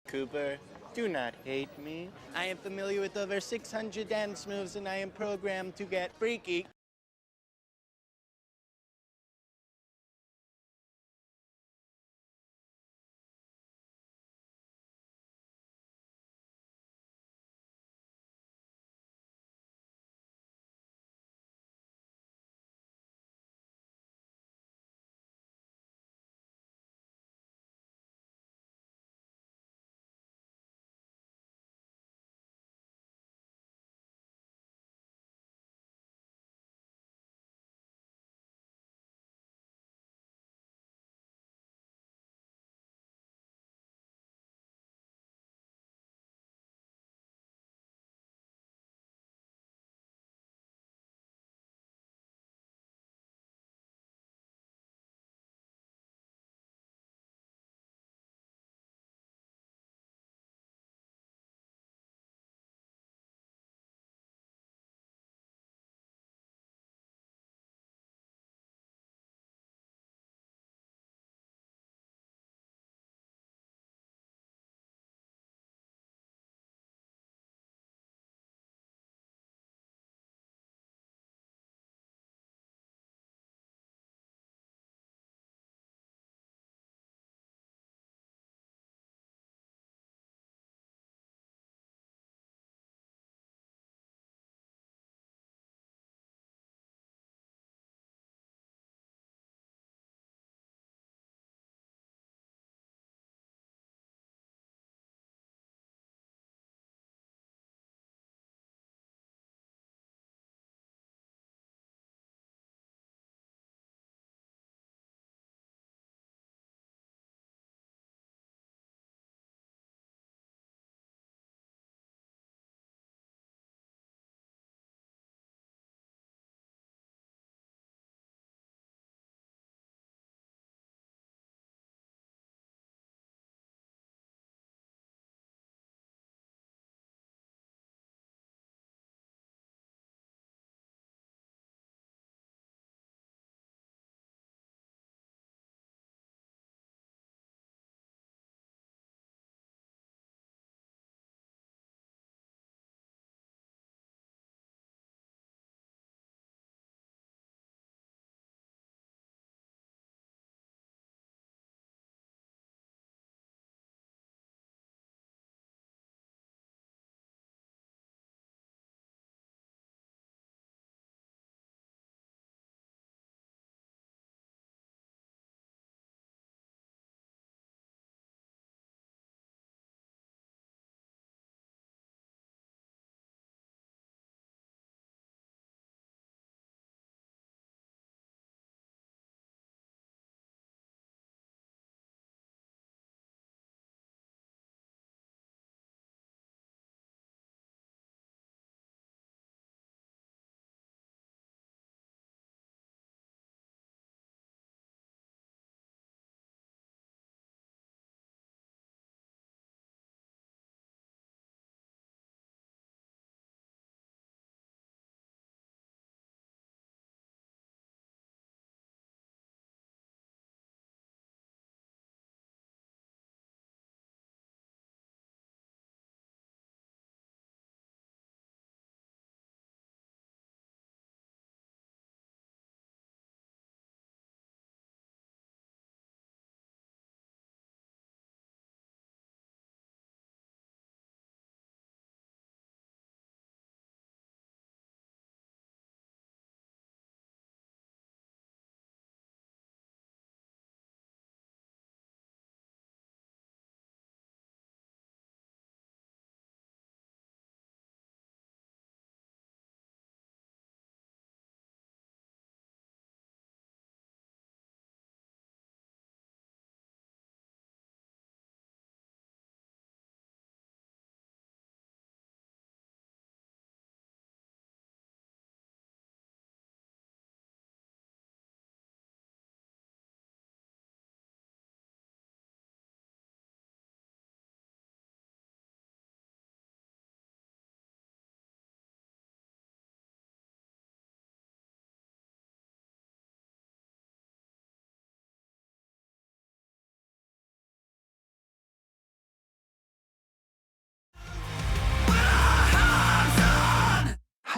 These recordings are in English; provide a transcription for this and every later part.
Cooper, do not hate me. I am familiar with over 600 dance moves and I am programmed to get freaky.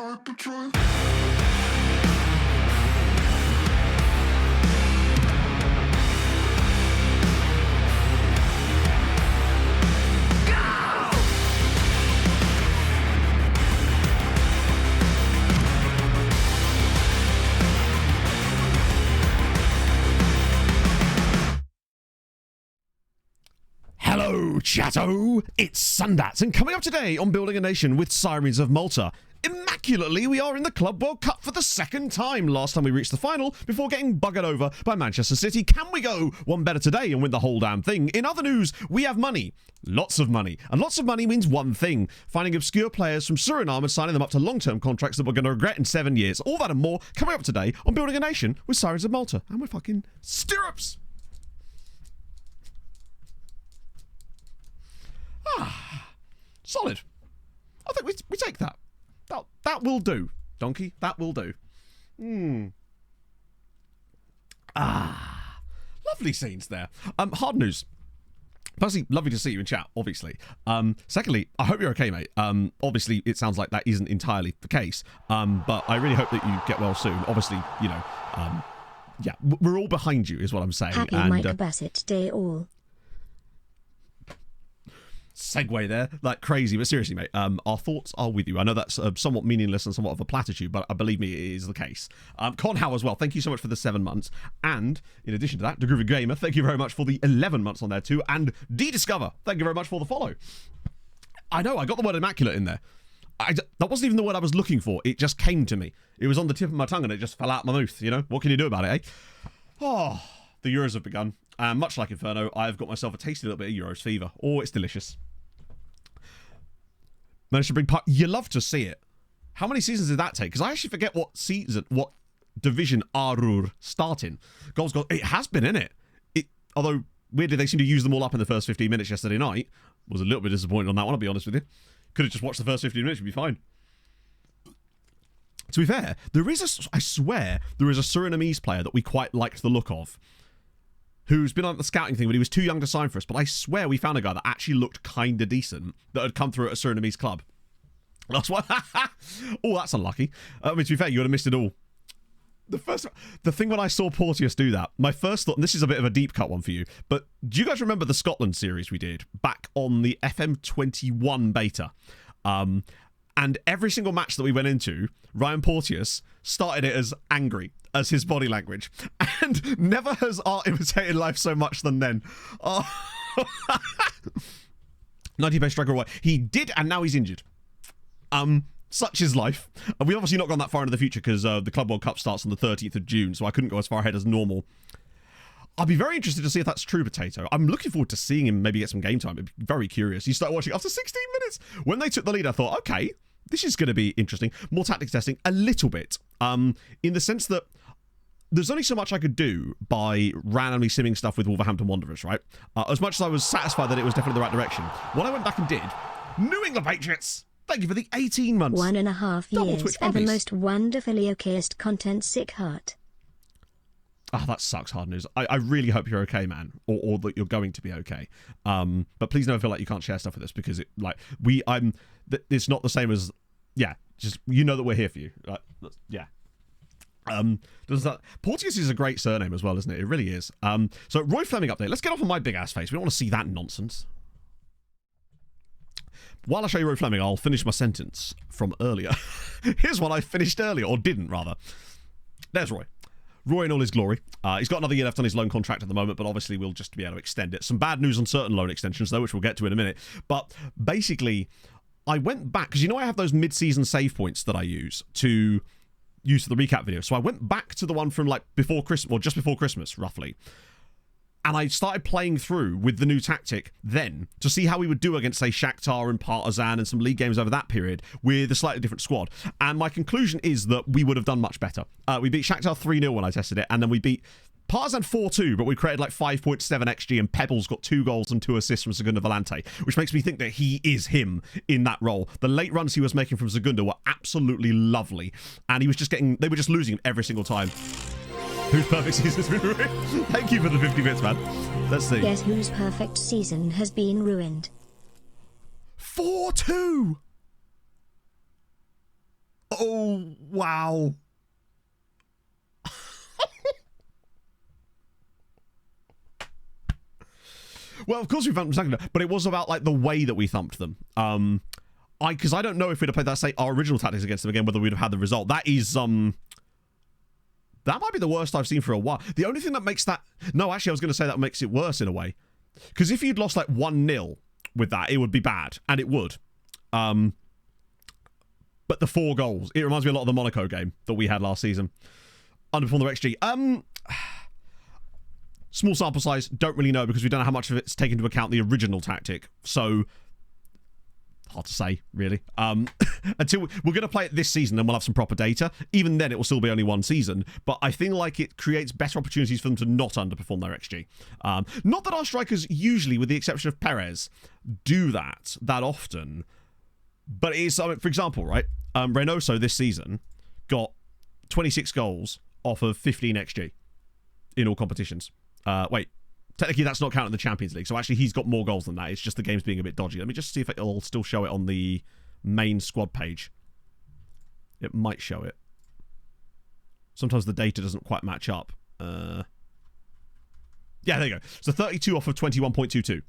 hyperdrive. Hello, chatto! It's Sundats, and coming up today on Building a Nation with Sirens of Malta. Immaculately, we are in the Club World Cup for the second time. Last time we reached the final before getting buggered over by Manchester City. Can we go one better today and win the whole damn thing? In other news, we have money. Lots of money. And lots of money means one thing. Finding obscure players from Suriname and signing them up to long-term contracts that we're going to regret in 7 years. All that and more coming up today on Building a Nation with Sirens of Malta. And we're fucking stirrups! Solid. I think we take that. That will do, donkey. That will do. Lovely scenes there. Hard news. Firstly, lovely to see you in chat, obviously. Secondly, I hope you're okay, mate. Obviously, it sounds like that isn't entirely the case. But I really hope that you get well soon. Obviously, you know, yeah, we're all behind you, is what I'm saying. Happy Mike Bassett Day all. Segue there like crazy, but seriously, mate, our thoughts are with you. I know that's somewhat meaningless and somewhat of a platitude, but believe me, it is the case. Con Howe as well, thank you so much for the 7 months, and in addition to that, The Groovy Gamer, thank you very much for the 11 months on there too, and D-Discover, thank you very much for the follow. I know, I got the word immaculate in there. That wasn't even the word I was looking for, it just came to me. It was on the tip of my tongue and it just fell out my mouth, you know? What can you do about it, eh? Oh, the Euros have begun. Much like Inferno, I've got myself a tasty little bit of Euros fever. Oh, it's delicious. Managed to bring part. You love to see it. How many seasons did that take? Because I actually forget what season, what division Arur start in. Goals, it has been in it. Although weirdly they seem to use them all up in the first 15 minutes yesterday night. Was a little bit disappointed on that one. I'll be honest with you. Could have just watched the first 15 minutes. You'd be fine. To be fair, I swear there is a Surinamese player that we quite liked the look of, who's been on the scouting thing, but he was too young to sign for us. But I swear we found a guy that actually looked kind of decent that had come through at a Surinamese club. That's why. Oh, that's unlucky. I mean, to be fair, you would have missed it all. The thing when I saw Porteous do that, my first thought, and this is a bit of a deep cut one for you, but do you guys remember the Scotland series we did back on the FM21 beta? And every single match that we went into, Ryan Porteous started it as angry as his body language. And never has art imitated life so much than then. Oh. 90-base striker away. He did, and now he's injured. Such is life. We've obviously not gone that far into the future because the Club World Cup starts on the 30th of June, so I couldn't go as far ahead as normal. I'll be very interested to see if that's true, Potato. I'm looking forward to seeing him maybe get some game time. I'd be very curious. He started watching after 16 minutes. When they took the lead, I thought, okay, this is going to be interesting. More tactics testing, a little bit. In the sense that there's only so much I could do by randomly simming stuff with Wolverhampton Wanderers, right? As much as I was satisfied that it was definitely the right direction. What I went back and did, New England Patriots, thank you for the 18 months. 1.5 years and the most wonderfully okayest content, sick heart. Ah, that sucks, hard news. I really hope you're okay, man, or that you're going to be okay. But please never feel like you can't share stuff with us because it's not the same as, yeah, just, you know that we're here for you. Yeah. Porteous is a great surname as well, isn't it? It really is. So Roy Fleming update. Let's get off of my big ass face. We don't want to see that nonsense. While I show you Roy Fleming, I'll finish my sentence from earlier. Here's one I finished earlier, or didn't rather. There's Roy. Roy in all his glory. He's got another year left on his loan contract at the moment, but obviously we'll just be able to extend it. Some bad news on certain loan extensions, though, which we'll get to in a minute. But basically, I went back, because you know I have those mid-season save points that I use for the recap video. So I went back to the one from like before Christmas, or just before Christmas, roughly. And I started playing through with the new tactic then to see how we would do against, say, Shakhtar and Partizan and some league games over that period with a slightly different squad. And my conclusion is that we would have done much better. We beat Shakhtar 3-0 when I tested it, and then we beat Partizan 4-2, but we created like 5.7 XG, and Pebbles got 2 goals and 2 assists from Segunda Volante, which makes me think that he is him in that role. The late runs he was making from Segunda were absolutely lovely, and they were just losing him every single time. Whose perfect season has been ruined? Thank you for the 50 bits, man. Let's see. Guess whose perfect season has been ruined? 4-2! Oh, wow. Well, of course we thumped them second, but it was about like the way that we thumped them. Because I don't know if we'd have played that, say, our original tactics against them again, whether we'd have had the result. That is, that might be the worst I've seen for a while. The only thing that makes that, no, actually, I was going to say that makes it worse in a way. Because if you'd lost like 1-0 with that, it would be bad, and it would. But the 4 goals, it reminds me a lot of the Monaco game that we had last season. Underperformed their XG. Small sample size, don't really know because we don't know how much of it's taken into account the original tactic. So, hard to say, really. Until we're going to play it this season, then we'll have some proper data. Even then, it will still be only 1 season. But I feel like it creates better opportunities for them to not underperform their XG. Not that our strikers usually, with the exception of Perez, do that often. But it is, for example, right? Reynoso this season got 26 goals off of 15 XG in all competitions. Wait, technically that's not counting the Champions League, so actually he's got more goals than that. It's just the game's being a bit dodgy. Let me just see if it'll still show it on the main squad page. It might show it. Sometimes the data doesn't quite match up. Yeah, there you go. So 32 off of 21.22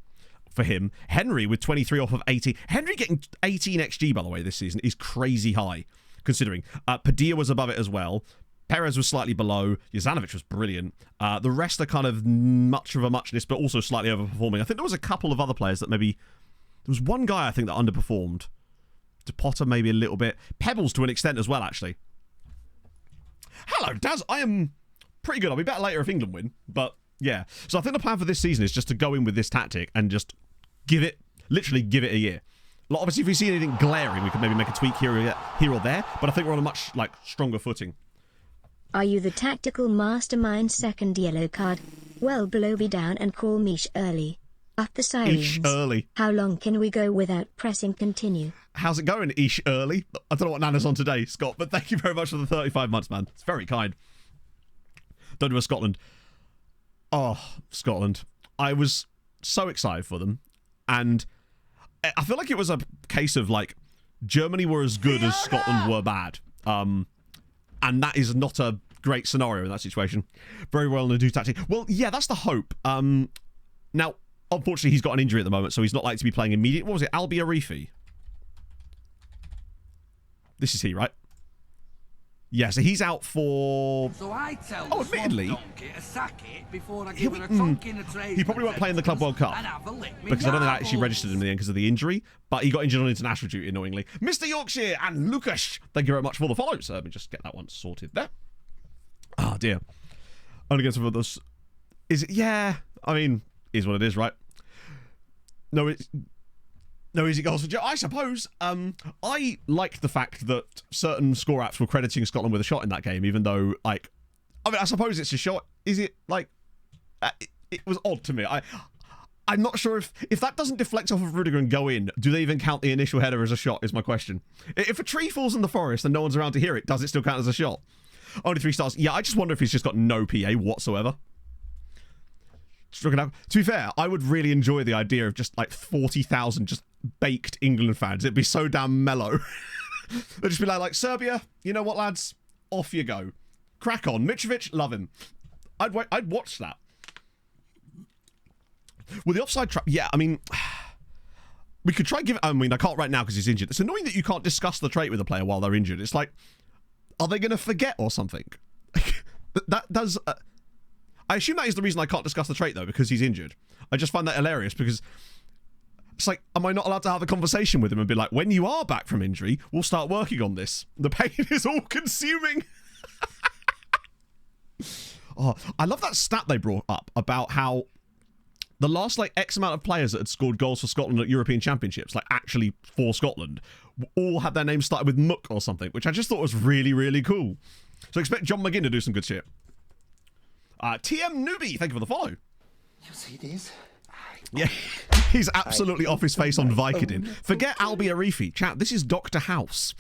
for him. Henry with 23 off of 18. Henry getting 18 XG, by the way, this season is crazy high, considering. Padilla was above it as well. Perez was slightly below. Jezanovic was brilliant. The rest are kind of much of a muchness, but also slightly overperforming. I think there was a couple of other players that maybe... There was one guy, I think, that underperformed. DePotter maybe a little bit. Pebbles to an extent as well, actually. Hello, Daz. I am pretty good. I'll be better later if England win. But, yeah. So I think the plan for this season is just to go in with this tactic and just literally give it a year. Obviously, if we see anything glaring, we could maybe make a tweak here or there. But I think we're on a much stronger footing. Are you the tactical mastermind? Second yellow card. Well, blow me down and call me early. Up the sirens. Early. How long can we go without pressing continue? How's it going, early? I don't know what Nana's on today, Scott, but thank you very much for the 35 months, man. It's very kind. Don't do a Scotland. Oh, Scotland. I was so excited for them, and I feel like it was a case of Germany were as good as Scotland were bad. And that is not a great scenario in that situation. Very well in the do tactic. Well, yeah, that's the hope. Now, unfortunately, he's got an injury at the moment, so he's not likely to be playing immediately. What was it? Albi Arifi? This is he, right? Yeah, so he's out for... So I tell admittedly, to sack it before I give her a tonk in the trade. He probably won't play in the Club World Cup because I don't think I actually registered him in the end because of the injury, but he got injured on international duty, annoyingly. Mr. Yorkshire and Lucas, thank you very much for the follow. So let me just get that one sorted there. Oh, dear. Only against others. Is it? Yeah. I mean, is what it is, right? No, it's... No easy goals for Joe. I suppose. I liked the fact that certain score apps were crediting Scotland with a shot in that game, even though, I suppose it's a shot. Is it, it was odd to me. I'm not sure if that doesn't deflect off of Rudiger and go in, do they even count the initial header as a shot, is my question. If a tree falls in the forest and no one's around to hear it, does it still count as a shot? Only 3 stars. Yeah, I just wonder if he's just got no PA whatsoever. To be fair, I would really enjoy the idea of just 40,000 just baked England fans. It'd be so damn mellow. They'd just be like, Serbia, you know what, lads? Off you go. Crack on. Mitrovic, love him. I'd watch that. Well, the offside trap, yeah, I mean, we could try and give it, I can't right now because he's injured. It's annoying that you can't discuss the trait with a player while they're injured. It's like, are they going to forget or something? That does... I assume that is the reason I can't discuss the trait, though, because he's injured. I just find that hilarious, because it's like, am I not allowed to have a conversation with him and be like, when you are back from injury, we'll start working on this. The pain is all-consuming. Oh, I love that stat they brought up about how the last, X amount of players that had scored goals for Scotland at European Championships, actually for Scotland, all had their names started with Muck or something, which I just thought was really, really cool. So expect John McGinn to do some good shit. TM Newbie, thank you for the follow. You see this? Yeah, he's absolutely off his face on Vicodin. Forget Albi Arifi. Chat, this is Dr. House.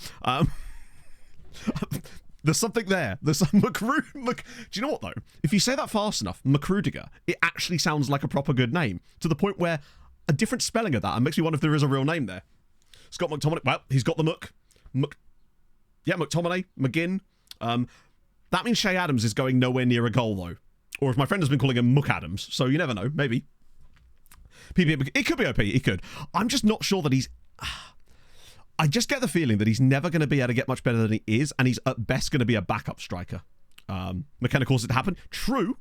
There's something there. There's some Do you know what, though? If you say that fast enough, Macrudiger, it actually sounds like a proper good name, to the point where a different spelling of that makes me wonder if there is a real name there. Scott McTominay, well, he's got the Muck. Yeah, McTominay, McGinn. That means Shay Adams is going nowhere near a goal, though. Or if my friend has been calling him Muck Adams, so you never know, maybe. It could be OP, it could. I'm just not sure that he's... I just get the feeling that he's never going to be able to get much better than he is, and he's at best going to be a backup striker. McKenna caused it to happen. True.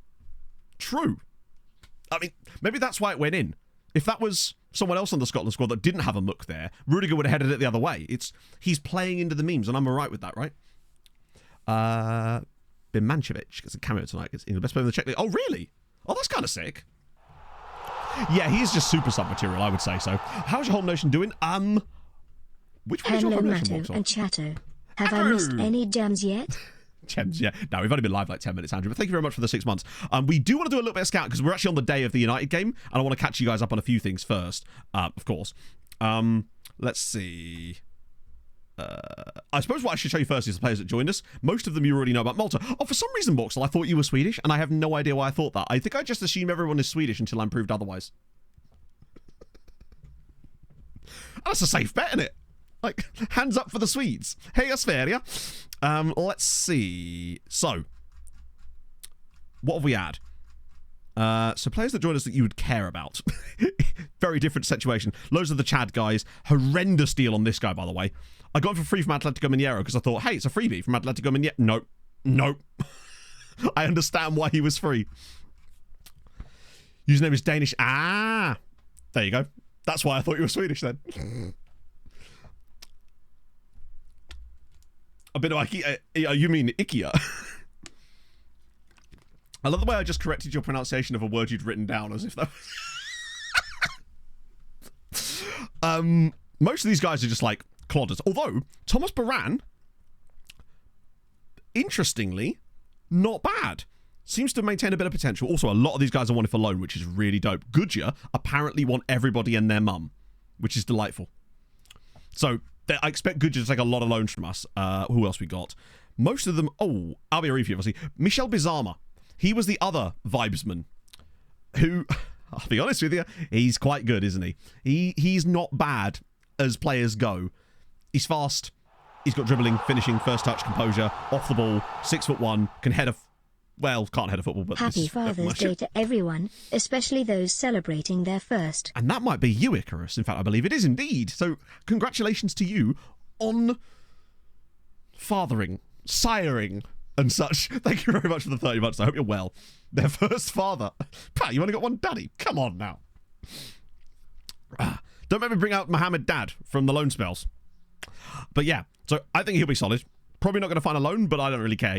I mean, maybe that's why it went in. If that was someone else on the Scotland squad that didn't have a Muck there, Rudiger would have headed it the other way. He's playing into the memes, and I'm all right with that, right? Bimancevic gets a cameo tonight. He's the best player in the Czech League. Oh, really? Oh, that's kind of sick. Yeah, he's just super sub material, I would say so. How's your home nation doing? Which one is your Hello, home nation Matto box on? and Chatto. Have I missed any gems yet? Gems, yeah. No, we've only been live like 10 minutes, Andrew, but thank you very much for the 6 months. We do want to do a little bit of scout because we're actually on the day of the United game, and I want to catch you guys up on a few things first, of course. Let's see. I suppose what I should show you first is the players that joined us. Most of them you already know about. Malta. Oh, for some reason, Boxel, I thought you were Swedish, and I have no idea why I thought that. I think I just assume everyone is Swedish until I'm proved otherwise. That's a safe bet, isn't it? Like, hands up for the Swedes. Hey, Asferia. Let's see. So, what have we had? So players that joined us that you would care about. Very different situation. Loads of the Chad guys. Horrendous deal on this guy, by the way. I got him for free from Atletico Mineiro because I thought, hey, it's a freebie from Atletico Mineiro. Nope. I understand why he was free. Username is Danish. Ah, there you go. That's why I thought you were Swedish then. A bit of Ikea. You mean Ikea? I love the way I just corrected your pronunciation of a word you'd written down as if that was... Most of these guys are just like clodders. Although, Thomas Baran, interestingly, not bad. Seems to maintain a bit of potential. Also, a lot of these guys are wanted for loan, which is really dope. Goodyear apparently want everybody and their mum, which is delightful. So, I expect Goodyear to take a lot of loans from us. Who else we got? Most of them... Oh, I'll be a review, obviously. Michel Bizarma. He was the other vibesman who, I'll be honest with you, he's quite good, isn't he? He's not bad as players go. He's fast. He's got dribbling, finishing, first touch, composure, off the ball, 6'1", can head a... Well, can't head a football, but... Happy Father's Day to everyone, especially those celebrating their first. And that might be you, Icarus. In fact, I believe it is indeed. So, congratulations to you on fathering, siring, and such. Thank you very much for the 30 months. I hope you're well. Their first father. Pat, you only got one daddy. Come on now. Don't make me bring out Mohammed Dad from the loan spells. But yeah, so I think he'll be solid. Probably not going to find a loan, but I don't really care.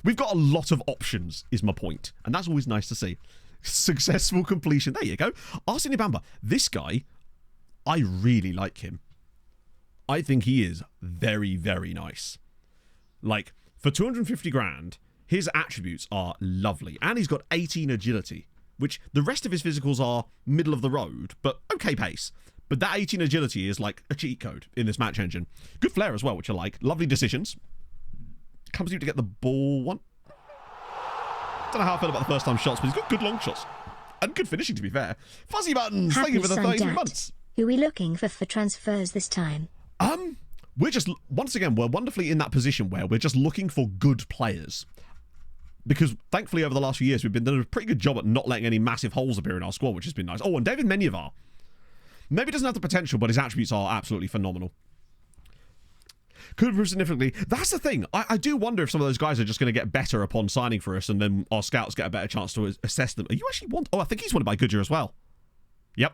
We've got a lot of options, is my point. And that's always nice to see. Successful completion. There you go. Arsene Bamba. This guy, I really like him. I think he is very, very nice. Like, for 250 grand, his attributes are lovely. And he's got 18 agility, which the rest of his physicals are middle of the road, but okay pace. But that 18 agility is like a cheat code in this match engine. Good flair as well, which I like. Lovely decisions. Comes you to get the ball one. Don't know how I feel about the first time shots, but he's got good long shots. And good finishing, to be fair. Fuzzy Buttons, thank you for the 33 months. Who are we looking for transfers this time? We're just, once again, we're wonderfully in that position where we're just looking for good players. Because thankfully over the last few years, we've been doing a pretty good job at not letting any massive holes appear in our squad, which has been nice. Oh, and David Menyevar. Maybe doesn't have the potential, but his attributes are absolutely phenomenal. Could improve significantly. That's the thing. I do wonder if some of those guys are just going to get better upon signing for us, and then our scouts get a better chance to assess them. Are you actually want? Oh, I think he's wanted by Goodyear as well. Yep.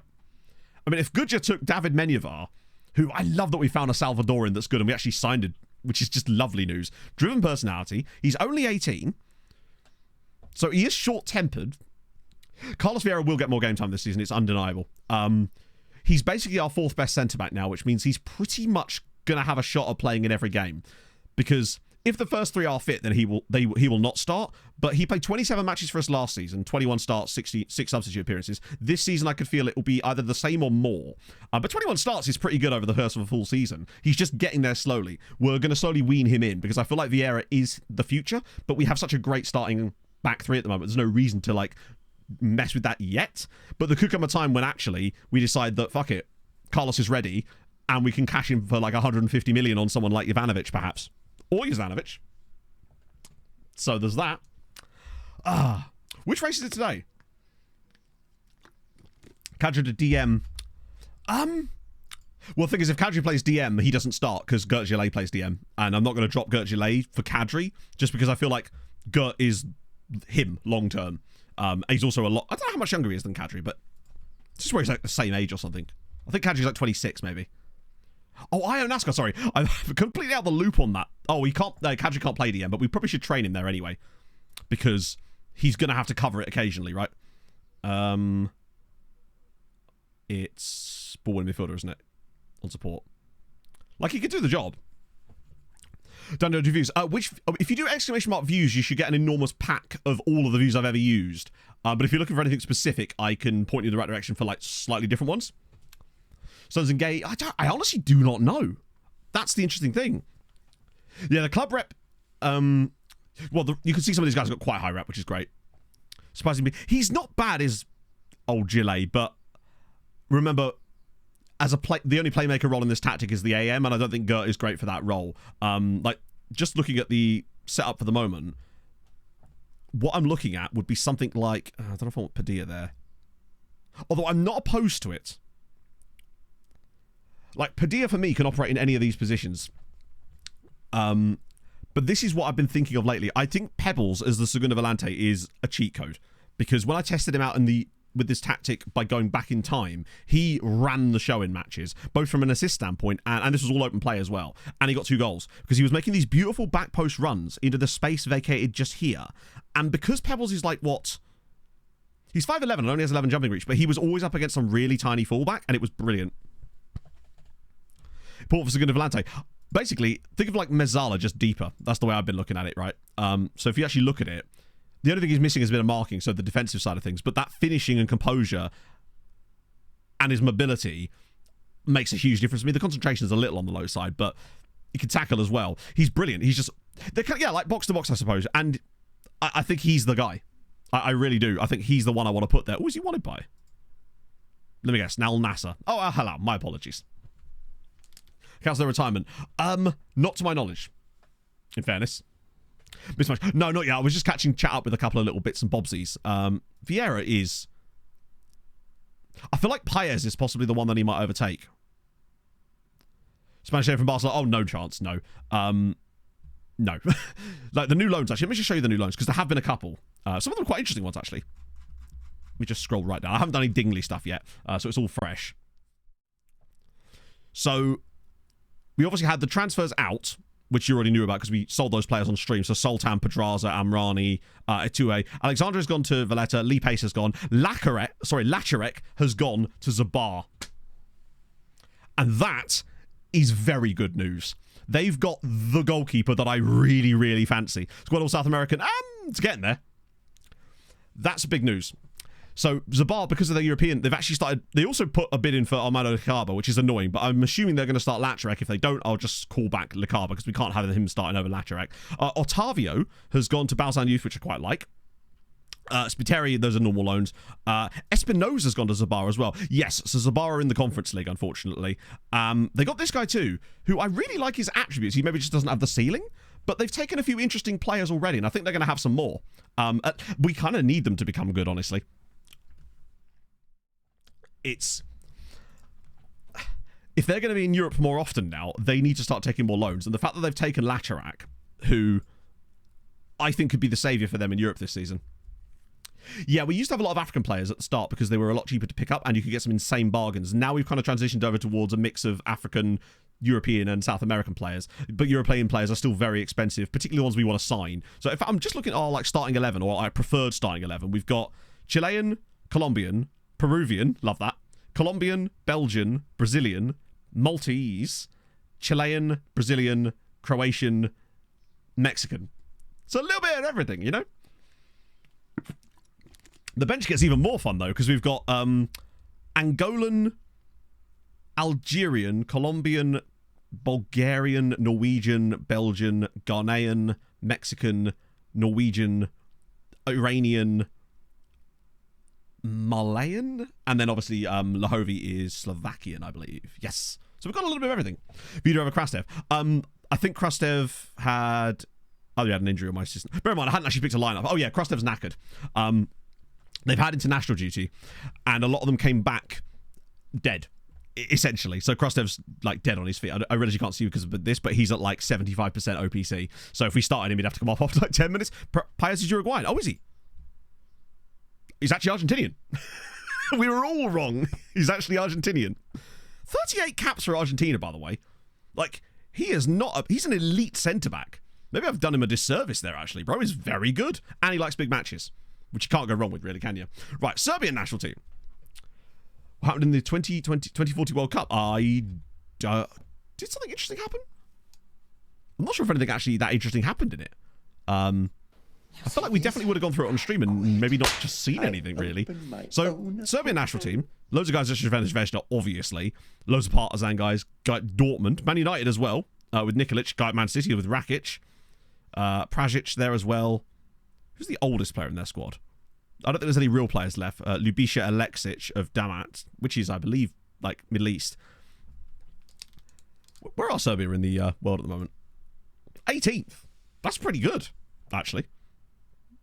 I mean, if Goodyear took David Menyevar, who I love that we found a Salvadoran that's good, and we actually signed it, which is just lovely news. Driven personality. He's only 18, so he is short-tempered. Carlos Vieira will get more game time this season. It's undeniable. He's basically our fourth best centre-back now, which means he's pretty much going to have a shot at playing in every game. Because if the first three are fit, then he will not start. But he played 27 matches for us last season, 21 starts, 66 substitute appearances. This season, I could feel it will be either the same or more. But 21 starts is pretty good over the course of a full season. He's just getting there slowly. We're going to slowly wean him in, because I feel like Vieira is the future, but we have such a great starting back three at the moment. There's no reason to, mess with that yet. But there could come a time when actually we decide that, fuck it, Carlos is ready, and we can cash in for 150 million on someone like Ivanovic, perhaps. or Jovanovic. So there's that. Which race is it today? Kadri to DM. Well, the thing is, if Kadri plays DM, he doesn't start because Gert Gillet plays DM. And I'm not going to drop Gert Gillet for Kadri just because I feel like Gert is him long term. He's also a lot... I don't know how much younger he is than Kadri, but it's just where he's like the same age or something. I think Kadri's like 26, maybe. Oh, I own NASCAR, sorry. I'm completely out the loop on that. Oh, he can't... Kadri can't play DM, but we probably should train him there anyway. Because he's going to have to cover it occasionally, right? It's ball winning midfielder, isn't it? On support. Like, he could do the job. Don't know the views. If you do exclamation mark views, you should get an enormous pack of all of the views I've ever used. But if you're looking for anything specific, I can point you in the right direction for, like, slightly different ones. Sons and Gay, I honestly do not know. That's the interesting thing. Yeah, the club rep... you can see some of these guys got quite high rep, which is great. Surprisingly, he's not bad as old Gillet, but remember, as the only playmaker role in this tactic is the AM, and I don't think Gert is great for that role. Like, just looking at the setup for the moment, what I'm looking at would be something like... I don't know if I want Padilla there. Although I'm not opposed to it. Like, Padilla, for me, can operate in any of these positions. But this is what I've been thinking of lately. I think Pebbles as the Segunda Volante is a cheat code. Because when I tested him out with this tactic by going back in time, he ran the show in matches, both from an assist standpoint, and this was all open play as well. And he got 2 goals. Because he was making these beautiful back post runs into the space vacated just here. And because Pebbles is like, what? He's 5'11" and only has 11 jumping reach, but he was always up against some really tiny fullback, and it was brilliant. Port for Segunda Volante. Basically, think of like Mezzala, just deeper. That's the way I've been looking at it, right? So if you actually look at it, the only thing he's missing is a bit of marking, so the defensive side of things. But that finishing and composure and his mobility makes a huge difference. I mean, the concentration is a little on the low side, but he can tackle as well. He's brilliant. He's just... like box to box, I suppose. And I think he's the guy. I really do. I think he's the one I want to put there. Who is he wanted by? Let me guess. Nal Nasser. Oh, hello. My apologies. Council retirement. Not to my knowledge. In fairness. Mismatch. No, not yet. I was just catching chat up with a couple of little bits and bobsies. Vieira is... I feel like Paez is possibly the one that he might overtake. Spanish name from Barcelona. Oh, no chance. No. No. Like the new loans, actually. Let me just show you the new loans, because there have been a couple. Some of them are quite interesting ones, actually. Let me just scroll right down. I haven't done any Dingley stuff yet, so it's all fresh. So... we obviously had the transfers out, which you already knew about because we sold those players on stream. So Sultan, Pedraza, Amrani, Etue. Alexandra has gone to Valletta. Lee Pace has gone. Lacharek has gone to Zabar. And that is very good news. They've got the goalkeeper that I really, really fancy. Squad All South American. It's getting there. That's big news. So Zabar, because of their European, they've actually started... They also put a bid in for Armando Licaba, which is annoying, but I'm assuming they're going to start Lacharek. If they don't, I'll just call back Licaba, because we can't have him starting over Lacharek. Otavio has gone to Balzan Youth, which I quite like. Spiteri, those are normal loans. Espinosa's gone to Zabar as well. Yes, so Zabar are in the Conference League, unfortunately. They got this guy too, who I really like his attributes. He maybe just doesn't have the ceiling, but they've taken a few interesting players already, and I think they're going to have some more. We kind of need them to become good, honestly. If they're going to be in Europe more often now, they need to start taking more loans. And the fact that they've taken Lacharek, who I think could be the saviour for them in Europe this season. Yeah, we used to have a lot of African players at the start because they were a lot cheaper to pick up and you could get some insane bargains. Now we've kind of transitioned over towards a mix of African, European and South American players. But European players are still very expensive, particularly ones we want to sign. So if I'm just looking at our like starting 11 or our preferred starting 11, we've got Chilean, Colombian, Peruvian, love that. Colombian, Belgian, Brazilian, Maltese, Chilean, Brazilian, Croatian, Mexican. So a little bit of everything, you know? The bench gets even more fun, though, because we've got Angolan, Algerian, Colombian, Bulgarian, Norwegian, Belgian, Ghanaian, Mexican, Norwegian, Iranian, Malayan, and then obviously Lahovi is Slovakian, I believe. Yes. So we've got a little bit of everything. Video over Krastev. I think Krastev had... Oh, he had an injury on my system. Bear in mind, I hadn't actually picked a lineup. Oh, yeah, Krastev's knackered. They've had international duty, and a lot of them came back dead, essentially. So Krastev's, like, dead on his feet. I realize you can't see because of this, but he's at, like, 75% OPC. So if we started him, he'd have to come off after, like, 10 minutes. Paez is Uruguayan. Oh, is he? He's actually Argentinian. We were all wrong. He's actually Argentinian. 38 caps for Argentina, by the way. Like, he is not... he's an elite centre-back. Maybe I've done him a disservice there, actually. Bro, he's very good. And he likes big matches, which you can't go wrong with, really, can you? Right, Serbian national team. What happened in the 2040 World Cup? Did something interesting happen? I'm not sure if anything actually that interesting happened in it. I feel like we definitely would have gone through it on stream and maybe not just seen anything, really. So, Serbian national team. Loads of guys at Juventus Vesna, obviously. Loads of Partizan guys. Guy at Dortmund. Man United as well, with Nikolic. Guy at Man City with Rakic. Pražic there as well. Who's the oldest player in their squad? I don't think there's any real players left. Lubisha Alexic of Damat, which is, I believe, like, Middle East. Where are Serbia in the world at the moment? 18th. That's pretty good, actually.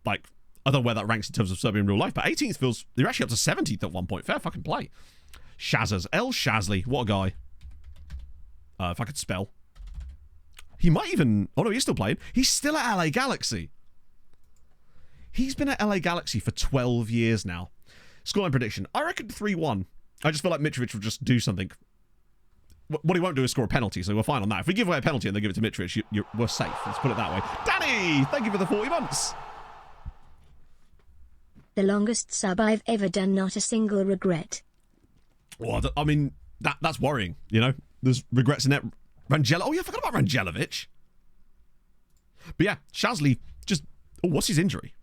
Like, I don't know where that ranks in terms of Serbia in real life, but 18th feels... They're actually up to 17th at one point. Fair fucking play. Shazas. El Shazli. What a guy. If I could spell. He might even... Oh, no, he's still playing. He's still at LA Galaxy. He's been at LA Galaxy for 12 years now. Scoreline prediction. I reckon 3-1. I just feel like Mitrovic will just do something. What he won't do is score a penalty, so we're fine on that. If we give away a penalty and they give it to Mitrovic, we're safe. Let's put it that way. Danny, thank you for the 40 months. The longest sub I've ever done, not a single regret. Well, I mean, that's worrying, you know? There's regrets in that. Rangel. Oh, yeah, I forgot about Rangelovic. But yeah, Shazli just... Oh, what's his injury?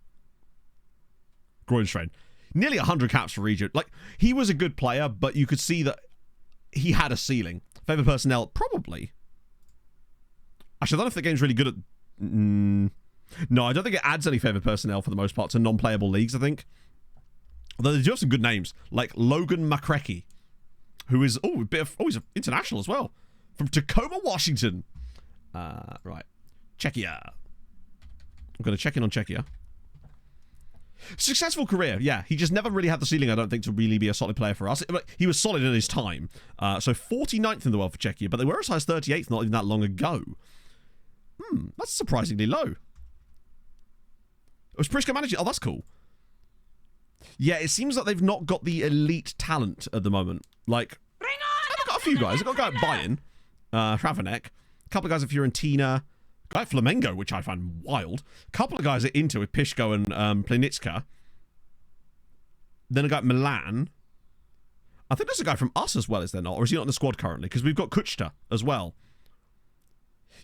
Groin strain. Nearly 100 caps for Regent. Like, he was a good player, but you could see that he had a ceiling. Favourite personnel, probably. Actually, I don't know if the game's really good at... No, I don't think it adds any favourite personnel for the most part to non-playable leagues, I think. Although they do have some good names, like Logan McCrecky, who is... Oh, he's international as well. From Tacoma, Washington. Right. Czechia. I'm going to check in on Czechia. Successful career, yeah. He just never really had the ceiling, I don't think, to really be a solid player for us. He was solid in his time. So 49th in the world for Czechia, but they were as high as 38th not even that long ago. That's surprisingly low. It was Priska managing. Oh, that's cool. Yeah, it seems like they've not got the elite talent at the moment. Like, they've got a few guys. They've got a guy at Bayern, Hravanek, a couple of guys at Fiorentina, a guy at Flamengo, which I find wild, a couple of guys at Inter with Pishko and Plenitska, then a guy at Milan. I think there's a guy from us as well, is there not? Or is he not in the squad currently? Because we've got Kuchta as well.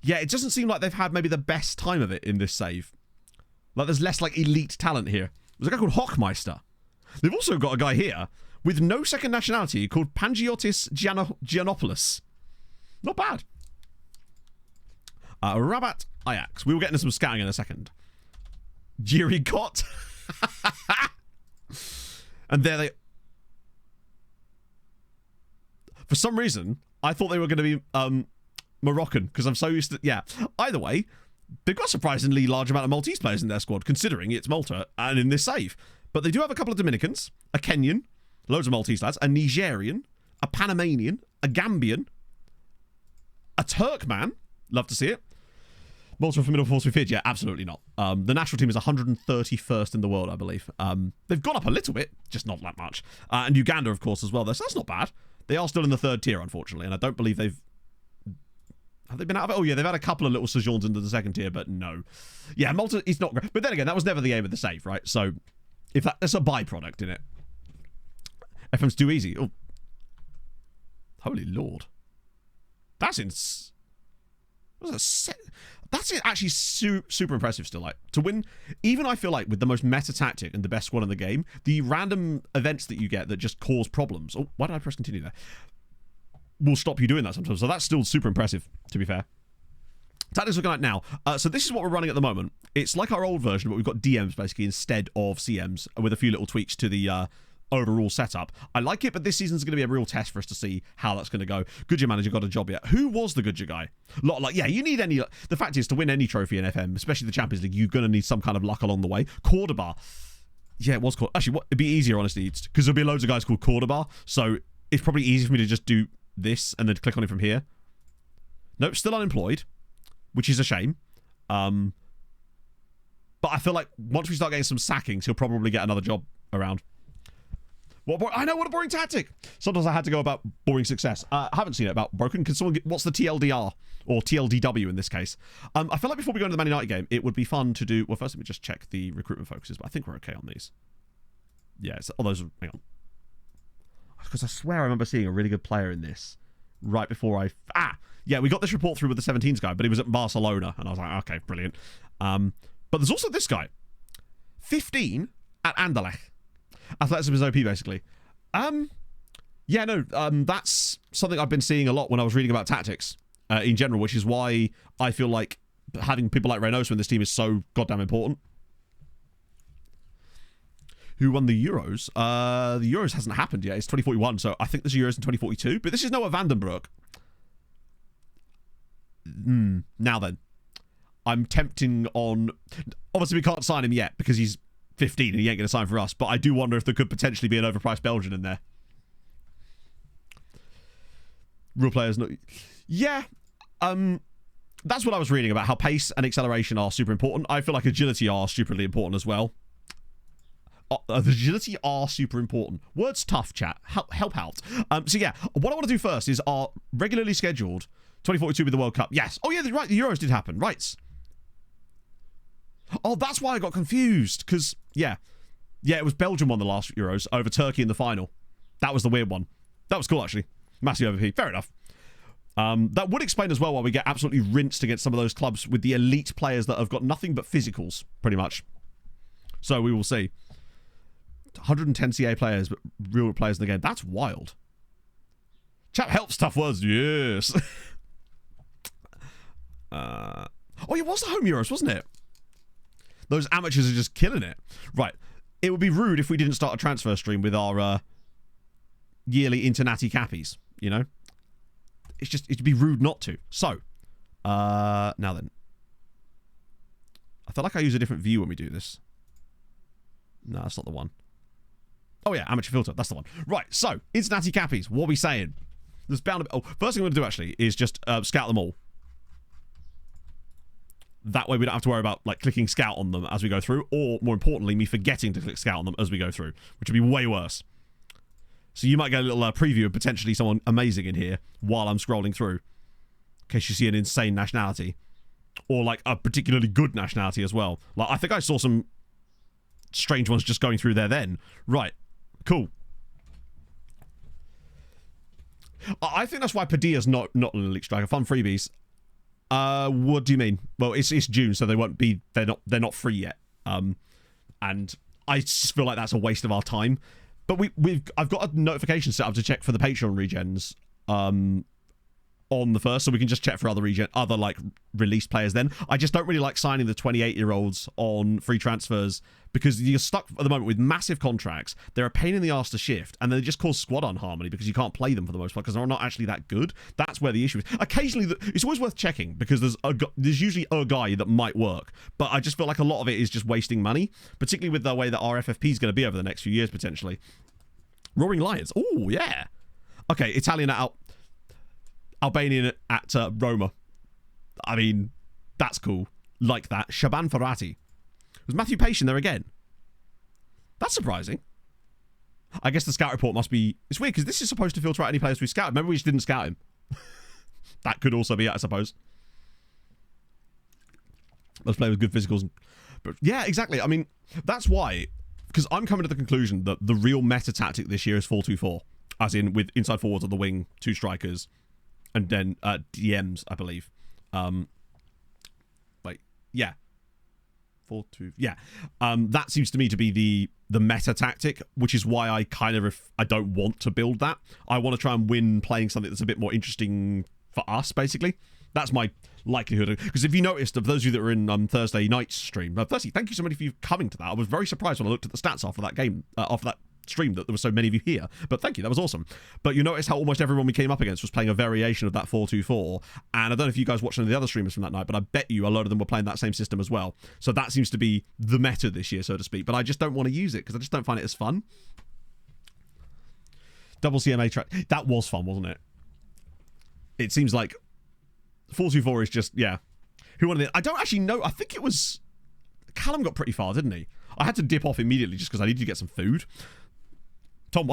Yeah, it doesn't seem like they've had maybe the best time of it in this save. Like, there's less, like, elite talent here. There's a guy called Hockmeister. They've also got a guy here with no second nationality called Pangiotis Giannopoulos. Not bad. Rabat Ajax. We will get into some scouting in a second. Jiri Kot. And there they... For some reason, I thought they were going to be Moroccan, because I'm so used to... Yeah. Either way, they've got a surprisingly large amount of Maltese players in their squad, considering it's Malta and in this save. But they do have a couple of Dominicans, a Kenyan, loads of Maltese lads, a Nigerian, a Panamanian, a Gambian, a Turkman. Love to see it. Malta for middle force we feared? Yeah, absolutely not. The national team is 131st in the world, I believe. They've gone up a little bit, just not that much. And Uganda, of course, as well. So that's not bad. They are still in the third tier, unfortunately, and I don't believe they've... Have they been out of it? Oh, yeah, they've had a couple of little sojourns into the second tier, but no. Yeah, Malta is not great. But then again, that was never the aim of the save, right? So, if that's a byproduct in it. FM's too easy. Oh. Holy Lord. That's That's actually super impressive still. Like, to win, even I feel like with the most meta tactic and the best squad in the game, the random events that you get that just cause problems. Oh, why did I press continue there? Will stop you doing that sometimes. So that's still super impressive, to be fair. Tactics looking like now. So this is what we're running at the moment. It's like our old version, but we've got DMs basically instead of CMs with a few little tweaks to the overall setup. I like it, but this season's going to be a real test for us to see how that's going to go. Goodyear manager got a job yet. Who was the Goodyear guy? Yeah, you need any... The fact is, to win any trophy in FM, especially the Champions League, you're going to need some kind of luck along the way. Cordoba. Yeah, it was called... Actually, it'd be easier, honestly, because there'll be loads of guys called Cordoba, so it's probably easier for me to just do this and then click on it from here. Nope, still unemployed, which is a shame. But I feel like once we start getting some sackings, he'll probably get another job around. I know, what a boring tactic. Sometimes I had to go about boring success. I haven't seen it about broken. Can someone what's the TLDR? Or TLDW in this case? I feel like before we go into the Man United game, it would be fun to do... Well, first let me just check the recruitment focuses, but I think we're okay on these. Yeah, all those... Hang on. Because I swear I remember seeing a really good player in this right before yeah, we got this report through with the 17s guy, but he was at Barcelona, and I was like, okay, brilliant. But there's also this guy. 15 at Anderlecht. Athleticism is OP, basically. Yeah, no, that's something I've been seeing a lot when I was reading about tactics in general, which is why I feel like having people like Reynoso in this team is so goddamn important. Who won the Euros? The Euros hasn't happened yet. It's 2041, so I think there's Euros in 2042. But this is Noah Vandenbroek. Now then. I'm tempting on... Obviously, we can't sign him yet because he's 15 and he ain't going to sign for us. But I do wonder if there could potentially be an overpriced Belgian in there. Real players... No... Yeah. That's what I was reading about, how pace and acceleration are super important. I feel like agility are stupidly important as well. Agility are super important. Words tough, chat. Help out. So yeah, what I want to do first is our regularly scheduled 2042 with the World Cup. Yes. Oh yeah, right. The Euros did happen. Right. Oh, that's why I got confused. Because, yeah, it was Belgium won the last Euros over Turkey in the final. That was the weird one. That was cool, actually. Massive overheat. Fair enough. That would explain as well why we get absolutely rinsed against some of those clubs with the elite players that have got nothing but physicals, pretty much. So we will see. 110 CA players, but real players in the game. That's wild. Chap helps, tough words. Yes. Oh, it was the home Euros, wasn't it? Those amateurs are just killing it. Right. It would be rude if we didn't start a transfer stream with our yearly Internati Cappies, you know? It'd be rude not to. So, now then. I feel like I use a different view when we do this. No, that's not the one. Oh yeah, amateur filter. That's the one. Right, so, Internati Cappies. What are we saying? There's bound to be... Oh, first thing I'm going to do, actually, is just scout them all. That way we don't have to worry about, like, clicking scout on them as we go through, or, more importantly, me forgetting to click scout on them as we go through, which would be way worse. So you might get a little preview of potentially someone amazing in here while I'm scrolling through, in case you see an insane nationality, or, like, a particularly good nationality as well. Like, I think I saw some strange ones just going through there then. Right. Cool. I think that's why Padilla's not an elite striker. Fun freebies. What do you mean? Well, it's June, so they won't be. They're not free yet. And I just feel like that's a waste of our time. But I've got a notification set up to check for the Patreon regens. On the first, so we can just check for other like released players then. I just don't really like signing the 28-year-olds on free transfers because you're stuck at the moment with massive contracts. They're a pain in the arse to shift, and they just cause squad unharmony because you can't play them for the most part because they're not actually that good. That's where the issue is. Occasionally, it's always worth checking because there's usually a guy that might work, but I just feel like a lot of it is just wasting money, particularly with the way that our FFP is going to be over the next few years potentially. Roaring Lions. Oh, yeah. Okay, Italian out. Albanian at Roma. I mean, that's cool. Like that. Shaban Farati. Was Matthew Patient there again? That's surprising. I guess the scout report must be... It's weird because this is supposed to filter out any players we scouted. Remember we just didn't scout him. That could also be it, I suppose. Let's play with good physicals. But yeah, exactly. I mean, that's why... Because I'm coming to the conclusion that the real meta tactic this year is 4-2-4. As in, with inside forwards on the wing, 2 strikers... And then DMs, I believe. Wait, yeah. 4-2. Yeah. That seems to me to be the meta tactic, which is why I kind of I don't want to build that. I want to try and win playing something that's a bit more interesting for us, basically. That's my likelihood. Because if you noticed, of those of you that were in Thursday night's stream, firstly, thank you so much for you coming to that. I was very surprised when I looked at the stats after that game, after that stream that there were so many of you here. But thank you, that was awesome. But you notice how almost everyone we came up against was playing a variation of that 4-2-4. And I don't know if you guys watched any of the other streamers from that night, but I bet you a lot of them were playing that same system as well. So that seems to be the meta this year, so to speak. But I just don't want to use it because I just don't find it as fun. Double CMA track. That was fun, wasn't it? It seems like 4-2-4 is just, yeah. Who wanted it? I don't actually know. I think it was... Callum got pretty far, didn't he? I had to dip off immediately just because I needed to get some food. Tom...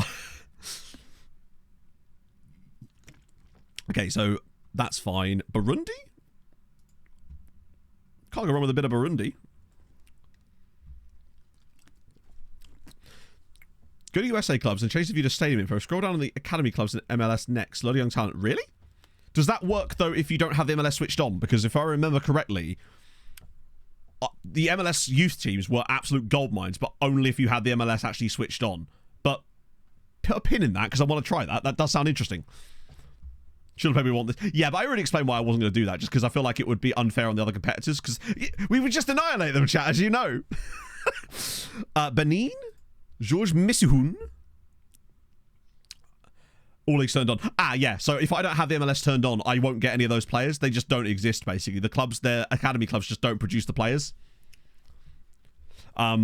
Okay, so that's fine. Burundi? Can't go wrong with a bit of Burundi. Go to USA clubs and change the view to stadium info. Scroll down on the academy clubs and MLS next. Load of young talent. Really? Does that work, though, if you don't have the MLS switched on? Because if I remember correctly, the MLS youth teams were absolute gold mines, but only if you had the MLS actually switched on. But put a pin in that, because I want to try that. That does sound interesting. Should have maybe want this. Yeah, but I already explained why I wasn't going to do that, just because I feel like it would be unfair on the other competitors, because we would just annihilate them, chat, as you know. Benin? Georges Missouhoun. All leagues turned on. Ah, yeah. So if I don't have the MLS turned on, I won't get any of those players. They just don't exist, basically. The clubs, their academy clubs, just don't produce the players. But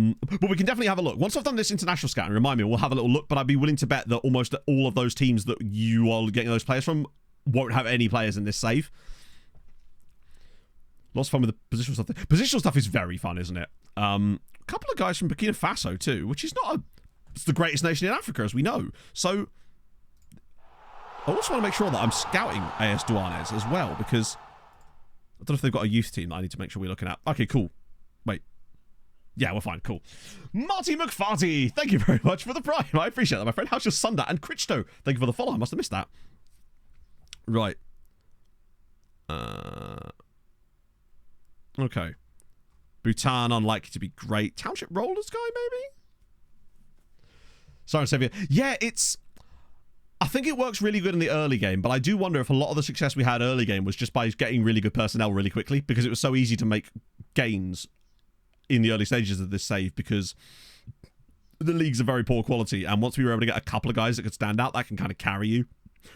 we can definitely have a look. Once I've done this international scouting, remind me, we'll have a little look, but I'd be willing to bet that almost all of those teams that you are getting those players from won't have any players in this save. Lots of fun with the positional stuff. Positional stuff is very fun, isn't it? A couple of guys from Burkina Faso too, which is not it's the greatest nation in Africa, as we know. So I also want to make sure that I'm scouting AS Douanes as well, because I don't know if they've got a youth team that I need to make sure we're looking at. Okay, cool. Wait. Yeah, we're fine. Cool. Marty McFarty, thank you very much for the prime. I appreciate that, my friend. How's your Sunday? And Crichto, thank you for the follow. I must have missed that. Right. Okay. Bhutan, unlikely to be great. Township Rollers guy, maybe? Sirens Savior. Yeah, it's... I think it works really good in the early game, but I do wonder if a lot of the success we had early game was just by getting really good personnel really quickly, because it was so easy to make gains in the early stages of this save, because the leagues are very poor quality, and once we were able to get a couple of guys that could stand out, that can kind of carry you,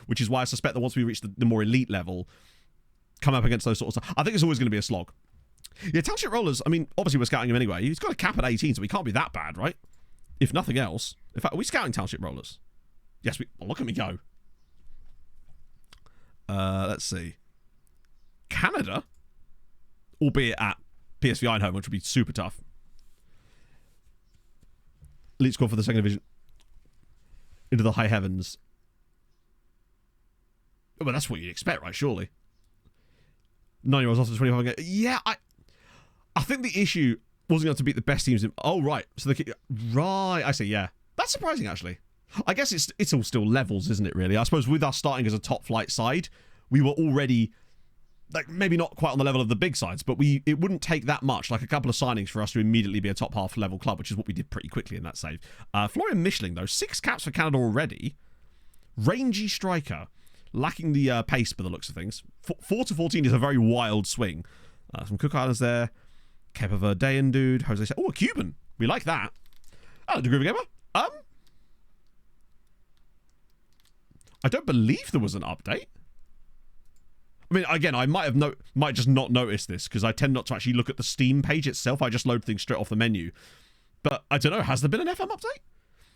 which is why I suspect that once we reach the more elite level, come up against those sorts of stuff. I think it's always going to be a slog. Yeah, Township Rollers, I mean, obviously we're scouting him anyway. He's got a cap at 18, so he can't be that bad, right? If nothing else. In fact, are we scouting Township Rollers? Yes, we... Oh, look at me go. Let's see. Canada? Albeit at PSV Eindhoven, which would be super tough. Elite squad for the second division. Into the high heavens. Well, that's what you'd expect, right? Surely. 9-year-olds off to 25 again. Yeah, I think the issue wasn't going to beat the best teams in... Oh, right. So right, I see, yeah. That's surprising, actually. I guess it's all still levels, isn't it, really? I suppose with us starting as a top flight side, we were already... Like, maybe not quite on the level of the big sides, but it wouldn't take that much, like a couple of signings for us to immediately be a top half level club, which is what we did pretty quickly in that save. Florian Mischling, though, 6 caps for Canada already. Rangy striker. Lacking the pace by the looks of things. 4 to 14 is a very wild swing. Some Cook Islands there. Cape Verdean dude. Jose. Oh, a Cuban. We like that. Hello, Degree Gamer. I don't believe there was an update. I mean, again, I might just not notice this because I tend not to actually look at the Steam page itself. I just load things straight off the menu. But I don't know. Has there been an FM update?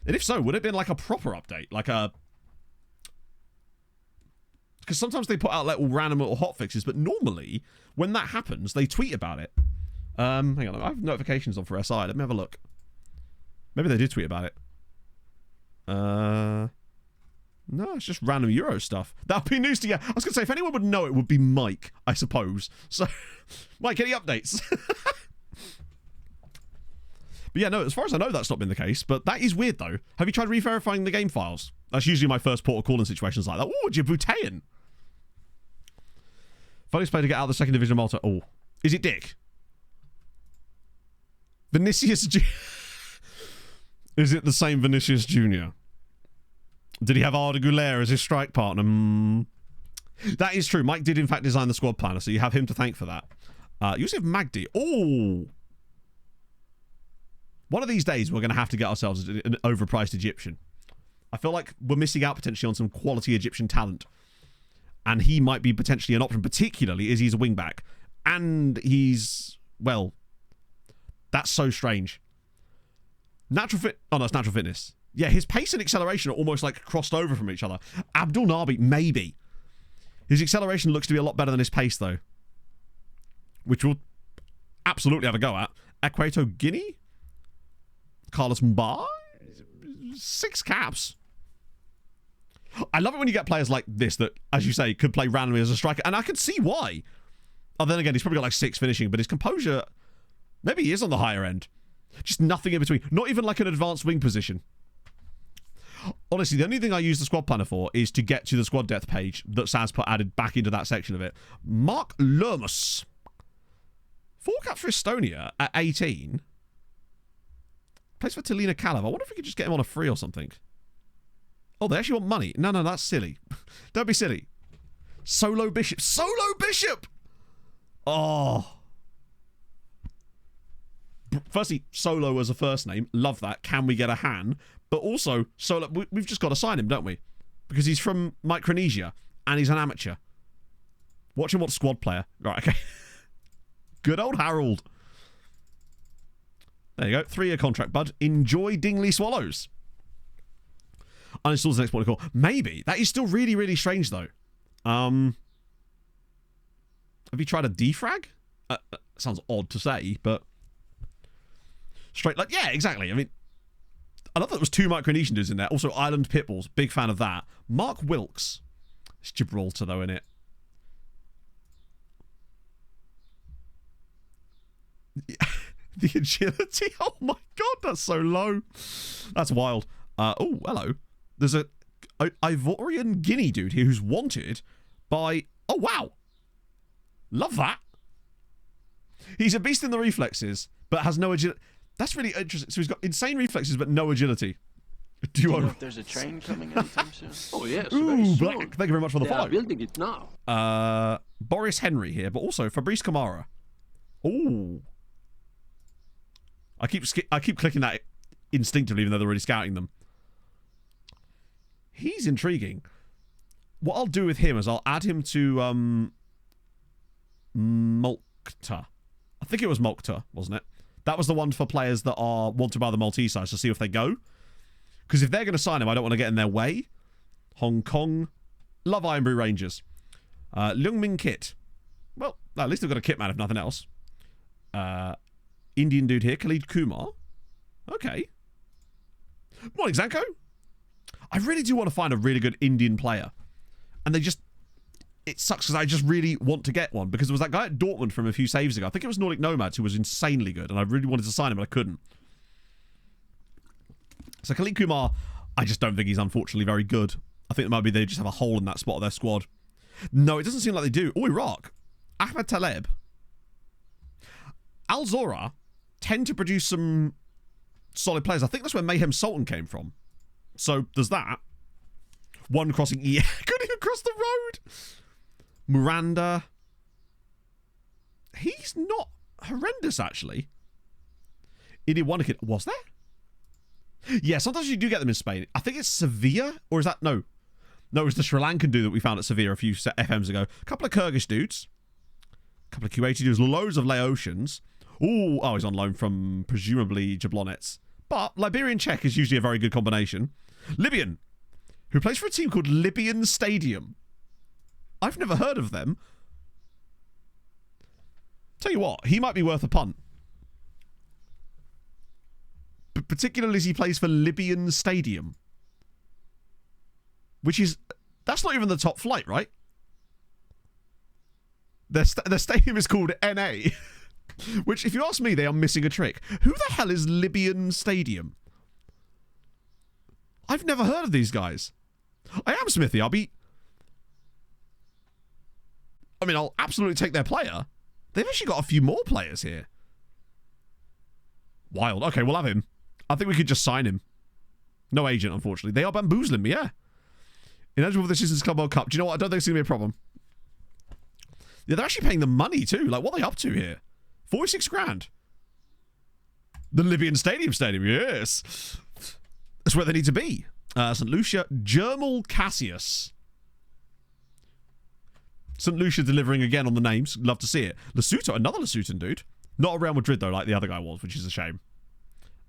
And if so, would it have been like a proper update? Like a... Because sometimes they put out little random little hotfixes, but normally, when that happens, they tweet about it. Hang on, I have notifications on for SI. Let me have a look. Maybe they did tweet about it. No, it's just random Euro stuff. That would be news to you. I was going to say, if anyone would know, it would be Mike, I suppose. So, Mike, any updates? But yeah, no, as far as I know, that's not been the case. But that is weird, though. Have you tried re-verifying the game files? That's usually my first port of call in situations like that. Oh, Djiboutian. Funniest player to get out of the second division of Malta. Oh, is it Dick? Vinicius Is it the same Vinicius Jr.? Did he have Arda Güler as his strike partner? That is true. Mike did, in fact, design the squad planner, so you have him to thank for that. Yusuf Magdi. Oh! One of these days, we're going to have to get ourselves an overpriced Egyptian. I feel like we're missing out potentially on some quality Egyptian talent. And he might be potentially an option, particularly as he's a wing-back. And he's, well, that's so strange. Natural fit... Oh, no, it's natural fitness. Yeah, his pace and acceleration are almost like crossed over from each other. Abdul Nabi, maybe. His acceleration looks to be a lot better than his pace, though. Which we'll absolutely have a go at. Equato Guinea? Carlos Mbar? 6 caps. I love it when you get players like this that, as you say, could play randomly as a striker. And I can see why. Oh, then again, he's probably got like 6 finishing, but his composure, maybe he is on the higher end. Just nothing in between. Not even like an advanced wing position. Honestly, the only thing I use the squad planner for is to get to the squad depth page that Saz put added back into that section of it. Mark Lermus. 4 caps for Estonia at 18. Plays for Talina Kalev. I wonder if we could just get him on a free or something. Oh, they actually want money. No, that's silly. Don't be silly. Solo Bishop. Solo Bishop! Oh. Firstly, Solo as a first name. Love that. Can we get a Han? But also, Solo, we've just got to sign him, don't we? Because he's from Micronesia and he's an amateur. Watch him, what squad player. Right, okay. Good old Harold. There you go. 3-year contract, bud. Enjoy Dingley Swallows. Uninstalls the next point of call. Maybe. That is still really, really strange, though. Have you tried a defrag? Sounds odd to say, but... Straight, like, yeah, exactly. I mean, I love that there was 2 Micronesian dudes in there. Also, Island Pitbulls. Big fan of that. Mark Wilkes. It's Gibraltar, though, innit? The agility. Oh, my God. That's so low. That's wild. Oh, hello. There's a Ivorian Guinea dude here who's wanted by... Oh, wow. Love that. He's a beast in the reflexes, but has no agility. That's really interesting. So he's got insane reflexes, but no agility. Do you know if there's a train coming anytime soon? Oh, yes. Ooh, Black. Thank you very much for the follow. They are building it now. Boris Henry here, but also Fabrice Kamara. Ooh. I keep clicking that instinctively, even though they're already scouting them. He's intriguing. What I'll do with him is I'll add him to Malta. I think it was Malta, wasn't it? That was the one for players that are wanted by the Maltese side to see if they go. Because if they're going to sign him, I don't want to get in their way. Hong Kong. Love Ironbury Rangers. Leung Min Kit. Well, at least they've got a kit man, if nothing else. Indian dude here. Khalid Kumar. Okay. Morning, Zanko. I really do want to find a really good Indian player. And they just... It sucks because I just really want to get one. Because there was that guy at Dortmund from a few saves ago. I think it was Nordic Nomads who was insanely good. And I really wanted to sign him, but I couldn't. So Khalid Kumar, I just don't think he's unfortunately very good. I think it might be they just have a hole in that spot of their squad. No, it doesn't seem like they do. Oh, Iraq. Ahmed Taleb. Al Zora tend to produce some solid players. I think that's where Mayhem Sultan came from. So there's that. One crossing. Yeah, couldn't even cross the road. Miranda. He's not horrendous, actually. Indian Wonder Kid. Was there? Yeah, sometimes you do get them in Spain. I think it's Sevilla, or is that... No, it was the Sri Lankan dude that we found at Sevilla a few FMs ago. A couple of Kyrgyz dudes. A couple of Kuwaiti dudes. Loads of Laotians. Ooh, oh, he's on loan from, presumably, Jablonets. But Liberian Czech is usually a very good combination. Libyan, who plays for a team called Libyan Stadium. I've never heard of them. Tell you what, he might be worth a punt. Particularly as he plays for Libyan Stadium. Which is... That's not even the top flight, right? Their stadium is called NA. Which, if you ask me, they are missing a trick. Who the hell is Libyan Stadium? I've never heard of these guys. I am Smithy. I'll absolutely take their player. They've actually got a few more players here. Wild. Okay, we'll have him. I think we could just sign him. No agent, unfortunately. They are bamboozling me, yeah. Ineligible for this season's Club World Cup. Do you know what? I don't think it's going to be a problem. Yeah, they're actually paying the money, too. Like, what are they up to here? 46 grand. The Libyan Stadium, yes. That's where they need to be. St. Lucia, Germal Cassius. St. Lucia delivering again on the names. Love to see it. Lesotho, another Lesothan dude. Not a Real Madrid, though, like the other guy was, which is a shame.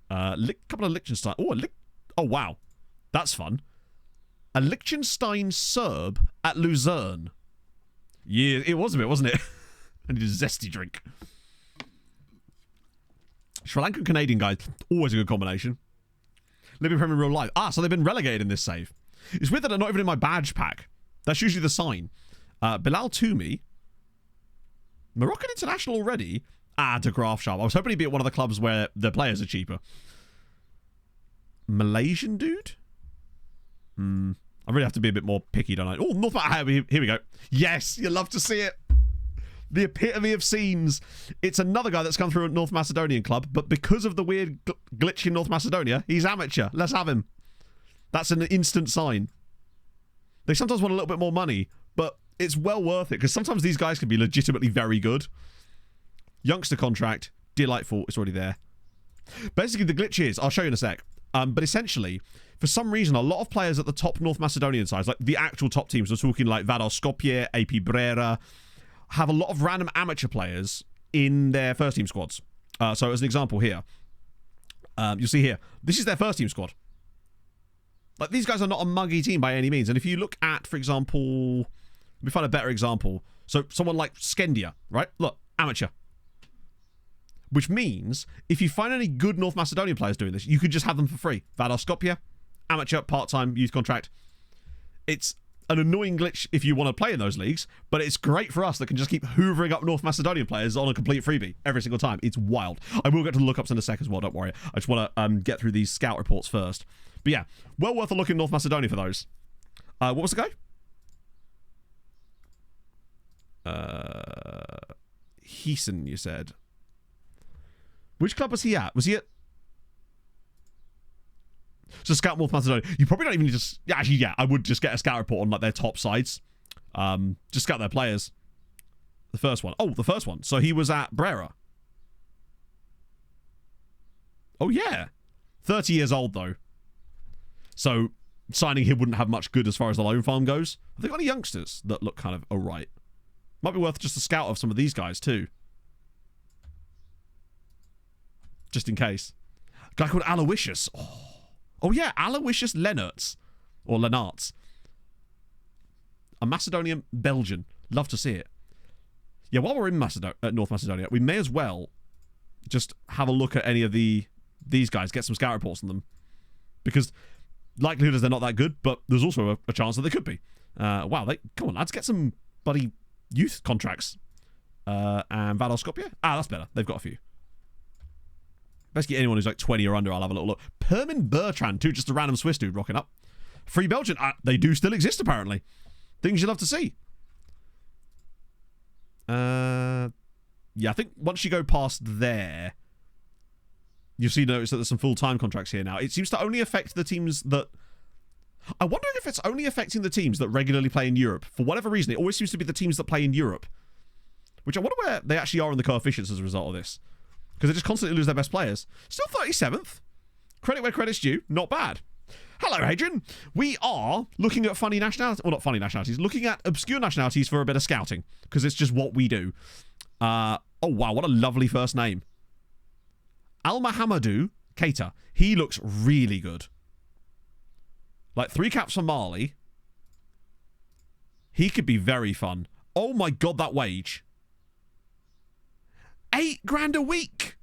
Couple of Liechtenstein. Oh, wow. That's fun. A Liechtenstein Serb at Luzerne. Yeah, it was a bit, wasn't it? I need a zesty drink. Sri Lankan Canadian guys. Always a good combination. Living Premier in real life. So they've been relegated in this save. It's weird that they're not even in my badge pack. That's usually the sign. Bilal Toumi. Moroccan international already. De Graaf Sharp. I was hoping he'd be at one of the clubs where the players are cheaper. Malaysian dude? I really have to be a bit more picky, don't I? Oh, North Macedonia. Here we go. Yes, you love to see it. The epitome of scenes. It's another guy that's come through a North Macedonian club, but because of the weird glitch in North Macedonia, he's amateur. Let's have him. That's an instant sign. They sometimes want a little bit more money, but it's well worth it, because sometimes these guys can be legitimately very good. Youngster contract. Delightful. It's already there. Basically, the glitch is, I'll show you in a sec, but essentially, for some reason, a lot of players at the top North Macedonian sides, like the actual top teams, we're talking like Vadar Skopje, AP Brera, have a lot of random amateur players in their first team squads. So as an example here, you'll see here, this is their first team squad. Like, these guys are not a muggy team by any means. And if you look at, for example, let me find a better example. So someone like Skendia, right? Look, amateur. Which means, if you find any good North Macedonian players doing this, you could just have them for free. Vadar Skopje, amateur, part-time, youth contract. It's an annoying glitch if you want to play in those leagues, but it's great for us that can just keep hoovering up North Macedonian players on a complete freebie every single time. It's wild. I will get to the lookups in a sec as well, don't worry. I just want to get through these scout reports first. But yeah, well worth a look in North Macedonia for those. What was the guy? Heeson, you said. Which club was he at? Was he at... So scout North Macedonia. You probably don't even need to... Yeah, actually, yeah, I would just get a scout report on like their top sides. Just scout their players. The first one. Oh, the first one. So he was at Brera. Oh, yeah. 30 years old, though. So signing him wouldn't have much good as far as the loan farm goes. Have they got any youngsters that look kind of alright? Might be worth just a scout of some of these guys, too. Just in case. A guy called Aloysius. Oh yeah, Aloysius Lenarts. Or Lenarts. A Macedonian Belgian. Love to see it. Yeah, while we're in North Macedonia, we may as well just have a look at any of these guys, get some scout reports on them. Because likelihood is they're not that good, but there's also a chance that they could be. Wow, come on, lads, get some bloody youth contracts. And Vadar Skopje? That's better. They've got a few. Basically, anyone who's like 20 or under, I'll have a little look. Permin Bertrand, too, just a random Swiss dude rocking up. Free Belgian. They do still exist, apparently. Things you love to see. Yeah, I think once you go past there, you'll notice that there's some full-time contracts here now. It seems to only affect the teams that... I'm wondering if it's only affecting the teams that regularly play in Europe. For whatever reason, it always seems to be the teams that play in Europe. Which I wonder where they actually are in the coefficients as a result of this. Because they just constantly lose their best players. Still 37th. Credit where credit's due. Not bad. Hello, Hadrian. We are looking at funny nationalities. Well, not funny nationalities. Looking at obscure nationalities for a bit of scouting. Because it's just what we do. Oh, wow. What a lovely first name. Al-Mahamadou Keita. He looks really good. Like 3 caps for Mali. He could be very fun. Oh, my God, that wage. $8,000 a week.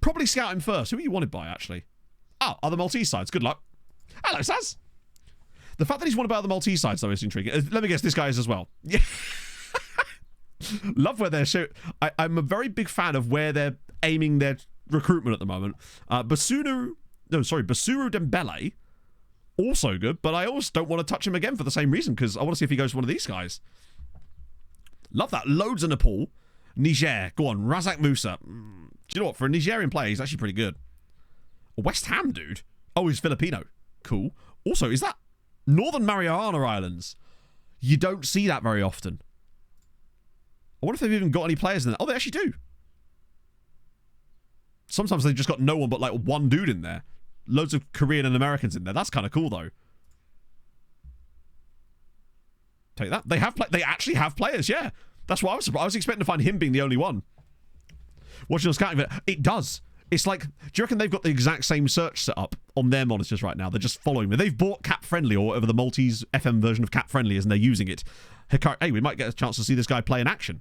Probably scout him first. Who are you wanted by, actually? Other Maltese sides. Good luck. Hello, Saz. The fact that he's wanted by other Maltese sides, though, is intriguing. Let me guess, this guy is as well. Yeah. Love where they're I'm a very big fan of where they're aiming their recruitment at the moment. Basuru Dembele, also good, but I always don't want to touch him again for the same reason, because I want to see if he goes to one of these guys. Love that. Loads of Nepal. Niger. Go on. Razak Musa. Do you know what? For a Nigerian player, he's actually pretty good. A West Ham dude. Oh, he's Filipino. Cool. Also, is that Northern Mariana Islands? You don't see that very often. I wonder if they've even got any players in there. Oh, they actually do. sometimes they've just got no one but like one dude in there. Loads of Korean and Americans in there. That's kind of cool though. Take that. They actually have players, yeah. That's what I was surprised. I was expecting to find him being the only one. Watching the scouting, it does. It's like, do you reckon they've got the exact same search set up on their monitors right now? They're just following me. They've bought Cap Friendly or whatever the Maltese FM version of Cap Friendly is, and they're using it. Hikari, hey, we might get a chance to see this guy play in action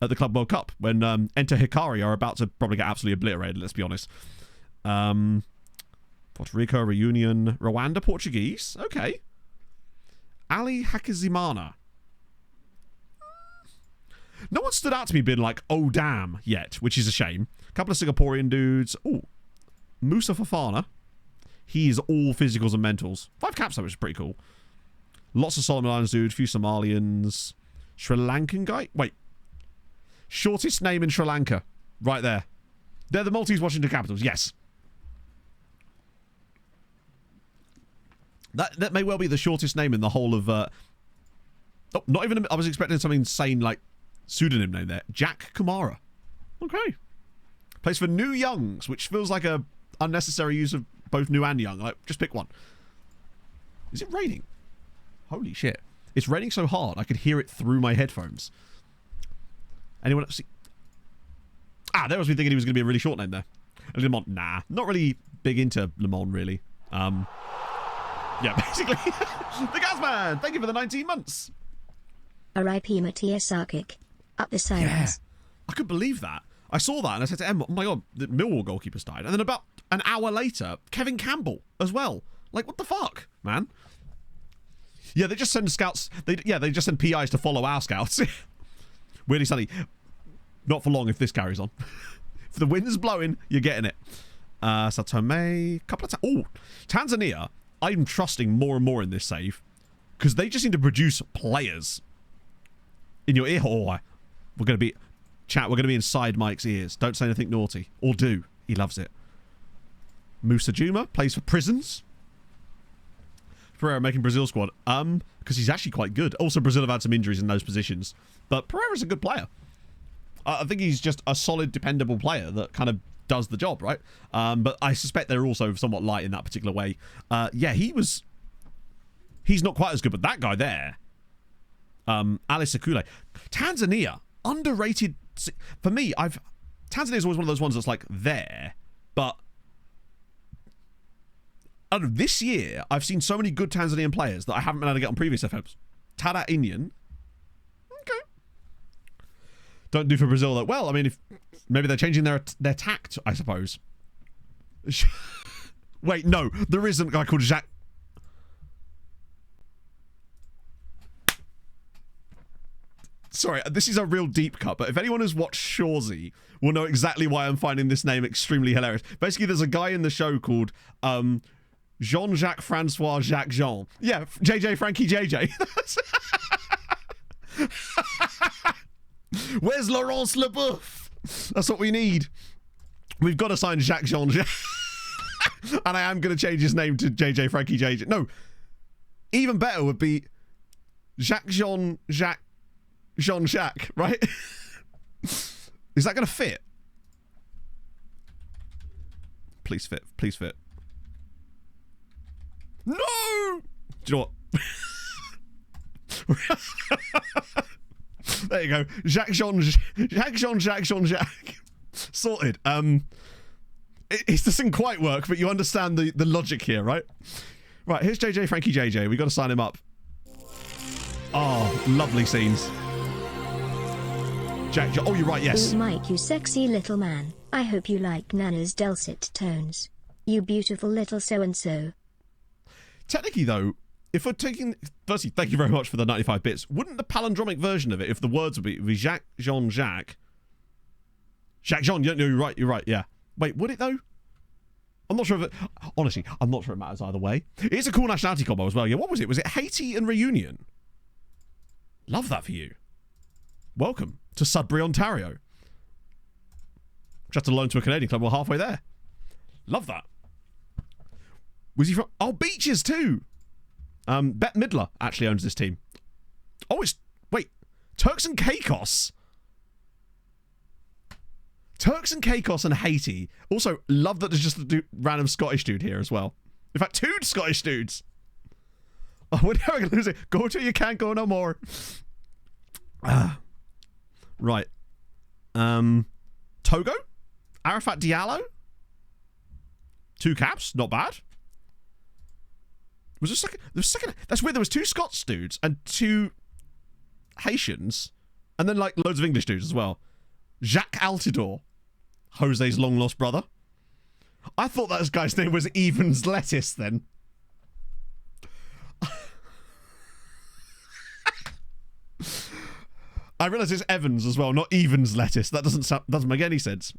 at the Club World Cup when Enter Hikari are about to probably get absolutely obliterated, let's be honest. Puerto Rico, Reunion, Rwanda, Portuguese. Okay. Ali Hakizimana. No one stood out to me being like, oh damn, yet, which is a shame. A couple of Singaporean dudes. Oh, Musa Fafana. He is all physicals and mentals. 5 caps though, which is pretty cool. Lots of Solomon Islands dudes, few Somalians. Sri Lankan guy? Wait. Shortest name in Sri Lanka. Right there. They're the Maltese Washington Capitals, yes. That may well be the shortest name in the whole of... oh, not even... I was expecting some insane, like, pseudonym name there. Jack Kamara. Okay. Plays for New Youngs, which feels like a unnecessary use of both new and young. Like, just pick one. Is it raining? Holy shit. It's raining so hard, I could hear it through my headphones. Anyone else see? Ah, there was me thinking he was going to be a really short name there. Le Mans, nah. Not really big into Le Mans, really. Yeah, basically. The Gazman, thank you for the 19 months. R.I.P. Matthias Sarkic. Up the Sirens. Yeah. I couldn't believe that. I saw that and I said to Emma, oh my god, the Millwall goalkeeper's died. And then about an hour later, Kevin Campbell as well. Like, what the fuck, man? Yeah, they just send scouts. They just send PIs to follow our scouts. Weirdly sunny. Not for long if this carries on. If the wind's blowing, you're getting it. Satome, couple of Tanzania. I'm trusting more and more in this save because they just seem to produce players in your ear hole. We're going to be chat. We're going to be inside Mike's ears. Don't say anything naughty, or do. He loves it. Musa Juma plays for Prisons. Pereira making Brazil squad. Because he's actually quite good. Also, Brazil have had some injuries in those positions, but Pereira's a good player. I think he's just a solid, dependable player that kind of does the job, right? But I suspect they're also somewhat light in that particular way. Yeah, he's not quite as good, but that guy there, Alice Akule. Tanzania, underrated. For me, Tanzania's always one of those ones that's like there, but I don't know, this year, I've seen so many good Tanzanian players that I haven't been able to get on previous FMs. Tada Inyan. Okay. Don't do for Brazil, though. Well, I mean, if maybe they're changing their tact, I suppose. Wait, no. There isn't a guy called Jacques. Sorry, this is a real deep cut, but if anyone has watched Shorzy will know exactly why I'm finding this name extremely hilarious. Basically, there's a guy in the show called Jean-Jacques Francois Jacques Jean. Yeah, JJ Frankie JJ. Where's Laurence Leboeuf? That's what we need. We've got to sign Jacques Jean. And I am going to change his name to JJ Frankie JJ. No, even better would be Jacques Jean Jacques Jean-Jacques, right? Is that going to fit? Please fit. Please fit. No! Do you know what? There you go. Jacques Jean-Jacques. Sorted. It doesn't quite work, but you understand the logic here, right? Right, here's JJ Frankie JJ. We got to sign him up. Oh, lovely scenes. Jack, oh, you're right, yes. Ooh, Mike, you sexy little man. I hope you like Nana's dulcet tones. You beautiful little so-and-so. Technically, though, if we're taking... Firstly, thank you very much for the 95 bits. Wouldn't the palindromic version of it, if the words would be Jacques Jean-Jacques... Jacques Jean, you're right, yeah. Wait, would it, though? I'm not sure if it... Honestly, I'm not sure it matters either way. It's a cool nationality combo as well. Yeah, what was it? Was it Haiti and Reunion? Love that for you. Welcome to Sudbury, Ontario. Just a loan to a Canadian club. We're halfway there. Love that. Was he from... Oh, Beaches too. Bette Midler actually owns this team. Oh, it's... Wait. Turks and Caicos. Turks and Caicos and Haiti. Also, love that there's just a random Scottish dude here as well. In fact, 2 Scottish dudes. Oh, we're never going to lose it. Go till you can't go no more. Right. Togo? Arafat Diallo? 2 caps? Not bad. Was there second? That's weird. There was 2 Scots dudes and 2 Haitians. And then, like, loads of English dudes as well. Jacques Altidore. Jose's long-lost brother. I thought that guy's name was Evans Lettuce then. I realise it's Evans as well, not Evans Lettuce. That doesn't make any sense.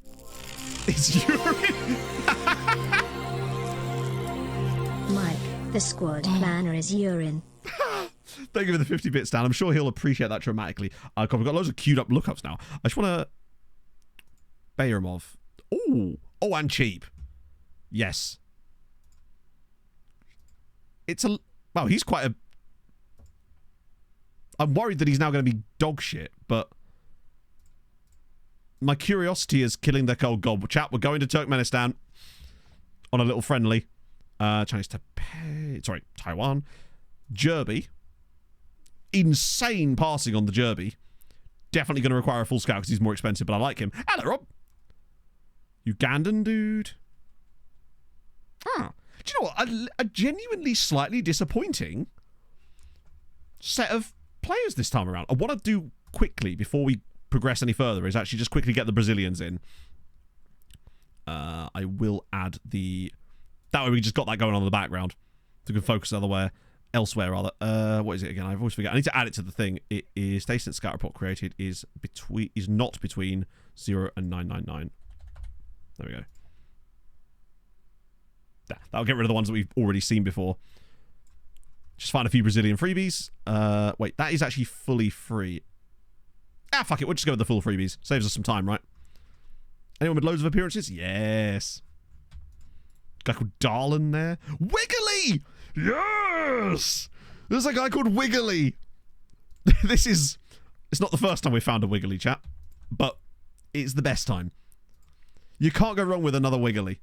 It's urine. Mike, the squad planner is urine. Thank you for the 50 bits, Dan. I'm sure he'll appreciate that dramatically. We've got loads of queued up lookups now. I just want to... Bayramov. Ooh. Oh, and cheap. Yes. It's a... Wow, he's quite a... I'm worried that he's now going to be dog shit, but... My curiosity is killing the cold gob. Chat, we're going to Turkmenistan on a little friendly. Chinese Taipei... Sorry, Taiwan. Jerby. Insane passing on the Jerby. Definitely going to require a full scout because he's more expensive, but I like him. Hello, Rob. Ugandan dude. Huh. Do you know what? A genuinely slightly disappointing set of players this time around. I want to do quickly before we progress any further is actually just quickly get the Brazilians in. I will add the... That way we just got that going on in the background. So we can focus elsewhere rather. What is it again? I've always forgot. I need to add it to the thing. It is Station Scout Report created is not between 0 and 999. There we go. That'll get rid of the ones that we've already seen before. Just find a few Brazilian freebies. Wait, that is actually fully free. Fuck it. We'll just go with the full freebies. Saves us some time, right? Anyone with loads of appearances? Yes. Guy called Darlin there. Wiggly! Yes! There's a guy called Wiggly. It's not the first time we found a Wiggly, chat, but it's the best time. You can't go wrong with another Wiggly.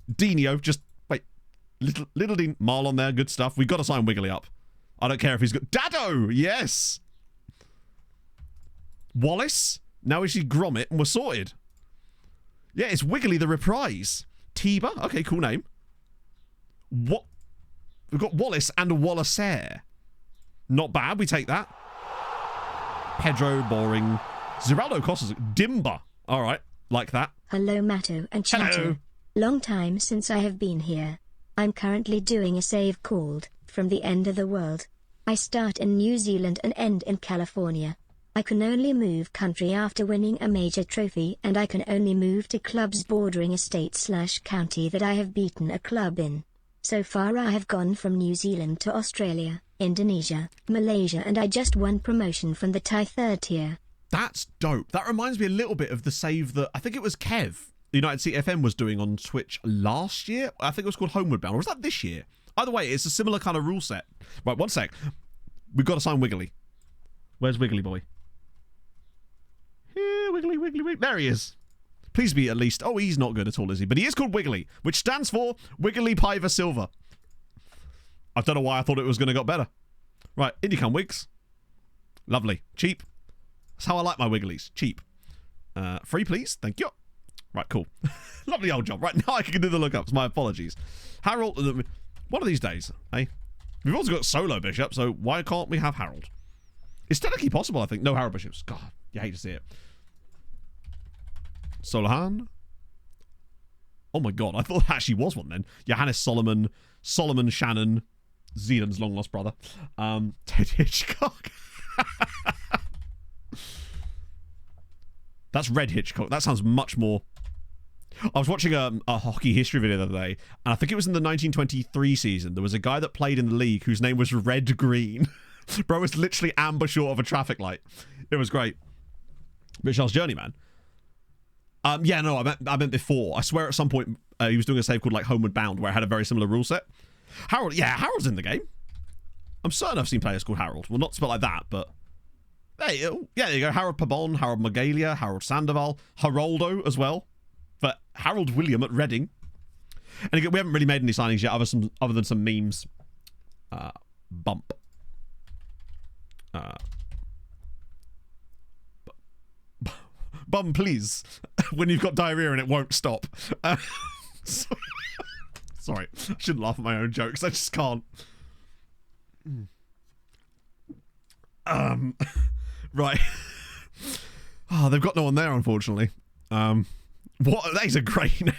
Dino, just wait. Little Dean, Marlon there, good stuff. We've got to sign Wiggly up. I don't care if he's good. Dado, yes. Wallace, now we see Gromit and we're sorted. Yeah, it's Wiggly the reprise. Tiba, okay, cool name. What? We've got Wallace and Wallaceaire. Not bad, we take that. Pedro, boring. Ziraldo Costas, Dimba. All right, like that. Hello, Matto and Chato. Hello. Long time since I have been here. I'm currently doing a save called From the End of the World. I start in New Zealand and end in California. I can only move country after winning a major trophy, and I can only move to clubs bordering a state/county that I have beaten a club in. So far I have gone from New Zealand to Australia, Indonesia, Malaysia, and I just won promotion from the Thai 3rd tier. That's dope. That reminds me a little bit of the save that I think it was Kev, United CFM, was doing on Twitch last year. I think it was called Homeward Bound, or was that this year? Either way, it's a similar kind of rule set. Right, one sec. We've got to sign Wiggly. Where's Wiggly boy? Here, Wiggly, Wiggly, Wiggly. There he is. Please be at least... Oh, he's not good at all, is he? But he is called Wiggly, which stands for Wiggly Piver Silver. I don't know why I thought it was going to get better. Right, in you come, Wiggs. Lovely. Cheap. That's how I like my Wigglies. Cheap. Free, please. Thank you. Right, cool. Lovely old job. Right, now I can do the lookups. My apologies. Harold... One of these days, eh? We've also got solo bishop, so why can't we have Harold? It's technically possible, I think. No Harold bishops. God, you hate to see it. Solohan. Oh my god, I thought that actually was one then. Johannes Solomon, Solomon Shannon, Zealand's long lost brother. Ted Hitchcock. That's Red Hitchcock. That sounds much more... I was watching a hockey history video the other day, and I think it was in the 1923 season. There was a guy that played in the league whose name was Red Green. Bro was literally amber short of a traffic light. It was great. Rich Charles Journeyman. Yeah, no, I meant before. I swear at some point he was doing a save called like Homeward Bound, where it had a very similar rule set. Harold, yeah, Harold's in the game. I'm certain I've seen players called Harold. Well, not spelled like that, but Hey, yeah, there you go. Harold Pabon, Harold Magalia, Harold Sandoval, Haroldo as well. For Harold William at Reading. And again, we haven't really made any signings yet other than some memes. Bump. Bum, please. When you've got diarrhea and it won't stop. Sorry. I shouldn't laugh at my own jokes. I just can't. Right. Oh, they've got no one there, unfortunately. What? That is a great name.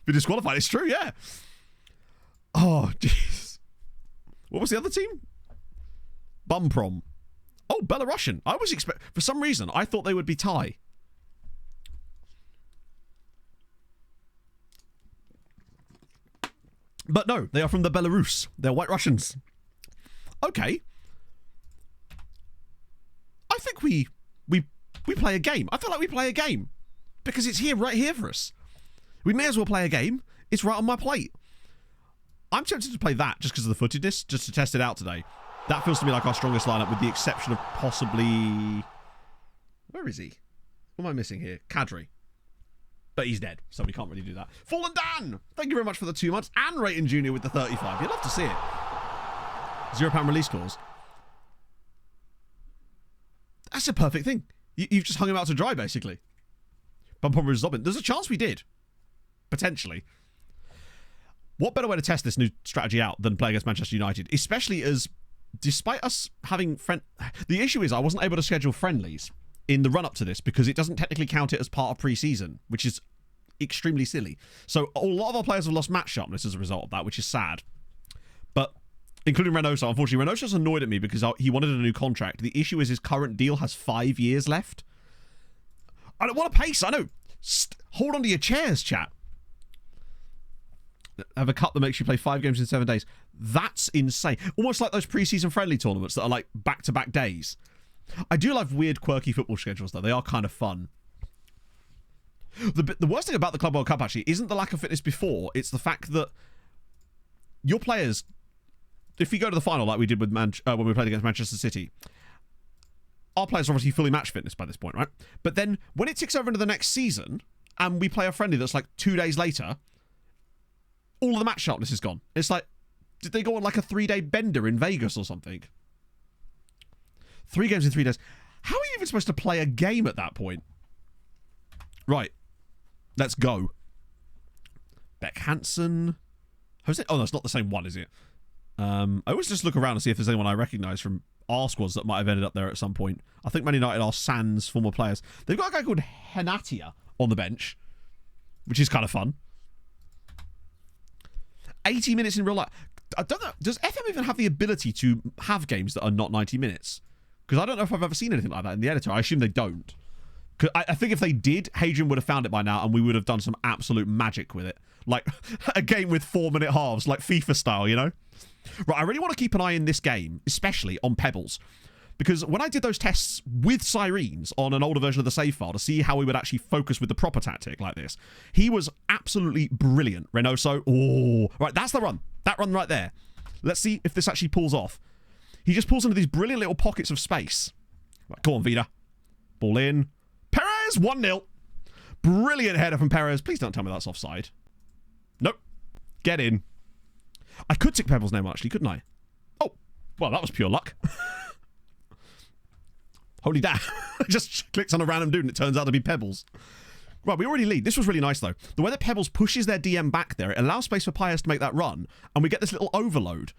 Be disqualified. It's true, yeah. Oh, jeez. What was the other team? Bumprom. Oh, Belarusian. I was for some reason, I thought they would be Thai. But no, they are from the Belarus. They're White Russians. Okay. I think we play a game. I feel like we play a game. Because it's right here for us. We may as well play a game. It's right on my plate. I'm tempted to play that just because of the footedness, just to test it out today. That feels to me like our strongest lineup, with the exception of possibly... Where is he? What am I missing here? Kadri. But he's dead, so we can't really do that. Fallen Dan! Thank you very much for the 2 months. And Rayton Jr. with the 35. You'd love to see it. £0 release clause. That's a perfect thing. You've just hung him out to dry, basically. Bumper Zobbin. There's a chance we did. Potentially. What better way to test this new strategy out than play against Manchester United? Especially as, despite us having the issue is I wasn't able to schedule friendlies in the run-up to this because it doesn't technically count it as part of pre-season, which is extremely silly. So a lot of our players have lost match sharpness as a result of that, which is sad. But, including Reynoso, unfortunately, Reynoso's annoyed at me because he wanted a new contract. The issue is his current deal has 5 years left. I don't want to pace, I know. Hold on to your chairs, chat. Have a cup that makes you play 5 games in 7 days. That's insane. Almost like those pre-season friendly tournaments that are like back-to-back days. I do love weird, quirky football schedules, though. They are kind of fun. The worst thing about the Club World Cup, actually, isn't the lack of fitness before. It's the fact that your players, if you go to the final like we did with when we played against Manchester City, our players are obviously fully match fitness by this point, right? But then when it ticks over into the next season and we play a friendly that's like 2 days later, all of the match sharpness is gone. It's like, did they go on like a 3-day bender in Vegas or something? 3 games in 3 days. How are you even supposed to play a game at that point? Right. Let's go. Beck Hansen. Who's it? Oh, no, it's not the same one, is it? I always just look around and see if there's anyone I recognise from our squads that might have ended up there at some point. I think Man United are Sans former players. They've got a guy called Henatia on the bench, which is kind of fun. 80 minutes in real life. I don't know. Does FM even have the ability to have games that are not 90 minutes? Because I don't know if I've ever seen anything like that in the editor. I assume they don't. Cause I think if they did, Hadrian would have found it by now and we would have done some absolute magic with it. Like a game with 4-minute halves, like FIFA style, you know? Right, I really want to keep an eye in this game, especially on Pebbles. Because when I did those tests with Sirens on an older version of the save file to see how we would actually focus with the proper tactic like this, he was absolutely brilliant. Reynoso, oh, right, that's the run. That run right there. Let's see if this actually pulls off. He just pulls into these brilliant little pockets of space. Right, go on, Vida. Ball in. Perez, 1-0. Brilliant header from Perez. Please don't tell me that's offside. Nope. Get in. I could tick Pebbles' name, actually, couldn't I? Oh, well, that was pure luck. Holy damn. I just clicked on a random dude and it turns out to be Pebbles. Right, we already lead. This was really nice, though. The way that Pebbles pushes their DM back there, it allows space for Pius to make that run, and we get this little overload.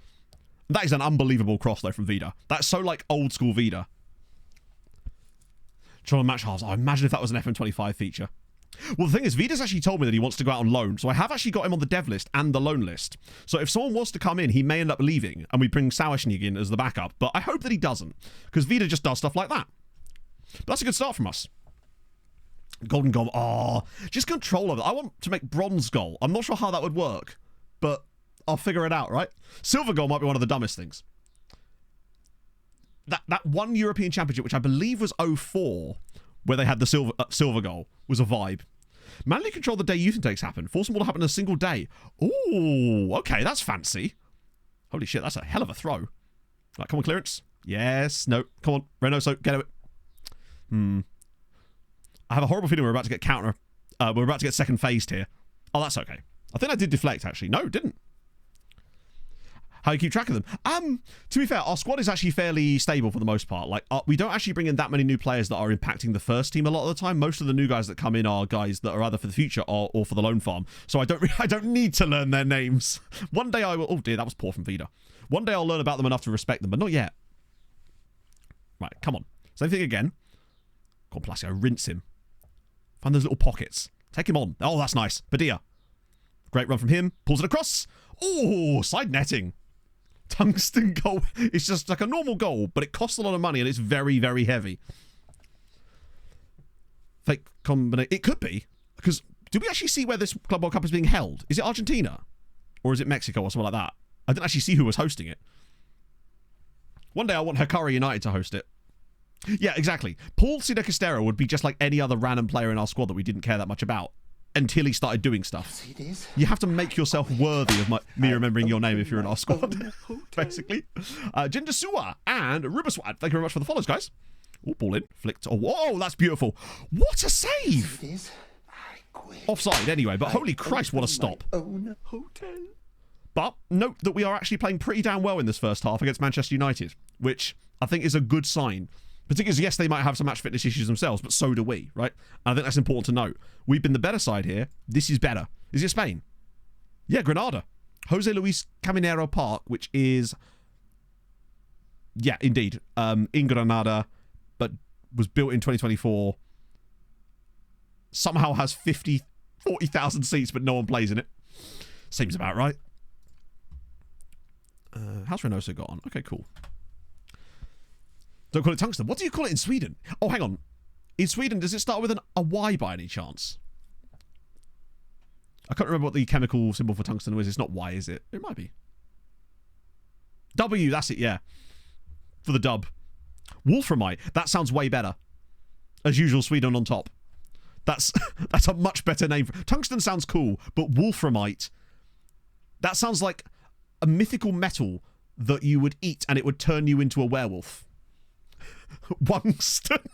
That is an unbelievable cross, though, from Vida. That's so, like, old-school Vida. Trying to match halves. Oh, imagine if that was an FM25 feature. Well, the thing is, Vida's actually told me that he wants to go out on loan, so I have actually got him on the dev list and the loan list. So if someone wants to come in, he may end up leaving, and we bring Sawashnig in as the backup, but I hope that he doesn't, because Vida just does stuff like that. But that's a good start from us. Golden goal. Oh, just control of it. I want to make bronze goal. I'm not sure how that would work, but I'll figure it out, right? Silver goal might be one of the dumbest things. That one European Championship, which I believe was 04, where they had the silver goal, was a vibe. Manually control the day youth intakes happen. Force them all to happen in a single day. Ooh, okay, that's fancy. Holy shit, that's a hell of a throw. Right, come on, clearance. Yes. No. Come on. Reynoso, get it. I have a horrible feeling we're about to get we're about to get second phased here. Oh, that's okay. I think I did deflect, actually. No, it didn't. How do you keep track of them? To be fair, our squad is actually fairly stable for the most part. Like, we don't actually bring in that many new players that are impacting the first team a lot of the time. Most of the new guys that come in are guys that are either for the future or for the loan farm. So I don't need to learn their names. One day I will. Oh dear, that was poor from Vida. One day I'll learn about them enough to respect them, but not yet. Right, come on. Same thing again. Come on, Palacio, rinse him. Find those little pockets. Take him on. Oh, that's nice. Padilla. Great run from him. Pulls it across. Oh, side netting. Tungsten goal. It's just like a normal goal, but it costs a lot of money and it's very, very heavy. Fake combination. It could be. Because do we actually see where this Club World Cup is being held? Is it Argentina? Or is it Mexico or something like that? I didn't actually see who was hosting it. One day I want Hikari United to host it. Yeah, exactly. Paul Cida Castero would be just like any other random player in our squad that we didn't care that much about until he started doing stuff. You have to make yourself worthy of me remembering your name if you're in our squad, basically. Jindasua and Rubaswad. Thank you very much for the follows, guys. Oh, ball in. Flicked. Oh, whoa, that's beautiful. What a save! Offside anyway, but holy Christ, what a stop. But note that we are actually playing pretty damn well in this first half against Manchester United, which I think is a good sign. Particularly, yes, they might have some match fitness issues themselves, but so do we, right? And I think that's important to note. We've been the better side here. This is better. Is it Spain? Yeah, Granada. Jose Luis Caminero Park, which is... Yeah, indeed. In Granada, but was built in 2024. Somehow has 40,000 seats, but no one plays in it. Seems about right. How's Reynoso got on? Okay, cool. Don't call it tungsten. What do you call it in Sweden? Oh, hang on. In Sweden, does it start with a Y by any chance? I can't remember what the chemical symbol for tungsten was. It's not Y, is it? It might be. W, that's it, yeah. For the dub. Wolframite. That sounds way better. As usual, Sweden on top. That's a much better name. Tungsten sounds cool, but Wolframite, that sounds like a mythical metal that you would eat and it would turn you into a werewolf. Wungston.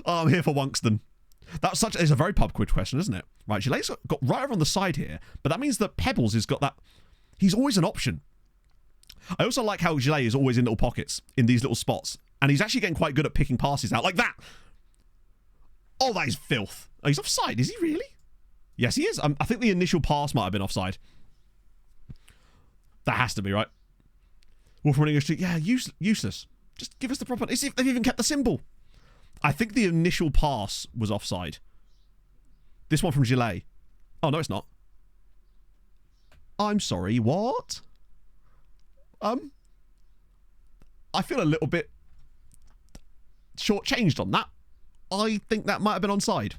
Oh, I'm here for Wungston. That's it's a very pub quiz question, isn't it? Right, Gilet's got right over on the side here, but that means that Pebbles has got that. He's always an option. I also like how Gilet is always in little pockets, in these little spots, and he's actually getting quite good at picking passes out like that. Oh, that is filth. Oh, he's offside, is he really? Yes, he is. I think the initial pass might have been offside. That has to be, right? Wolf running a street. Yeah, useless. Just give us the proper... See if they've even kept the symbol. I think the initial pass was offside. This one from Gilet. Oh, no, it's not. I'm sorry, what? I feel a little bit shortchanged on that. I think that might have been onside.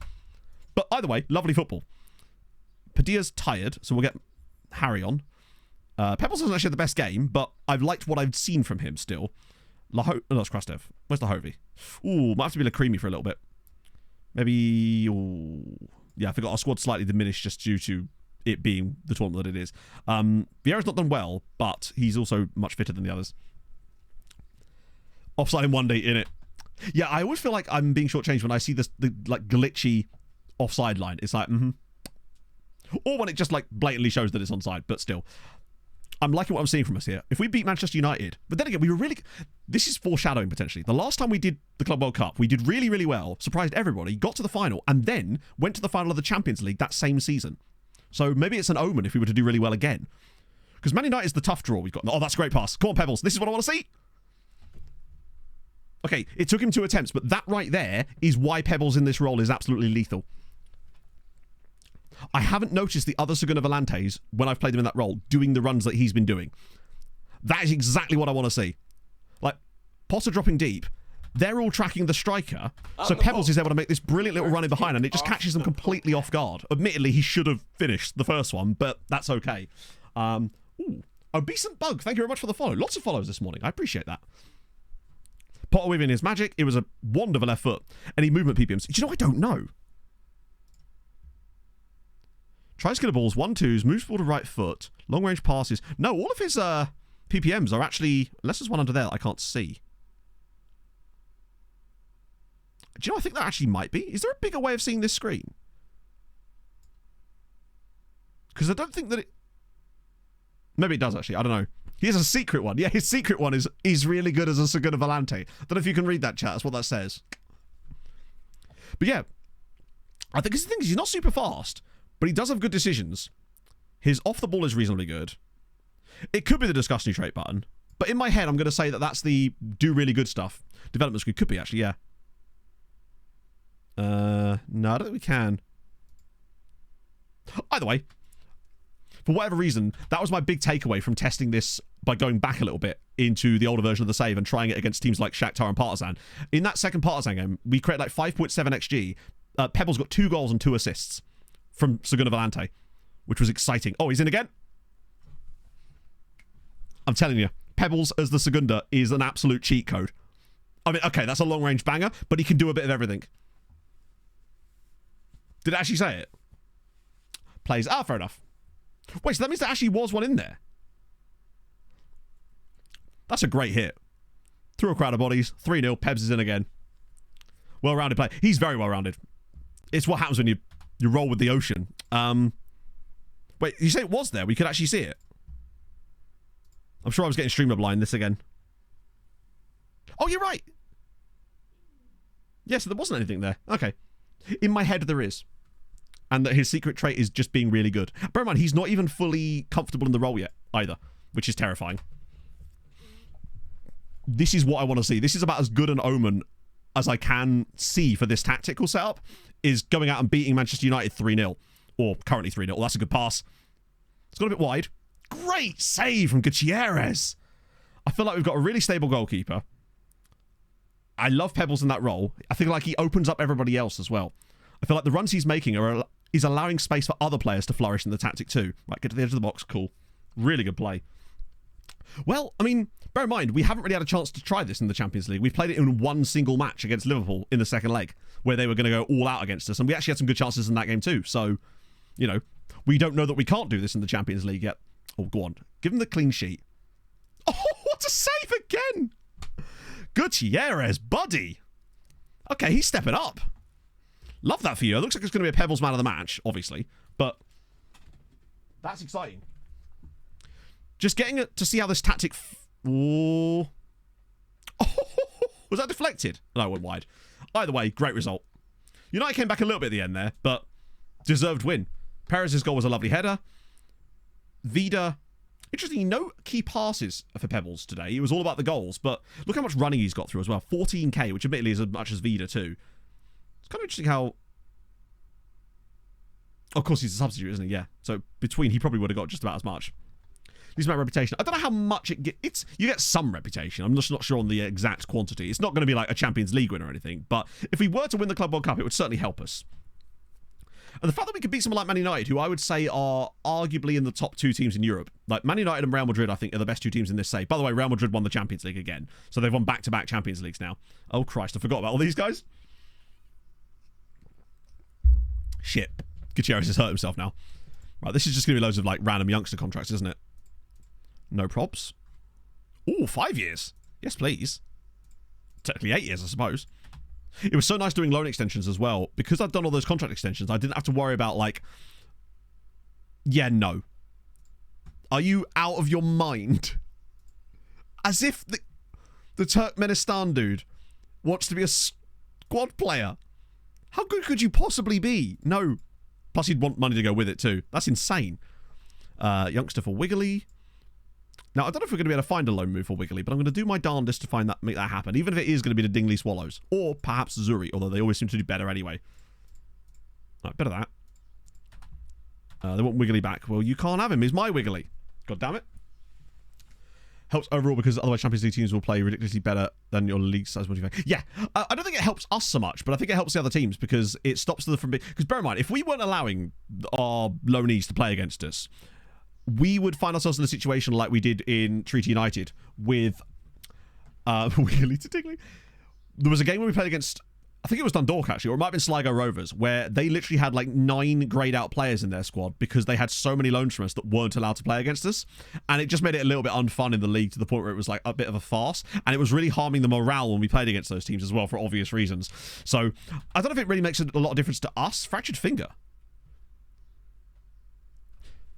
But either way, lovely football. Padilla's tired, so we'll get Harry on. Pebbles hasn't actually had the best game, but I've liked what I've seen from him still. No, it's Krastev. Where's Lahovi? Ooh, might have to be Lakrimi for a little bit. Maybe... Ooh. Yeah, I forgot our squad slightly diminished just due to it being the tournament that it is. Vieira's not done well, but he's also much fitter than the others. Offside in one day, in it. Yeah, I always feel like I'm being shortchanged when I see the like glitchy offside line. It's like, Or when it just like blatantly shows that it's onside, but still. I'm liking what I'm seeing from us here. If we beat Manchester United, but then again, we were really... This is foreshadowing, potentially. The last time we did the Club World Cup, we did really, really well, surprised everybody, got to the final, and then went to the final of the Champions League that same season. So maybe it's an omen if we were to do really well again. Because Man United is the tough draw we've got. Oh, that's a great pass. Come on, Pebbles. This is what I want to see. Okay, it took him 2 attempts, but that right there is why Pebbles in this role is absolutely lethal. I haven't noticed the other Segunda Volantes, when I've played them in that role, doing the runs that he's been doing. That is exactly what I want to see. Like, Potter dropping deep, they're all tracking the striker, so Pebbles is able to make this brilliant little run in behind, and it just catches them completely off guard. Admittedly, he should have finished the first one, but that's okay. Obescent Bug, thank you very much for the follow. Lots of follows this morning. I appreciate that. Potter within his magic. It was a wand of a left foot. Any movement PPMs? Do you know, I don't know. Tries killer balls, 1-2s, moves ball to right foot, long range passes. No, all of his PPMs are actually, unless there's one under there that I can't see. Do you know, I think there actually might be. Is there a bigger way of seeing this screen? Because I don't think that it... Maybe it does, actually. I don't know. He has a secret one. Yeah, his secret one is really good as a Segunda Volante. I don't know if you can read that, chat. That's what that says. But yeah, I think the thing is he's not super fast, but he does have good decisions. His off the ball is reasonably good. It could be the discuss new trait button, but in my head, I'm going to say that that's the do really good stuff. Development screen could be, actually, yeah. No, I don't think we can. Either way, for whatever reason, that was my big takeaway from testing this by going back a little bit into the older version of the save and trying it against teams like Shakhtar and Partizan. In that second Partizan game, we created like 5.7 XG. Pebbles got 2 goals and 2 assists from Segunda Volante, which was exciting. Oh, he's in again? I'm telling you, Pebbles as the Segunda is an absolute cheat code. I mean, okay, that's a long-range banger, but he can do a bit of everything. Did it actually say it? Plays. Ah, fair enough. Wait, so that means there actually was one in there. That's a great hit. Through a crowd of bodies. 3-0. Pebs is in again. Well-rounded play. He's very well-rounded. It's what happens when you roll with the ocean. Wait, you say it was there? We could actually see it. I'm sure I was getting streamer blind this again. Oh, you're right. Yes, there wasn't anything there. Okay. In my head, there is. And that his secret trait is just being really good. Bear in mind, he's not even fully comfortable in the role yet, either, which is terrifying. This is what I want to see. This is about as good an omen as I can see for this tactical setup, is going out and beating Manchester United 3-0. Or currently 3-0. Well, that's a good pass. It's got a bit wide. Great save from Gutierrez. I feel like we've got a really stable goalkeeper. I love Pebbles in that role. I feel like he opens up everybody else as well. I feel like the runs he's making is allowing space for other players to flourish in the tactic too. Right, get to the edge of the box. Cool. Really good play. Well, I mean, bear in mind, we haven't really had a chance to try this in the Champions League. We've played it in one single match against Liverpool in the second leg, where they were going to go all out against us. And we actually had some good chances in that game too. So, you know, we don't know that we can't do this in the Champions League yet. Oh, go on. Give him the clean sheet. Oh, what a save again! Gutierrez, buddy. Okay, he's stepping up. Love that for you. It looks like it's going to be a Pebbles man of the match, obviously. But that's exciting. Just getting to see how this tactic... Oh. Was that deflected? No, it went wide. Either way, great result. United came back a little bit at the end there, but deserved win. Perez's goal was a lovely header. Vida... Interestingly, no key passes for Pebbles today. It was all about the goals, but look how much running he's got through as well. 14k, which admittedly is as much as Vida too. It's kind of interesting how... Of course, he's a substitute, isn't he? Yeah. So between, he probably would have got just about as much. Least amount of reputation. I don't know how much it gets. You get some reputation. I'm just not sure on the exact quantity. It's not going to be like a Champions League win or anything, but if we were to win the Club World Cup, it would certainly help us. And the fact that we could beat someone like Man United, who I would say are arguably in the top 2 teams in Europe. Like Man United and Real Madrid, I think, are the best 2 teams in this save. By the way, Real Madrid won the Champions League again. So they've won back-to-back Champions Leagues now. Oh, Christ, I forgot about all these guys. Shit. Gutierrez has hurt himself now. Right, this is just going to be loads of, like, random youngster contracts, isn't it? No props. Ooh, 5 years. Yes, please. Technically 8 years, I suppose. It was so nice doing loan extensions as well. Because I've done all those contract extensions, I didn't have to worry about, like... Yeah, no. Are you out of your mind? As if the Turkmenistan dude wants to be a squad player. How good could you possibly be? No. Plus, he'd want money to go with it, too. That's insane. Youngster for Wiggly. Now, I don't know if we're going to be able to find a loan move for Wiggly, but I'm going to do my darndest to make that happen, even if it is going to be the Dingley Swallows. Or perhaps Zuri, although they always seem to do better anyway. Right, better that. They want Wiggly back. Well, you can't have him. He's my Wiggly. God damn it. Helps overall because otherwise Champions League teams will play ridiculously better than your league size motivator. Yeah, I don't think it helps us so much, but I think it helps the other teams because it stops them from being... Because bear in mind, if we weren't allowing our loanees to play against us, we would find ourselves in a situation like we did in Treaty United with Wiggly to Dingley. There was a game where we played against I think it was Dundalk actually, or it might have been Sligo Rovers, where they literally had like 9 greyed out players in their squad because they had so many loans from us that weren't allowed to play against us. And it just made it a little bit unfun in the league to the point where it was like a bit of a farce. And it was really harming the morale when we played against those teams as well for obvious reasons. So I don't know if it really makes a lot of difference to us. Fractured finger.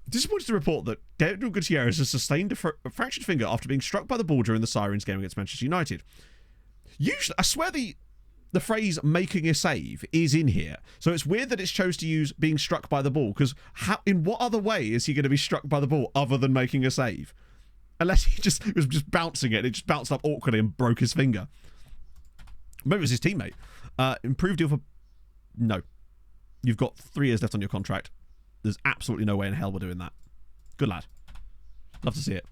Disappointed to report that Gabriel Gutierrez has sustained a fractured finger after being struck by the ball during the Sirens game against Manchester United. Usually, I swear the phrase making a save is in here. So it's weird that it's chose to use being struck by the ball, because in what other way is he going to be struck by the ball other than making a save? Unless he was just bouncing it and it just bounced up awkwardly and broke his finger. Maybe it was his teammate. Improved deal for... No. You've got 3 years left on your contract. There's absolutely no way in hell we're doing that. Good lad. Love to see it.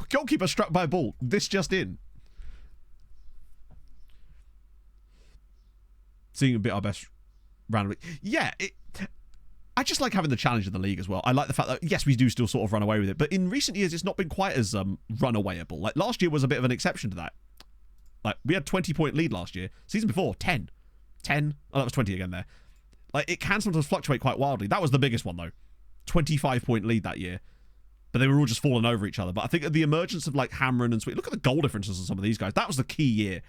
Goalkeeper struck by a ball. This just in. Seeing a bit our best round. Yeah, I just like having the challenge in the league as well. I like the fact that, yes, we do still sort of run away with it, but in recent years, it's not been quite as runawayable. Like, last year was a bit of an exception to that. Like, we had 20-point lead last year. Season before, 10. 10. Oh, that was 20 again there. Like, it can sometimes fluctuate quite wildly. That was the biggest one, though. 25-point lead that year. But they were all just falling over each other. But I think at the emergence of, like, Hamron and Sweet... Look at the goal differences on some of these guys. That was the key year.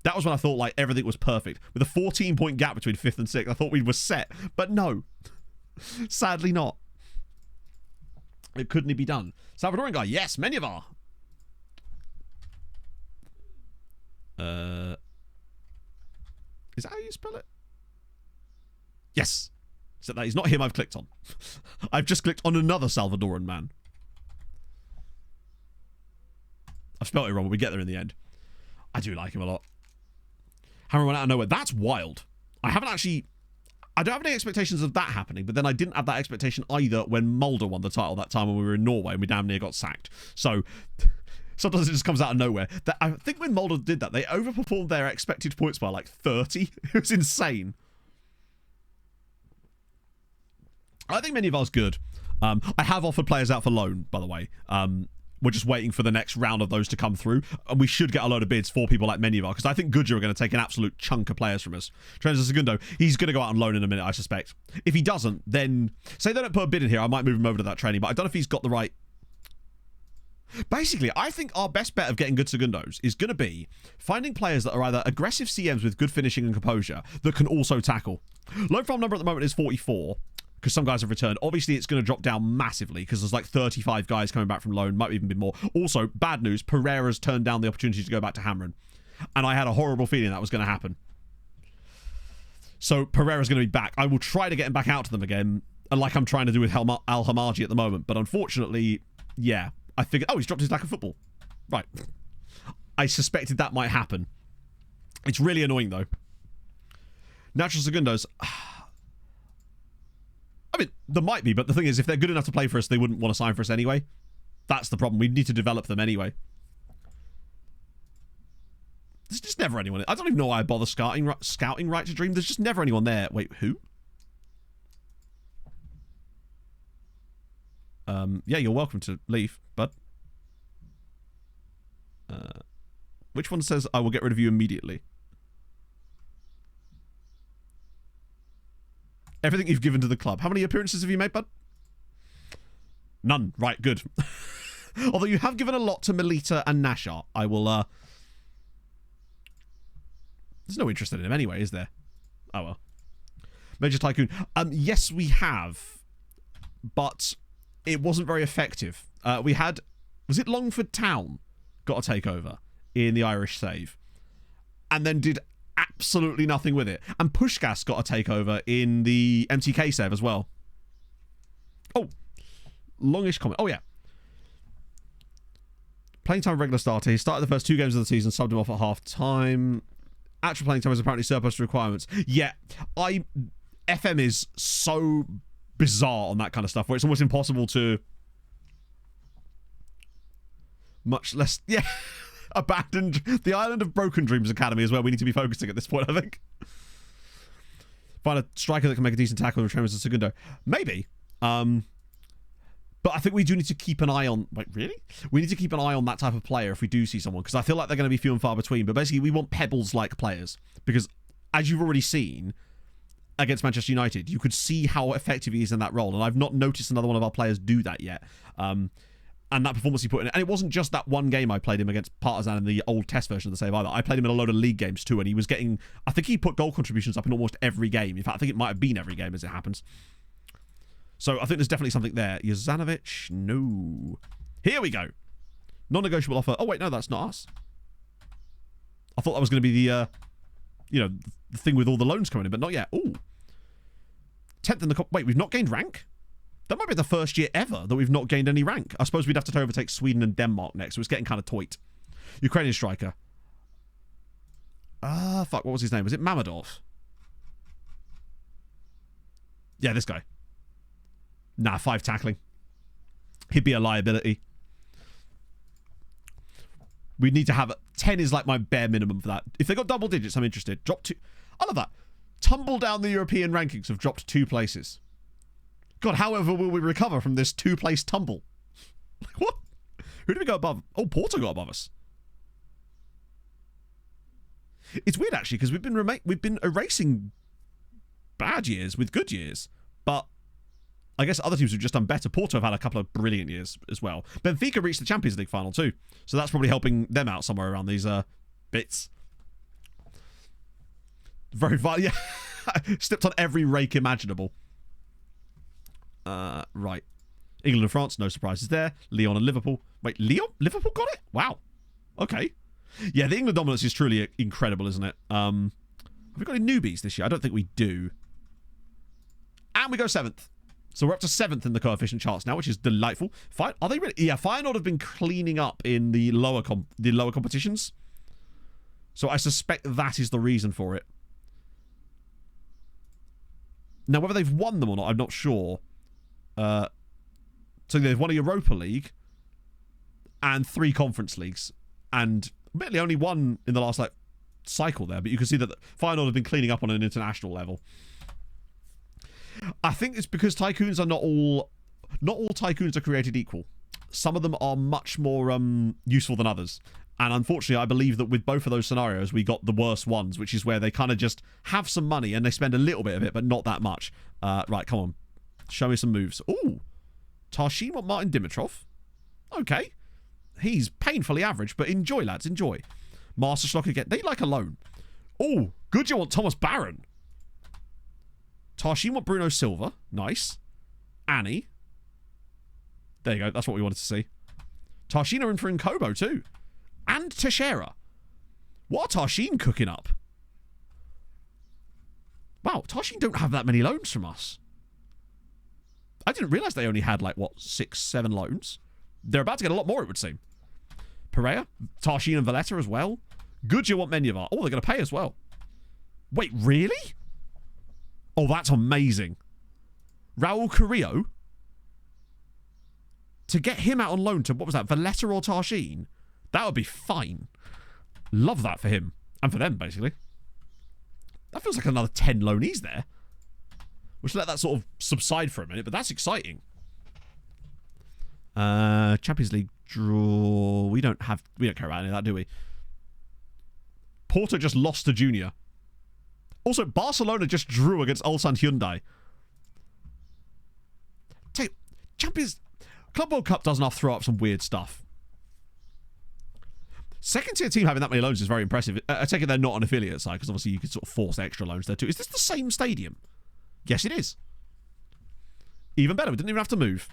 That was when I thought, like, everything was perfect. With a 14-point gap between 5th and 6th, I thought we were set. But no. Sadly not. It couldn't be done. Salvadorian guy. Yes, many of our. Is that how you spell it? Yes. Except that he's not him I've clicked on. I've just clicked on another Salvadoran man. I've spelled it wrong, but we get there in the end. I do like him a lot. Hammer went out of nowhere. That's wild. I don't have any expectations of that happening, but then I didn't have that expectation either when Mulder won the title that time when we were in Norway and we damn near got sacked. So sometimes it just comes out of nowhere. I think when Mulder did that, they overperformed their expected points by like 30. It was insane. I think many of ours good. I have offered players out for loan, by the way. We're just waiting for the next round of those to come through. And we should get a load of bids for people like many of ours, because I think Goodyear are going to take an absolute chunk of players from us. Trenzor Segundo, he's going to go out on loan in a minute, I suspect. If he doesn't, then... Say they don't put a bid in here, I might move him over to that training, but I don't know if he's got the right... Basically, I think our best bet of getting good Segundos is going to be finding players that are either aggressive CMs with good finishing and composure that can also tackle. Loan farm number at the moment is 44. Because some guys have returned. Obviously, it's going to drop down massively because there's like 35 guys coming back from loan. Might even be more. Also, bad news. Pereira's turned down the opportunity to go back to Hamron. And I had a horrible feeling that was going to happen. So, Pereira's going to be back. I will try to get him back out to them again. Like I'm trying to do with Al Hamaji at the moment. But unfortunately, yeah. I figured... Oh, he's dropped his lack of football. Right. I suspected that might happen. It's really annoying, though. Natural Segundos... I mean, there might be, but the thing is, if they're good enough to play for us, they wouldn't want to sign for us anyway. That's the problem. We need to develop them anyway. There's just never anyone... I don't even know why I bother scouting Right to Dream. There's just never anyone there. Wait, who? Yeah, you're welcome to leave, bud. Which one says, I will get rid of you immediately? Everything you've given to the club. How many appearances have you made, bud? None. Right, good. Although you have given a lot to Melita and Nashar. I will, There's no interest in him anyway, is there? Oh, well. Major Tycoon. Yes, we have. But it wasn't very effective. We had... Was it Longford Town got a takeover in the Irish save? And then did... absolutely nothing with it. And Pushkas got a takeover in the MTK save as well. Oh, longish comment. Oh, yeah. Playing time regular starter. He started the first 2 games of the season, subbed him off at half time. Actual playing time is apparently surplus to requirements. Yeah, FM is so bizarre on that kind of stuff where it's almost impossible to... Much less... Yeah. Abandoned. The Island of Broken Dreams Academy is where we need to be focusing at this point, I think. Find a striker that can make a decent tackle with Tremors and Segundo. Maybe. But I think we do need to keep an eye on... Wait, really? We need to keep an eye on that type of player if we do see someone, because I feel like they're going to be few and far between. But basically, we want Pebbles-like players, because as you've already seen against Manchester United, you could see how effective he is in that role. And I've not noticed another one of our players do that yet. And that performance he put in, and it wasn't just that one game I played him against Partizan in the old test version of the save either. I played him in a load of league games too, and he was getting, I think he put goal contributions up in almost every game. In fact, I think it might have been every game as it happens. So I think there's definitely something there. Jozanovic, no. Here we go. Non-negotiable offer. Oh wait, no, that's not us. I thought that was going to be the, the thing with all the loans coming in, but not yet. Ooh. 10th in the... Wait, we've not gained rank? That might be the first year ever that we've not gained any rank. I suppose we'd have to overtake Sweden and Denmark next, so it's getting kind of toit. Ukrainian striker. Fuck, what was his name? Was it Mamadov? Yeah, this guy. Nah, 5 tackling. He'd be a liability. We need to have... 10 is like my bare minimum for that. If they got double digits, I'm interested. Drop 2... I love that. Tumble down the European rankings have dropped 2 places. God, however will we recover from this 2-place tumble? What? Who did we go above? Oh, Porto got above us. It's weird, actually, because we've been erasing bad years with good years. But I guess other teams have just done better. Porto have had a couple of brilliant years as well. Benfica reached the Champions League final, too. So that's probably helping them out somewhere around these bits. Very violent. Yeah. Stepped on every rake imaginable. Right. England and France, no surprises there. Lyon and Liverpool. Wait, Lyon? Liverpool got it? Wow. Okay. Yeah, the England dominance is truly incredible, isn't it? Have we got any newbies this year? I don't think we do. And we go 7th. So we're up to 7th in the coefficient charts now, which is delightful. Are they really? Yeah, Feyenoord have been cleaning up in the lower competitions. So I suspect that is the reason for it. Now, whether they've won them or not, I'm not sure. So they've won a Europa League and 3 Conference Leagues, and admittedly only one in the last cycle there. But you can see that Feyenoord have been cleaning up on an international level. I think it's because tycoons are not all tycoons are created equal. Some of them are much more useful than others. And unfortunately, I believe that with both of those scenarios, we got the worst ones, which is where they kind of just have some money and they spend a little bit of it, but not that much. Right, come on. Show me some moves. Ooh. Tarshin want Martin Dimitrov. Okay. He's painfully average, but enjoy, lads. Enjoy. Master Schlock again. They like a loan. Oh, good you want Thomas Barron. Tarshin want Bruno Silva. Nice. Annie. There you go. That's what we wanted to see. Tarshin are in for Nkobo too. And Teixeira. What are Tarshin cooking up? Wow, Tarshin don't have that many loans from us. I didn't realise they only had 6, 7 loans. They're about to get a lot more, it would seem. Pereira, Tarshin and Valletta as well. Good you want Menyavar. Oh, they're going to pay as well. Wait, really? Oh, that's amazing. Raul Carrillo? To get him out on loan to, what was that, Valletta or Tarshin? That would be fine. Love that for him. And for them, basically. That feels like another 10 loanees there. We should let that sort of subside for a minute, but that's exciting. Champions League draw. We don't care about any of that, do we? Porto just lost to Junior. Also, Barcelona just drew against Ulsan Hyundai. Club World Cup does enough throw up some weird stuff. Second tier team having that many loans is very impressive. I take it they're not an affiliate side, because obviously you could sort of force extra loans there too. Is this the same stadium? Yes, it is. Even better. We didn't even have to move.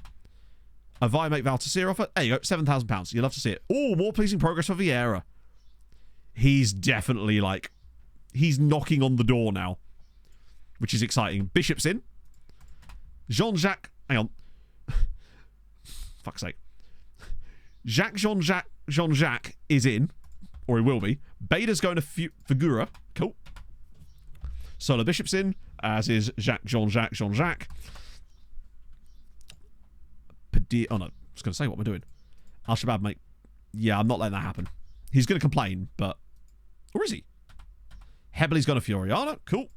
A Viamate Valtasir offer. There you go. £7,000. You'll love to see it. Oh, more pleasing progress for Vieira. He's definitely he's knocking on the door now, which is exciting. Bishop's in. Jean-Jacques. Hang on. Fuck's sake. Jean-Jacques is in, or he will be. Beta's going to Figura. Cool. Solo Bishop's in, as is Jean-Jacques. Oh no, I was going to say, what am I doing? Al-Shabaab, mate. Yeah, I'm not letting that happen. He's going to complain, but... Or is he? Hebley's gone to Fioriana. Cool.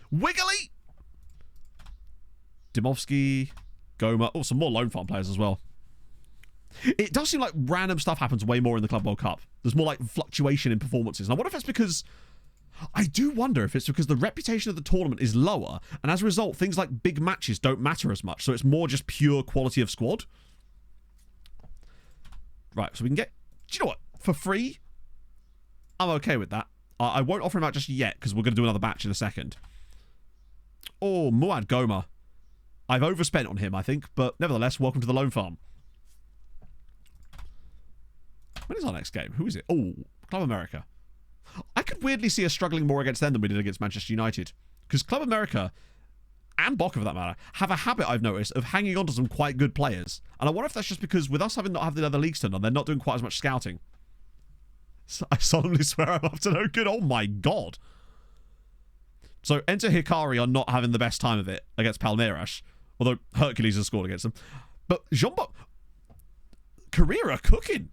Wiggly! Dimovsky. Goma. Oh, some more loan farm players as well. It does seem like random stuff happens way more in the Club World Cup. There's more fluctuation in performances. And I wonder if that's because... I do wonder if it's because the reputation of the tournament is lower, and as a result, things like big matches don't matter as much, so it's more just pure quality of squad. Right, so we can get... Do you know what? For free, I'm okay with that. I won't offer him out just yet, because we're going to do another batch in a second. Oh, Muad Goma. I've overspent on him, I think, but nevertheless, welcome to the Loan Farm. When is our next game? Who is it? Oh, Club America. I could weirdly see us struggling more against them than we did against Manchester United. Because Club America, and Boca for that matter, have a habit, I've noticed, of hanging on to some quite good players. And I wonder if that's just because with us having not had the other leagues turned on, they're not doing quite as much scouting. So I solemnly swear I'm up to no good. Oh my god. So Enter Hikari are not having the best time of it against Palmeiras. Although Hercules has scored against them. But Jean-Baptiste... Carrera cooking.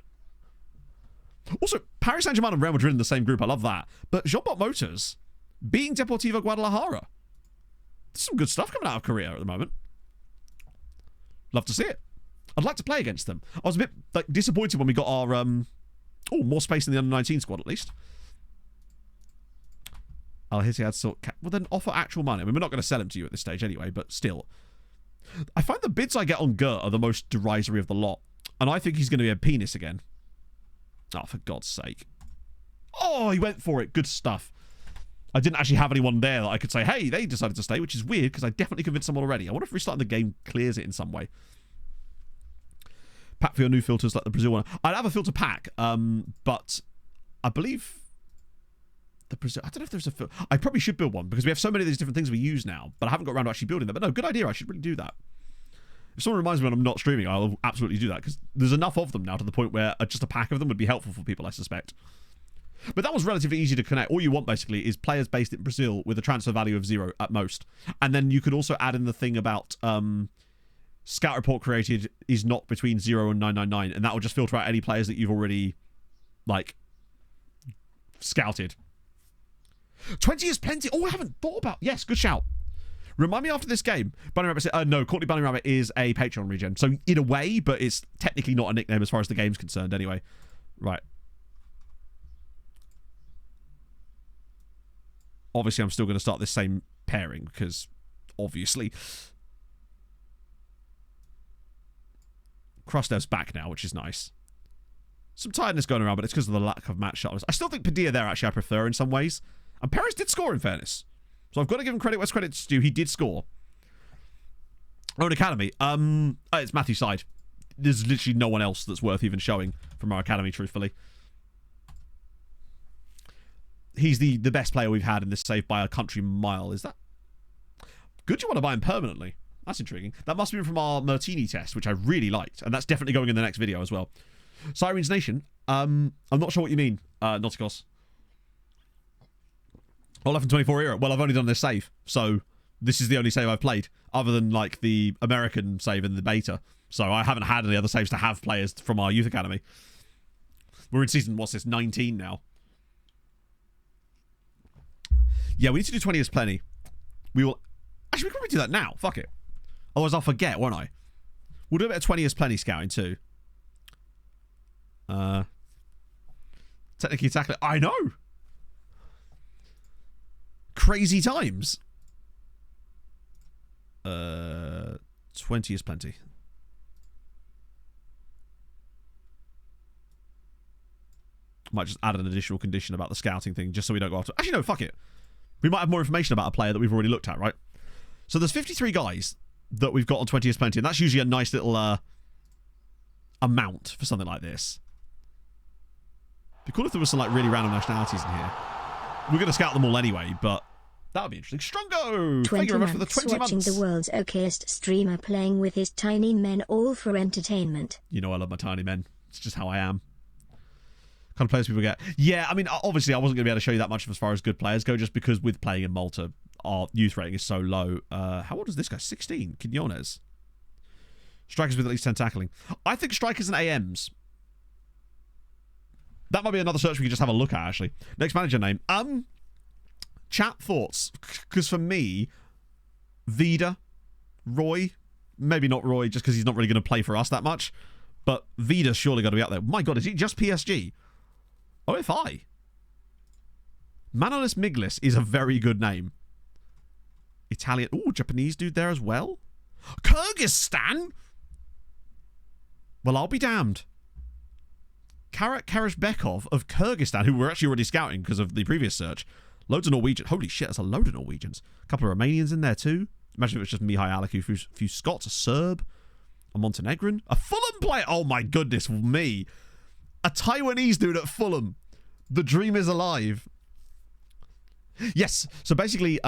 Also, Paris Saint-Germain and Real Madrid in the same group. I love that. But Jean-Baptiste Motors beating Deportivo Guadalajara. There's some good stuff coming out of Korea at the moment. Love to see it. I'd like to play against them. I was a bit disappointed when we got our... more space in the under-19 squad at least. Well, then offer actual money. I mean, we're not going to sell him to you at this stage anyway, but still. I find the bids I get on Gert are the most derisory of the lot. And I think he's going to be a penis again. Oh, for God's sake. Oh, he went for it. Good stuff. I didn't actually have anyone there that I could say, hey, they decided to stay, which is weird because I definitely convinced someone already. I wonder if restarting the game clears it in some way. Pack for your new filters like the Brazil one. I'd have a filter pack, but I believe the Brazil... I don't know if there's a filter... I probably should build one because we have so many of these different things we use now, but I haven't got around to actually building them. But no, good idea. I should really do that. If someone reminds me when I'm not streaming, I'll absolutely do that because there's enough of them now to the point where just a pack of them would be helpful for people, I suspect. But that was relatively easy to connect. All you want, basically, is players based in Brazil with a transfer value of 0 at most. And then you could also add in the thing about scout report created is not between 0 and 999, and that will just filter out any players that you've already, scouted. 20 is plenty. Oh, I haven't thought about... Yes, good shout. Remind me after this game. Bunny Rabbit said, no, Courtney Bunny Rabbit is a Patreon regen. So, in a way, but it's technically not a nickname as far as the game's concerned anyway. Right. Obviously, I'm still going to start this same pairing because, obviously... Krustev's back now, which is nice. Some tiredness going around, but it's because of the lack of match sharpness. I still think Padilla there, actually, I prefer in some ways. And Perez did score, in fairness. So I've got to give him credit where credit's due. He did score. Own Academy. It's Matthew's side. There's literally no one else that's worth even showing from our Academy, truthfully. He's the best player we've had in this save by a country mile. Is that... Good you want to buy him permanently. That's intriguing. That must have been from our Martini test, which I really liked. And that's definitely going in the next video as well. Sirens Nation. I'm not sure what you mean, Nauticos. 11-24 era. Well, I've only done this save. So this is the only save I've played. Other than, the American save in the beta. So I haven't had any other saves to have players from our youth academy. We're in season, 19 now. Yeah, we need to do 20 is plenty. We will... Actually, we can probably do that now. Fuck it. Otherwise, I'll forget, won't I? We'll do a bit of 20 is plenty scouting, too. Technically tackling... I know! Crazy times. 20 is plenty. Might just add an additional condition about the scouting thing, just so we don't go after... Actually, no, fuck it. We might have more information about a player that we've already looked at, right? So there's 53 guys that we've got on 20 is plenty, and that's usually a nice little amount for something like this. It'd be cool if there was some really random nationalities in here. We're going to scout them all anyway, but that would be interesting. Strongo! Thank you very much for the 20 months. Watching the world's okayest streamer playing with his tiny men all for entertainment. You know I love my tiny men. It's just how I am. Kind of players people get. Yeah, I mean, obviously I wasn't going to be able to show you that much as far as good players go, just because with playing in Malta, our youth rating is so low. How old is this guy? 16. Quinones. Strikers with at least 10 tackling. I think strikers and AMs. That might be another search we could just have a look at, actually. Next manager name. Chat thoughts. Because for me, Vida, Roy, maybe not Roy, just because he's not really going to play for us that much. But Vida's surely got to be up there. My God, is he just PSG? OFI. Manolis Miglis is a very good name. Italian. Ooh, Japanese dude there as well. Kyrgyzstan? Well, I'll be damned. Karat Karashbekov of Kyrgyzstan, who we're actually already scouting because of the previous search. Loads of Norwegians. Holy shit, there's a load of Norwegians. A couple of Romanians in there too. Imagine if it's just Mihai Aleku, a few Scots, a Serb, a Montenegrin, a Fulham player. Oh my goodness me. A Taiwanese dude at Fulham. The dream is alive. Yes, so basically,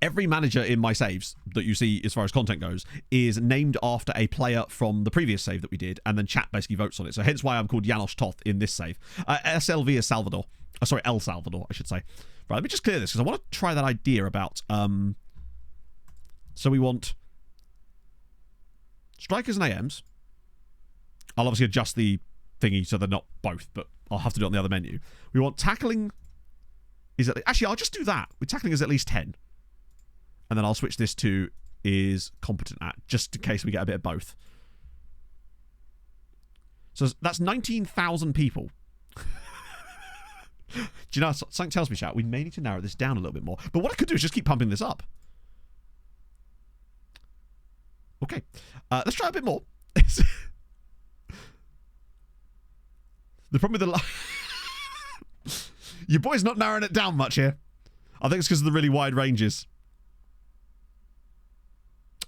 every manager in my saves that you see as far as content goes is named after a player from the previous save that we did, and then chat basically votes on it. So hence why I'm called Janos Toth in this save. SLV is Salvador. Sorry, El Salvador, I should say. Right, let me just clear this, because I want to try that idea about... So we want strikers and AMs. I'll obviously adjust the thingy so they're not both, but I'll have to do it on the other menu. We want tackling... Actually, I'll just do that. Tackling is at least 10. And then I'll switch this to is competent at, just in case we get a bit of both. So that's 19,000 people. Do you know, something tells me, chat, we may need to narrow this down a little bit more. But what I could do is just keep pumping this up. Okay. Let's try a bit more. The problem with the... Your boy's not narrowing it down much here. I think it's because of the really wide ranges.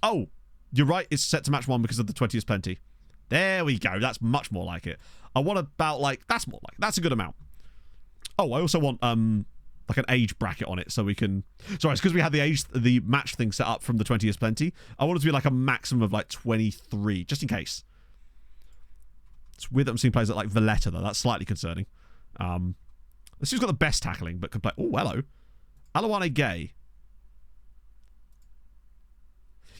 Oh, you're right. It's set to match 1 because of the 20 is plenty. There we go. That's much more like it. I want about like... That's more like... That's a good amount. Oh, I also want like an age bracket on it so we can... Sorry, it's because we had the match thing set up from the 20 is plenty. I want it to be like a maximum of like 23, just in case. It's weird that I'm seeing players like Valletta, though. That's slightly concerning. This who's got the best tackling, but can play... Oh, hello. Alawane Gay.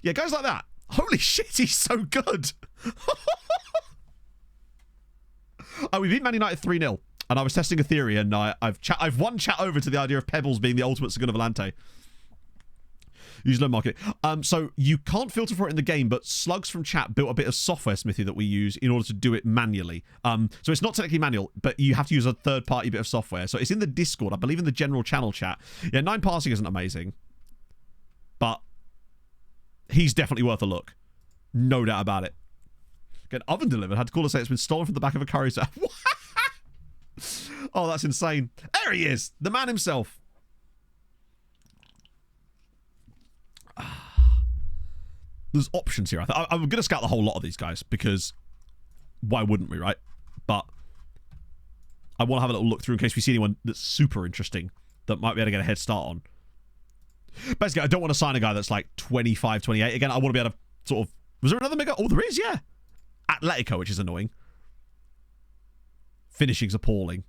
Yeah, guys like that. Holy shit, he's so good. Oh, we beat Man United 3-0. And I was testing a theory, and I've won chat over to the idea of Pebbles being the ultimate Segunda Volante. Use low market. So you can't filter for it in the game, but Slugs from chat built a bit of software, Smithy, that we use in order to do it manually. So it's not technically manual, but you have to use a third-party bit of software. So it's in the Discord, I believe in the general channel chat. Yeah, 9 passing isn't amazing, but he's definitely worth a look. No doubt about it. Get oven delivered. Had to call to say it's been stolen from the back of a curry set. Oh, that's insane. There he is. The man himself. There's options here. I'm going to scout the whole lot of these guys because why wouldn't we, right? But I want to have a little look through in case we see anyone that's super interesting that might be able to get a head start on. Basically, I don't want to sign a guy that's like 25, 28. Again, I want to be able to sort of... Was there another mega? Oh, there is, yeah. Atletico, which is annoying. Finishing's appalling.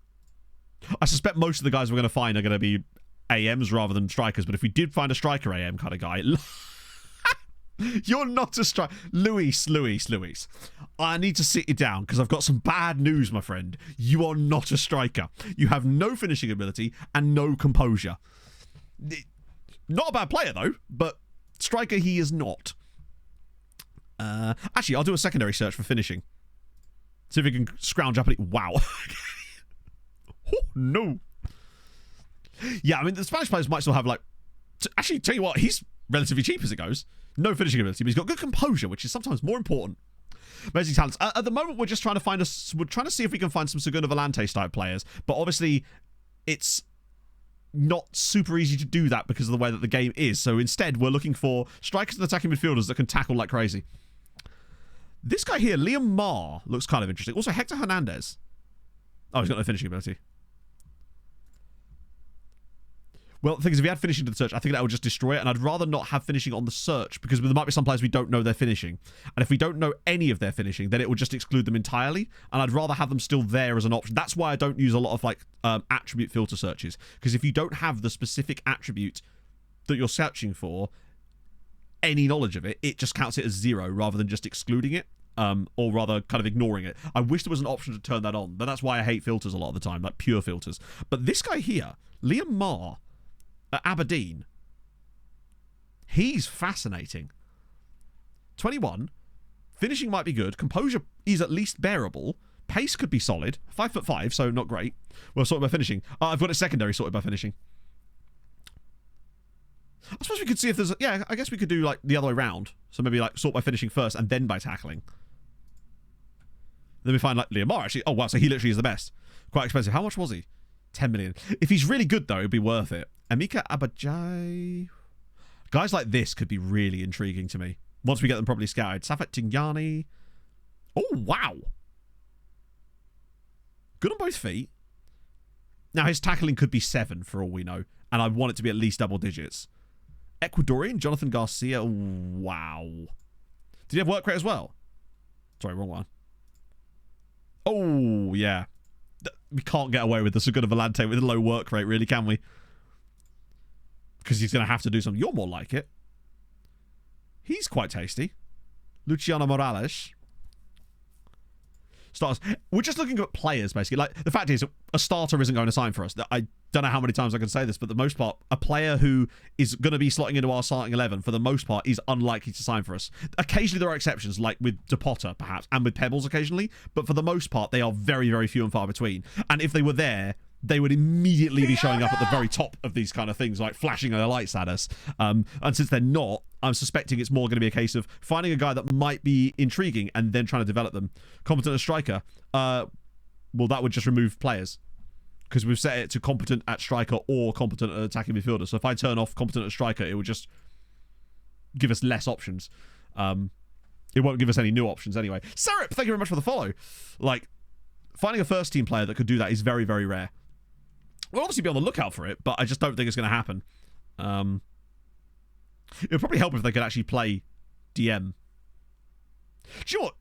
I suspect most of the guys we're going to find are going to be AMs rather than strikers, but if we did find a striker AM kind of guy... You're not a striker. Luis. I need to sit you down because I've got some bad news, my friend. You are not a striker. You have no finishing ability and no composure. Not a bad player, though, but striker he is not. Actually, I'll do a secondary search for finishing. See if we can scrounge up and... Wow. Oh, no. Yeah, I mean, the Spanish players might still have, like... Actually, tell you what, he's relatively cheap as it goes. No finishing ability, but he's got good composure, which is sometimes more important. Amazing talents. At the moment, we're just trying to find we're trying to see if we can find some Segunda Volantes type players, but obviously, it's not super easy to do that because of the way that the game is. So instead, we're looking for strikers and attacking midfielders that can tackle like crazy. This guy here, Liam Marr, looks kind of interesting. Also, Hector Hernandez. Oh, he's got no finishing ability. Well, the thing is, if we had finishing to the search, I think that would just destroy it, and I'd rather not have finishing on the search, because there might be some players we don't know their finishing. And if we don't know any of their finishing, then it would just exclude them entirely, and I'd rather have them still there as an option. That's why I don't use a lot of, like, attribute filter searches, because if you don't have the specific attribute that you're searching for, any knowledge of it, it just counts it as 0, rather than just excluding it, or rather kind of ignoring it. I wish there was an option to turn that on, but that's why I hate filters a lot of the time, like pure filters. But this guy here, Liam Marr, at Aberdeen, he's fascinating. 21, finishing might be good, composure is at least bearable, Pace could be solid. 5'5", so not great. Well, sorted by finishing. I've got it secondary sorted by finishing. I suppose we could see if there's... Yeah, I guess we could do, like, the other way around. So maybe, like, sort by finishing first and then by tackling. Then we find, like, Liamar, actually. Oh, wow, so he literally is the best. Quite expensive. How much was he? 10 million. If he's really good, though, it'd be worth it. Emeka Abajai... Guys like this could be really intriguing to me. Once we get them properly scouted. Safet Tingyani. Oh, wow. Good on both feet. Now, his tackling could be 7, for all we know. And I want it to be at least double digits. Ecuadorian, Jonathan Garcia. Wow. Did he have work rate as well? Sorry, wrong one. Oh, yeah. We can't get away with the Segundo Volante with a low work rate, really, can we? Because he's going to have to do something. You're more like it. He's quite tasty. Luciano Morales. Starters. We're just looking at players, basically. Like, the fact is, a starter isn't going to sign for us. I don't know how many times I can say this, but for the most part, a player who is going to be slotting into our starting 11, for the most part, is unlikely to sign for us. Occasionally, there are exceptions, like with De Potter, perhaps, and with Pebbles occasionally, but for the most part, they are very, very few and far between. And if they were there, they would immediately be showing up at the very top of these kind of things, like flashing their lights at us. And since they're not, I'm suspecting it's more going to be a case of finding a guy that might be intriguing and then trying to develop them. Competent as striker. Well, that would just remove players. Because we've set it to competent at striker or competent at attacking midfielder. So if I turn off competent at striker, it would just give us less options. It won't give us any new options anyway. Sarip, thank you very much for the follow. Like, finding a first team player that could do that is very, very rare. We'll obviously be on the lookout for it, but I just don't think it's going to happen. It would probably help if they could actually play DM. Sure.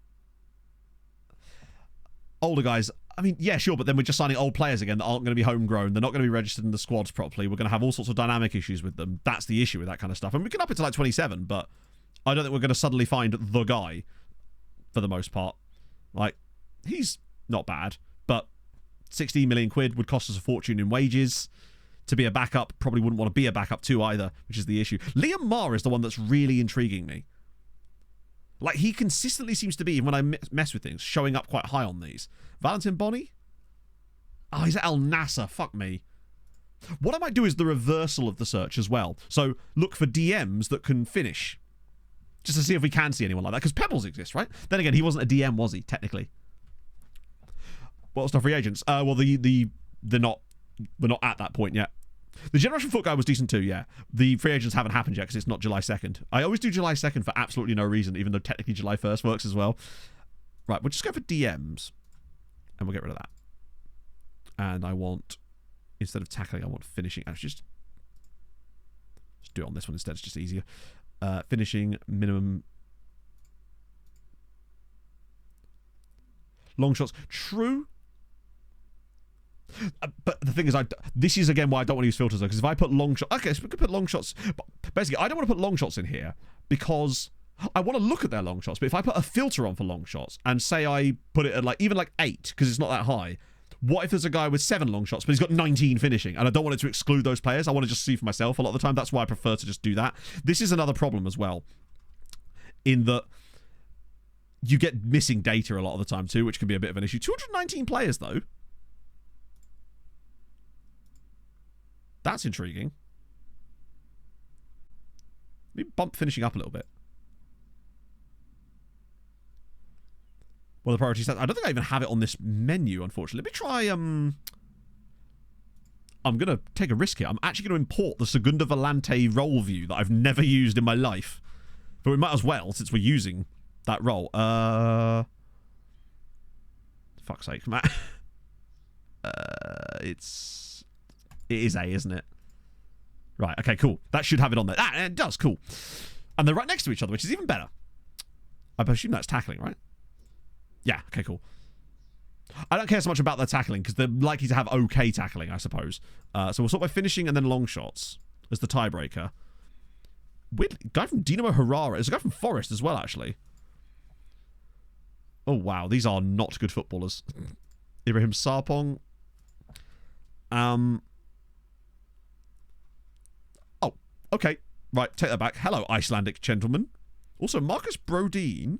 Older guys, I mean, yeah, sure, but then we're just signing old players again that aren't going to be homegrown. They're not going to be registered in the squads properly. We're going to have all sorts of dynamic issues with them. That's the issue with that kind of stuff. And we can up it to like 27, but I don't think we're going to suddenly find the guy for the most part. Like, he's not bad, but 16 million quid would cost us a fortune in wages. To be a backup, probably wouldn't want to be a backup too either, which is the issue. Liam Maher is the one that's really intriguing me. Like, he consistently seems to be, even when I mess with things, showing up quite high on these. Valentin Boni? Oh, he's at Al Nassr. Fuck me. What I might do is the reversal of the search as well. So, look for DMs that can finish. Just to see if we can see anyone like that. Because Pebbles exists, right? Then again, he wasn't a DM, was he, technically? What else are free agents? Well, we're not at that point yet. The Generation Foot guy was decent too, yeah. The free agents haven't happened yet because it's not July 2nd. I always do July 2nd for absolutely no reason, even though technically July 1st works as well. Right, we'll just go for DMs. And we'll get rid of that. And I want, instead of tackling, I want finishing. Actually, just do it on this one instead. It's just easier. Finishing, minimum. Long shots. True. But the thing is, this is again why I don't want to use filters though, because if I put long shots, okay, so we could put long shots. But basically, I don't want to put long shots in here because I want to look at their long shots. But if I put a filter on for long shots and say I put it at like even like 8 because it's not that high, what if there's a guy with 7 long shots but he's got 19 finishing? And I don't want it to exclude those players. I want to just see for myself a lot of the time. That's why I prefer to just do that. This is another problem as well, in that you get missing data a lot of the time too, which can be a bit of an issue. 219 players though. That's intriguing. Let me bump finishing up a little bit. Well, the priority stats. I don't think I even have it on this menu, unfortunately. Let me try. I'm going to take a risk here. I'm actually going to import the Segunda Volante role view that I've never used in my life. But we might as well, since we're using that role. Fuck's sake, Matt. It is A, isn't it? Right, okay, cool. That should have it on there. Ah, it does, cool. And they're right next to each other, which is even better. I assume that's tackling, right? Yeah, okay, cool. I don't care so much about their tackling, because they're likely to have okay tackling, I suppose. So we'll start by finishing and then long shots as the tiebreaker. Weird guy from Dinamo Harare. There's a guy from Forest as well, actually. Oh, wow. These are not good footballers. Ibrahim Sarpong. Oh, okay. Right, take that back. Hello, Icelandic gentleman. Also, Marcus Brodeen.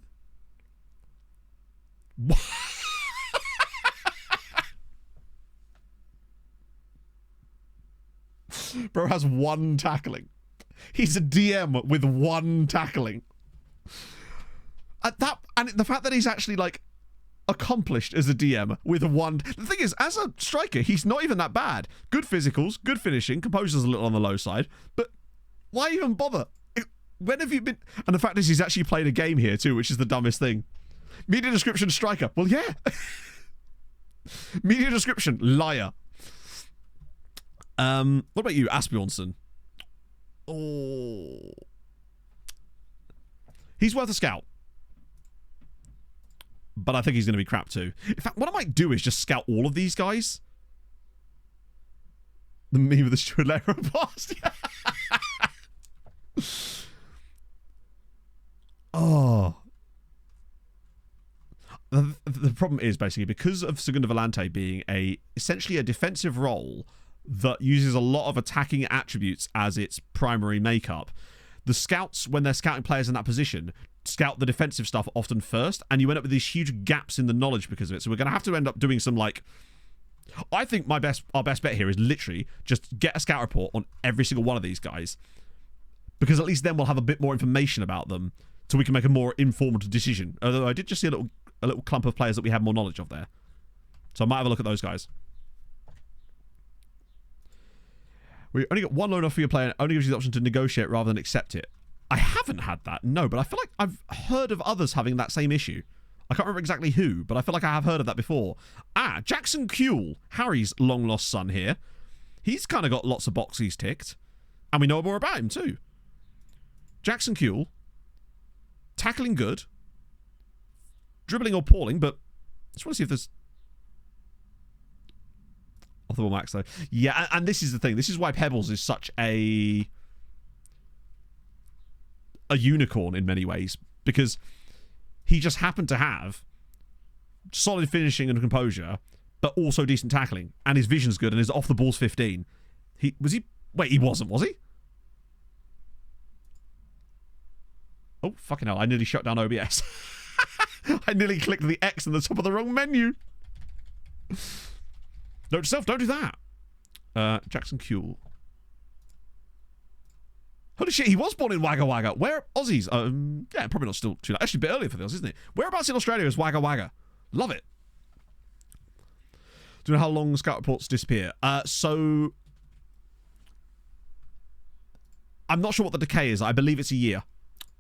Bro has 1 tackling. He's a DM with 1 tackling. And the fact that he's actually like accomplished as a DM with 1. The thing is, as a striker, he's not even that bad. Good physicals, good finishing, composure's a little on the low side, but why even bother? When have you been? And the fact is, he's actually played a game here too, which is the dumbest thing. Media description striker. Well, yeah. Media description liar. What about you, Asbjornsen? Oh, he's worth a scout, but I think he's going to be crap too. In fact, what I might do is just scout all of these guys. The meme of the Stuart Lehrer pass. Oh. The problem is basically because of SecondYellowCard being essentially a defensive role that uses a lot of attacking attributes as its primary makeup. The scouts, when they're scouting players in that position, scout the defensive stuff often first, and you end up with these huge gaps in the knowledge because of it. So we're going to have to end up doing some like... I think our best bet here is literally just get a scout report on every single one of these guys, because at least then we'll have a bit more information about them so we can make a more informed decision. Although I did just see a little clump of players that we have more knowledge of there. So I might have a look at those guys. We only get 1 loan offer for your player, and only gives you the option to negotiate rather than accept it. I haven't had that, no, but I feel like I've heard of others having that same issue. I can't remember exactly who, but I feel like I have heard of that before. Jackson Kuehl, Harry's long-lost son here. He's kind of got lots of boxes ticked, and we know more about him too. Jackson Kuehl, tackling good, dribbling appalling, but I just want to see if there's... Off-the-ball max, though. Yeah, and this is the thing. This is why Pebbles is such a unicorn in many ways, because he just happened to have solid finishing and composure, but also decent tackling, and his vision's good, and his off-the-ball's 15. Wait, he wasn't, was he? Oh, fucking hell, I nearly shut down OBS. I nearly clicked the X on the top of the wrong menu. Note to self, don't do that. Jackson Kuehl. Holy shit, he was born in Wagga Wagga. Where? Aussies? Yeah, probably not still too late. Actually, a bit earlier for this, isn't it? Whereabouts in Australia is Wagga Wagga? Love it. Do you know how long scout reports disappear? So... I'm not sure what the decay is. I believe it's a year.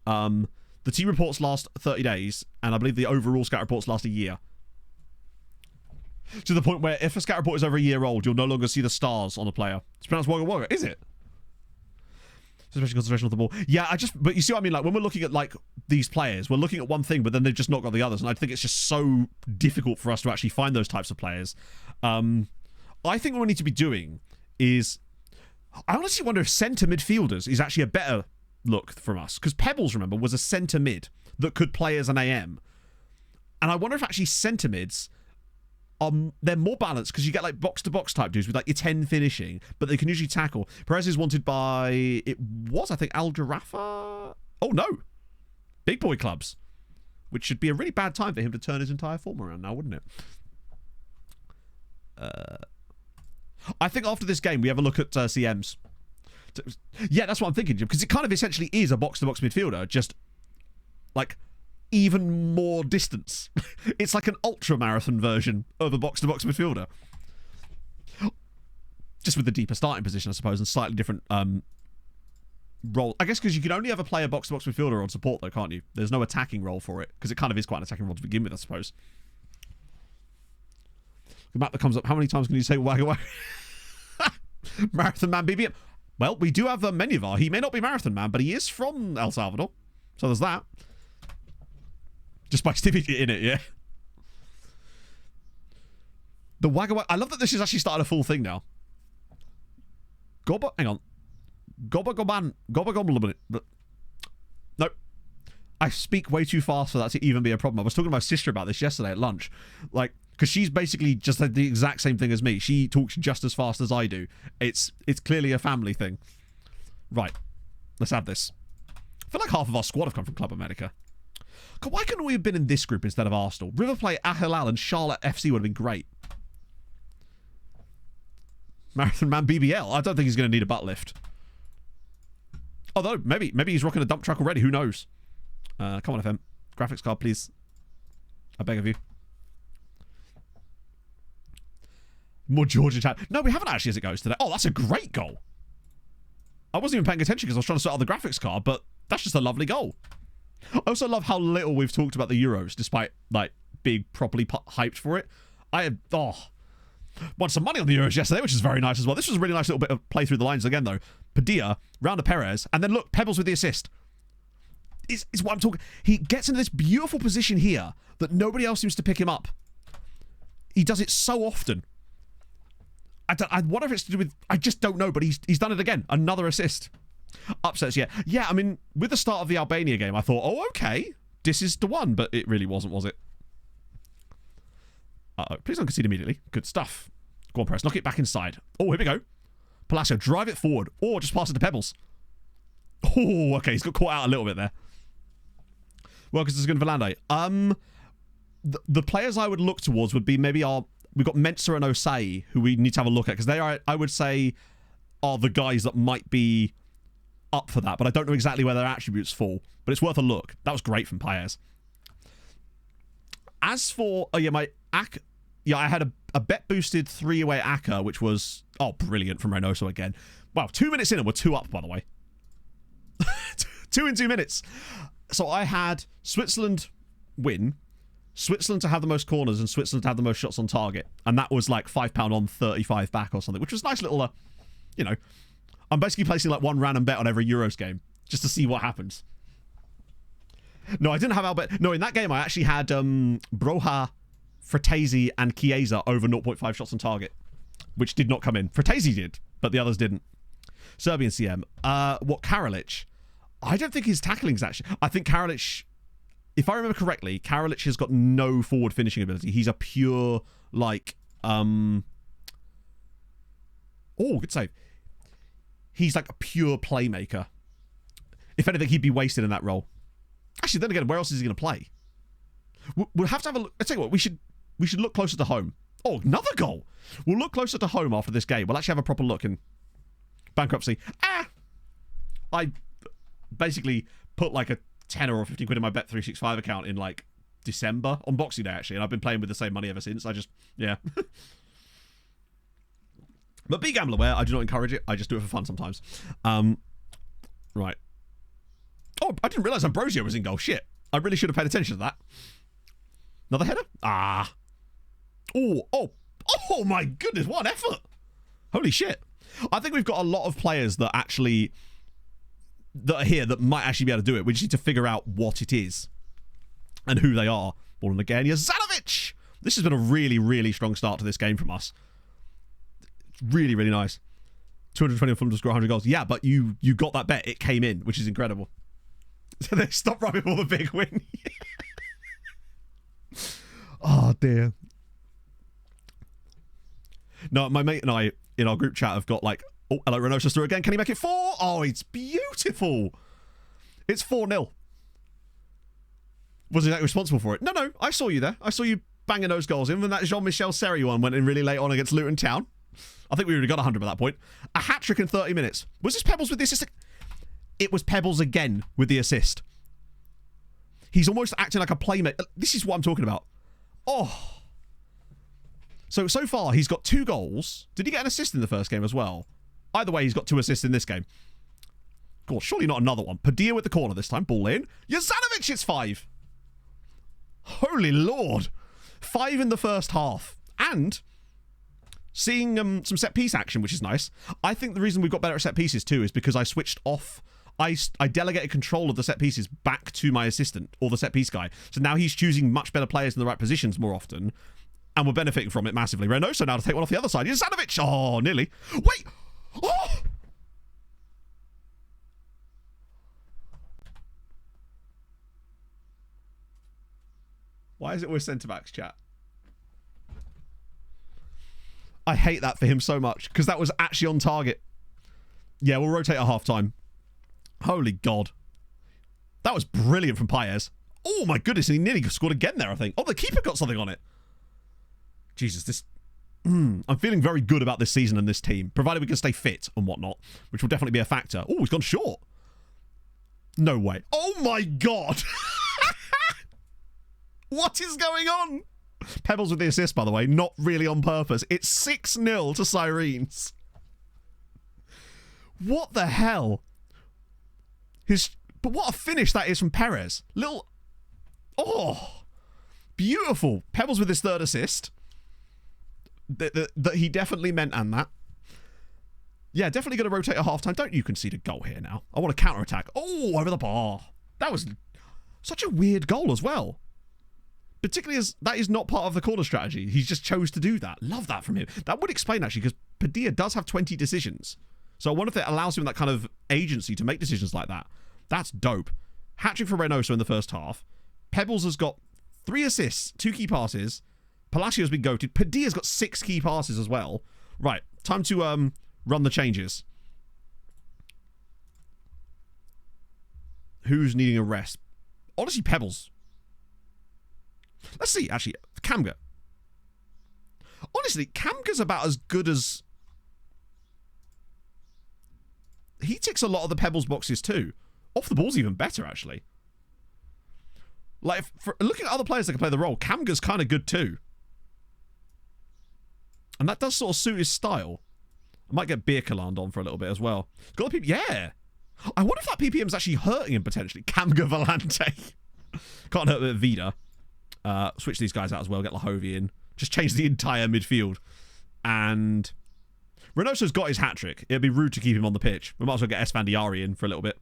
The team reports last 30 days, and I believe the overall scout reports last a year. To the point where if a scout report is over a year old, you'll no longer see the stars on a player. It's pronounced Wagga Wagga, is it? Especially concentration of the ball. Yeah, but you see what I mean? Like, when we're looking at, like, these players, we're looking at one thing, but then they've just not got the others. And I think it's just so difficult for us to actually find those types of players. I think what we need to be doing is... I honestly wonder if centre midfielders is actually a better look from us. Because Pebbles, remember, was a centre mid that could play as an AM. And I wonder if actually centre mids... they're more balanced because you get like box-to-box type dudes with like your 10 finishing, but they can usually tackle. Perez is wanted by, it was, I think, Al Jarafa. Oh, no. Big boy clubs. Which should be a really bad time for him to turn his entire form around now, wouldn't it? I think after this game, we have a look at CMs. Yeah, that's what I'm thinking, because it kind of essentially is a box-to-box midfielder, just like... even more distance. It's like an ultra-marathon version of a box-to-box midfielder. Just with the deeper starting position, I suppose, and slightly different role. I guess because you can only ever play a box-to-box midfielder on support, though, can't you? There's no attacking role for it, because it kind of is quite an attacking role to begin with, I suppose. The map that comes up, how many times can you say Wagga Wagga? Marathon Man BBM. Well, we do have Menivar. He may not be Marathon Man, but he is from El Salvador. So there's that. Just by sticking it in it, yeah. The Wagga Wagga. I love that this has actually started a full thing now. Hang on. Gobba. Nope. I speak way too fast for that to even be a problem. I was talking to my sister about this yesterday at lunch. Like, because she's basically just like the exact same thing as me. She talks just as fast as I do. It's clearly a family thing. Right. Let's have this. I feel like half of our squad have come from Club America. God, why couldn't we have been in this group instead of Arsenal? River Plate, Al Hilal, and Charlotte FC would have been great. Marathon Man BBL. I don't think he's going to need a butt lift. Although, maybe he's rocking a dump truck already. Who knows? Come on, FM. Graphics card, please. I beg of you. More Georgia chat. No, we haven't actually as it goes today. Oh, that's a great goal. I wasn't even paying attention because I was trying to sort out the graphics card, but that's just a lovely goal. I also love how little we've talked about the Euros, despite, like, being properly hyped for it. Won some money on the Euros yesterday, which is very nice as well. This was a really nice little bit of play through the lines again, though. Padilla, round to Perez, and then look, Pebbles with the assist. Is what I'm talking. He gets into this beautiful position here that nobody else seems to pick him up. He does it so often. I wonder if it's to do with... I just don't know, but he's done it again. Another assist. Upsets, yeah. Yeah, I mean, with the start of the Albania game, I thought, oh, okay, this is the one, but it really wasn't, was it? Please don't concede immediately. Good stuff. Go on, Perez. Knock it back inside. Oh, here we go. Palacio, drive it forward. Or just pass it to Pebbles. Oh, okay. He's got caught out a little bit there. Well, because it's good Valande. The players I would look towards would be maybe we've got Mensah and Osei, who we need to have a look at, because they are, I would say, are the guys that might be up for that, but I don't know exactly where their attributes fall, but it's worth a look. That was great from Paez. As for, my Aka, I had a bet boosted 3-away Aka, which was, brilliant from Reynoso again. Wow, 2 minutes in and we're 2 up, by the way. 2 in 2 minutes. So I had Switzerland win, Switzerland to have the most corners, and Switzerland to have the most shots on target. And that was like £5 on 35 back or something, which was a nice little, I'm basically placing like one random bet on every Euros game just to see what happens. No, I didn't have Albert. No, in that game I actually had Broha, Fratesi, and Chiesa over 0.5 shots on target, which did not come in. Fratesi did, but the others didn't. Serbian CM. Karalic? I don't think his tackling's actually... I think Karalic... If I remember correctly, Karalic has got no forward finishing ability. He's a pure, like... Oh, good save. He's like a pure playmaker. If anything, he'd be wasted in that role. Actually, then again, where else is he going to play? We'll have to have a look. Let's tell you what, we should look closer to home. Oh, another goal. We'll look closer to home after this game. We'll actually have a proper look in bankruptcy. I basically put like a 10 or 15 quid in my Bet365 account in like December on Boxing Day, actually, and I've been playing with the same money ever since. Yeah. But be gamble aware, I do not encourage it. I just do it for fun sometimes. Right. Oh, I didn't realise Ambrosio was in goal. Shit. I really should have paid attention to that. Another header? Oh my goodness, what an effort. Holy shit. I think we've got a lot of players that are here that might actually be able to do it. We just need to figure out what it is and who they are. Ball in again. Jezanovic! This has been a really, really strong start to this game from us. Really, really nice. 220 for them to score 100 goals. Yeah, but you got that bet. It came in, which is incredible. So they stopped rubbing for the big win. Oh, dear. No, my mate and I, in our group chat, have got like, oh, hello, Reynoso's through again. Can he make it 4? Oh, it's beautiful. It's 4-0. Was he that responsible for it? No, I saw you there. I saw you banging those goals in when that Jean-Michel Seri one went in really late on against Luton Town. I think we already got 100 by that point. A hat-trick in 30 minutes. Was this Pebbles with the assist? It was Pebbles again with the assist. He's almost acting like a playmaker. This is what I'm talking about. Oh. So far, he's got 2 goals. Did he get an assist in the first game as well? Either way, he's got 2 assists in this game. God, surely not another one. Padilla with the corner this time. Ball in. Jezanovic, it's 5. Holy Lord. 5 in the first half. And seeing some set-piece action, which is nice. I think the reason we've got better at set-pieces too is because I switched off... I delegated control of the set-pieces back to my assistant, or the set-piece guy. So now he's choosing much better players in the right positions more often, and we're benefiting from it massively. Reynoso now to take one off the other side. Jezanovic! Oh, nearly. Wait! Oh! Why is it always centre-backs, chat? I hate that for him so much, because that was actually on target. Yeah, we'll rotate at half-time. Holy God. That was brilliant from Paez. Oh my goodness, and he nearly scored again there, I think. Oh, the keeper got something on it. Jesus, I'm feeling very good about this season and this team, provided we can stay fit and whatnot, which will definitely be a factor. Oh, he's gone short. No way. Oh my God. What is going on? Pebbles with the assist, by the way, not really on purpose. It's 6-0 to Sirens. What the hell? But what a finish that is from Perez. Oh, beautiful. Pebbles with his third assist. That he definitely meant, and that. Yeah, definitely going to rotate at halftime. Don't you concede a goal here now. I want a counter-attack. Oh, over the bar. That was such a weird goal as well. Particularly as that is not part of the corner strategy. He just chose to do that. Love that from him. That would explain, actually, because Padilla does have 20 decisions. So I wonder if it allows him that kind of agency to make decisions like that. That's dope. Hat-trick for Reynoso in the first half. Pebbles has got 3 assists, 2 key passes. Palacio's been goated. Padilla's got 6 key passes as well. Right, time to run the changes. Who's needing a rest? Honestly, Pebbles. Let's see, actually. Kamga. Honestly, Kamga's about as good as... He ticks a lot of the Pebbles boxes too. Off the ball's even better, actually. Like, looking at other players that can play the role, Kamga's kind of good too. And that does sort of suit his style. I might get Birkeland on for a little bit as well. Got the yeah. I wonder if that PPM's actually hurting him potentially. Kamga Volante. Can't hurt with Vida. Switch these guys out as well. Get Lahovi in. Just change the entire midfield. And Reynoso's got his hat-trick. It'd be rude to keep him on the pitch. We might as well get Esfandiari in for a little bit.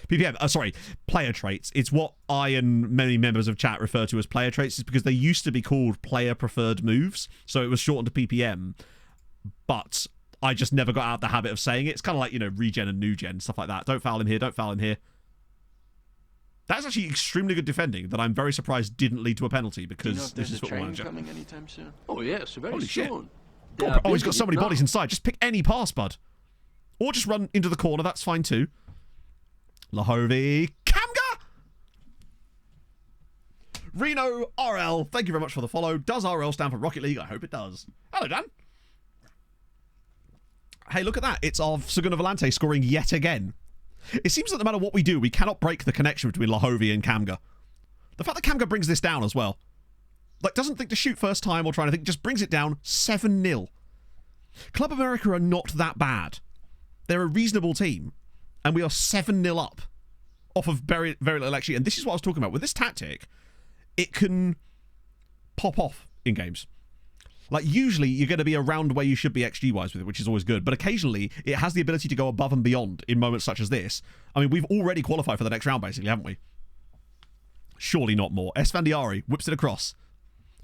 PPM, sorry, player traits. It's what I and many members of chat refer to as player traits. It's because they used to be called player-preferred moves. So it was shortened to PPM. But I just never got out the habit of saying it. It's kind of like, you know, regen and new gen, stuff like that. Don't foul him here, don't foul him here. That's actually extremely good defending that I'm very surprised didn't lead to a penalty because this is Football Manager. Coming anytime soon? Oh, yes, very Holy soon. shit. Oh, he's got so many bodies inside. Just pick any pass, bud. Or just run into the corner. That's fine too. Lahovi. Kamga! Reno RL. Thank you very much for the follow. Does RL stand for Rocket League? I hope it does. Hello, Dan. Hey, look at that. It's of Segunda Volante scoring yet again. It seems that no matter what we do, we cannot break the connection between Lahovi and Kamga. The fact that Kamga brings this down as well. Like, doesn't think to shoot first time or trying to think, just brings it down 7-0. Club America are not that bad. They're a reasonable team. And we are 7-0 up off of very, very little XG. And this is what I was talking about. With this tactic, it can pop off in games. Like, usually, you're going to be around where you should be XG-wise with it, which is always good. But occasionally, it has the ability to go above and beyond in moments such as this. I mean, we've already qualified for the next round, basically, haven't we? Surely not more. Esfandiari whips it across.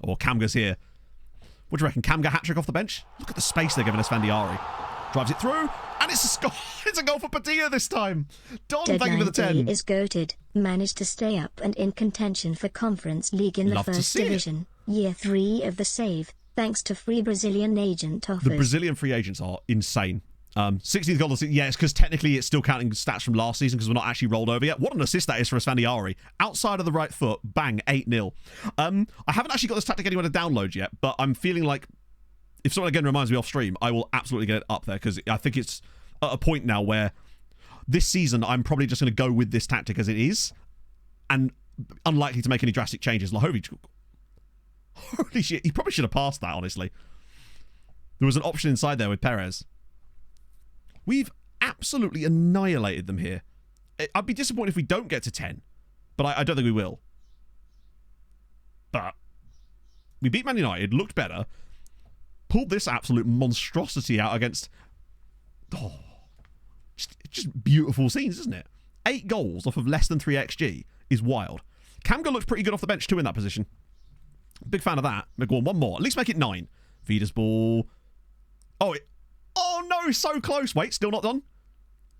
Or Kamga's here. What do you reckon? Kamga hat-trick off the bench? Look at the space they're giving Esfandiari. Drives it through, and it's a score. It's a goal for Padilla this time. Don, thank you for the 10. Is goated. Managed to stay up and in contention for Conference League in the first division. Year 3 of the save. Thanks to free Brazilian agent offers. The Brazilian free agents are insane. 16th goal. Yeah, it's because technically it's still counting stats from last season because we're not actually rolled over yet. What an assist that is for Esfandiari. Outside of the right foot, bang, 8-0. I haven't actually got this tactic anywhere to download yet, but I'm feeling like if someone again reminds me off stream, I will absolutely get it up there because I think it's at a point now where this season I'm probably just going to go with this tactic as it is and unlikely to make any drastic changes. Lahovi, holy shit, he probably should have passed that, honestly. There was an option inside there with Perez. We've absolutely annihilated them here. I'd be disappointed if we don't get to 10, but I don't think we will. But we beat Man United, looked better, pulled this absolute monstrosity out against... Oh, just beautiful scenes, isn't it? 8 goals off of less than 3 XG is wild. Kamga looked pretty good off the bench too in that position. Big fan of that. Go on, one more. At least make it 9. Vida's ball. Oh, no, so close. Wait, still not done.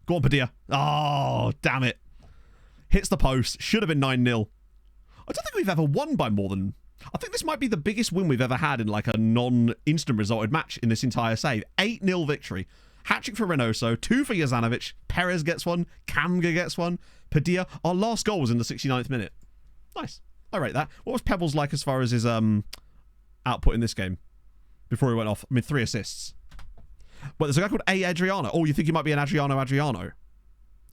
Go on, Padilla. Oh, damn it. Hits the post. Should have been 9-0. I don't think we've ever won by more than... I think this might be the biggest win we've ever had in like a non-instant resulted match in this entire save. 8-0 victory. Hat-trick for Reynoso. 2 for Jazanovic. Perez gets one. Kamga gets one. Padilla. Our last goal was in the 69th minute. Nice. I rate that. What was Pebbles like as far as his output in this game? before he went off. I mean, 3 assists. Well, there's a guy called A. Adriano. Oh, you think he might be an Adriano?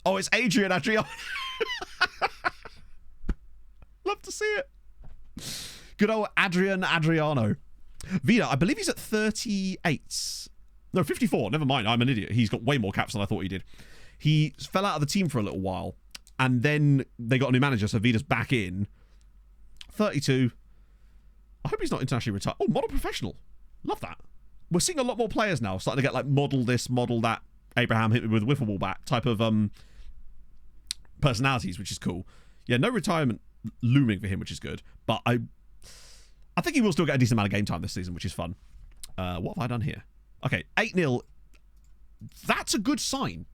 Oh, it's Adrian Adriano. Love to see it. Good old Adriano. Vida, I believe he's at 38. No, 54. Never mind. I'm an idiot. He's got way more caps than I thought he did. He fell out of the team for a little while, and then they got a new manager, so Vida's back in. 32. I hope he's not internationally retired. Oh, model professional. Love that. We're seeing a lot more players now starting to get like model this, model that, Abraham hit me with a wiffle ball bat type of personalities, which is cool. Yeah, no retirement looming for him, which is good. But I think he will still get a decent amount of game time this season, which is fun. What have I done here? Okay, 8-0. That's a good sign.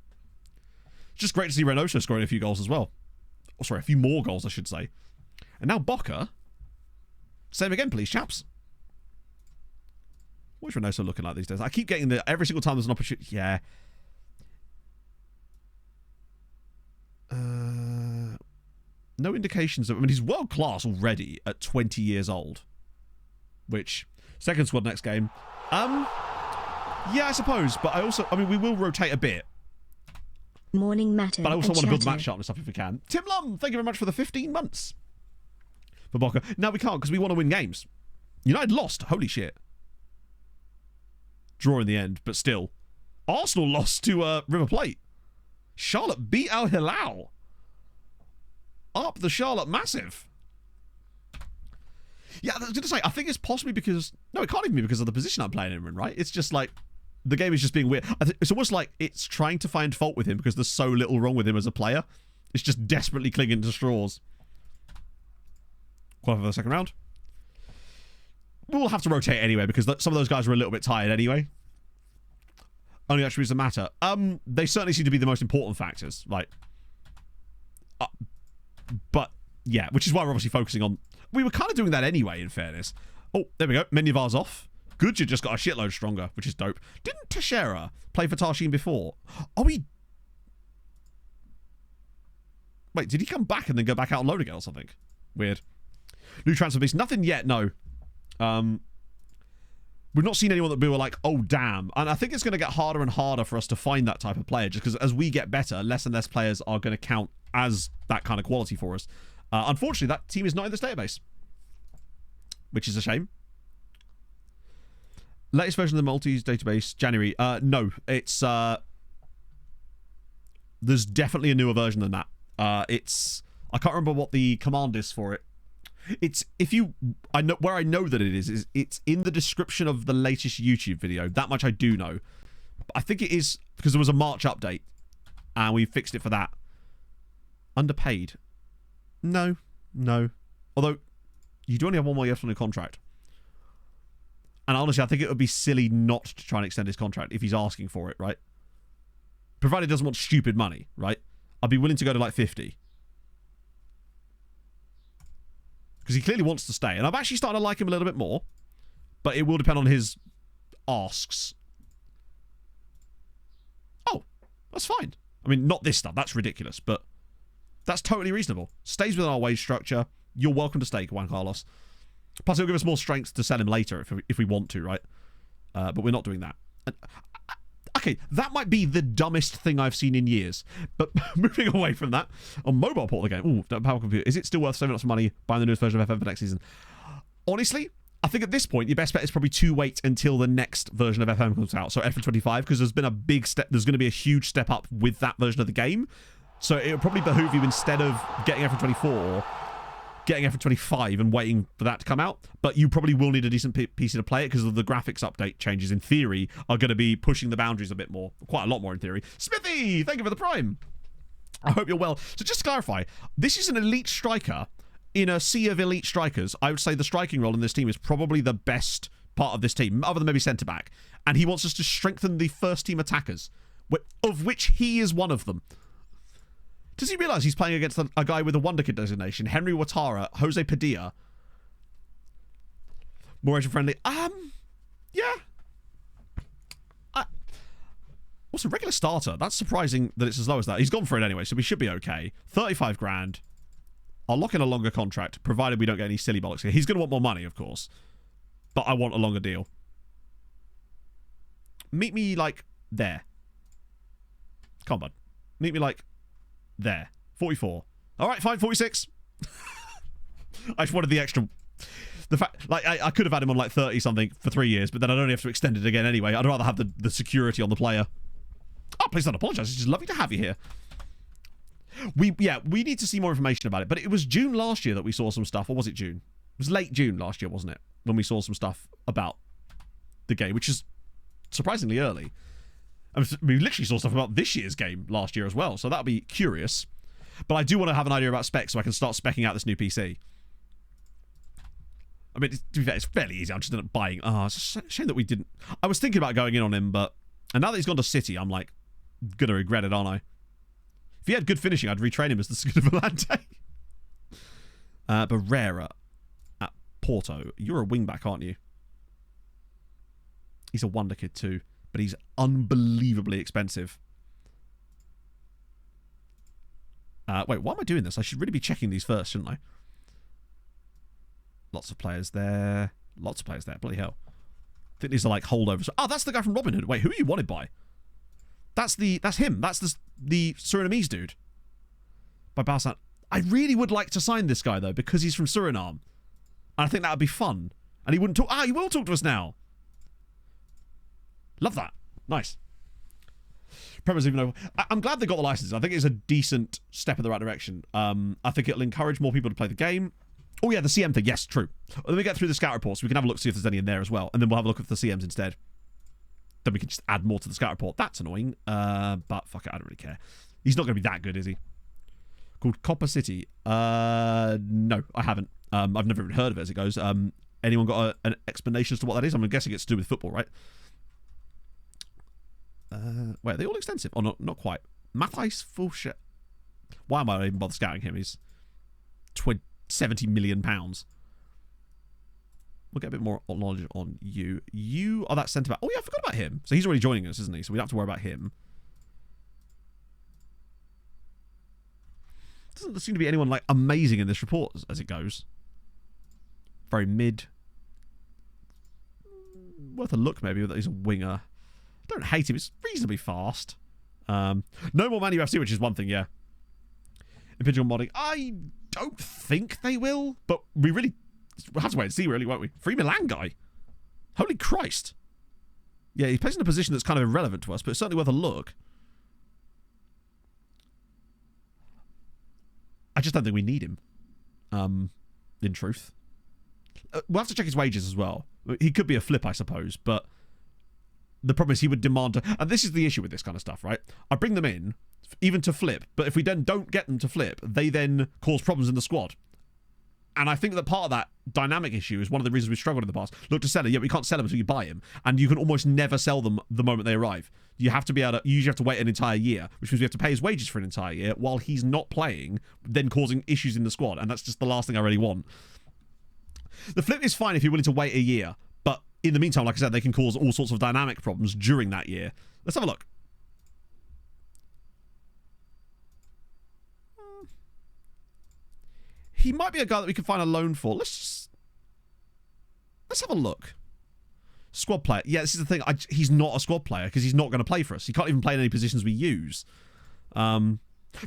Just great to see Reynoso scoring a few goals as well. Oh, sorry, a few more goals, I should say. And now Boca. Same again, please, chaps. What is Reynoso looking like these days? I keep getting the every single time there's an opportunity. Yeah. No indications of. I mean, he's world class already at 20 years old. Which second squad next game. Yeah, I suppose. But I mean, we will rotate a bit. Morning matter. But I also want to build match sharpness up if we can. Tim Lum, thank you very much for the 15 months. For Boca. Now we can't because we want to win games. United lost. Holy shit. Draw in the end, but still. Arsenal lost to River Plate. Charlotte beat Al Hilal. Up the Charlotte Massive. Yeah, I was going to say, I think it's possibly because... No, it can't even be because of the position I'm playing him in, right? It's just like... The game is just being weird. It's almost like it's trying to find fault with him because there's so little wrong with him as a player. It's just desperately clinging to straws. Qualify for the second round. We'll have to rotate anyway because some of those guys are a little bit tired anyway. Only attributes that matter. They certainly seem to be the most important factors. Like, but yeah, which is why we're obviously focusing on. We were kind of doing that anyway. In fairness. Oh, there we go. Menyavar's off. Gudja just got a shitload stronger, which is dope. Didn't Teixeira play for Tarshin before? Oh, he. Wait, did he come back and then go back out on loan again or something? Weird. New transfer beast. Nothing yet. No. We've not seen anyone that we were like, oh, damn. And I think it's going to get harder and harder for us to find that type of player just because as we get better, less and less players are going to count as that kind of quality for us. Unfortunately, that team is not in this database, which is a shame. Latest version of the Maltese database, January. No, it's... there's definitely a newer version than that. It's... I can't remember what the command is for it. It's if you I know where I know that it is it's in the description of the latest YouTube video. That much I do know. I think it is because there was a March update and we fixed it for that. Underpaid. No. Although you do only have one more year left on the contract. And honestly, I think it would be silly not to try and extend his contract if he's asking for it, right? Provided he doesn't want stupid money, right? I'd be willing to go to like 50. Because he clearly wants to stay. And I'm actually starting to like him a little bit more. But it will depend on his asks. Oh, that's fine. I mean, not this stuff. That's ridiculous. But that's totally reasonable. Stays within our wage structure. You're welcome to stay, Juan Carlos. Plus, it'll give us more strength to sell him later if we want to, right? But we're not doing that. And, okay, that might be the dumbest thing I've seen in years. But moving away from that, on mobile port of the game, ooh, power computer. Is it still worth saving lots of money buying the newest version of FM for next season? Honestly, I think at this point, your best bet is probably to wait until the next version of FM comes out. So FM 25, because there's been a big step. There's going to be a huge step up with that version of the game. So it would probably behoove you instead of getting FM 24, getting FM 25 and waiting for that to come out. But you probably will need a decent PC to play it because of the graphics update changes, in theory, are going to be pushing the boundaries a bit more. Quite a lot more, in theory. Smithy, thank you for the Prime. I hope you're well. So just to clarify, this is an elite striker in a sea of elite strikers. I would say the striking role in this team is probably the best part of this team, other than maybe centre-back. And he wants us to strengthen the first-team attackers, of which he is one of them. Does he realise he's playing against a guy with a Wonder Kid designation? Henry Watara, Jose Padilla. More Asian-friendly. Yeah. What's a regular starter? That's surprising that it's as low as that. He's gone for it anyway, so we should be okay. 35 grand. I'll lock in a longer contract, provided we don't get any silly bollocks here. He's going to want more money, of course. But I want a longer deal. Meet me, like, there. Come on, bud. Meet me, like, there. 44. All right, fine, 46. I just wanted the extra... The fact, like, I could have had him on, like, 30-something for 3 years, but then I'd only have to extend it again anyway. I'd rather have the security on the player. Oh, please don't apologise. It's just lovely to have you here. We need to see more information about it. But it was June last year that we saw some stuff. Or was it June? It was late June last year, wasn't it? When we saw some stuff about the game, which is surprisingly early. I mean, we literally saw stuff about this year's game last year as well. So that'll be curious. But I do want to have an idea about specs so I can start speccing out this new PC. I mean, to be fair, it's fairly easy. I'm just ended up buying. Oh, it's a shame that we didn't. I was thinking about going in on him, but... And now that he's gone to City, I'm like, going to regret it, aren't I? If he had good finishing, I'd retrain him as the second volante. Barrera at Porto. You're a wing-back, aren't you? He's a wonder kid too, but he's unbelievably expensive. Wait, why am I doing this? I should really be checking these first, shouldn't I? Lots of players there. Lots of players there. Bloody hell. I think these are like holdovers. Oh, that's the guy from Robin Hood. Wait, who are you wanted by? That's him. That's the Surinamese dude. By Barsan. I really would like to sign this guy, though, because he's from Suriname. And I think that would be fun. And he wouldn't talk... he will talk to us now. Love that. Nice. Premise even though... I'm glad they got the license. I think it's a decent step in the right direction. I think it'll encourage more people to play the game. Oh, yeah, the CM thing. Yes, true. Let me get through the scout report so we can have a look, see if there's any in there as well. And then we'll have a look at the CMs instead. Then we can just add more to the scout report. That's annoying. But fuck it, I don't really care. He's not going to be that good, is he? Called Copper City. No, I haven't. I've never even heard of it as it goes. Anyone got an explanation as to what that is? I'm guessing it's to do with football, right? Wait, are they all extensive? Oh, not quite. Matthijs Fulscher. Why am I even bother scouting him? He's 70 million pounds. We'll get a bit more knowledge on you. You are that centre back. Oh, yeah, I forgot about him. So he's already joining us, isn't he? So we don't have to worry about him. Doesn't seem to be anyone, like, amazing in this report as it goes. Very mid. Worth a look, maybe, that he's a winger. Don't hate him. It's reasonably fast. No more Man UFC, which is one thing, yeah. Imperial modding. I don't think they will, but we'll have to wait and see, really, won't we? Free Milan guy. Holy Christ. Yeah, he plays in a position that's kind of irrelevant to us, but it's certainly worth a look. I just don't think we need him, in truth. We'll have to check his wages as well. He could be a flip, I suppose, but the problem is he would demand... And this is the issue with this kind of stuff, right? I bring them in, even to flip, but if we then don't get them to flip, they then cause problems in the squad. And I think that part of that dynamic issue is one of the reasons we've struggled in the past. Look, to sell it, yeah, we can't sell them until you buy them, and you can almost never sell them the moment they arrive. You have to be able to... You usually have to wait an entire year, which means we have to pay his wages for an entire year while he's not playing, then causing issues in the squad, and that's just the last thing I really want. The flip is fine if you're willing to wait a year, but in the meantime, like I said, they can cause all sorts of dynamic problems during that year. Let's have a look. He might be a guy that we can find a loan for. Let's have a look. Squad player. Yeah, this is the thing. He's not a squad player because he's not going to play for us. He can't even play in any positions we use. Right,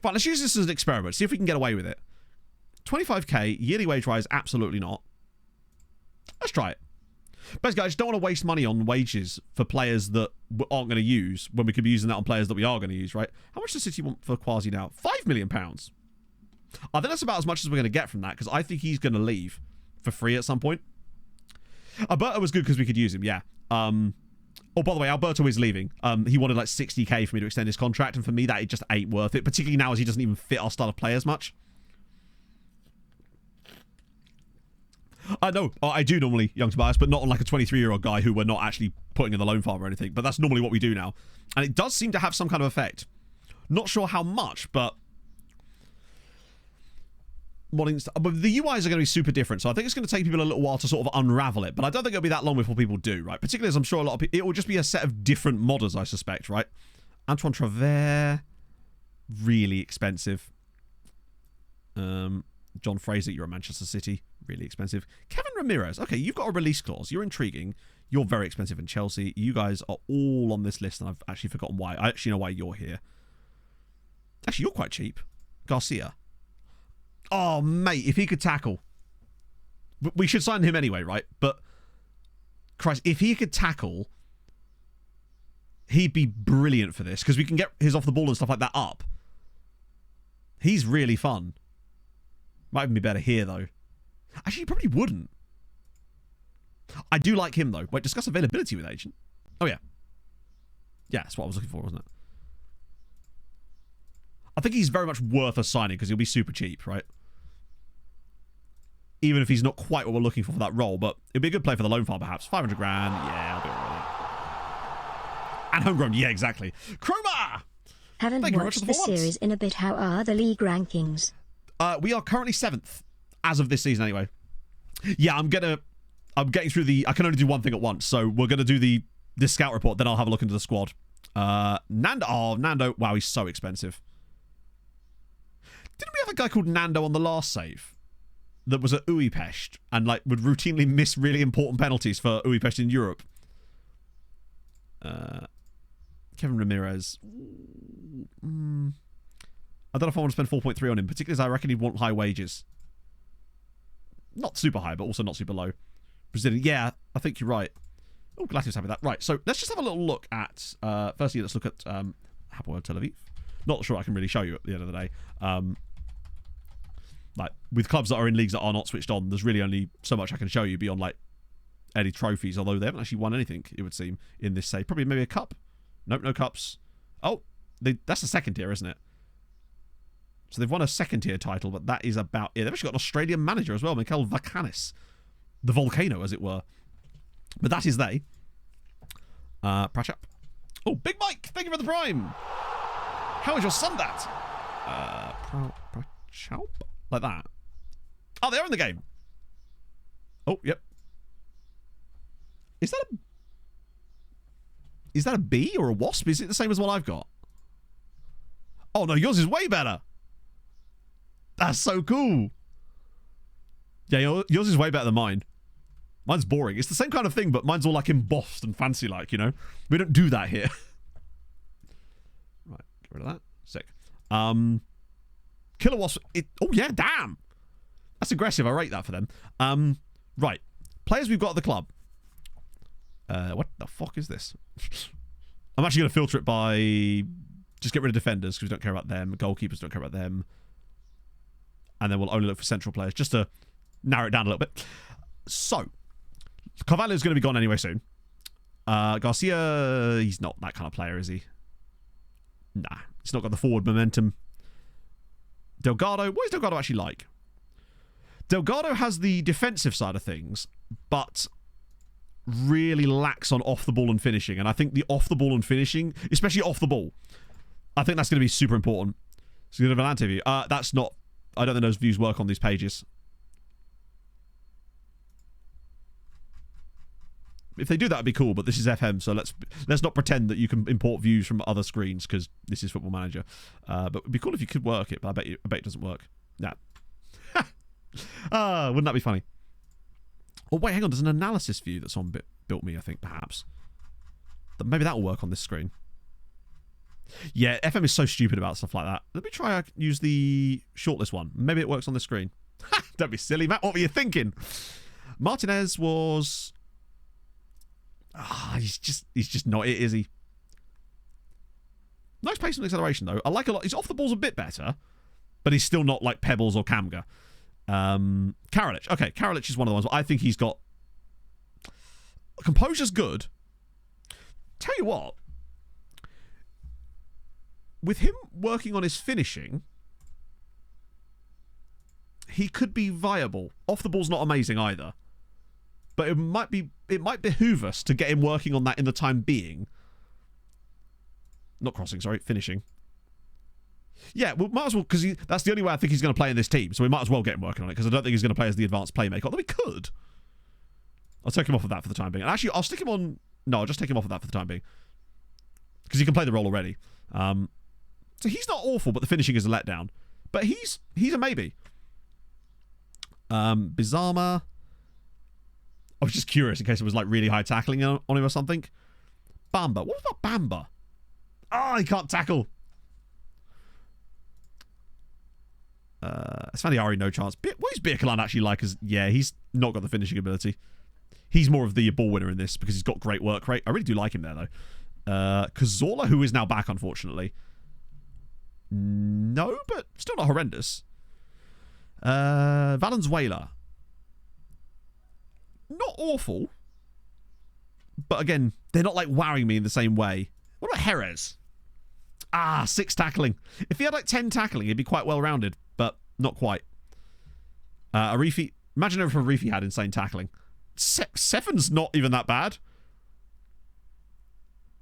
let's use this as an experiment. See if we can get away with it. 25k, yearly wage-wise, absolutely not. Let's try it. Basically, I just don't want to waste money on wages for players that aren't going to use when we could be using that on players that we are going to use, right? How much does City want for Quasi now? £5 million. I think that's about as much as we're going to get from that because I think he's going to leave for free at some point. Alberto was good because we could use him, yeah. Oh, by the way, Alberto is leaving. He wanted like 60k for me to extend his contract, and for me, that it just ain't worth it, particularly now as he doesn't even fit our style of play as much. I know, I do normally, young Tobias, but not on like a 23-year-old guy who we're not actually putting in the loan farm or anything, but that's normally what we do now. And it does seem to have some kind of effect. Not sure how much, but... But the UIs are going to be super different, so I think it's going to take people a little while to sort of unravel it, but I don't think it'll be that long before people do, right? Particularly as I'm sure a lot of people... It will just be a set of different modders, I suspect, right? Antoine Travers, really expensive. John Fraser, you're at Manchester City, really expensive. Kevin Ramirez, okay, you've got a release clause. You're intriguing. You're very expensive in Chelsea. You guys are all on this list, and I've actually forgotten why. I actually know why you're here. Actually, you're quite cheap. Garcia. Oh, mate, if he could tackle. We should sign him anyway, right? But, Christ, if he could tackle, he'd be brilliant for this, because we can get his off the ball and stuff like that up. He's really fun. Might even be better here, though. Actually, he probably wouldn't. I do like him, though. Wait, discuss availability with agent. Oh, yeah. Yeah, that's what I was looking for, wasn't it? I think he's very much worth a signing because he'll be super cheap, right? Even if he's not quite what we're looking for that role, but it'd be a good play for the loan file, perhaps. 500 grand. Yeah, I'll be all right. And homegrown. Yeah, exactly. Chroma! Haven't watched the series in a bit. How are the league rankings? We are currently 7th as of this season, anyway. Yeah, I'm getting through the. I can only do one thing at once, so we're gonna do the scout report. Then I'll have a look into the squad. Nando. Oh, Nando. Wow, he's so expensive. Didn't we have a guy called Nando on the last save that was at Uipest and like would routinely miss really important penalties for Uipest in Europe? Kevin Ramirez. I don't know if I want to spend 4.3 on him, particularly as I reckon he'd want high wages. Not super high, but also not super low. Brazilian. Yeah, I think you're right. Oh, glad he was happy with that. Right, so let's just have a little look at... firstly, let's look at Hapoel Tel Aviv. Not sure I can really show you at the end of the day. Like, with clubs that are in leagues that are not switched on, there's really only so much I can show you beyond, like, any trophies, although they haven't actually won anything, it would seem, in this save. Probably maybe a cup. Nope, no cups. Oh, that's the second tier, isn't it? So they've won a second tier title, but that is about it. They've actually got an Australian manager as well, Mikel Vakanis. The volcano, as it were. But that is they. Pratchap. Oh, Big Mike, thank you for the prime. How is your son that? Pratchap? Like that. Oh, they are in the game. Oh, yep. Is that a bee or a wasp? Is it the same as what I've got? Oh, no, yours is way better. That's so cool. Yeah, yours is way better than mine. Mine's boring. It's the same kind of thing, but mine's all like embossed and fancy like, you know? We don't do that here. Right, get rid of that. Sick. Killer Wasp. Oh, yeah, damn. That's aggressive. I rate that for them. Right. Players we've got at the club. What the fuck is this? I'm actually going to filter it by... Just get rid of defenders because we don't care about them. Goalkeepers don't care about them. And then we'll only look for central players just to narrow it down a little bit. So, Carvalho's going to be gone anyway soon. Garcia, he's not that kind of player, is he? Nah, he's not got the forward momentum. Delgado, what is Delgado actually like? Delgado has the defensive side of things, but really lacks on off the ball and finishing. And I think the off the ball and finishing, especially off the ball, I think that's going to be super important. So good Volante view. That's not. I don't think those views work on these pages. If they do that, would be cool. But this is FM, so let's not pretend that you can import views from other screens because this is Football Manager. But it'd be cool if you could work it. But I bet it doesn't work. Nah. Wouldn't that be funny? Oh wait, hang on. There's an analysis view that someone built me. I think perhaps. Maybe that will work on this screen. Yeah, FM is so stupid about stuff like that. Let me try use the shortlist one. Maybe it works on the screen. Don't be silly, Matt. What were you thinking? Martinez was... he's just not it, is he? Nice pace and acceleration, though. I like a lot. His off the ball's a bit better, but he's still not like Pebbles or Kamga. Karalich. Okay, Karalich is one of the ones. I think he's got... Composure's good. Tell you what. With him working on his finishing, he could be viable. Off the ball's not amazing either. But it might behoove us to get him working on that in the time being. Not crossing, sorry, finishing. Yeah, we might as well, because that's the only way I think he's going to play in this team. So we might as well get him working on it, because I don't think he's going to play as the advanced playmaker. Although we could. I'll take him off of that for the time being. And actually, I'll stick him on... No, I'll just take him off of that for the time being. Because he can play the role already. So he's not awful, but the finishing is a letdown. But he's a maybe. Bizarma. I was just curious in case it was like really high tackling on him or something. Bamba. What about Bamba? Oh, he can't tackle. Svandiari, no chance. What is Birkeland actually like? Yeah, he's not got the finishing ability. He's more of the ball winner in this because he's got great work rate. I really do like him there, though. Cazorla, who is now back, unfortunately. No, but still not horrendous. Valenzuela. Not awful. But again, they're not like wowing me in the same way. What about Jerez? 6 tackling. If he had like 10 tackling, he'd be quite well rounded, but not quite. Arifi. Imagine if Arifi had insane tackling. 7's not even that bad.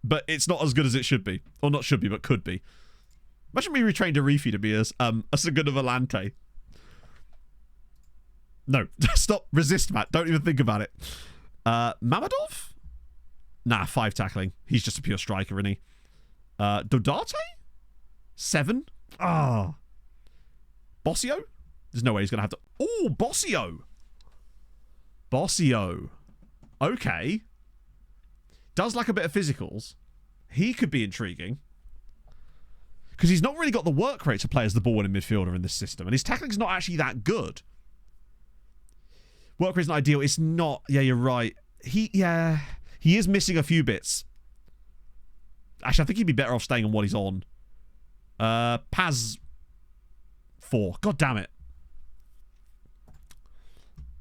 But it's not as good as it should be. Or not should be, but could be. Imagine we retrained Arifi to be a Segunda Volante. No. Stop. Resist, Matt. Don't even think about it. Mamadov? Nah, 5 tackling. He's just a pure striker, isn't he? Dodate? 7? Bossio? There's no way he's going to have to... Oh, Bossio! Bossio. Okay. Does like a bit of physicals. He could be intriguing. Because he's not really got the work rate to play as the ball-winning midfielder in this system. And his tackling's not actually that good. Work rate's not ideal. It's not... Yeah, you're right. He is missing a few bits. Actually, I think he'd be better off staying on what he's on. Paz 4. God damn it.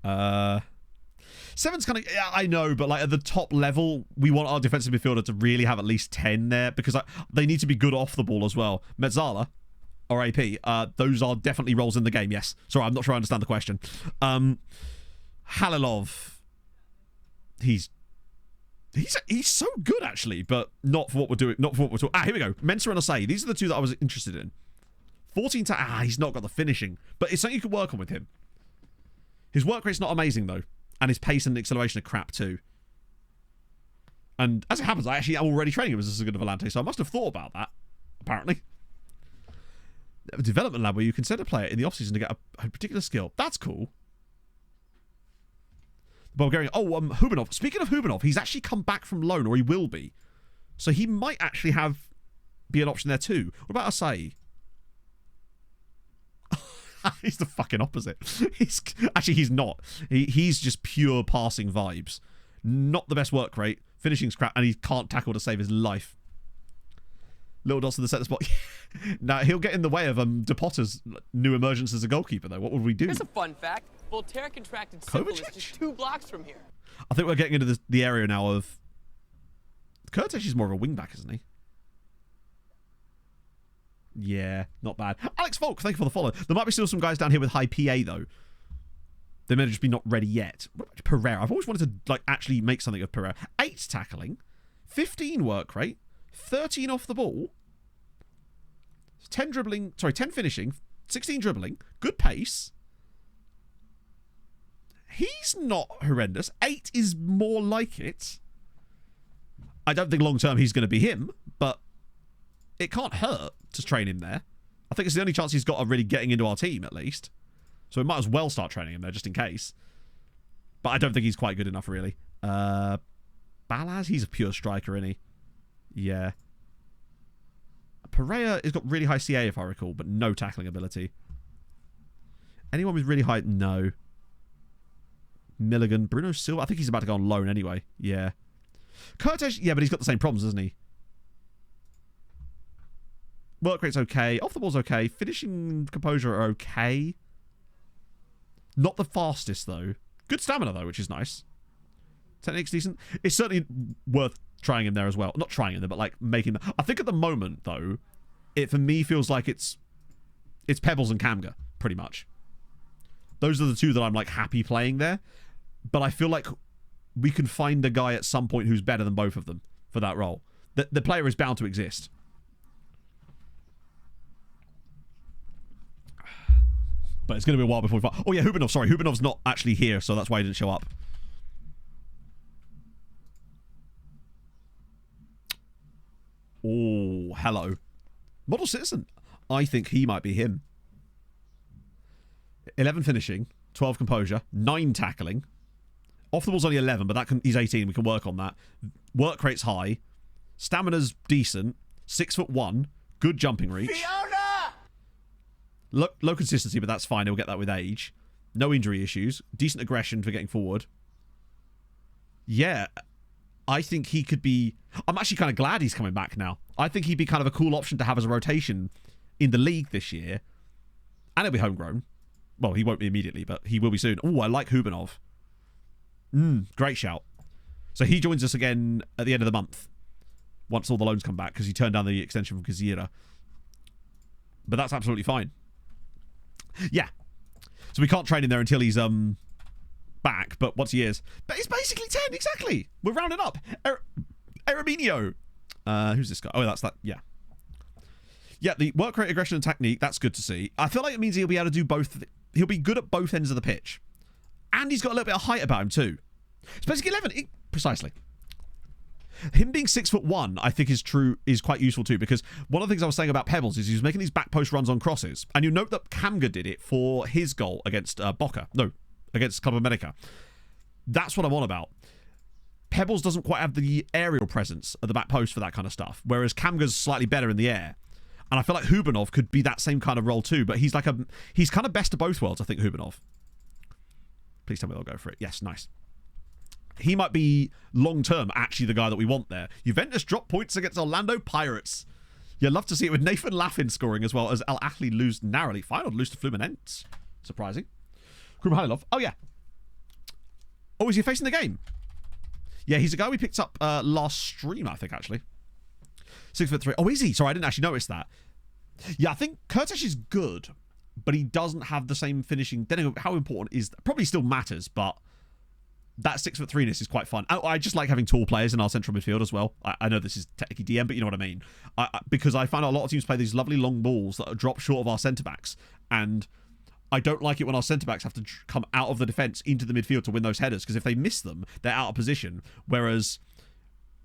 7's kind of... Yeah, I know, but like at the top level, we want our defensive midfielder to really have at least 10 there because they need to be good off the ball as well. Mezzala, or AP, those are definitely roles in the game, yes. Sorry, I'm not sure I understand the question. Halilov. He's so good, actually, but not for what we're doing. Not for what we're talking. Here we go. Mensah and Asai. These are the two that I was interested in. 14 to... he's not got the finishing. But it's something you could work on with him. His work rate's not amazing, though. And his pace and acceleration are crap, too. And as it happens, I actually am already training him as a good Volante, so I must have thought about that, apparently. A development lab where you can send a player in the offseason to get a particular skill. That's cool. Bulgarian. Hubanov. Speaking of Hubanov, he's actually come back from loan, or he will be. So he might actually be an option there too. What about Asai? He's the fucking opposite. He's not. He's just pure passing vibes. Not the best work rate. Finishing's crap, and he can't tackle to save his life. Little dots to the centre spot. Now, he'll get in the way of De Potter's new emergence as a goalkeeper, though. What would we do? Here's a fun fact. Voltaire contracted syphilis just 2 blocks from here. I think we're getting into the area now of... Kurtesh is more of a wing-back, isn't he? Yeah, not bad. Alex Volk, thank you for the follow. There might be still some guys down here with high PA, though. They may just be not ready yet. What about Pereira? I've always wanted to actually make something of Pereira. 8 tackling, 15 work rate, 13 off the ball, 10 finishing, 16 dribbling, good pace. He's not horrendous. 8 is more like it. I don't think long-term he's going to be him, but it can't hurt to train him there. I think it's the only chance he's got of really getting into our team, at least. So we might as well start training him there, just in case. But I don't think he's quite good enough, really. Balaz, he's a pure striker, isn't he? Yeah. Pereira has got really high CA, if I recall, but no tackling ability. Anyone with really high... No. Milligan. Bruno Silva. I think he's about to go on loan anyway. Yeah. Kurtesh, yeah, but he's got the same problems, doesn't he? Work rate's okay. Off the ball's okay. Finishing composure are okay. Not the fastest, though. Good stamina, though, which is nice. Technique's decent. It's certainly worth trying him there as well. Not trying him there, but, like, making them. I think at the moment, though, it, for me, feels like it's Pebbles and Kamga, pretty much. Those are the two that I'm, like, happy playing there. But I feel like we can find a guy at some point who's better than both of them for that role. The player is bound to exist. But it's going to be a while before we find... Oh, yeah, Hubanov. Sorry, Hubanov's not actually here, so that's why he didn't show up. Oh, hello. Model Citizen. I think he might be him. 11 finishing, 12 composure, 9 tackling, Off the ball's only 11, but he's 18. We can work on that. Work rate's high. Stamina's decent. 6'1". Good jumping reach. Fiona! Low consistency, but that's fine. He'll get that with age. No injury issues. Decent aggression for getting forward. Yeah. I think he could be... I'm actually kind of glad he's coming back now. I think he'd be kind of a cool option to have as a rotation in the league this year. And he'll be homegrown. Well, he won't be immediately, but he will be soon. Oh, I like Hubanov. Great shout. So he joins us again at the end of the month. Once all the loans come back, because he turned down the extension from Kazira. But that's absolutely fine. Yeah. So we can't train him there until he's back, but once he is. But it's basically 10, exactly. We're rounding up. Araminio. Who's this guy? Oh, that's that. Yeah. Yeah, the work rate, aggression, and technique, that's good to see. I feel like it means he'll be able to do both. He'll be good at both ends of the pitch. And he's got a little bit of height about him, too. It's basically 11. Precisely. Him being 6'1", I think is quite useful too, because one of the things I was saying about Pebbles is he was making these back post runs on crosses, and you note that Kamga did it for his goal against Boca. No, against Club America. That's what I'm on about. Pebbles doesn't quite have the aerial presence at the back post for that kind of stuff, whereas Kamga's slightly better in the air. And I feel like Hubanov could be that same kind of role too, but he's kind of best of both worlds, I think, Hubanov. Please tell me they'll go for it. Yes, nice. He might be, long-term, actually the guy that we want there. Juventus drop points against Orlando Pirates. You'd love to see it with Nathan Laffin scoring, as well as Al Ahly lose narrowly. Final lose to Fluminense. Surprising. Krumhalilov. Oh, yeah. Oh, is he facing the game? Yeah, he's a guy we picked up last stream, I think, actually. 6'3". Oh, is he? Sorry, I didn't actually notice that. Yeah, I think Kurtesh is good, but he doesn't have the same finishing. Then how important is that? Probably still matters, but that 6'3"ness is quite fun. I just like having tall players in our central midfield as well. I know this is technically DM, but you know what I mean. Because I find a lot of teams play these lovely long balls that drop short of our centre-backs, and I don't like it when our centre-backs have to come out of the defence into the midfield to win those headers, because if they miss them, they're out of position. Whereas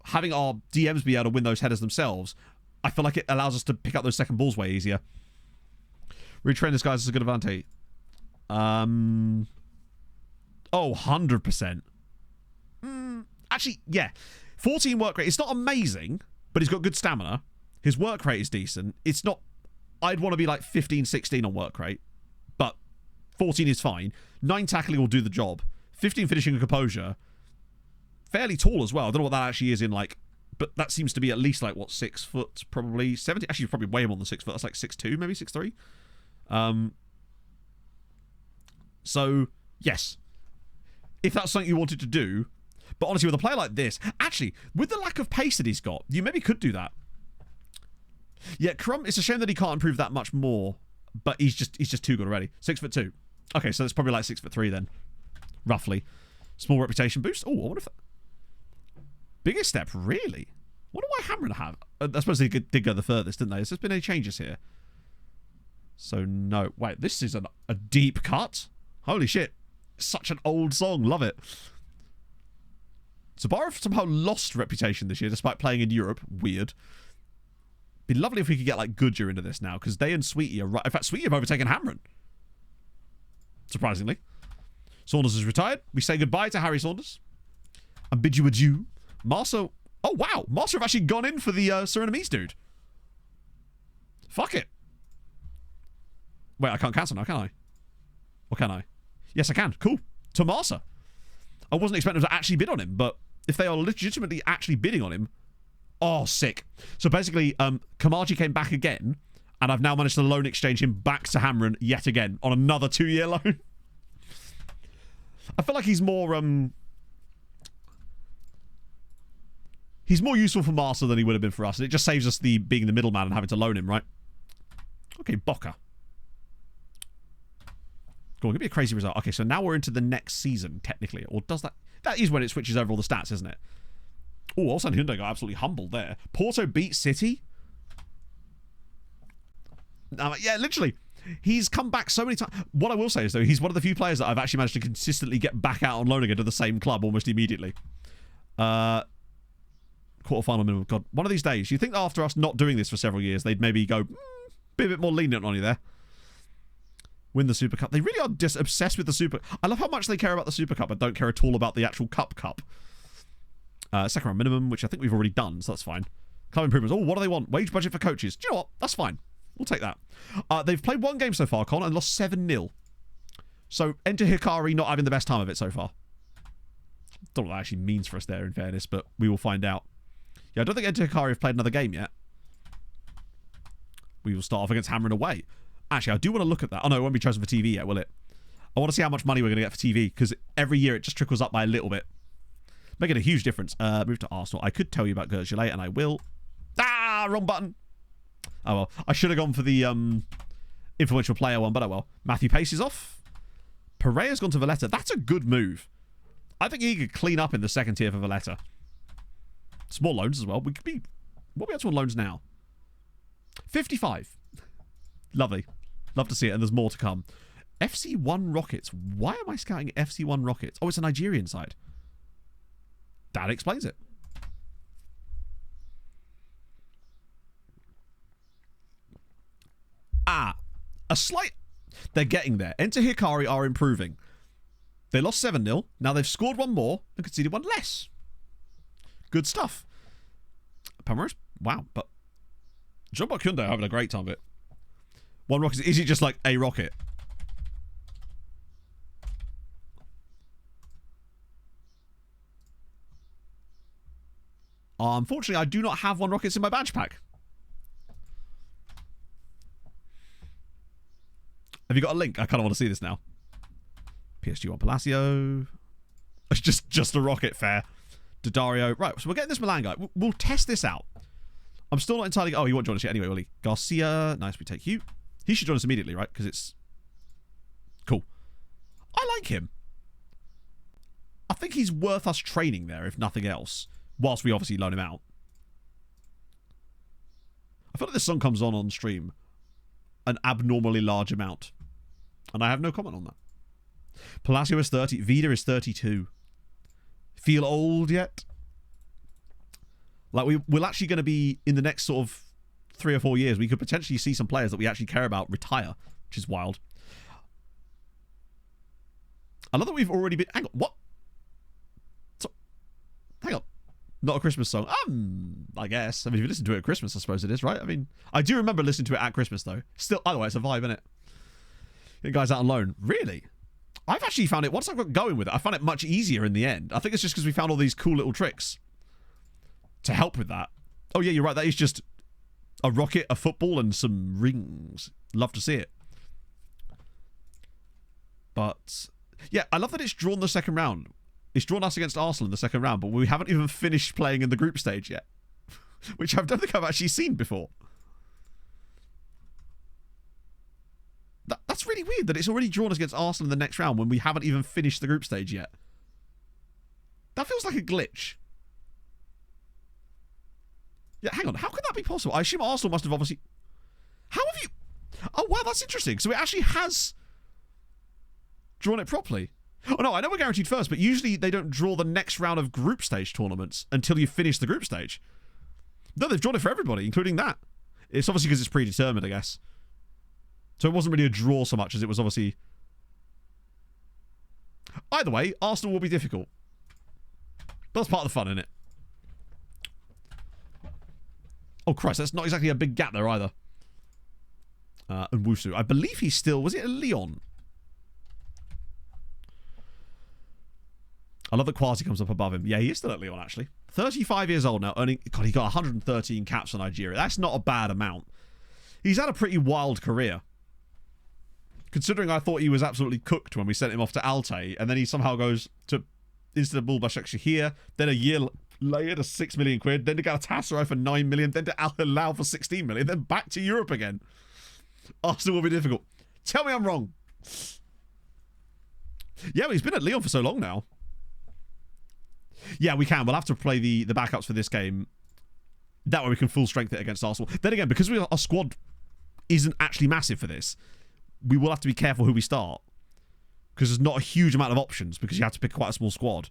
having our DMs be able to win those headers themselves, I feel like it allows us to pick up those second balls way easier. Retrain this guys is a good advantage. Oh, 100%. Actually, yeah. 14 work rate. It's not amazing, but he's got good stamina. His work rate is decent. It's not... I'd want to be like 15, 16 on work rate, but 14 is fine. 9 tackling will do the job. 15 finishing and composure. Fairly tall as well. I don't know what that actually is in, like... But that seems to be at least, like, what, 6 foot? Probably 70. Actually, probably way more than 6 foot. That's like 6'2", maybe 6'3". So, yes. If that's something you wanted to do. But honestly, with a player like this, actually, with the lack of pace that he's got, you maybe could do that. Yeah, Crumb, it's a shame that he can't improve that much more, but he's just too good already. 6'2". Okay, so it's probably like 6'3" then, roughly. Small reputation boost. Oh, I wonder if that... Biggest step, really? What do I Hamron have? I suppose they did go the furthest, didn't they? Has there been any changes here? So no. Wait, this is a deep cut. Holy shit. Such an old song. Love it. Sabarov somehow lost reputation this year despite playing in Europe. Weird. Be lovely if we could get like Goodyear into this now, because they and Sweetie are right. In fact, Sweetie have overtaken Hamron. Surprisingly. Saunders is retired. We say goodbye to Harry Saunders and bid you adieu. Marso. Oh wow, Marso have actually gone in for the Surinamese dude. Fuck it. Wait, I can't cancel now, can I? Or can I? Yes, I can. Cool. Tomasa. I wasn't expecting them to actually bid on him, but if they are legitimately actually bidding on him, oh, sick. So basically, Kamaji came back again, and I've now managed to loan exchange him back to Hamron yet again on another 2-year loan. I feel like he's more useful for Marcel than he would have been for us, and it just saves us being the middleman and having to loan him, right? Okay, Boca. Go on, give me a crazy result. Okay, so now we're into the next season, technically. Or does that... That is when it switches over all the stats, isn't it? Oh, also Hyundai got absolutely humbled there. Porto beat City. Yeah, literally. He's come back so many times. What I will say is, though, he's one of the few players that I've actually managed to consistently get back out on loan again to the same club almost immediately. Quarterfinal minimum. God, one of these days, you think that after us not doing this for several years, they'd maybe go, be a bit more lenient on you there. Win the Super Cup. They really are just obsessed with the Super. I love how much they care about the Super Cup, but don't care at all about the actual Cup. Second round minimum, which I think we've already done, so that's fine. Club improvements. Oh, what do they want? Wage budget for coaches. Do you know what? That's fine. We'll take that. They've played one game so far, Con, and lost 7-0. So, enter Hikari not having the best time of it so far. Don't know what that actually means for us there, in fairness, but we will find out. Yeah, I don't think Enter Hikari have played another game yet. We will start off against Hammering away. Actually, I do want to look at that. Oh, no, it won't be chosen for TV yet, will it? I want to see how much money we're going to get for TV, because every year it just trickles up by a little bit. Making a huge difference. Move to Arsenal. I could tell you about Gergelet, and I will. Ah, wrong button. Oh, well. I should have gone for the influential player one, but oh well. Matthew Pace is off. Pereira's gone to Valletta. That's a good move. I think he could clean up in the second tier for Valletta. Small loans as well. We could be... What are we up to on loans now? 55. Lovely. Love to see it, and there's more to come. FC1 Rockets. Why am I scouting FC1 Rockets? Oh, it's a Nigerian side. That explains it. Ah, a slight... They're getting there. Enter Hikari are improving. They lost 7-0. Now they've scored one more and conceded one less. Good stuff. Palmeiras? Wow, but... John Bakunde are having a great time of it. One rocket. Is it just like a rocket? Unfortunately, I do not have one rockets in my badge pack. Have you got a link? I kind of want to see this now. PSG 1 Palacio. It's just a rocket, fair. Daddario. Right, so we're getting this Milan guy. We'll test this out. I'm still not entirely... Oh, he won't join us yet anyway, will he? Garcia. Nice, we take Hugh. He should join us immediately, right? Because it's... Cool. I like him. I think he's worth us training there, if nothing else. Whilst we obviously loan him out. I feel like this song comes on stream an abnormally large amount. And I have no comment on that. Palacio is 30. Vida is 32. Feel old yet? Like, we're actually going to be, in the next sort of 3 or 4 years, we could potentially see some players that we actually care about retire, which is wild. I love that we've already been... Hang on, what? So, hang on. Not a Christmas song. I guess. I mean, if you listen to it at Christmas, I suppose it is, right? I mean, I do remember listening to it at Christmas, though. Still, either way, it's a vibe, isn't it? You guys out on loan. Really? I've actually found it, once I got going with it, I found it much easier in the end. I think it's just because we found all these cool little tricks to help with that. Oh, yeah, you're right. That is just a rocket, a football, and some rings. Love to see it. But, yeah, I love that it's drawn the second round. It's drawn us against Arsenal in the second round, but we haven't even finished playing in the group stage yet. Which I don't think I've actually seen before. That's really weird that it's already drawn us against Arsenal in the next round when we haven't even finished the group stage yet. That feels like a glitch. Yeah, hang on. How could that be possible? I assume Arsenal must have obviously... How have you... Oh, wow, that's interesting. So it actually has drawn it properly. Oh, no, I know we're guaranteed first, but usually they don't draw the next round of group stage tournaments until you finish the group stage. No, they've drawn it for everybody, including that. It's obviously because it's predetermined, I guess. So it wasn't really a draw so much as it was obviously... Either way, Arsenal will be difficult. But that's part of the fun, isn't it? Oh, Christ, that's not exactly a big gap there either. And Wusu. I believe he's still... Was it a Leon? I love that Quasi comes up above him. Yeah, he is still at Leon, actually. 35 years old now, earning... God, he got 113 caps for Nigeria. That's not a bad amount. He's had a pretty wild career. Considering I thought he was absolutely cooked when we sent him off to Altay, and then he somehow goes to Istanbul Başakşehir, then a year later to 6 million quid, then to Galatasaray for 9 million, then to Al Hilal for 16 million, then back to Europe again. Arsenal will be difficult. Tell me I'm wrong. Yeah, well, he's been at Lyon for so long now. Yeah, we can. We'll have to play the backups for this game. That way we can full strength it against Arsenal. Then again, because our squad isn't actually massive for this, we will have to be careful who we start. Because there's not a huge amount of options, because you have to pick quite a small squad.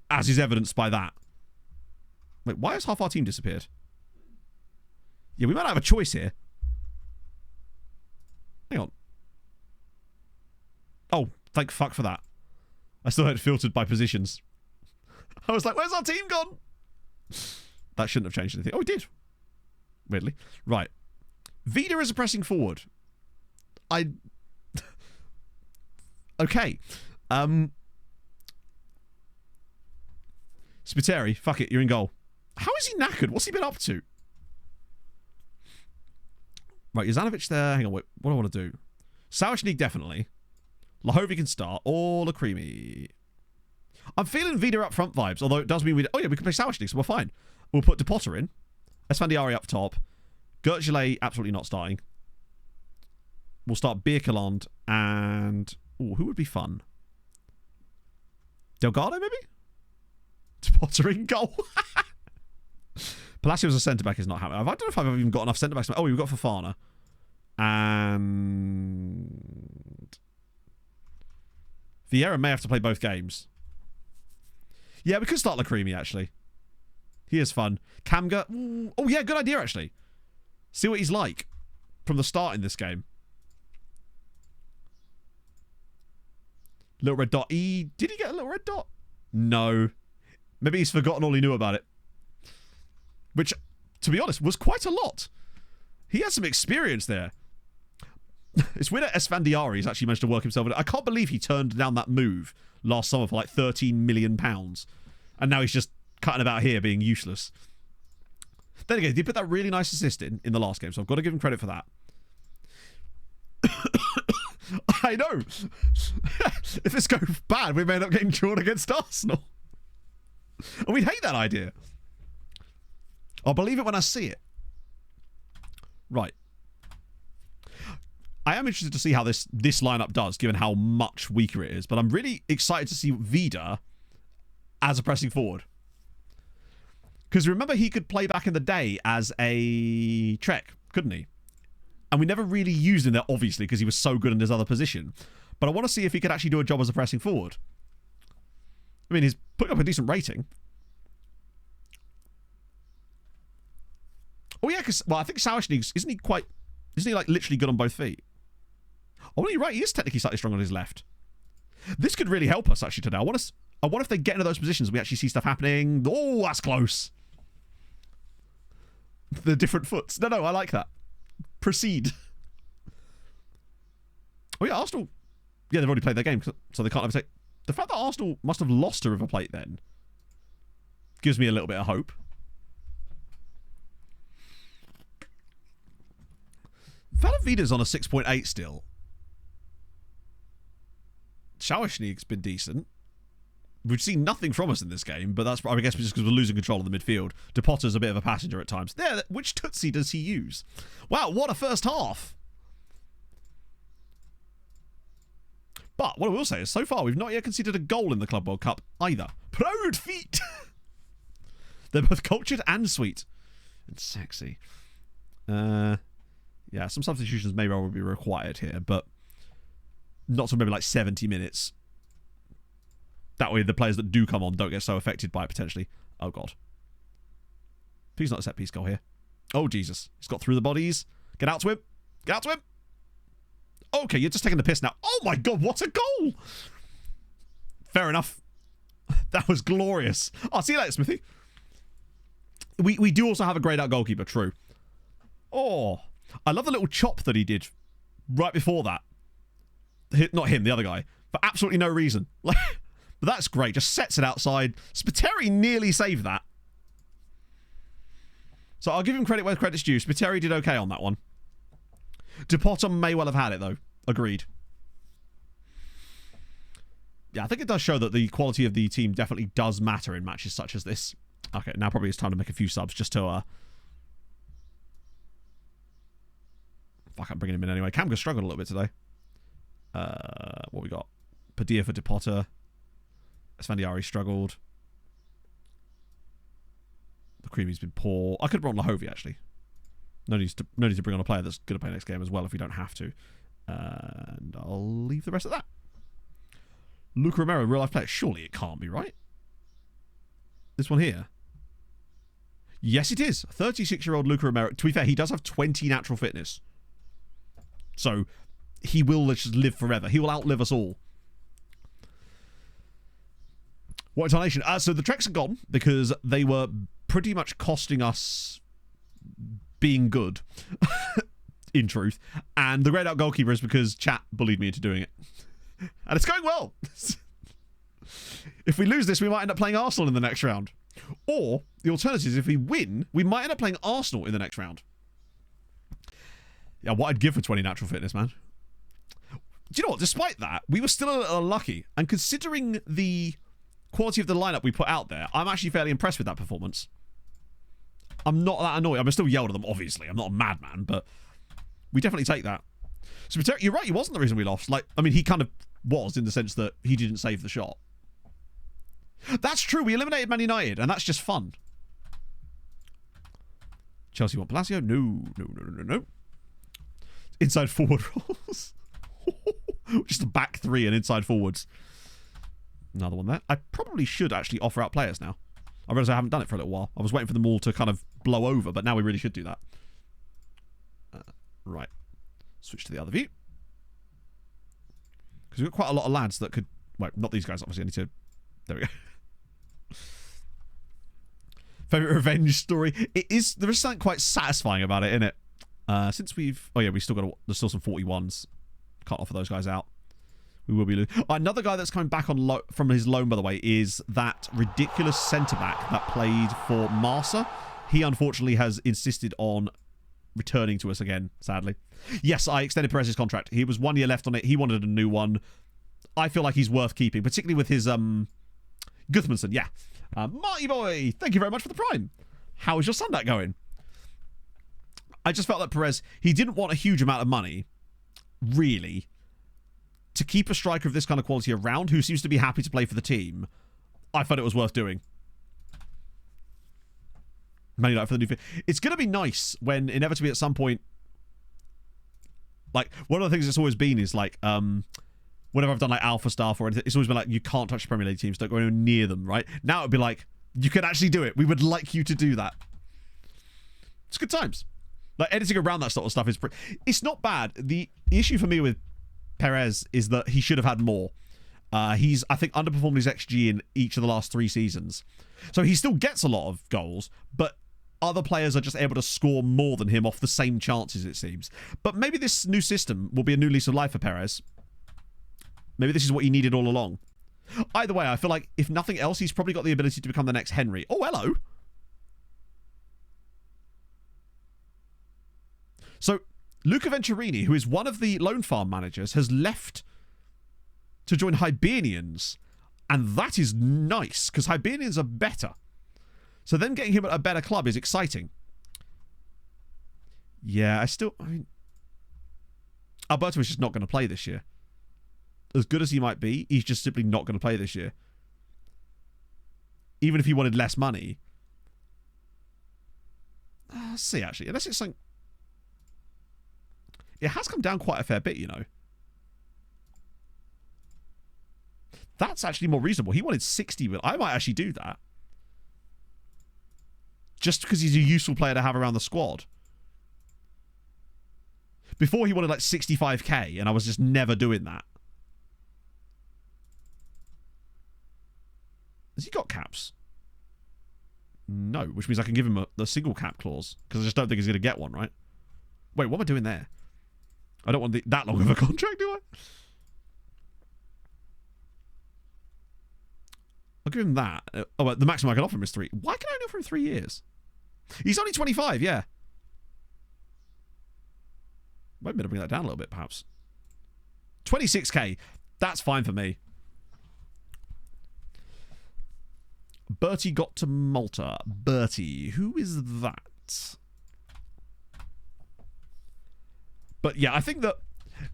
As is evidenced by that. Wait, why has half our team disappeared? Yeah, we might not have a choice here. What? What? Hang on. How could that be possible? I assume Arsenal must have obviously... How have you... Oh, wow, that's interesting. So we actually has... Hang on. Oh, thank fuck for that. I still had it filtered by positions. I was like, where's our team gone? That shouldn't have changed anything. Oh, it did. Weirdly. Right. Vida is a pressing forward. Okay. Spiteri, fuck it, you're in goal. How is he knackered? What's he been up to? Right, Jozanovic there. Hang on, wait. What do I want to do? Sawashnik definitely. Lahovi can start. Or Lakrimi. I'm feeling Vida up front vibes, although it does mean we... Oh, yeah, we can play Sawashnik, so we're fine. We'll put De Potter in. Esfandiari up top. Gertulay absolutely not starting. We'll start Birkeland and... Ooh, who would be fun? Delgado, maybe? De Potter in goal. Palacios as a centre-back is not happening. I don't know if I've even got enough centre-backs. Oh, we've got Fofana. And... Vieira may have to play both games. Yeah, we could start Lakrimi, actually. He is fun. Kamga. Ooh. Oh, yeah, good idea, actually. See what he's like from the start in this game. Little red dot. Did he get a little red dot? No. Maybe he's forgotten all he knew about it. Which, to be honest, was quite a lot. He has some experience there. It's weird that Esfandiari has actually managed to work himself in. I can't believe he turned down that move last summer for like £13 million. And now he's just cutting about here being useless. Then again, he did put that really nice assist in the last game, so I've got to give him credit for that. I know. If this goes bad, we may end up getting drawn against Arsenal. And we'd hate that idea. I'll believe it when I see it. Right. I am interested to see how this lineup does, given how much weaker it is. But I'm really excited to see Vida as a pressing forward. Because remember, he could play back in the day as a Trek, couldn't he? And we never really used him there, obviously, because he was so good in his other position. But I want to see if he could actually do a job as a pressing forward. I mean, he's putting up a decent rating. Oh, yeah, because, well, I think Sawashnik, isn't he like literally good on both feet? Oh, you're right, he is technically slightly strong on his left. This could really help us, actually, today. I wonder if they get into those positions and we actually see stuff happening. Oh, that's close. The different foots. No, I like that. Proceed. Oh, yeah, Arsenal. Yeah, they've already played their game, so they can't overtake. The fact that Arsenal must have lost to River Plate then gives me a little bit of hope. Valavida's on a 6.8 still. Sawashnik's been decent. We've seen nothing from us in this game, but that's, I guess, just because we're losing control of the midfield. De Potter's a bit of a passenger at times. There, which Tootsie does he use? Wow, what a first half. But what I will say is, so far, we've not yet conceded a goal in the Club World Cup either. Proud feet! They're both cultured and sweet. And sexy. Yeah, some substitutions may well be required here, but not till maybe like 70 minutes. That way the players that do come on don't get so affected by it potentially. Oh, God. Please not a set-piece goal here. Oh, Jesus. He's got through the bodies. Get out to him. Get out to him. Okay, you're just taking the piss now. Oh, my God, what a goal. Fair enough. That was glorious. I'll see you later, Smithy. We do also have a greyed-out goalkeeper, true. Oh, I love the little chop that he did right before that. Not him, the other guy. For absolutely no reason. But that's great. Just sets it outside. Spiteri nearly saved that. So I'll give him credit where credit's due. Spiteri did okay on that one. De Potter may well have had it, though. Agreed. Yeah, I think it does show that the quality of the team definitely does matter in matches such as this. Okay, now probably it's time to make a few subs just to... Fuck, I'm bringing him in anyway. Kamga struggled a little bit today. What we got? Padilla for De Potter. Esfandiari struggled. The Creamy's been poor. I could have brought Lahovi, actually. No need to bring on a player that's going to play next game as well if we don't have to. And I'll leave the rest of that. Luke Romero, real life player. Surely it can't be, right? This one here. Yes, it is. 36-year-old Luke Romero. To be fair, he does have 20 natural fitness. So, he will just live forever. He will outlive us all. What intonation? So the Treks are gone because they were pretty much costing us being good, in truth. And the grayed out goalkeeper is because chat bullied me into doing it. And it's going well. If we lose this, we might end up playing Arsenal in the next round. Or, the alternative is if we win, we might end up playing Arsenal in the next round. Yeah, what I'd give for 20 natural fitness, man. Do you know what? Despite that, we were still a little unlucky. And considering the quality of the lineup we put out there, I'm actually fairly impressed with that performance. I'm not that annoyed. I'm still yelled at them, obviously. I'm not a madman, but we definitely take that. So you're right, he wasn't the reason we lost. Like, I mean, he kind of was in the sense that he didn't save the shot. That's true. We eliminated Man United, and that's just fun. Chelsea want Palacio? No. Inside forward roles. Just a back three and inside forwards. Another one there. I probably should actually offer out players now. I realise I haven't done it for a little while. I was waiting for them all to kind of blow over, but now we really should do that. Right. Switch to the other view. Because we've got quite a lot of lads that could... Well, not these guys, obviously. I need to... There we go. Favourite revenge story? It is... There is something quite satisfying about it, isn't it? Since we've... Oh, yeah, we still got... There's still some 41s. Can't offer those guys out. We will be losing. Another guy that's coming back on from his loan, by the way, is that ridiculous centre-back that played for Marsa. He, unfortunately, has insisted on returning to us again, sadly. Yes, I extended Perez's contract. He was 1 year left on it. He wanted a new one. I feel like he's worth keeping, particularly with his Guthmanson, yeah. Marty boy, thank you very much for the prime. How is your Sunday going? I just felt that Perez, he didn't want a huge amount of money, really, to keep a striker of this kind of quality around who seems to be happy to play for the team. I thought it was worth doing. Man United for the new... It's going to be nice when inevitably at some point... Like, one of the things it's always been is like... whenever I've done like alpha stuff or anything, it's always been like, you can't touch Premier League teams, don't go anywhere near them, right? Now it'd be like, you can actually do it. We would like you to do that. It's good times. Like, editing around that sort of stuff is... It's not bad. The issue for me with Perez is that he should have had more. He's, I think, underperformed his XG in each of the last 3 seasons. So he still gets a lot of goals, but other players are just able to score more than him off the same chances, it seems. But maybe this new system will be a new lease of life for Perez. Maybe this is what he needed all along. Either way, I feel like, if nothing else, he's probably got the ability to become the next Henry. Oh, hello. So, Luca Venturini, who is one of the loan farm managers, has left to join Hibernians. And that is nice, because Hibernians are better. So them getting him at a better club is exciting. Yeah, I mean... Alberto is just not going to play this year. As good as he might be, he's just simply not going to play this year. Even if he wanted less money. Let's see, actually. Unless it's something... It has come down quite a fair bit, you know. That's actually more reasonable. He wanted 60, but I might actually do that. Just because he's a useful player to have around the squad. Before he wanted like 65k, and I was just never doing that. Has he got caps? No, which means I can give him the single cap clause, because I just don't think he's going to get one, right? Wait, what am I doing there? I don't want that long of a contract, do I? I'll give him that. Oh, well, the maximum I can offer him is 3. Why can I only offer him 3 years? He's only 25, yeah. Might better bring that down a little bit, perhaps. 26k. That's fine for me. Bertie got to Malta. Bertie. Who is that? But yeah, I think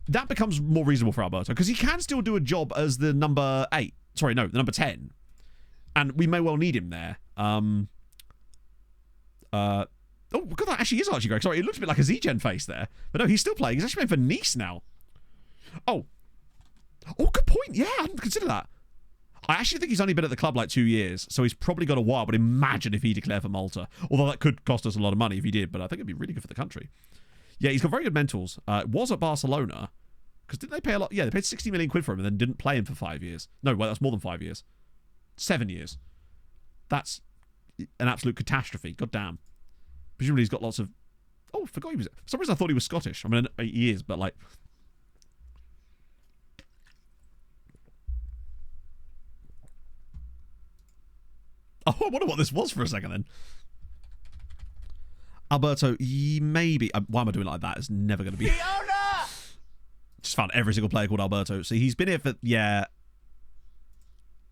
that becomes more reasonable for Alberto, because he can still do a job as the number 8. Sorry, no, the number 10. And we may well need him there. Oh, God, that actually is Archie Gregg. Sorry, it looked a bit like a Z-Gen face there. But no, he's still playing. He's actually playing for Nice now. Oh, good point. Yeah, I hadn't considered that. I actually think he's only been at the club like 2 years, so he's probably got a while, but imagine if he declared for Malta. Although that could cost us a lot of money if he did, but I think it'd be really good for the country. Yeah, he's got very good mentals. Was at Barcelona. Because didn't they pay a lot? Yeah, they paid 60 million quid for him and then didn't play him for 5 years. No, well, that's more than 5 years. 7 years. That's an absolute catastrophe. God damn. Presumably he's got lots of... Oh, I forgot he was... For some reason I thought he was Scottish. I mean, he is, but like... Oh, I wonder what this was for a second then. Alberto, maybe... why am I doing it like that? It's never going to be... Just found every single player called Alberto. See, he's been here for... Yeah.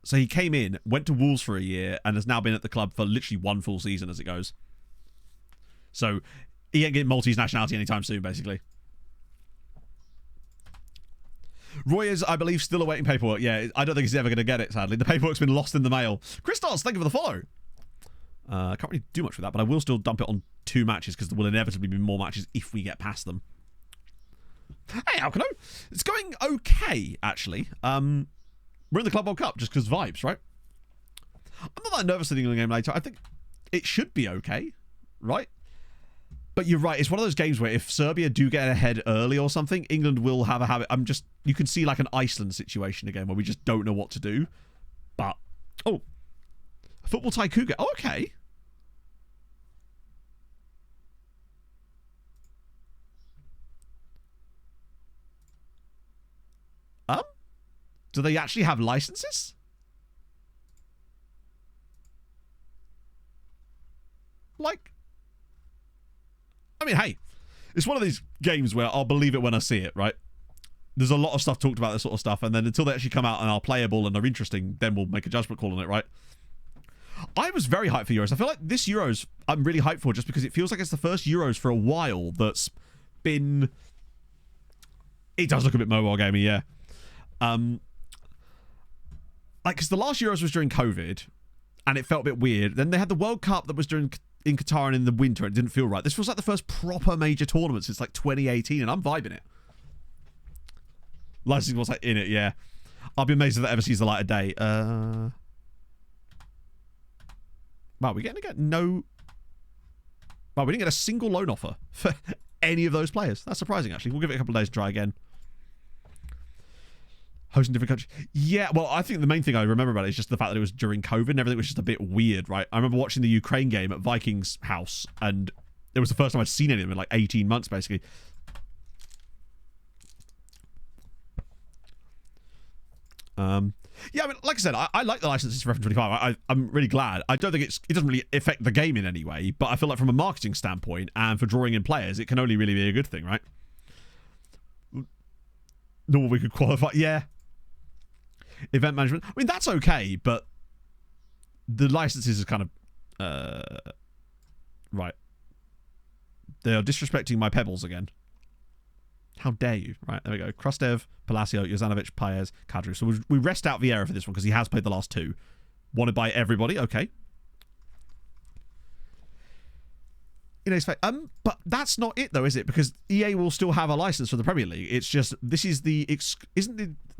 So he came in, went to Wolves for a year, and has now been at the club for literally 1 full season as it goes. So he ain't getting Maltese nationality anytime soon, basically. Roy is, I believe, still awaiting paperwork. Yeah, I don't think he's ever going to get it, sadly. The paperwork's been lost in the mail. Christos, thank you for the follow. I can't really do much with that, but I will still dump it on 2 matches because there will inevitably be more matches if we get past them. Hey, Alcano. It's going okay, actually. We're in the Club World Cup just because vibes, right? I'm not that nervous in the England game later. I think it should be okay, right? But you're right. It's one of those games where if Serbia do get ahead early or something, England will have a habit. You can see like an Iceland situation again where we just don't know what to do. But, oh, Football Tycoon. Oh, okay. Do they actually have licenses? Like, I mean, hey, it's one of these games where I'll believe it when I see it, right? There's a lot of stuff talked about this sort of stuff, and then until they actually come out and are playable and are interesting, then we'll make a judgment call on it, right? I was very hyped for Euros. I feel like this Euros I'm really hyped for just because it feels like it's the first Euros for a while that's been... It does look a bit mobile gamey, yeah. Like, because the last Euros was during COVID, and it felt a bit weird. Then they had the World Cup that was in Qatar and in the winter. It didn't feel right. This was like the first proper major tournament since like 2018, and I'm vibing it. Licensing was like in it, yeah. I'll be amazed if that ever sees the light of day. Wow, we're getting to get no... Wow, we didn't get a single loan offer for any of those players. That's surprising, actually. We'll give it a couple of days to try again. Hosting different countries. Yeah, well, I think the main thing I remember about it is just the fact that it was during COVID and everything was just a bit weird, right? I remember watching the Ukraine game at Vikings' house, and it was the first time I'd seen any of them in like 18 months, basically. Yeah, I mean, like I said, I like the licenses for FM25. I'm really glad. I don't think it doesn't really affect the game in any way, but I feel like from a marketing standpoint and for drawing in players, it can only really be a good thing, right? No, we could qualify. Yeah. Event management. I mean, that's okay, but the licenses is kind of... right. They are disrespecting my pebbles again. How dare you? Right, there we go. Krustev, Palacio, Jozanovic, Paez, Kadri. So we rest out Vieira for this one because he has played the last 2. Wanted by everybody. Okay. But that's not it though, is it? Because EA will still have a license for the Premier League. It's just this is the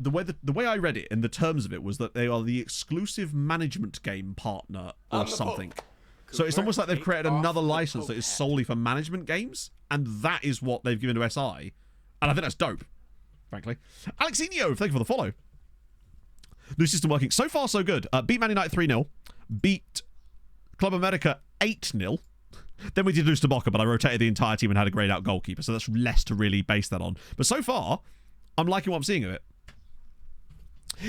the way I read it and the terms of it was that they are the exclusive management game partner or something. So it's almost like they've created another license that is solely for management games, and that is what they've given to SI, and I think that's dope, frankly. Alexinho, thank you for the follow. New system working so far, so good. Beat Man United 3-0. Beat Club America 8-0. Then we did lose to Boca, but I rotated the entire team and had a grayed out goalkeeper, so that's less to really base that on. But so far, I'm liking what I'm seeing of it.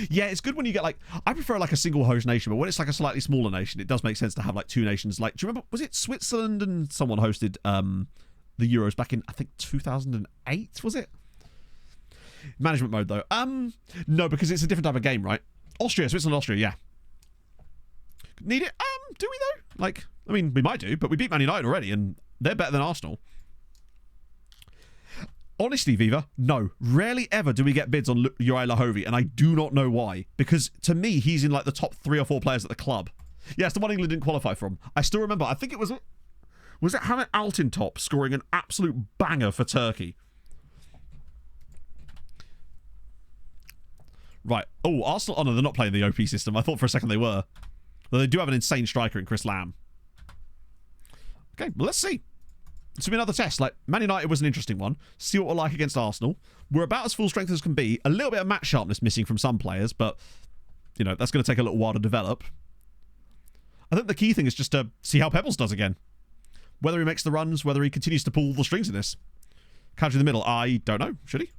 Yeah, it's good when you get like... I prefer like a single host nation, but when it's like a slightly smaller nation, it does make sense to have like 2 nations. Like, do you remember... Was it Switzerland and someone hosted the Euros back in, I think, 2008, was it? Management mode, though. No, because it's a different type of game, right? Switzerland, Austria, yeah. Need it? Do we, though? Like... I mean, we might do, but we beat Man United already, and they're better than Arsenal. Honestly, Viva, no. Rarely ever do we get bids on Uri Lahovi, and I do not know why. Because, to me, he's in, like, the top 3 or 4 players at the club. Yes, the one England didn't qualify from. I still remember, I think it was... Was it Hamit Altintop scoring an absolute banger for Turkey? Right. Oh, Arsenal... Oh, no, they're not playing the OP system. I thought for a second they were. Though they do have an insane striker in Chris Lamb. Okay, well, let's see. It's been another test. Like, Man United was an interesting one. See what we're like against Arsenal. We're about as full strength as can be. A little bit of match sharpness missing from some players, but, you know, that's going to take a little while to develop. I think the key thing is just to see how Pebbles does again. Whether he makes the runs, whether he continues to pull the strings in this. Kadri in the middle, I don't know. Should he?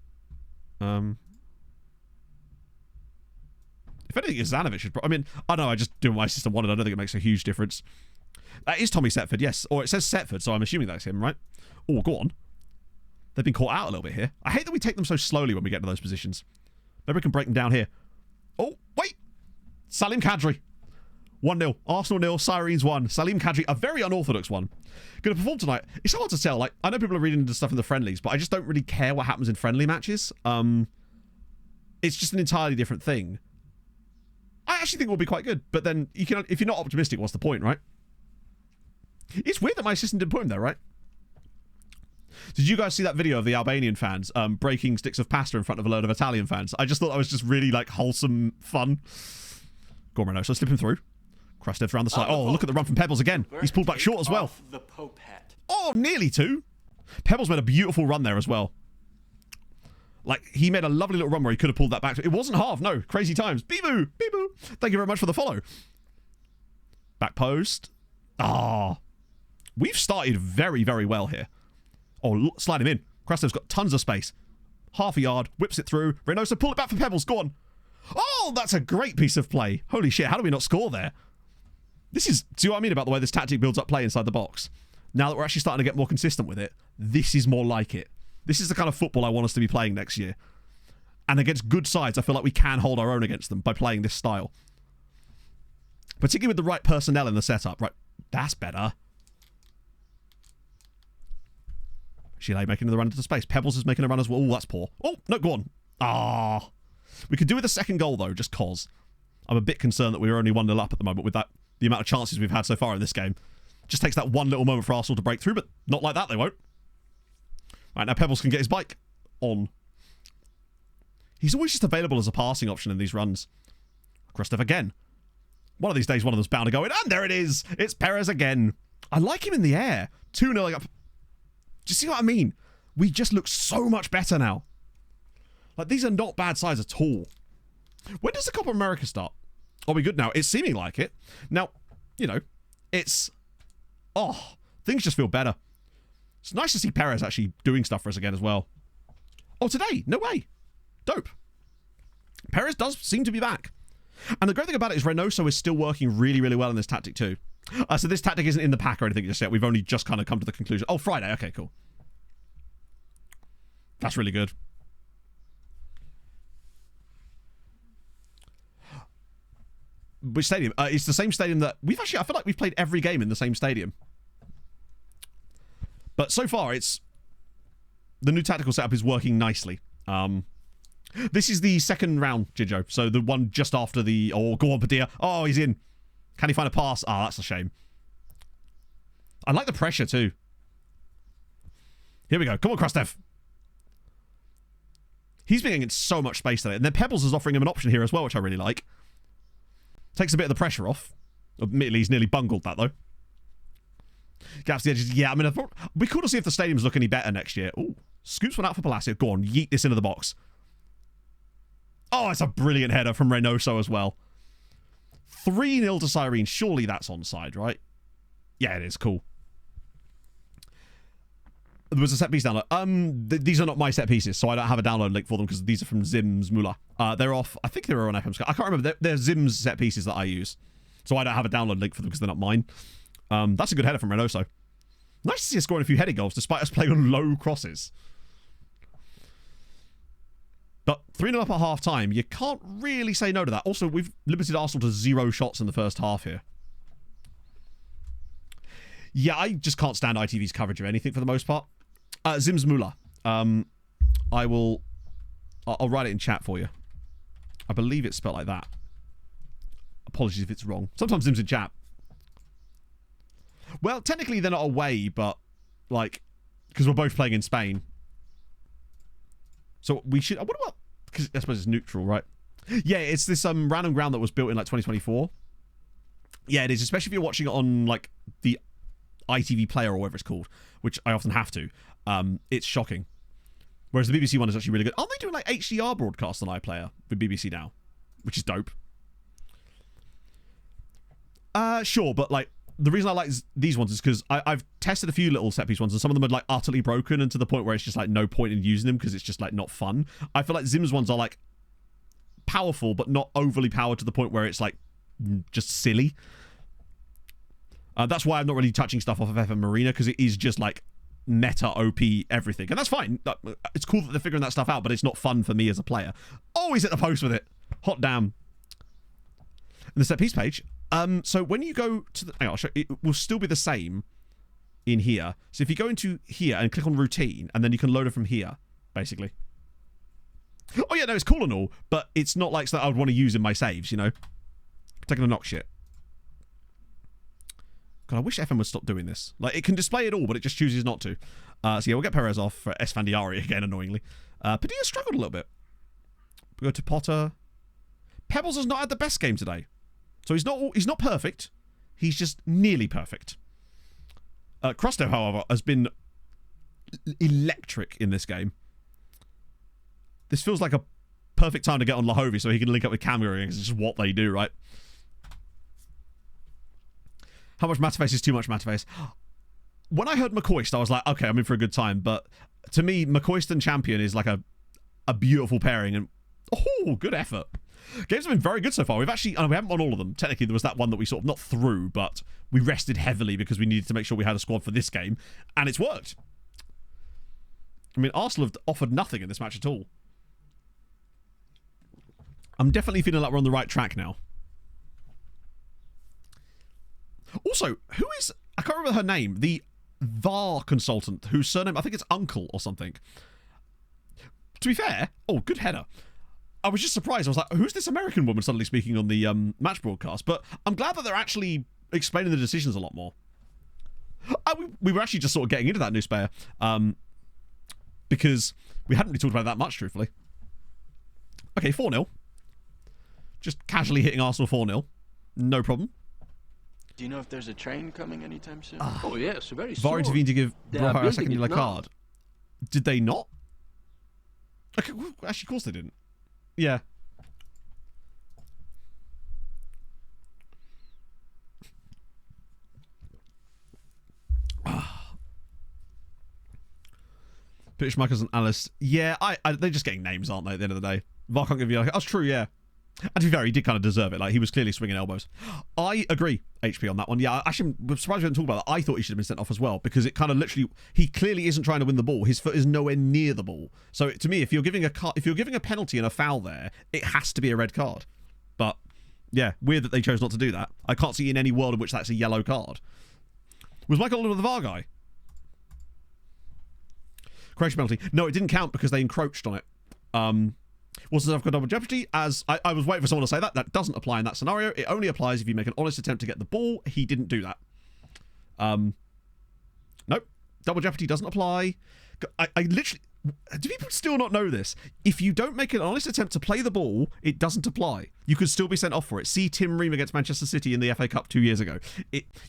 If anything, Ivanovic should... I mean, I know I just do what my system wanted. I don't think it makes a huge difference. That is Tommy Setford, yes. Or it says Setford, so I'm assuming that's him, right? Oh, go on. They've been caught out a little bit here. I hate that we take them so slowly when we get to those positions. Maybe we can break them down here. Oh, wait. Salim Kadri. 1-0. Arsenal 0, Sirens 1. Salim Kadri, a very unorthodox one. Going to perform tonight. It's hard to tell. Like, I know people are reading into stuff in the friendlies, but I just don't really care what happens in friendly matches. It's just an entirely different thing. I actually think it will be quite good, but then you can, if you're not optimistic, what's the point, right? It's weird that my assistant didn't put him there, right? Did you guys see that video of the Albanian fans breaking sticks of pasta in front of a load of Italian fans? I just thought that was just really, like, wholesome fun. Go on, Renault. So slip him through. Krastev around the side. Oh, look at the run from Pebbles again. He's pulled back short as well. The Pope hat. Oh, nearly two. Pebbles made a beautiful run there as well. Like, he made a lovely little run where he could have pulled that back. It wasn't half, no. Crazy times. Beeboo! Beeboo! Thank you very much for the follow. Back post. Ah. We've started very, very well here. Oh, slide him in. Krastev's got tons of space. Half a yard. Whips it through. Reynoso, pull it back for Pebbles. Go on. Oh, that's a great piece of play. Holy shit, how do we not score there? This is... Do you know what I mean about the way this tactic builds up play inside the box? Now that we're actually starting to get more consistent with it, this is more like it. This is the kind of football I want us to be playing next year. And against good sides, I feel like we can hold our own against them by playing this style. Particularly with the right personnel in the setup. Right, that's better. Chile making the run into space. Pebbles is making a run as well. Oh, that's poor. Oh, no, go on. Ah. We could do with a second goal, though, just cause. I'm a bit concerned that we're only 1-0 up at the moment with that the amount of chances we've had so far in this game. Just takes that one little moment for Arsenal to break through, but not like that, they won't. Right, now Pebbles can get his bike on. He's always just available as a passing option in these runs. Krastev again. One of these days, one of them's bound to go in, and there it is! It's Perez again. I like him in the air. 2-0 up. Do you see what I mean? We just look so much better now. Like, these are not bad sides at all. When does the Copa America start? Are we good now? It's seeming like it. Now, you know, it's... Oh, things just feel better. It's nice to see Perez actually doing stuff for us again as well. Oh, today? No way. Dope. Perez does seem to be back. And the great thing about it is Reynoso is still working really, really well in this tactic too. So this tactic isn't in the pack or anything just yet. We've only just kind of come to the conclusion. Oh, Friday. Okay, cool. That's really good. Which stadium? It's the same stadium that we've actually... I feel like we've played every game in the same stadium. But so far, it's... The new tactical setup is working nicely. This is the second round, Gijo. So the one just after the... Oh, go on, Padilla. Oh, he's in. Can he find a pass? Ah, that's a shame. I like the pressure, too. Here we go. Come on, Krastev. He's being in so much space today. And then Pebbles is offering him an option here as well, which I really like. Takes a bit of the pressure off. Admittedly, he's nearly bungled that, though. Gaps the edges. Yeah, I mean, I thought... It'd be cool to see if the stadiums look any better next year. Ooh, scoops one out for Palacio. Go on, yeet this into the box. Oh, it's a brilliant header from Reynoso as well. 3-0 to Sirens. Surely that's onside, right? Yeah, it is. Cool. There was a set piece download. These are not my set pieces, so I don't have a download link for them because these are from Zim's Mula. They're off. I think they're on FM Sky. I can't remember. They're Zim's set pieces that I use, so I don't have a download link for them because they're not mine. That's a good header from Reynoso. Nice to see us scoring a few heading goals despite us playing on low crosses. But 3-0 up at half time, you can't really say no to that. Also, we've limited Arsenal to 0 shots in the first half here. Yeah, I just can't stand ITV's coverage of anything for the most part. Zim's Mula. I'll write it in chat for you. I believe it's spelled like that. Apologies if it's wrong. Sometimes Zim's in chat. Well, technically they're not away, but like, because we're both playing in Spain. So we should... What about... Because I suppose it's neutral, right? Yeah, it's this random ground that was built in like 2024. Yeah, it is, especially if you're watching it on like the ITV Player or whatever it's called, which I often have to, it's shocking. Whereas the BBC one is actually really good. Aren't they doing like HDR broadcasts on iPlayer with BBC now? Which is dope. Sure, but like the reason I like these ones is because I've tested a few little set piece ones and some of them are like utterly broken and to the point where it's just like no point in using them because it's just like not fun. I feel like Zim's ones are like powerful but not overly powered to the point where it's like just silly. That's why I'm not really touching stuff off of FM Arena because it is just like meta OP everything, and that's fine. It's cool that they're figuring that stuff out, but it's not fun for me as a player. Always hit the post with it. Hot damn. And the set piece page. So when you go to the, hang on, I'll show, it will still be the same in here. So if you go into here and click on routine, and then you can load it from here, basically. Oh yeah, no, it's cool and all, but it's not like something I would want to use in my saves, you know. Taking a knock shit. God, I wish FM would stop doing this. Like, it can display it all, but it just chooses not to. So yeah, we'll get Perez off for Esfandiari again, annoyingly. Padilla struggled a little bit. We go to Potter. Pebbles has not had the best game today. So he's not perfect. He's just nearly perfect. Crusto, however, has been electric in this game. This feels like a perfect time to get on Lahovi so he can link up with Camera because it's just what they do, right? How much Mataface is too much Mataface? When I heard McCoist, I was like, okay, I'm in for a good time. But to me, McCoist and Champion is like a beautiful pairing. And oh, good effort. Games have been very good so far. We've actually, we haven't won all of them. Technically, there was that one that we sort of not threw, but we rested heavily because we needed to make sure we had a squad for this game. And it's worked. I mean, Arsenal have offered nothing in this match at all. I'm definitely feeling like we're on the right track now. Also, who is... I can't remember her name. The VAR consultant whose surname... I think it's Uncle or something. To be fair... Oh, good header. I was just surprised. I was like, who's this American woman suddenly speaking on the match broadcast? But I'm glad that they're actually explaining the decisions a lot more. We were actually just sort of getting into that new spare. Because we hadn't really talked about it that much, truthfully. Okay, 4-0. Just casually hitting Arsenal 4-0. No problem. Do you know if there's a train coming anytime soon? Oh yes, very soon. VAR intervened to give Broha a second yellow card. Did they not? Okay, well, actually, of course they didn't. Yeah. British Michaels and Alice. Yeah, they're just getting names, aren't they, at the end of the day? VAR can't give you like... That's true, yeah. And to be fair, he did kind of deserve it. Like, he was clearly swinging elbows. I agree, HP, on that one. Yeah, actually, I'm surprised we didn't talk about that. I thought he should have been sent off as well, because it kind of literally... He clearly isn't trying to win the ball. His foot is nowhere near the ball. So, to me, if you're giving a penalty and a foul there, it has to be a red card. But, yeah, weird that they chose not to do that. I can't see in any world in which that's a yellow card. Was Michael Oliver the VAR guy? Croatian penalty. No, it didn't count because they encroached on it. Wasn't enough for double jeopardy, as I was waiting for someone to say that. That doesn't apply in that scenario. It only applies if you make an honest attempt to get the ball. He didn't do that. Nope. Double jeopardy doesn't apply. I literally... Do people still not know this? If you don't make an honest attempt to play the ball, it doesn't apply. You could still be sent off for it. See Tim Ream against Manchester City in the FA Cup 2 years ago.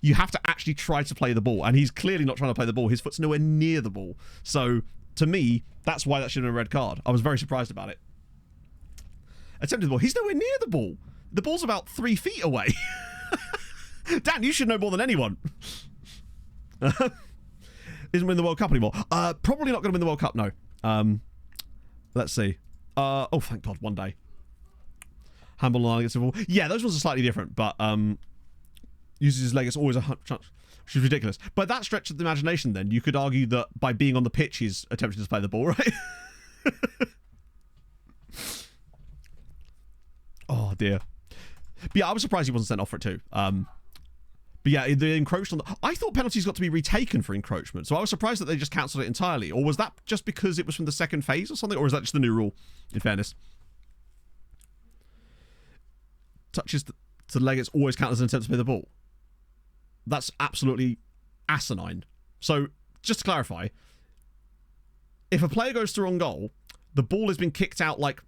You have to actually try to play the ball, and he's clearly not trying to play the ball. His foot's nowhere near the ball. So, to me, that's why that should have been a red card. I was very surprised about it. Attempted the ball. He's nowhere near the ball. The ball's about 3 feet away. Dan, you should know more than anyone. Isn't win the World Cup anymore. Probably not going to win the World Cup, no. Let's see. Oh, thank God, one day. Handball and against the ball. Yeah, those ones are slightly different, but uses his leg, it's always a chance. Which is ridiculous. By that stretch of the imagination, then, you could argue that by being on the pitch, he's attempting to play the ball, right? Oh, dear. But yeah, I was surprised he wasn't sent off for it too. But yeah, they encroached on the... I thought penalties got to be retaken for encroachment, so I was surprised that they just cancelled it entirely. Or was that just because it was from the second phase or something? Or is that just the new rule, in fairness? Touches to the leg, it's always counted as an attempt to play the ball. That's absolutely asinine. So, just to clarify, if a player goes through on goal, the ball has been kicked out like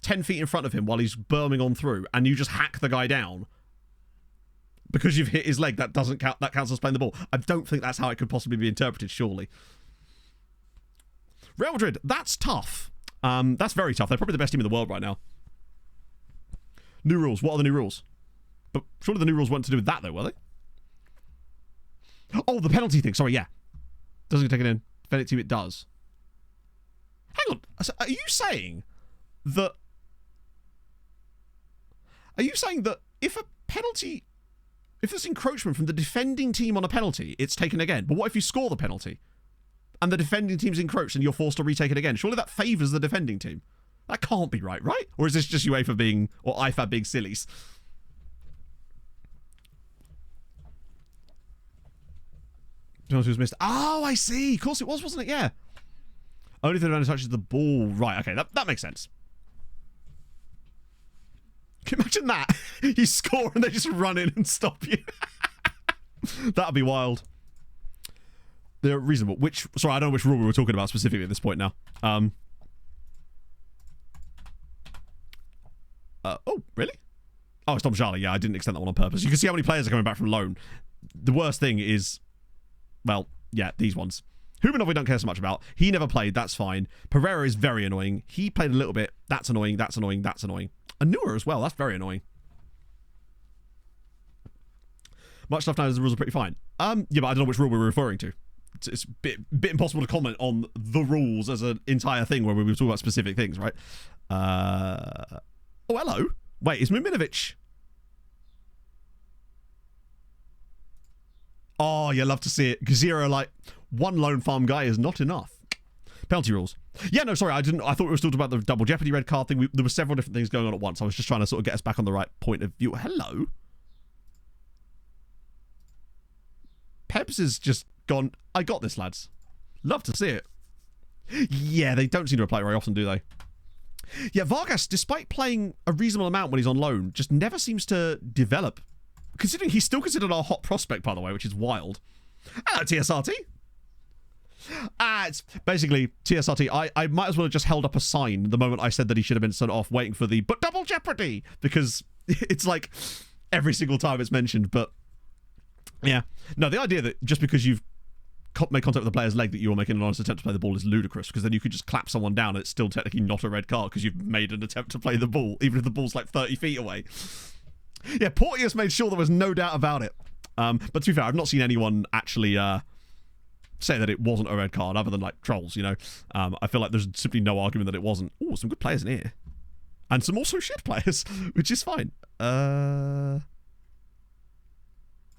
10 feet in front of him while he's burming on through, and you just hack the guy down. because you've hit his leg, that doesn't count. That counts as playing the ball. I don't think that's how it could possibly be interpreted, surely. Real Madrid, that's tough. That's very tough. They're probably the best team in the world right now. New rules. What are the new rules? But surely the new rules weren't to do with that, though, were they? Oh, the penalty thing. Sorry, yeah. Doesn't take it in. Defending team, it does. Hang on. Are you saying that... Are you saying that if a penalty... If there's encroachment from the defending team on a penalty, it's taken again? But what if you score the penalty? And the defending team's encroached and you're forced to retake it again? Surely that favours the defending team. That can't be right? Or is this just UEFA being... Or IFAB being sillies? Penalty was missed. Oh, I see. Of course it was, wasn't it? Yeah. Only if the defender touches the ball. Right, okay. That makes sense. Can you imagine that? You score and they just run in and stop you. That'd be wild. They're reasonable. Sorry, I don't know which rule we were talking about specifically at this point now. Oh, really? Oh, it's Tom Charlie. Yeah, I didn't extend that one on purpose. You can see how many players are coming back from loan. The worst thing is... Well, yeah, these ones. Humanov we don't care so much about. He never played, that's fine. Pereira is very annoying. He played a little bit. That's annoying, that's annoying, that's annoying. Anua as well, that's very annoying. Much stuff now, the rules are pretty fine. Yeah, but I don't know which rule we're referring to. It's a bit impossible to comment on the rules as an entire thing where we were talking about specific things, right? Oh, hello. Wait, is Muminovic... Oh, you love to see it. Gazira, like, one lone farm guy is not enough. Penalty rules. Yeah, no, sorry, I thought we were still talking about the double jeopardy red card thing. There were several different things going on at once. I was just trying to sort of get us back on the right point of view. Hello? Peps has just gone, I got this, lads. Love to see it. Yeah, they don't seem to apply it very often, do they? Yeah, Vargas, despite playing a reasonable amount when he's on loan, just never seems to develop. Considering he's still considered our hot prospect, by the way, which is wild. Hello, TSRT. It's basically TSRT. I might as well have just held up a sign the moment I said that he should have been sent off waiting for the but double jeopardy, because it's like every single time it's mentioned. But yeah, no, the idea that just because you've made contact with the player's leg that you're making an honest attempt to play the ball is ludicrous, because then you could just clap someone down and it's still technically not a red card because you've made an attempt to play the ball, even if the ball's like 30 feet away. Yeah, Porteous made sure there was no doubt about it. But to be fair, I've not seen anyone actually say that it wasn't a red card, other than like trolls, you know. I feel like there's simply no argument that it wasn't. Oh, some good players in here. And some also shit players, which is fine. Wow,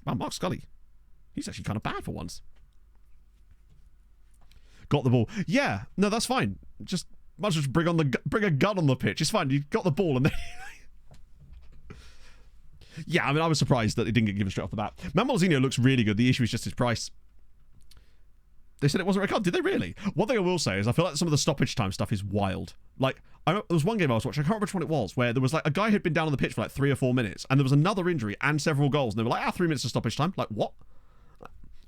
Mark Scully. He's actually kind of bad for once. Got the ball. Yeah, no, that's fine. Just might as well just bring a gun on the pitch. It's fine. You got the ball and then... Yeah, I mean, I was surprised that it didn't get given straight off the bat. Mamolzinho looks really good. The issue is just his price. They said it wasn't a red card. Did they really? One thing I will say is I feel like some of the stoppage time stuff is wild. Like, there was one game I was watching, I can't remember which one it was, where there was like a guy who'd been down on the pitch for like 3 or 4 minutes, and there was another injury and several goals, and they were like, 3 minutes of stoppage time. Like, what?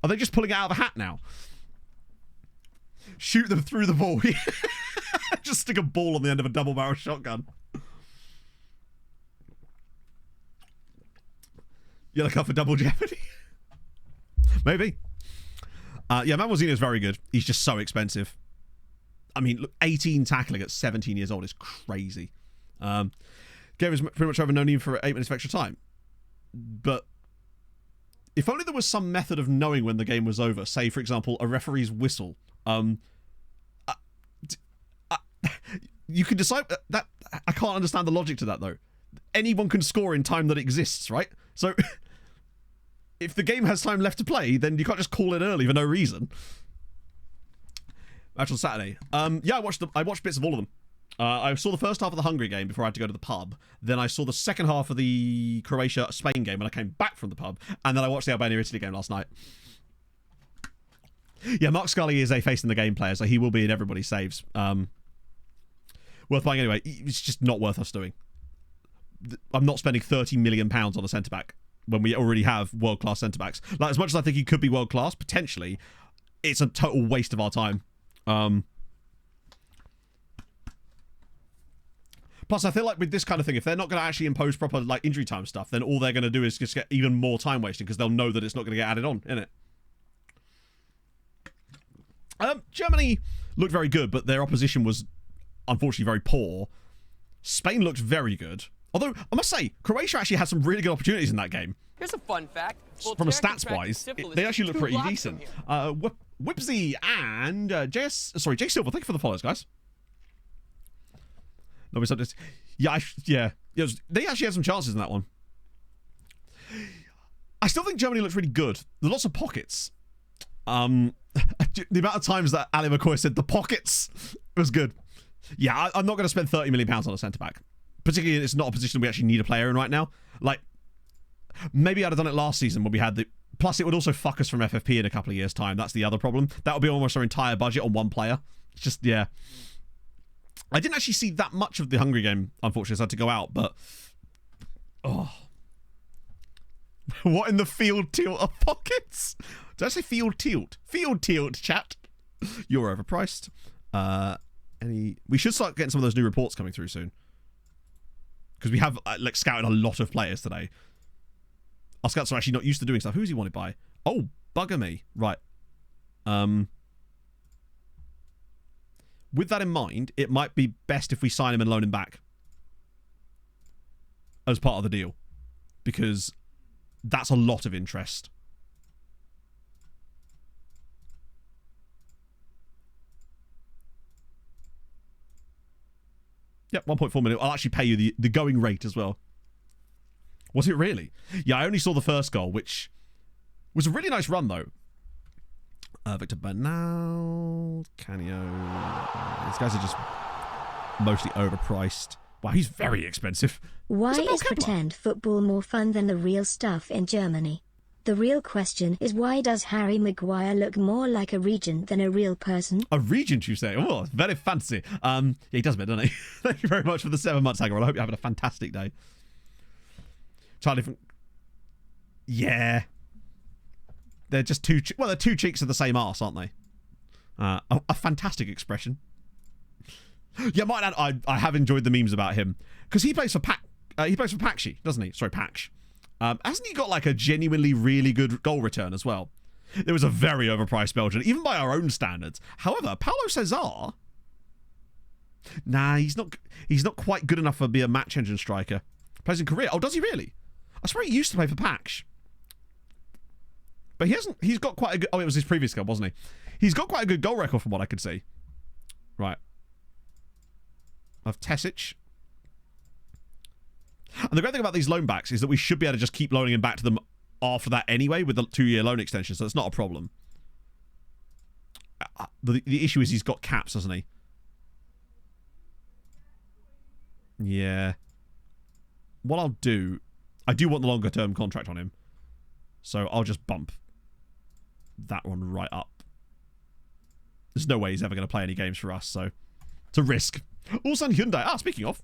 Are they just pulling it out of a hat now? Shoot them through the ball. Just stick a ball on the end of a double-barrel shotgun. Yellow card for double jeopardy? Maybe. Yeah, Mamolzinho is very good. He's just so expensive. I mean, look, 18 tackling at 17 years old is crazy. Game is pretty much over, no need for 8 minutes of extra time. But if only there was some method of knowing when the game was over. Say, for example, a referee's whistle. You can decide that. I can't understand the logic to that, though. Anyone can score in time that exists, right? So if the game has time left to play, then you can't just call it early for no reason. Match on Saturday. Yeah, I watched bits of all of them. I saw the first half of the Hungary game before I had to go to the pub. Then I saw the second half of the Croatia-Spain game when I came back from the pub. And then I watched the Albania-Italy game last night. Yeah, Mark Scully is a face in the game player, so he will be in everybody's saves. Worth buying anyway. It's just not worth us doing. I'm not spending £30 million on a centre-back when we already have world-class centre-backs. Like, as much as I think he could be world-class, potentially, it's a total waste of our time. Plus, I feel like with this kind of thing, if they're not going to actually impose proper like injury time stuff, then all they're going to do is just get even more time wasting because they'll know that it's not going to get added on, innit? Germany looked very good, but their opposition was unfortunately very poor. Spain looked very good. Although, I must say, Croatia actually had some really good opportunities in that game. Here's a fun fact. From a stats-wise, they actually look pretty decent. Whipsy and J Silver, thank you for the follows, guys. No, they actually had some chances in that one. I still think Germany looks really good. There's lots of pockets. The amount of times that Ali McCoy said the pockets was good. Yeah, I'm not going to spend £30 million on a centre-back. Particularly, it's not a position we actually need a player in right now. Like, maybe I'd have done it last season when we had the... Plus, it would also fuck us from FFP in a couple of years' time. That's the other problem. That would be almost our entire budget on one player. It's just, yeah. I didn't actually see that much of the Hungary game, unfortunately, so I had to go out, but... Oh. What in the field tilt of pockets? Did I say field tilt? Field tilt, chat. You're overpriced. We should start getting some of those new reports coming through soon. Because we have, like, scouted a lot of players today. Our scouts are actually not used to doing stuff. Who's he wanted by? Oh, bugger me. Right. With that in mind, it might be best if we sign him and loan him back. As part of the deal. Because that's a lot of interest. Yep, 1.4 million. I'll actually pay you the going rate as well. Was it really? Yeah, I only saw the first goal, which was a really nice run, though. Victor Bernal, Canio. These guys are just mostly overpriced. Wow, he's very expensive. Why is pretend football more fun than the real stuff in Germany? The real question is, why does Harry Maguire look more like a regent than a real person? A regent, you say? Oh, very fancy. Yeah, he does a bit, doesn't he? Thank you very much for the 7 months, Hagar. I hope you're having a fantastic day. Charlie from... Yeah. They're just two... Well, they're two cheeks of the same arse, aren't they? A fantastic expression. Yeah, might add, I have enjoyed the memes about him. Because he plays for Pakshi, doesn't he? Sorry, Paksh. Hasn't he got like a genuinely really good goal return as well? It was a very overpriced Belgian, even by our own standards. However, Paulo Cesar... Nah, he's not quite good enough to be a match engine striker. Plays in Korea. Oh, does he really? I swear he used to play for Paksh. But he hasn't... He's got quite a good... Oh, it was his previous club, wasn't he? He's got quite a good goal record from what I could see. Right. Of Tesic. And the great thing about these loan backs is that we should be able to just keep loaning him back to them after that anyway with the 2-year loan extension, so it's not a problem. The issue is he's got caps, hasn't he? Yeah. What I'll do... I do want the longer term contract on him. So I'll just bump that one right up. There's no way he's ever going to play any games for us, so it's a risk. Also, Hyundai. Speaking of.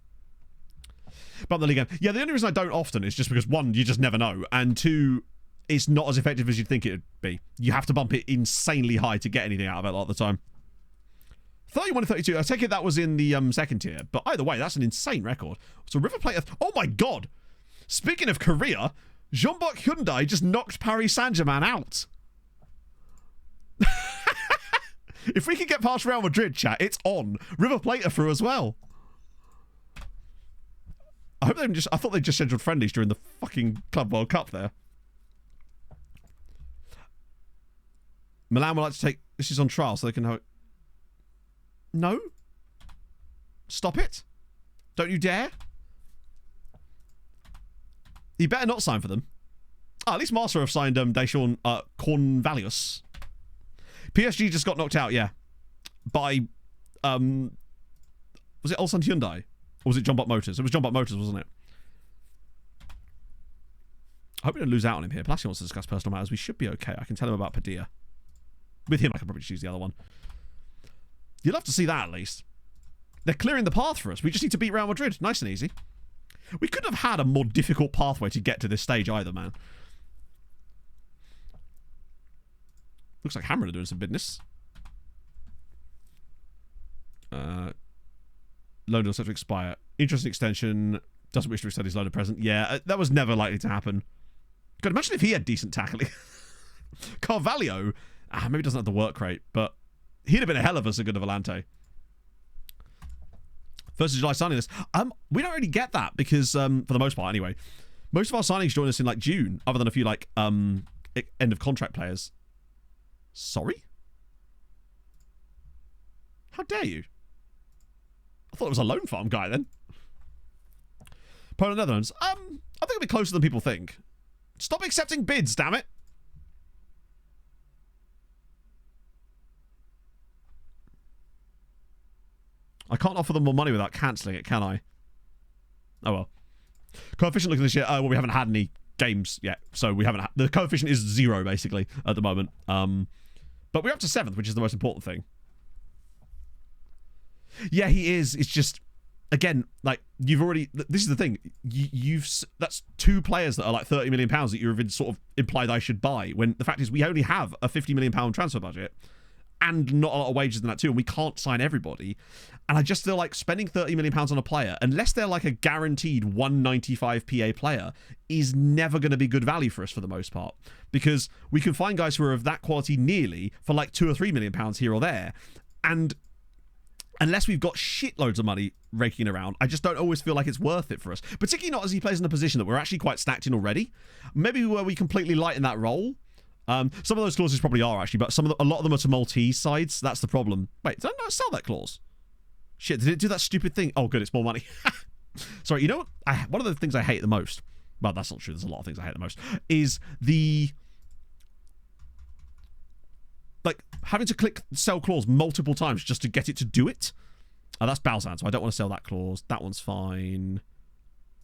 Bump the league game. Yeah, the only reason I don't often is just because, one, you just never know, and two, it's not as effective as you'd think it would be. You have to bump it insanely high to get anything out of it a lot of the time. 31 to 32. I take it that was in the second tier, but either way, that's an insane record. So River Plate... Oh my god! Speaking of Korea, Jeonbuk Hyundai just knocked Paris Saint-Germain out. If we can get past Real Madrid, chat, it's on. River Plate are through as well. I thought they just scheduled friendlies during the fucking Club World Cup there. Milan would like to take... This is on trial, so they can have... No? Stop it. Don't you dare. You better not sign for them. At least Marseille have signed Deshaun Cornvalius. PSG just got knocked out, yeah. By... was it Ulsan Hyundai? Or was it Jeonbuk Motors? It was Jeonbuk Motors, wasn't it? I hope we don't lose out on him here. Palacio wants to discuss personal matters. We should be okay. I can tell him about Padilla. With him, I can probably choose the other one. You'd love to see that, at least. They're clearing the path for us. We just need to beat Real Madrid. Nice and easy. We couldn't have had a more difficult pathway to get to this stage either, man. Looks like Hammer are doing some business. Loan deal set to expire. Interesting extension. Doesn't wish to extend his loan at present. Yeah, that was never likely to happen. God, imagine if he had decent tackling. Carvalho, maybe doesn't have the work rate, but he'd have been a hell of a good Volante. 1st of July signing list. We don't really get that because, for the most part anyway, most of our signings join us in like June, other than a few like end of contract players. Sorry? How dare you? I thought it was a loan farm guy then. Porto, Netherlands. I think it'll be closer than people think. Stop accepting bids, damn it. I can't offer them more money without cancelling it, can I? Oh well. Coefficient looking this year. Well, we haven't had any games yet, so we haven't. The coefficient is 0 basically at the moment. But we're up to 7th, which is the most important thing. Yeah, he is. It's just, again, like you've already. This is the thing. That's 2 players that are like £30 million that you've sort of implied I should buy. When the fact is, we only have a £50 million transfer budget. And not a lot of wages in that too, and we can't sign everybody. And I just feel like spending £30 million on a player, unless they're like a guaranteed 195 PA player, is never going to be good value for us for the most part. Because we can find guys who are of that quality nearly for like £2 or £3 million here or there. And unless we've got shitloads of money raking around, I just don't always feel like it's worth it for us. Particularly not as he plays in a position that we're actually quite stacked in already. Maybe where we completely lighten that role. Some of those clauses probably are actually, but a lot of them are to Maltese sides. That's the problem. Wait, did I not sell that clause? Shit, did it do that stupid thing? Oh, good, it's more money. Sorry, you know what? One of the things I hate the most, well, that's not true, there's a lot of things I hate the most, is the, like, having to click sell clause multiple times just to get it to do it. That's Balzan, so I don't want to sell that clause. That one's fine.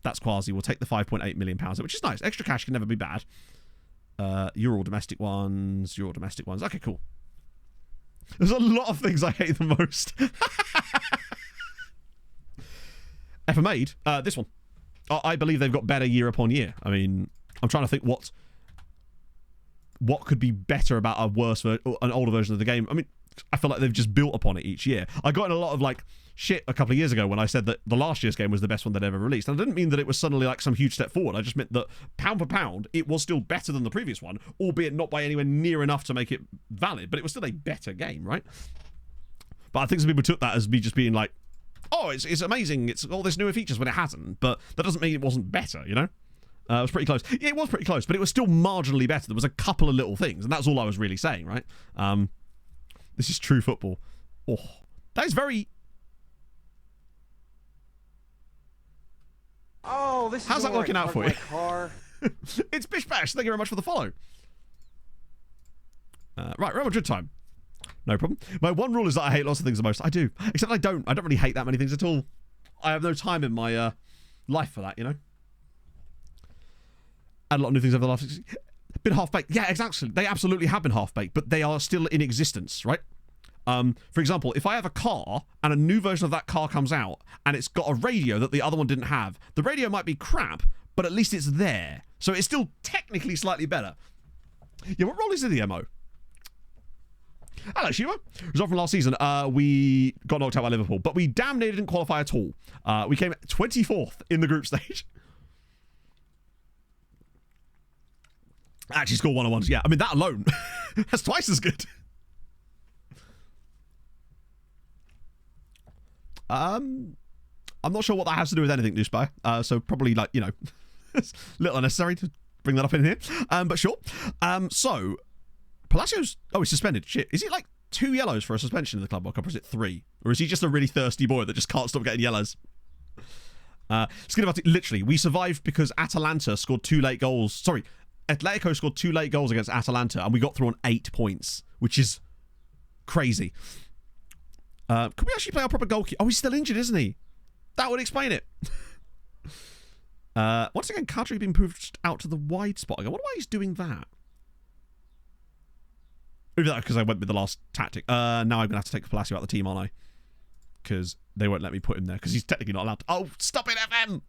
That's Quasi. We'll take the £5.8 million, which is nice. Extra cash can never be bad. You're all domestic ones. You're all domestic ones. Okay, cool. There's a lot of things I hate the most. FMA'd, this one. I believe they've got better year upon year. I mean, I'm trying to think what could be better about an older version of the game. I mean, I feel like they've just built upon it each year. I got in a lot of like shit a couple of years ago when I said that the last year's game was the best one they'd ever released. And I didn't mean that it was suddenly like some huge step forward. I just meant that pound for pound, it was still better than the previous one, albeit not by anywhere near enough to make it valid, but it was still a better game, right? But I think some people took that as me just being like, oh, it's amazing, it's all this newer features when it hasn't, but that doesn't mean it wasn't better, you know? It was pretty close. Yeah, it was pretty close, but it was still marginally better. There was a couple of little things, and that's all I was really saying, right? This is true football. Oh, that is very... Oh, this is how's that working out for you? Car. It's Bish Bash. Thank you very much for the follow. Right, Real Madrid time. No problem. My one rule is that I hate lots of things the most. I do. Except I don't really hate that many things at all. I have no time in my life for that, you know? Had a lot of new things over the last... Been half-baked. Yeah, exactly. They absolutely have been half-baked, but they are still in existence, right? For example, if I have a car and a new version of that car comes out and it's got a radio that the other one didn't have, the radio might be crap, but at least it's there. So it's still technically slightly better. Yeah, what role is in the MO? Hello, Shiva. Result from last season, we got knocked out by Liverpool, but we damn near didn't qualify at all. We came 24th in the group stage. Actually scored 1-on-1s. Yeah, I mean, that alone, that's twice as good. I'm not sure what that has to do with anything, Newspy. So probably, like, you know, it's a little unnecessary to bring that up in here. But sure. So, Palacios... Oh, he's suspended. Shit. Is it like 2 yellows for a suspension in the club, or is it 3? Or is he just a really thirsty boy that just can't stop getting yellows? Literally, we survived because Atalanta scored 2 late goals. Sorry, Atletico scored 2 late goals against Atalanta, and we got through on 8 points, which is crazy. Could we actually play our proper goalkeeper? Oh, he's still injured, isn't he? That would explain it. Once again, Kadri being pushed out to the wide spot. I wonder why he's doing that. Maybe that because I went with the last tactic. Now I'm going to have to take Palacio out of the team, aren't I? Because they won't let me put him there, because he's technically not allowed to. Oh, stop it, FM!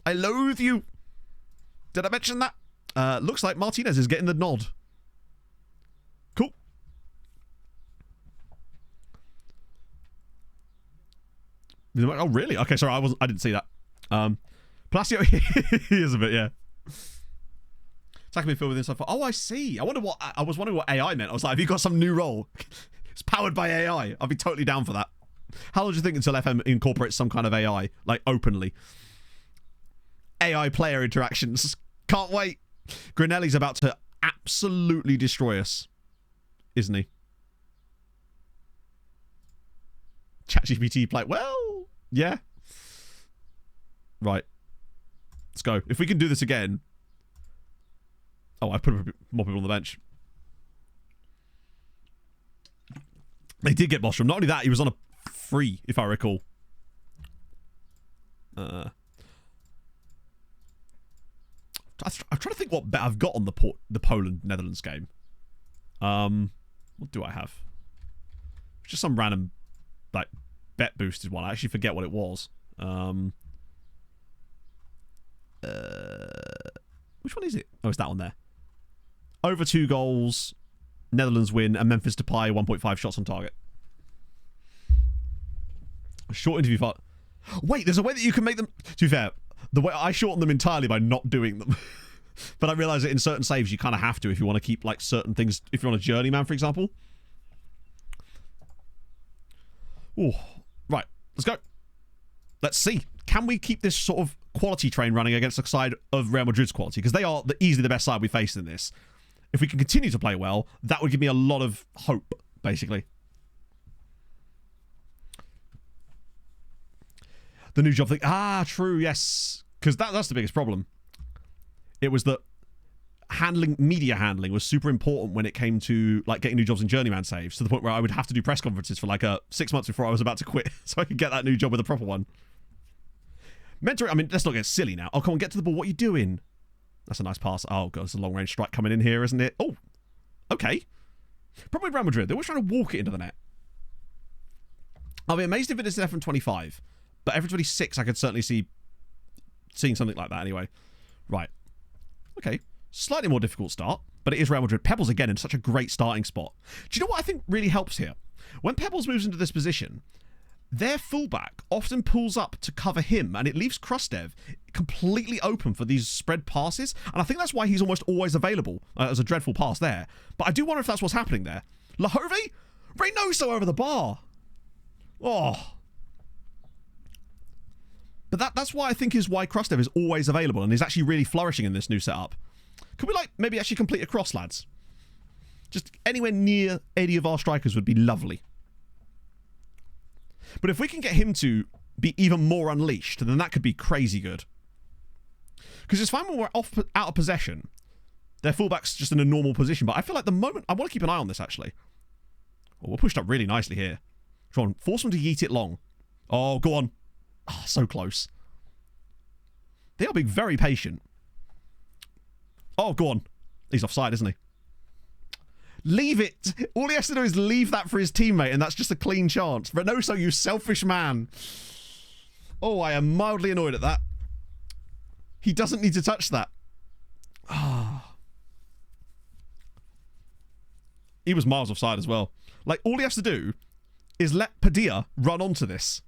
I loathe you! Did I mention that? Looks like Martinez is getting the nod. Cool. Oh, really? Okay, sorry, I didn't see that. Palacio is a bit, yeah. Attacking midfield within so far. Oh, I see. I was wondering what AI meant. I was like, have you got some new role? It's powered by AI. I'll be totally down for that. How long do you think until FM incorporates some kind of AI, like openly? AI player interactions. Can't wait. Grinelli's about to absolutely destroy us, isn't he? ChatGPT play. Well, yeah. Right. Let's go. If we can do this again. Oh, I put more people on the bench. They did get Bostrom. Not only that, he was on a free, if I recall. I'm trying to think what bet I've got on the Poland-Netherlands game. What do I have? Just some random, like, bet boosted one. I actually forget what it was. Which one is it? Oh, it's that one there. Over 2 goals, Netherlands win, and Memphis Depay 1.5 shots on target. Short interview file. Wait, there's a way that you can make them... To be fair, the way I shorten them entirely by not doing them. But I realise that in certain saves you kind of have to if you want to keep like certain things. If you're on a journeyman, for example. Oh, right. Let's go. Let's see. Can we keep this sort of quality train running against the side of Real Madrid's quality? Because they are easily the best side we faced in this. If we can continue to play well, that would give me a lot of hope, basically. The new job thing. Ah, true, yes. Because that's the biggest problem. It was that media handling was super important when it came to like getting new jobs in journeyman saves, to the point where I would have to do press conferences for like 6 months before I was about to quit so I could get that new job with a proper one. Mentoring, I mean, let's not get silly now. Oh, come on, get to the ball. What are you doing? That's a nice pass. Oh, God, it's a long-range strike coming in here, isn't it? Oh, okay. Problem with Real Madrid, they're always trying to walk it into the net. I'll be amazed if it is an F25, but F26 I could certainly see seeing something like that anyway. Right. Okay. Slightly more difficult start, but it is Real Madrid. Pebbles, again, in such a great starting spot. Do you know what I think really helps here? When Pebbles moves into this position, their fullback often pulls up to cover him, and it leaves Krustev completely open for these spread passes, and I think that's why he's almost always available. As a dreadful pass there. But I do wonder if that's what's happening there. Lahove? Reynoso over the bar! Oh. But that's why I think is why Krustev is always available, and is actually really flourishing in this new setup. Could we, like, maybe actually complete a cross, lads? Just anywhere near any of our strikers would be lovely. But if we can get him to be even more unleashed, then that could be crazy good. Because it's fine when we're out of possession. Their fullback's just in a normal position. But I feel like the moment... I want to keep an eye on this, actually. Oh, we're pushed up really nicely here. Come on, force them to yeet it long. Oh, go on. Oh, so close. They are being very patient. Oh, go on. He's offside, isn't he? Leave it. All he has to do is leave that for his teammate, and that's just a clean chance. Reynoso, you selfish man. Oh, I am mildly annoyed at that. He doesn't need to touch that. Ah. He was miles offside as well. Like, all he has to do is let Padilla run onto this.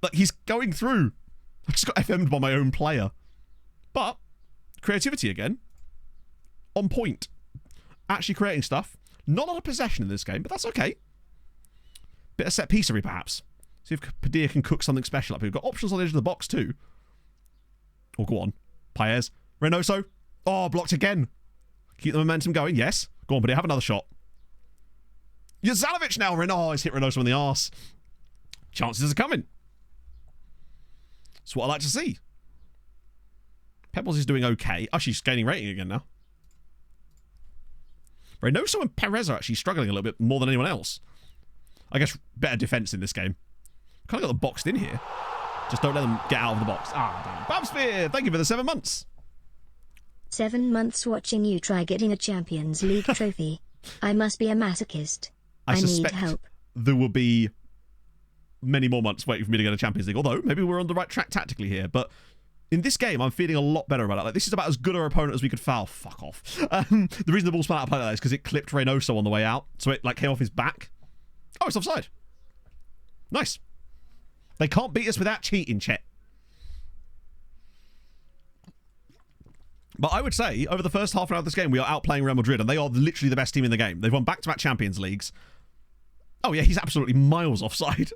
Like, he's going through. I just got FM'd by my own player. But, creativity again. On point. Actually creating stuff. Not a lot of possession in this game, but that's okay. Bit of set piecery, perhaps. See if Padilla can cook something special up here. We've got options on the edge of the box, too. Oh, go on. Paez. Reynoso. Oh, blocked again. Keep the momentum going. Yes. Go on, Padilla. Have another shot. Jazalovic now. Oh, he's hit Reynoso in the arse. Chances are coming. That's what I like to see. Pebbles is doing okay. Oh, she's gaining rating again now. Reynoso and Perez are actually struggling a little bit more than anyone else. I guess better defense in this game. Kind of got them boxed in here. Just don't let them get out of the box. Ah, damn. Babsphere, thank you for the 7 months. 7 months watching you try getting a Champions League trophy. I must be a masochist. I need help. There will be many more months waiting for me to get a Champions League. Although, maybe we're on the right track tactically here. But in this game, I'm feeling a lot better about it. Like, this is about as good an opponent as we could foul. Fuck off. The reason the ball spun out of play like that is because it clipped Reynoso on the way out. So it like came off his back. Oh, it's offside. Nice. They can't beat us without cheating, Chet. But I would say, over the first half an hour of this game, we are outplaying Real Madrid, and they are literally the best team in the game. They've won back-to-back Champions Leagues. Oh, yeah, he's absolutely miles offside.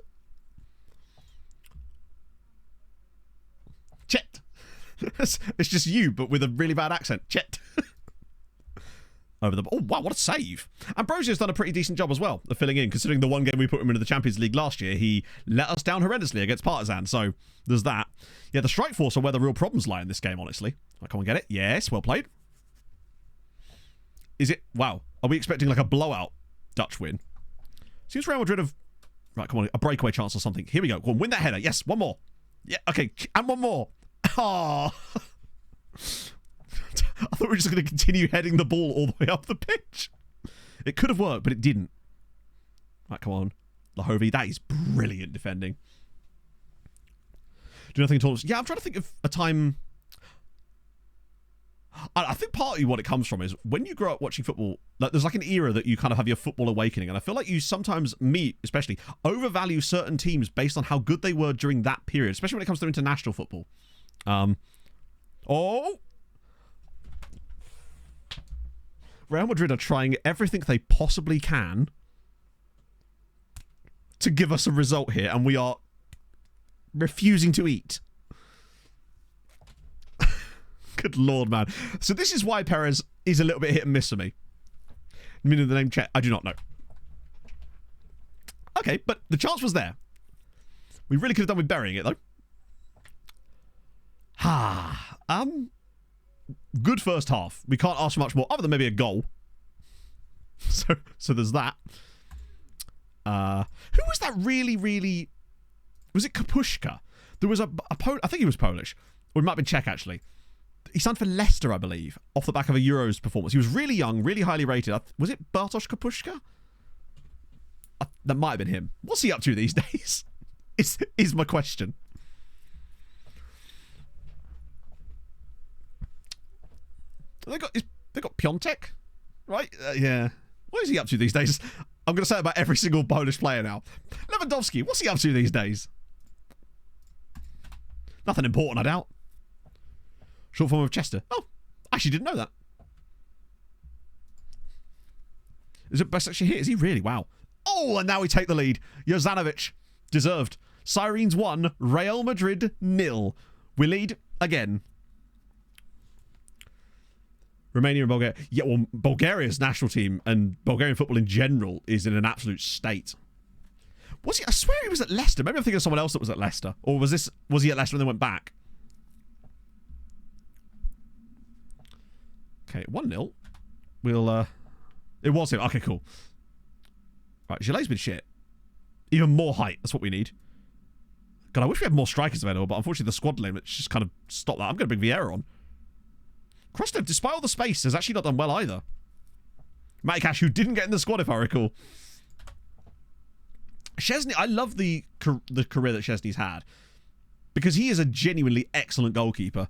Chet. It's just you, but with a really bad accent. Chet. Over the... Oh, wow, what a save. Ambrosio's done a pretty decent job as well of filling in, considering the one game we put him into the Champions League last year, he let us down horrendously against Partizan, so there's that. Yeah, the strike force are where the real problems lie in this game, honestly. Right, come on, get it. Yes, well played. Is it... Wow. Are we expecting like a blowout Dutch win? Seems Real Madrid have... Right, come on, a breakaway chance or something. Here we go. Go on, win that header. Yes, one more. Yeah, okay, and one more. Oh. I thought we were just going to continue heading the ball all the way up the pitch. It could have worked, but it didn't. Right, come on. Lahovi, that is brilliant defending. Do nothing at all. Yeah, I'm trying to think of a time... I think partly what it comes from is when you grow up watching football, like, there's like an era that you kind of have your football awakening, and I feel like you sometimes, me especially, overvalue certain teams based on how good they were during that period, especially when it comes to international football. Oh! Real Madrid are trying everything they possibly can to give us a result here, and we are refusing to eat. Good lord, man. So this is why Perez is a little bit hit and miss for me. Meaning the name Chet, I do not know. Okay, but the chance was there. We really could have done with burying it, though. Good first half. We can't ask for much more, other than maybe a goal. So there's that. Who was that really... Was it Kapushka? There was I think he was Polish. Or it might have been Czech, actually. He signed for Leicester, I believe, off the back of a Euros performance. He was really young, really highly rated. Was it Bartosz Kapushka? That might have been him. What's he up to these days? Is my question. They got Piontek, right? Yeah. What is he up to these days? I'm going to say it about every single Polish player now. Lewandowski, what's he up to these days? Nothing important, I doubt. Short form of Chester. Oh, I actually didn't know that. Is it best actually here? Is he really? Wow. Oh, and now we take the lead. Jozanovic. Deserved. Sirens 1, Real Madrid 0. We lead again. Romania and Bulgaria. Yeah, well, Bulgaria's national team and Bulgarian football in general is in an absolute state. Was he? I swear he was at Leicester. Maybe I'm thinking of someone else that was at Leicester. Or was he at Leicester and then went back? Okay, 1-0. We'll, it was him. Okay, cool. Right, Gilet's been shit. Even more height. That's what we need. God, I wish we had more strikers available, but unfortunately the squad limit just kind of stopped that. I'm going to bring Vieira on. Krostov, despite all the space, has actually not done well either. Matty Cash, who didn't get in the squad, if I recall. Szczesny, I love the career that Szczesny's had. Because he is a genuinely excellent goalkeeper.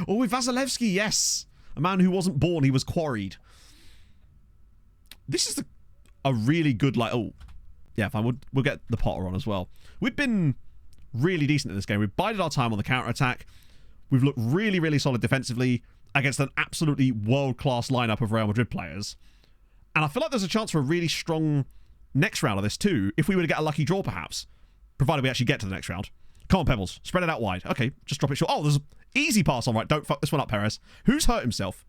Oh, with Vasilevsky, yes. A man who wasn't born, he was quarried. This is a really good, like, oh, yeah, fine, we'll get the Potter on as well. We've been really decent in this game. We've bided our time on the counter-attack. We've looked really, really solid defensively against an absolutely world-class lineup of Real Madrid players. And I feel like there's a chance for a really strong next round of this too, if we were to get a lucky draw, perhaps. Provided we actually get to the next round. Come on, Pebbles. Spread it out wide. Okay, just drop it short. Oh, there's an easy pass on right. Don't fuck this one up, Perez. Who's hurt himself?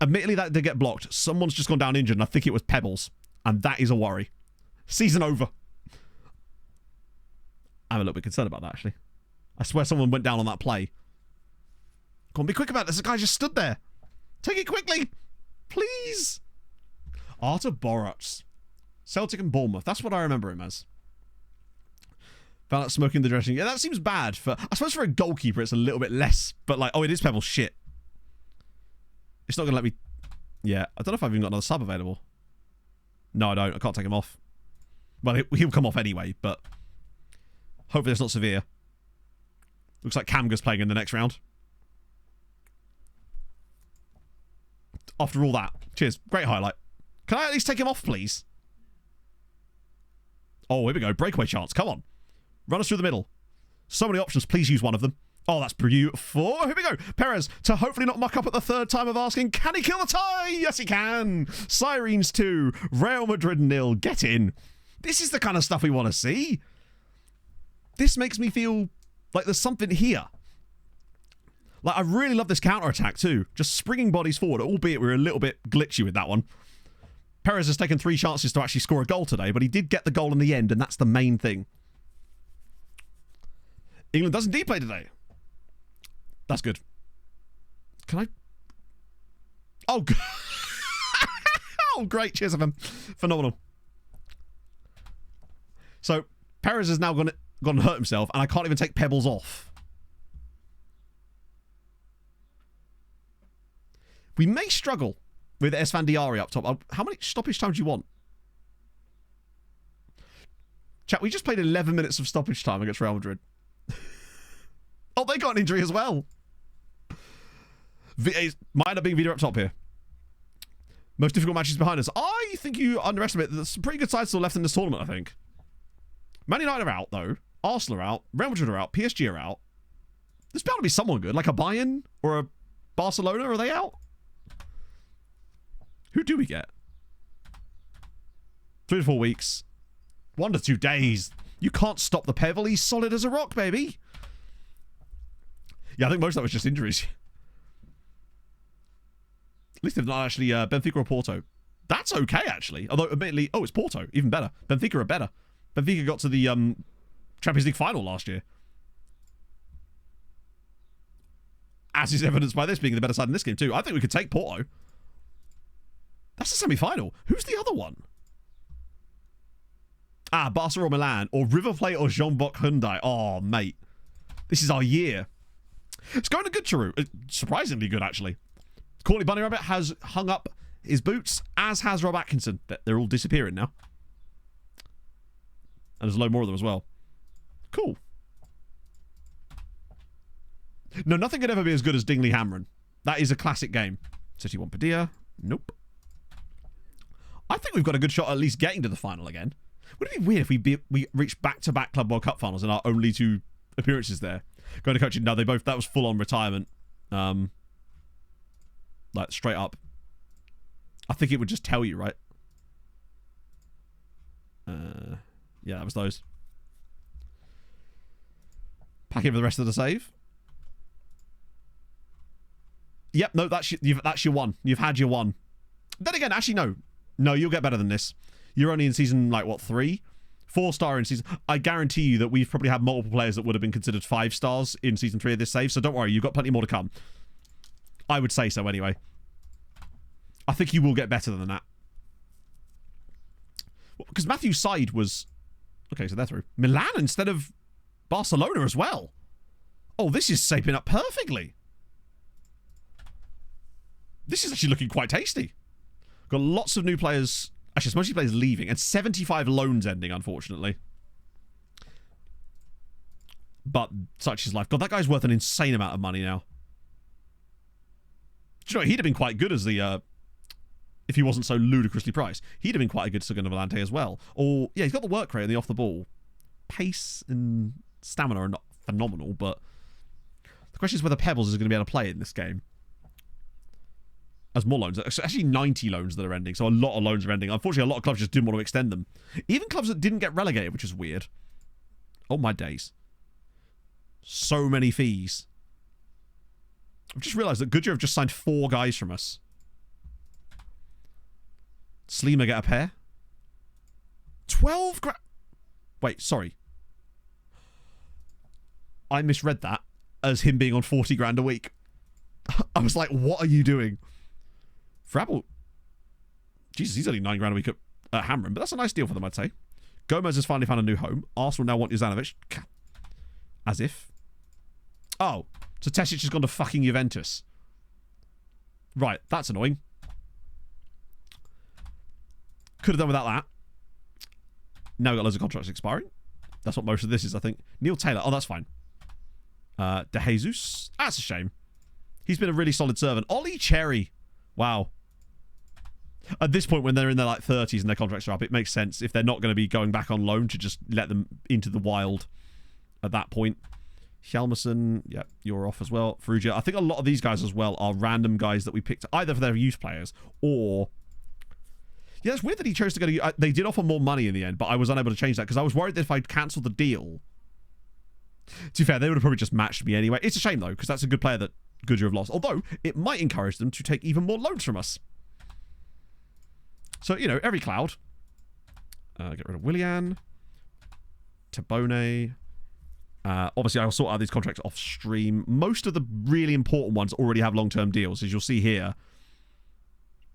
Admittedly, that did get blocked. Someone's just gone down injured, and I think it was Pebbles. And that is a worry. Season over. I'm a little bit concerned about that, actually. I swear someone went down on that play. Go on, be quick about it. There's a guy just stood there. Take it quickly. Please. Artur Boruc. Celtic and Bournemouth. That's what I remember him as. Found out smoking in the dressing. Yeah, that seems bad. I suppose for a goalkeeper, it's a little bit less. But like, oh, it is Pebbles. Shit. It's not going to let me... Yeah, I don't know if I've even got another sub available. No, I don't. I can't take him off. Well, he'll come off anyway, but... Hopefully it's not severe. Looks like Kamga's playing in the next round. After all that. Cheers. Great highlight. Can I at least take him off, please? Oh, here we go. Breakaway chance. Come on. Run us through the middle. So many options. Please use one of them. Oh, that's beautiful. Here we go. Perez to hopefully not muck up at the third time of asking, can he kill the tie? Yes, he can. Sirens 2. Real Madrid 0. Get in. This is the kind of stuff we want to see. This makes me feel like there's something here. Like, I really love this counter-attack too. Just springing bodies forward, albeit we're a little bit glitchy with that one. Perez has taken 3 chances to actually score a goal today, but he did get the goal in the end, and that's the main thing. England does indeed play today. That's good. Can I... Oh, oh, great. Cheers, FM. Phenomenal. So, Perez has now gone and hurt himself, and I can't even take pebbles off. We may struggle with Esfandiari up top. How many stoppage times do you want? Chat, we just played 11 minutes of stoppage time against Real Madrid. Oh, they got an injury as well. Might end up being Vida up top here. Most difficult matches behind us. I think you underestimate that there's some pretty good sides still left in this tournament, I think. Man United are out, though. Arsenal are out. Real Madrid are out. PSG are out. There's bound to be someone good, like a Bayern or a Barcelona. Are they out? Who do we get? 3 to 4 weeks. 1 to 2 days. You can't stop the Pebble. He's solid as a rock, baby. Yeah, I think most of that was just injuries. At least they've not actually Benfica or Porto. That's okay, actually. Although, admittedly, oh, it's Porto. Even better. Benfica are better. Benfica got to the Champions League final last year. As is evidenced by this being the better side in this game, too. I think we could take Porto. That's the semi-final. Who's the other one? Ah, Barca or Milan. Or River Plate or Jean Bock Hyundai. Oh, mate. This is our year. It's going a good Chiru. Surprisingly good, actually. Courtney Bunny Rabbit has hung up his boots, as has Rob Atkinson. They're all disappearing now. And there's a load more of them as well. Cool. No, nothing could ever be as good as Dingley Hamron. That is a classic game. City 1 Padilla. Nope. I think we've got a good shot at least getting to the final again. Would it be weird if we reached back-to-back Club World Cup finals in our only 2 appearances there? Going to coaching, no, that was full-on retirement. Like, straight up. I think it would just tell you, right? Yeah, that was those. Pack in for the rest of the save. Yep, no, that's your one. You've had your one. Then again, actually, no. No, you'll get better than this. You're only in season, like, what, 3? 4-star in season... I guarantee you that we've probably had multiple players that would have been considered 5 stars in season 3 of this save, so don't worry, you've got plenty more to come. I would say so, anyway. I think you will get better than that. Because Matthew's side was... Okay, so they're through. Milan instead of Barcelona as well. Oh, this is shaping up perfectly. This is actually looking quite tasty. Got lots of new players... Actually, it's mostly players leaving, and 75 loans ending, unfortunately. But such is life. God, that guy's worth an insane amount of money now. Do you know, he'd have been quite good as the... if he wasn't so ludicrously priced. He'd have been quite a good Segundo Volante as well. Or, yeah, he's got the work rate and the off the ball. Pace and stamina are not phenomenal, but... The question is whether Pebbles is going to be able to play in this game. As more loans. Actually, 90 loans that are ending. So a lot of loans are ending. Unfortunately, a lot of clubs just didn't want to extend them. Even clubs that didn't get relegated, which is weird. Oh, my days. So many fees. I've just realised that Goodyear have just signed 4 guys from us. Sleema get a pair. 12 grand. Wait, sorry. I misread that as him being on 40 grand a week. I was like, what are you doing? Frabble. Jesus, he's only 9 grand a week at Hamron, but that's a nice deal for them, I'd say. Gomez has finally found a new home. Arsenal now want Jovanovic. As if. Oh, so Tesic has gone to fucking Juventus. Right, that's annoying. Could have done without that. Now we've got loads of contracts expiring. That's what most of this is, I think. Neil Taylor. Oh, that's fine. De Jesus. That's a shame. He's been a really solid servant. Ollie Cherry. Wow. At this point, when they're in their like 30s and their contracts are up, it makes sense if they're not going to be going back on loan to just let them into the wild. at that point. Hjalmarsson, yeah, you're off as well. Ferrugia. I think a lot of these guys as well are random guys that we picked either for their youth players or... Yeah, it's weird that he chose to go to... They did offer more money in the end, but I was unable to change that because I was worried that if I'd cancelled the deal... To be fair, they would have probably just matched me anyway. It's a shame, though, because that's a good player that Goodyear have lost. Although, it might encourage them to take even more loans from us. So, you know, every cloud. Get rid of Willian. Tabone. Obviously, I'll sort out these contracts off stream. Most of the really important ones already have long-term deals, as you'll see here.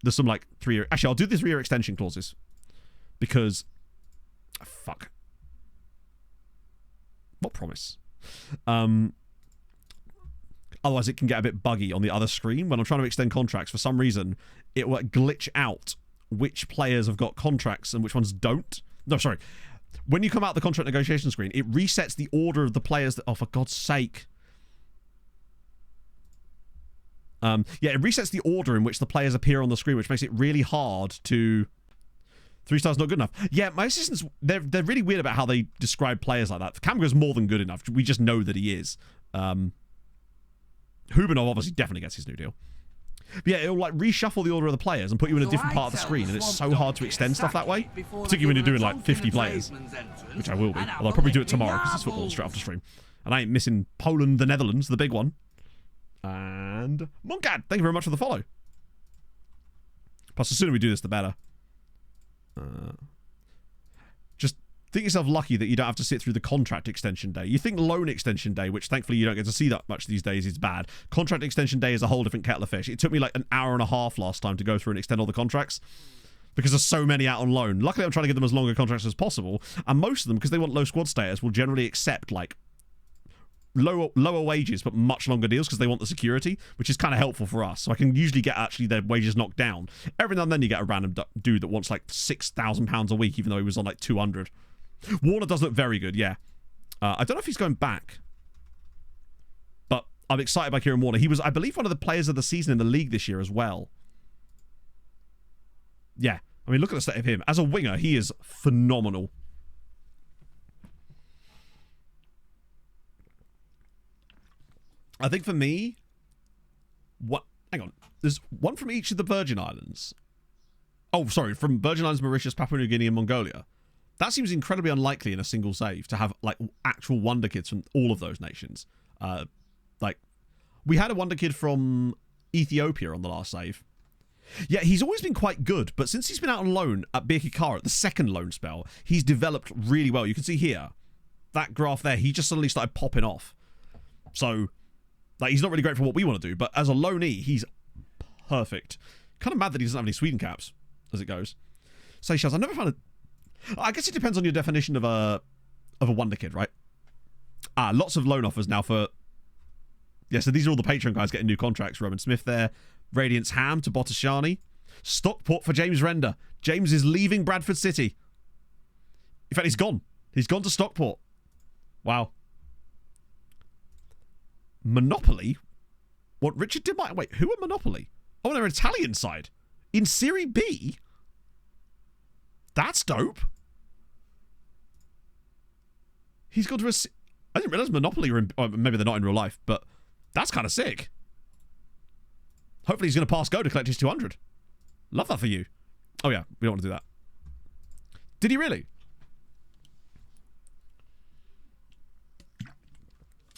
There's some, like, 3-year... Actually, I'll do the 3-year extension clauses. Because... Fuck. What promise? Otherwise, it can get a bit buggy on the other screen. When I'm trying to extend contracts, for some reason, it will glitch out which players have got contracts and which ones don't. No, sorry. When you come out the contract negotiation screen, it resets the order of the players that... Oh, for God's sake. Yeah, it resets the order in which the players appear on the screen, which makes it really hard to... 3 stars not good enough. Yeah, my assistants, they're really weird about how they describe players like that. Kamga's more than good enough. We just know that he is. Hubanov obviously definitely gets his new deal. But yeah, it'll like reshuffle the order of the players and put you in a different part of the screen, and it's so hard to extend stuff that way. Particularly when you're doing like 50 players, which I will be. Although I'll probably do it tomorrow because it's football straight after stream. And I ain't missing Poland, the Netherlands, the big one. And Monkad, thank you very much for the follow. Plus, the sooner we do this, the better. Just think yourself lucky that you don't have to sit through the contract extension day. You think loan extension day, which thankfully you don't get to see that much these days, is bad. Contract extension day is a whole different kettle of fish. It took me like an hour and a half last time to go through and extend all the contracts because there's so many out on loan. Luckily, I'm trying to get them as longer contracts as possible, and most of them, because they want low squad status, will generally accept like lower wages but much longer deals because they want the security, which is kind of helpful for us. So I can usually get actually their wages knocked down. Every now and then you get a random dude that wants like £6,000 a week even though he was on like 200. Warner does look very good, yeah. I don't know if he's going back, but I'm excited by Kieran Warner. He was, I believe, one of the players of the season in the league this year as well. Yeah, I mean, look at the state of him. As a winger, he is phenomenal. I think for me, hang on. There's one from each of the Virgin Islands. Oh, sorry, from Virgin Islands, Mauritius, Papua New Guinea, and Mongolia. That seems incredibly unlikely in a single save to have like actual wonder kids from all of those nations. Like, we had a wonder kid from Ethiopia on the last save. Yeah, he's always been quite good, but since he's been out on loan at Birkirkara, the second loan spell, he's developed really well. You can see here, that graph there, he just suddenly started popping off. So... like, he's not really great for what we want to do, but as a loanee, he's perfect. Kind of mad that he doesn't have any Sweden caps, as it goes. Seychelles, I never found a... I guess it depends on your definition of a wonder kid, right? Lots of loan offers now for... Yeah, so these are all the Patreon guys getting new contracts. Roman Smith there. Radiance Ham to Bottasciani. Stockport for James Render. James is leaving Bradford City. In fact, he's gone. He's gone to Stockport. Wow. Monopoly? What, Richard did my... Wait, who are Monopoly? Oh, they're Italian side. In Serie B? That's dope. He's gone to a... I didn't realize Monopoly were in... Or maybe they're not in real life, but that's kind of sick. Hopefully he's going to pass go to collect his 200. Love that for you. Oh yeah, we don't want to do that. Did he really?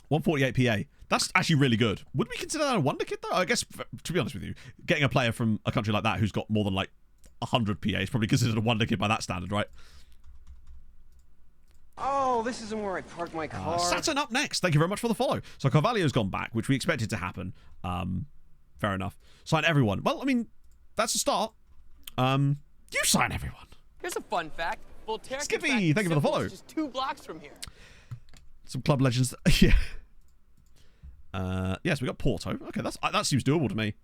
148 PA. That's actually really good. Would we consider that a wonder kid, though? I guess, to be honest with you, getting a player from a country like that who's got more than, like, 100 PA is probably considered a wonder kid by that standard, right? Oh, this isn't where I parked my car. Saturn up next. Thank you very much for the follow. So Carvalho's gone back, which we expected to happen. Fair enough. Sign everyone. Well, I mean, that's a start. You sign everyone. Here's a fun fact. Voltaire Skippy, thank you for the follow. Just 2 blocks from here. Some club legends. Yeah. Yes, we got Porto. Okay, that seems doable to me.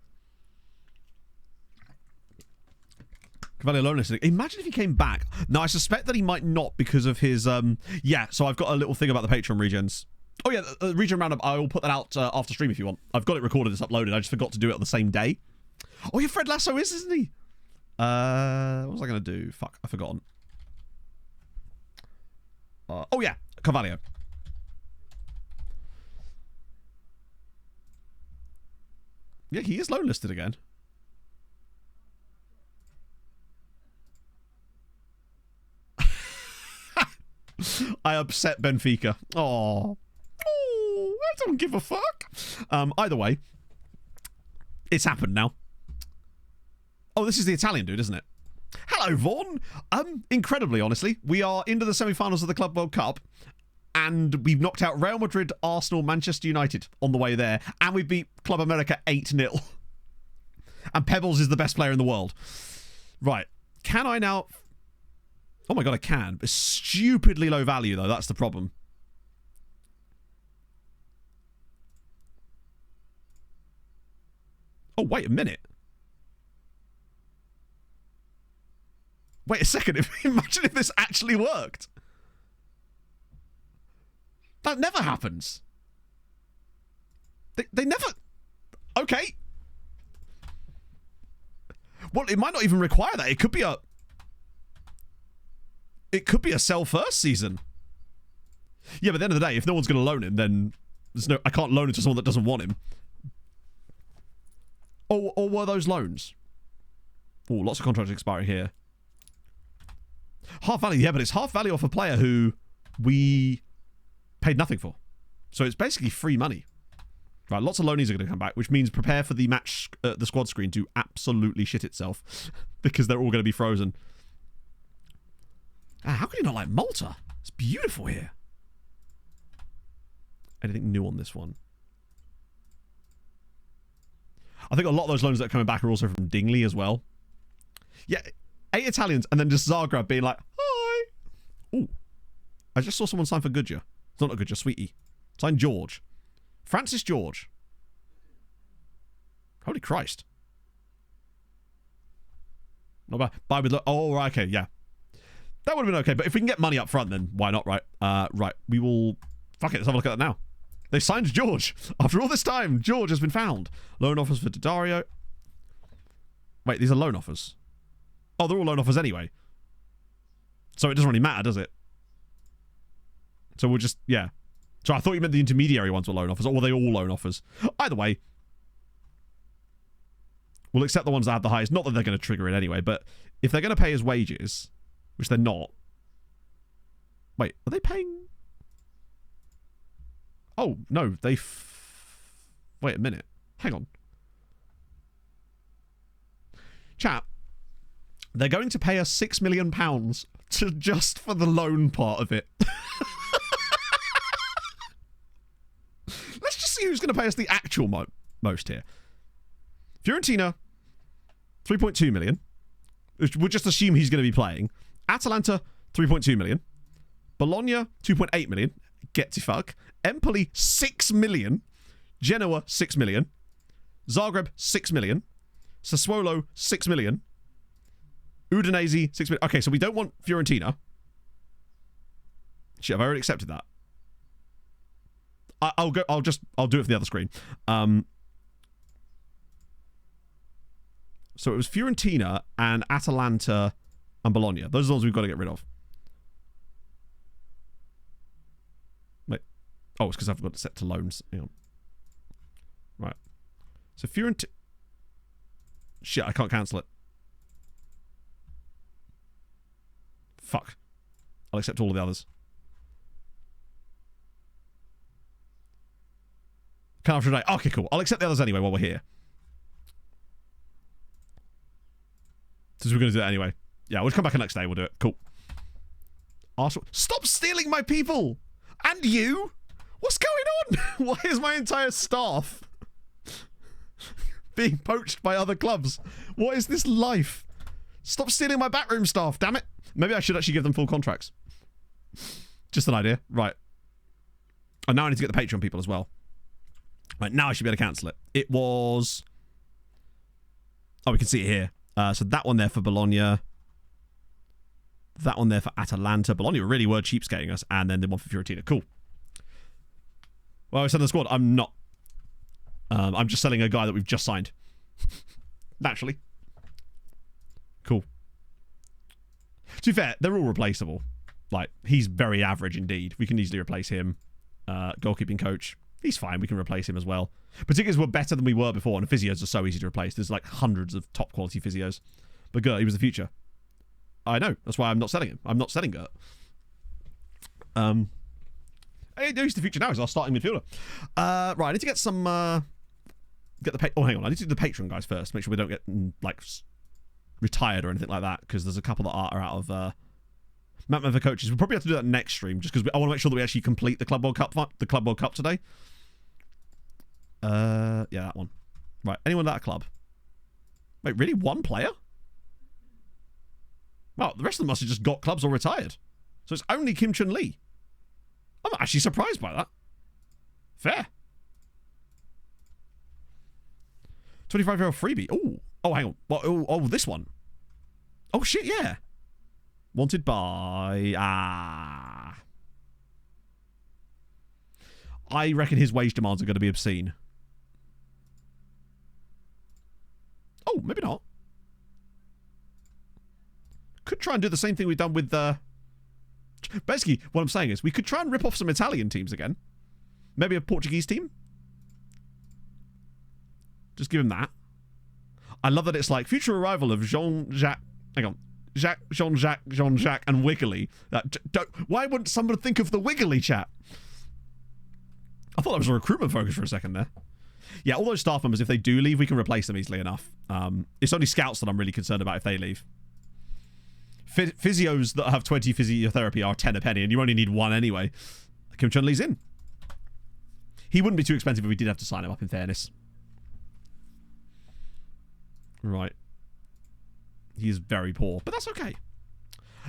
Cavalli alone. Imagine if he came back. Now, I suspect that he might not because of his... yeah, so I've got a little thing about the Patreon regens. Oh, yeah, the regen roundup. I will put that out after stream if you want. I've got it recorded. It's uploaded. I just forgot to do it on the same day. Oh, yeah, Fred Lasso is, isn't he? What was I going to do? Fuck, I've forgotten. Oh, yeah, Carvalho. Yeah, he is loan listed again. I upset Benfica. Oh, I don't give a fuck. Either way, it's happened now. Oh, this is the Italian dude, isn't it? Hello, Vaughan. Incredibly, honestly, we are into the semi-finals of the Club World Cup, and we've knocked out Real Madrid, Arsenal, Manchester United on the way there, and we beat Club America 8-0. And Pebbles is the best player in the world. Right. Can I now... Oh my god, I can. It's stupidly low value, though. That's the problem. Oh, wait a minute. Wait a second. Imagine if this actually worked. That never happens. They never... Okay. Well, it might not even require that. It could be a... It could be a sell first season. Yeah, but at the end of the day, if no one's going to loan him, then there's no... I can't loan him to someone that doesn't want him. Or were those loans? Oh, lots of contracts expiring here. Half value, yeah, but it's half value off a player who we paid nothing for. So it's basically free money. Right, lots of loanies are going to come back, which means prepare for the match, the squad screen to absolutely shit itself because they're all going to be frozen. How can you not like Malta? It's beautiful here. Anything new on this one? I think a lot of those loans that are coming back are also from Dingley as well. Yeah, 8 Italians and then just Zagreb being like, hi. Ooh, I just saw someone sign for Goodyear. It's not a Goodyear, Sweetie. Signed George. Francis George. Holy Christ. Not bad. Buy with... Oh, right, okay, yeah. That would have been okay, but if we can get money up front, then why not, right? Right, we will... Fuck it, let's have a look at that now. They signed George. After all this time, George has been found. Loan offers for Dario. Wait, these are loan offers. Oh, they're all loan offers anyway. So it doesn't really matter, does it? So we'll just... Yeah. So I thought you meant the intermediary ones were loan offers, or were they all loan offers? Either way, we'll accept the ones that have the highest. Not that they're going to trigger it anyway, but if they're going to pay his wages, which they're not... Wait, are they paying... Oh, no, they... Wait a minute. Hang on. Chat. They're going to pay us £6 million to just for the loan part of it. Let's just see who's going to pay us the actual most here. Fiorentina, 3.2 million. We'll just assume he's going to be playing. Atalanta, 3.2 million. Bologna, 2.8 million. Get to fuck. Empoli, 6 million. Genoa, 6 million. Zagreb, 6 million. Sassuolo, 6 million. Udinese, 6 million. Okay, so we don't want Fiorentina. Shit, I've already accepted that. I'll do it for the other screen. So it was Fiorentina and Atalanta and Bologna. Those are the ones we've got to get rid of. Wait. Oh, it's because I've got it set to loans. Hang on. Right. So Fiorentina... Shit, I can't cancel it. Fuck. I'll accept all of the others. Can't after today. Okay, cool. I'll accept the others anyway while we're here. Since we're going to do that anyway. Yeah, we'll come back the next day. We'll do it. Cool. Arsenal. Stop stealing my people! And you? What's going on? Why is my entire staff being poached by other clubs? What is this life? Stop stealing my backroom staff, damn it. Maybe I should actually give them full contracts. Just an idea. Right. And now I need to get the Patreon people as well. Right, now I should be able to cancel it. It was... Oh, we can see it here. So that one there for Bologna. That one there for Atalanta. Bologna really were cheapskating us. And then the one for Fiorentina. Cool. Well, I said the squad. I'm not. I'm just selling a guy that we've just signed. Naturally. Cool. To be fair, they're all replaceable. Like, he's very average indeed. We can easily replace him. Goalkeeping coach. He's fine. We can replace him as well. Particularly as we're better than we were before, and physios are so easy to replace. There's like hundreds of top quality physios. But Gert, he was the future. I know. That's why I'm not selling him. I'm not selling Gert. He's the future now. He's our starting midfielder. Right, I need to get some... get the... Oh, hang on. I need to do the Patreon guys first. Make sure we don't get, like, retired or anything like that, because there's a couple that are out of... Map for coaches. We'll probably have to do that next stream, just because I want to make sure that we actually complete the Club World Cup today. Yeah, that one. Right, anyone at that club? Wait, really? One player? Well, the rest of them must have just got clubs or retired. So it's only Kim Chun Lee. I'm actually surprised by that. Fair. 25-year-old freebie. Oh, hang on. Oh, this one. Oh, shit, yeah. Wanted by... I reckon his wage demands are going to be obscene. Oh, maybe not. Could try and do the same thing we've done with... Basically, what I'm saying is we could try and rip off some Italian teams again. Maybe a Portuguese team. Just give him that. I love that it's like future arrival of Jean-Jacques... Hang on. Jean-Jacques, and Wiggly. Why wouldn't somebody think of the Wiggly chat? I thought that was a recruitment focus for a second there. Yeah, all those staff members, if they do leave, we can replace them easily enough. It's only scouts that I'm really concerned about if they leave. Physios that have 20 physiotherapy are 10 a penny, and you only need one anyway. Kim Chun Lee's in. He wouldn't be too expensive if we did have to sign him up, in fairness. Right. He is very poor, but that's okay.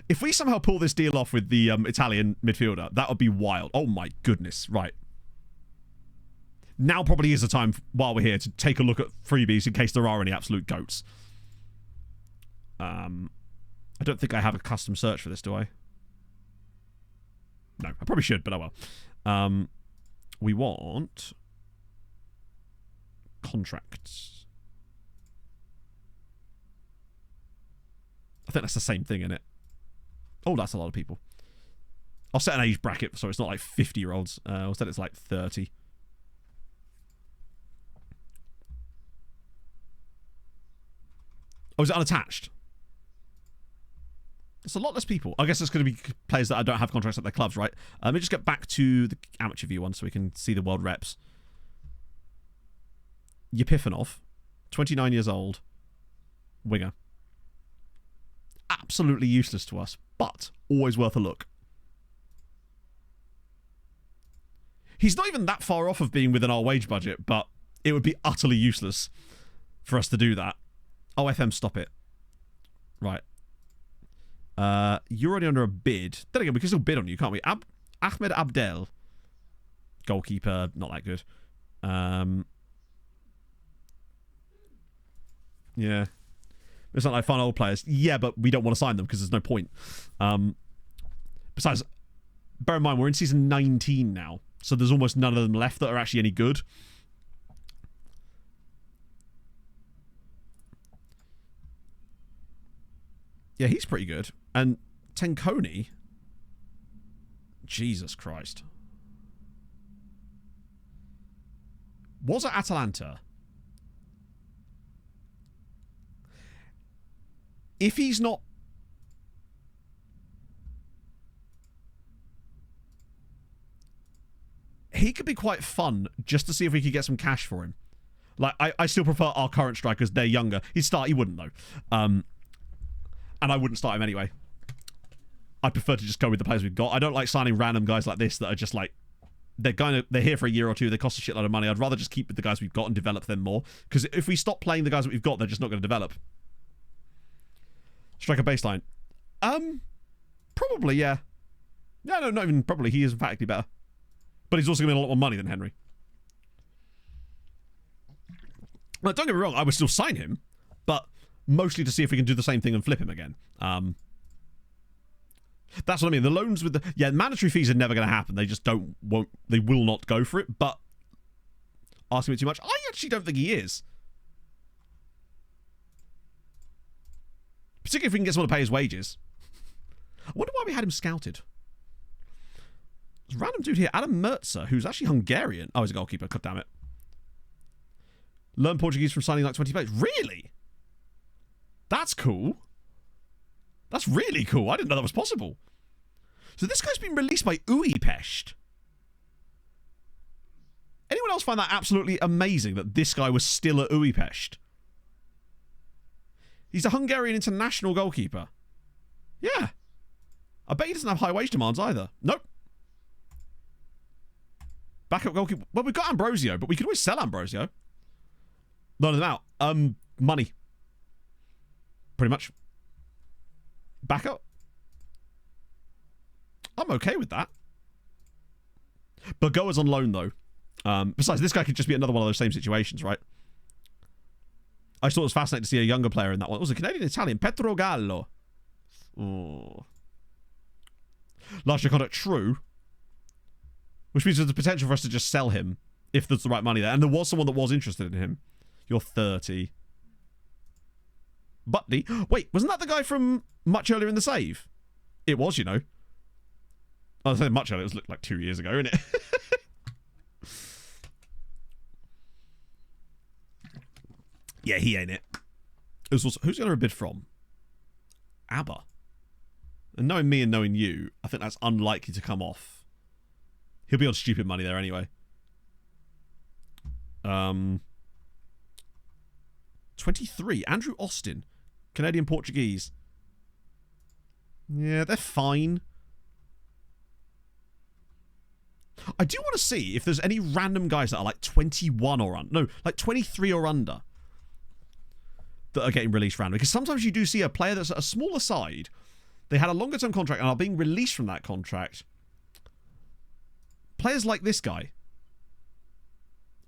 If we somehow pull this deal off with the Italian midfielder, that would be wild. Oh my goodness. Right. Now probably is the time, while we're here, to take a look at freebies in case there are any absolute goats. I don't think I have a custom search for this, do I? No, I probably should, but I will. We want... contracts. I think that's the same thing, innit? Oh, that's a lot of people. I'll set an age bracket so it's not like 50-year-olds. I'll set it to like 30. Oh, is it unattached? It's a lot less people. I guess it's going to be players that don't have contracts at their clubs, right? Let me just get back to the amateur view one so we can see the world reps. Yepifanov, 29 years old, winger. Absolutely useless to us, but always worth a look. He's not even that far off of being within our wage budget, but it would be utterly useless for us to do that. Oh, FM, stop it. Right. You're already under a bid. Then again, we can still bid on you, can't we? Ahmed Abdel. Goalkeeper, not that good. Yeah. It's not like fun old players. Yeah, but we don't want to sign them because there's no point. Besides, bear in mind, we're in season 19 now. So there's almost none of them left that are actually any good. Yeah, he's pretty good. And Tenkoni... Jesus Christ. Was at Atalanta. If he's not... He could be quite fun just to see if we could get some cash for him. Like, I still prefer our current strikers. They're younger. He wouldn't, though. And I wouldn't start him anyway. I'd prefer to just go with the players we've got. I don't like signing random guys like this that are just like... They're here for a year or two. They cost a shitload of money. I'd rather just keep with the guys we've got and develop them more. Because if we stop playing the guys that we've got, they're just not going to develop. Striker baseline. Probably, yeah. No, not even probably. He is emphatically better. But he's also going to be a lot more money than Henry. Well, don't get me wrong, I would still sign him, but mostly to see if we can do the same thing and flip him again. That's what I mean. The loans with the... Yeah, mandatory fees are never going to happen. They just they will not go for it, but asking me too much, I actually don't think he is. Particularly if we can get someone to pay his wages. I wonder why we had him scouted. random dude here, Adam Mertzer, who's actually Hungarian. Oh, he's a goalkeeper. God damn it. Learn Portuguese from signing like 20 players. Really? That's cool. That's really cool. I didn't know that was possible. So this guy's been released by Újpest. Anyone else find that absolutely amazing that this guy was still at Újpest? He's a Hungarian international goalkeeper. Yeah. I bet he doesn't have high wage demands either. Nope. Backup goalkeeper. Well, we've got Ambrosio, but we could always sell Ambrosio. Loan them out. Money. Pretty much. Backup. I'm okay with that. Bagoa's on loan, though. Besides, this guy could just be another one of those same situations, right? I just thought it was fascinating to see a younger player in that one. It was a Canadian-Italian. Petro Gallo. Oh. Last year contract, true. Which means there's the potential for us to just sell him if there's the right money there. And there was someone that was interested in him. You're 30. Butney. Wait, wasn't that the guy from much earlier in the save? It was, you know. I was saying much earlier. It was like 2 years ago, isn't it? Yeah, he ain't it. It was also, who's the other bid from? ABBA. And knowing me and knowing you, I think that's unlikely to come off. He'll be on stupid money there anyway. 23. Andrew Austin. Canadian Portuguese. Yeah, they're fine. I do want to see if there's any random guys that are like 21 or under. No, like 23 or under. That are getting released randomly. Because sometimes you do see a player that's at a smaller side. They had a longer term contract and are being released from that contract. Players like this guy.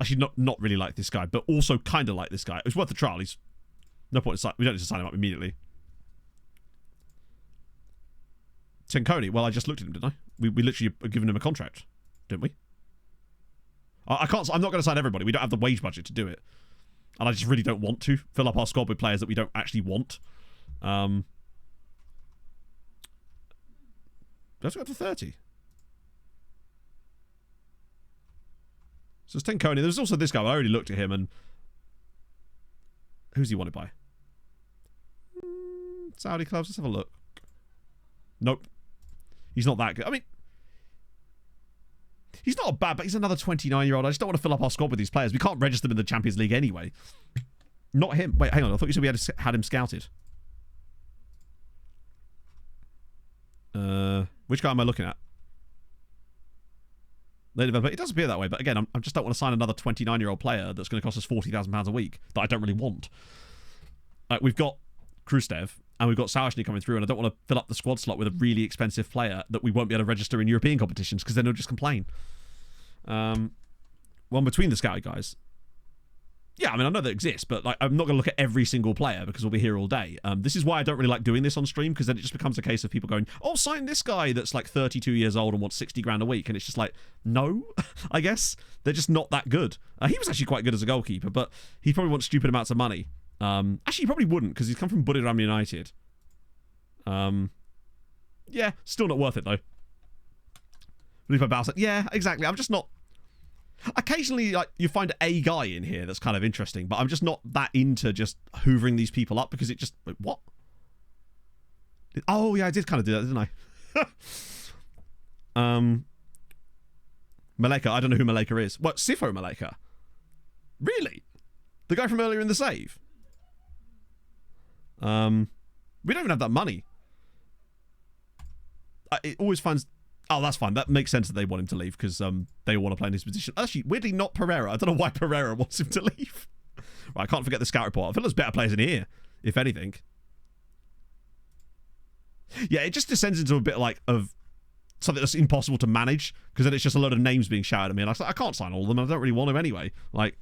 Actually, not really like this guy, but also kind of like this guy. It was worth a trial. He's no point in signing. We don't need to sign him up immediately. Tenconi. Well, I just looked at him, didn't I? We literally given him a contract, didn't we? I can't. I'm not going to sign everybody. We don't have the wage budget to do it. And I just really don't want to fill up our squad with players that we don't actually want. Let's go up to 30. So it's Tenconi. There's also this guy. I already looked at him and... Who's he wanted by? Saudi clubs. Let's have a look. Nope. He's not that good. I mean... He's not bad, but he's another 29-year-old. I just don't want to fill up our squad with these players. We can't register them in the Champions League anyway. Not him. Wait, hang on. I thought you said we had him scouted. Which guy am I looking at? It does appear that way, but again, I just don't want to sign another 29-year-old player that's going to cost us £40,000 a week that I don't really want. We've got Khrushchev and we've got Sawashny coming through, and I don't want to fill up the squad slot with a really expensive player that we won't be able to register in European competitions because then they'll just complain. One between the scouted guys. Yeah, I mean, I know they exist, but like, I'm not going to look at every single player because we'll be here all day. This is why I don't really like doing this on stream, because then it just becomes a case of people going, oh, sign this guy that's like 32 years old and wants 60 grand a week. And it's just like, no, I guess. They're just not that good. He was actually quite good as a goalkeeper, but he probably wants stupid amounts of money. Actually, he probably wouldn't, because he's come from Buriram United. Yeah, still not worth it, though. Yeah, exactly. I'm just not... Occasionally, like, you find a guy in here that's kind of interesting, but I'm just not that into just hoovering these people up because it just... Wait, what? Oh, yeah, I did kind of do that, didn't I? Maleka, I don't know who Maleka is. What, Sifo Maleka? Really? The guy from earlier in the save? We don't even have that money. It always finds... Oh, that's fine. That makes sense that they want him to leave because they want to play in his position. Actually, weirdly, not Pereira. I don't know why Pereira wants him to leave. Right, I can't forget the scout report. I feel there's better players in here, if anything. Yeah, it just descends into a bit like of something that's impossible to manage because then it's just a load of names being shouted at me, and I can't sign all of them. I don't really want to anyway. Like,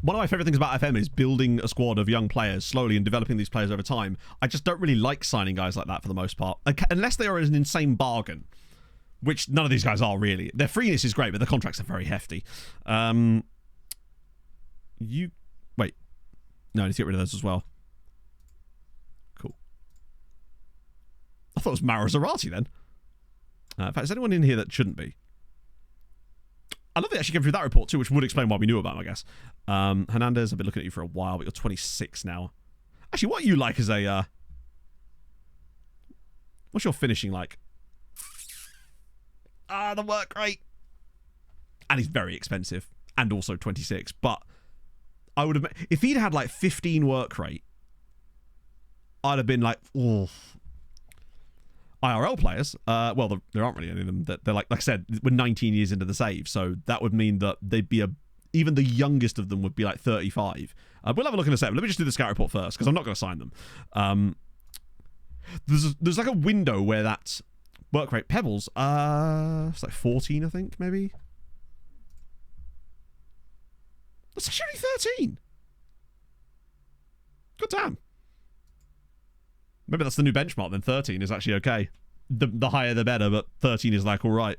one of my favourite things about FM is building a squad of young players slowly and developing these players over time. I just don't really like signing guys like that for the most part. Unless they are an insane bargain, which none of these guys are really. Their freeness is great, but the contracts are very hefty. Wait. No, I need to get rid of those as well. Cool. I thought it was Marazarati then. In fact, is anyone in here that shouldn't be? I love they actually came through that report too, which would explain why we knew about him, I guess. Hernandez, I've been looking at you for a while, but you're 26 now. Actually, what are you like as a... what's your finishing like? The work rate. And he's very expensive. And also 26. But I would have... If he'd had like 15 work rate, I'd have been like, oh... IRL players, well, there aren't really any of them. They're like I said, we're 19 years into the save, so that would mean that they'd be even the youngest of them would be like 35. We'll have a look in a second. Let me just do the scout report first, because I'm not going to sign them. There's like a window where that work rate Pebbles, it's like 14, I think, maybe. That's actually only 13. Good damn. Maybe that's the new benchmark then. 13 is actually okay. The higher the better, but 13 is like all right.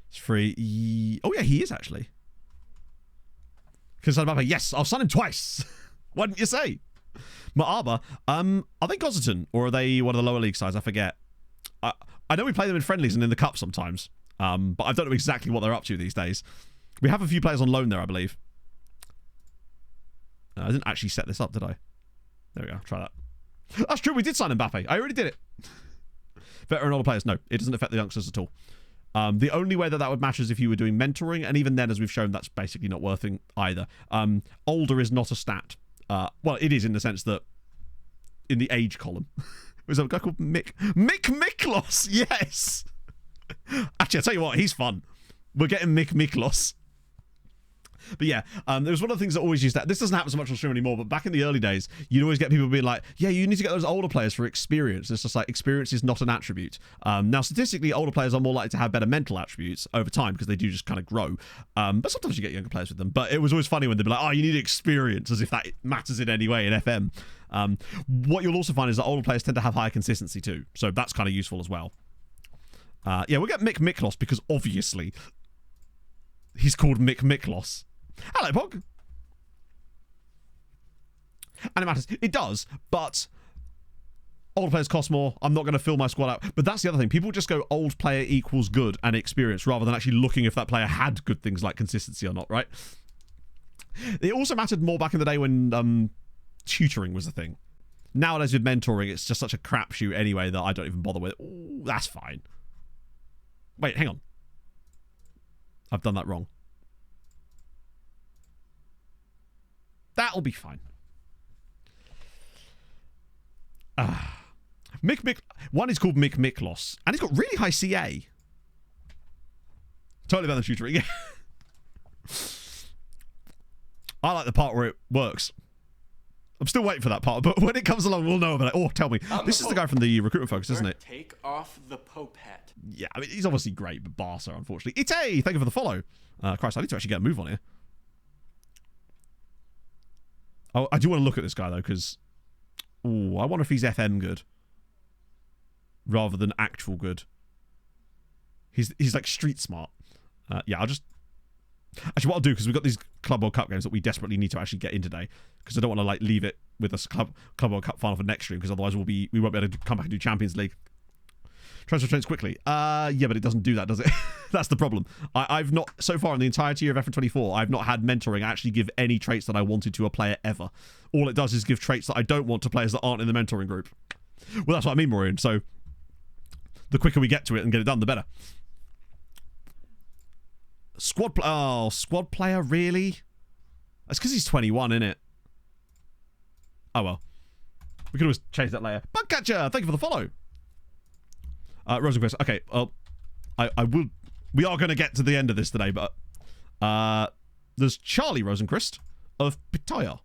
It's free. Oh yeah, he is actually. Yes, I'll sign him twice. Why didn't you say? Maaba, are they Gosserton or are they one of the lower league sides? I forget. I know we play them in friendlies and in the cup sometimes, but I don't know exactly what they're up to these days. We have a few players on loan there, I believe. I didn't actually set this up, did I? There we go. Try that. That's true. We did sign Mbappe. I already did it. Veteran older players. No, it doesn't affect the youngsters at all. The only way that would matter is if you were doing mentoring. And even then, as we've shown, that's basically not worth it either. Older is not a stat. Well, it is in the sense that in the age column. There's a guy called Mick Miklos. Yes. Actually, I'll tell you what. He's fun. We're getting Mick Miklos. But yeah, there was one of the things that always used to... This doesn't happen so much on stream anymore, but back in the early days, you'd always get people being like, yeah, you need to get those older players for experience. It's just like, experience is not an attribute. Now, statistically, older players are more likely to have better mental attributes over time because they do just kind of grow. But sometimes you get younger players with them. But it was always funny when they'd be like, oh, you need experience, as if that matters in any way in FM. What you'll also find is that older players tend to have higher consistency too. So that's kind of useful as well. Yeah, we'll get Mick Miklos because obviously he's called Mick Miklos. Hello, Pog. And it matters. It does, but older players cost more. I'm not going to fill my squad out. But that's the other thing. People just go old player equals good and experience rather than actually looking if that player had good things like consistency or not, right? It also mattered more back in the day when tutoring was a thing. Nowadays with mentoring, it's just such a crapshoot anyway that I don't even bother with. Ooh, that's fine. Wait, hang on. I've done that wrong. That'll be fine. One is called Mick Miklos, and he's got really high CA. Totally about the tutoring. I like the part where it works. I'm still waiting for that part, but when it comes along, we'll know about it. Oh, tell me. This is the guy from the recruitment focus, isn't it? Take off the Pope hat. Yeah, I mean, he's obviously great, but Barca, unfortunately. Ite, thank you for the follow. Christ, I need to actually get a move on here. Oh, I do want to look at this guy, though, because... I wonder if he's FM good. Rather than actual good. He's like street smart. Yeah, I'll just... Actually, what I'll do, because we've got these Club World Cup games that we desperately need to actually get in today, because I don't want to like leave it with us Club World Cup final for next stream, because otherwise we won't be able to come back and do Champions League. Transfer trains quickly. Yeah, but it doesn't do that, does it? That's the problem. I've not, so far in the entirety of FM24, I've not had mentoring actually give any traits that I wanted to a player ever. All it does is give traits that I don't want to players that aren't in the mentoring group. Well, that's what I mean, Maureen. So the quicker we get to it and get it done, the better. Squad player, really? That's because he's 21, isn't it? Oh, well. We can always change that later. Bugcatcher, thank you for the follow. Rosenquist. Okay, well, I will... We are going to get to the end of this today, but... there's Charlie Rosenquist of Pitaya,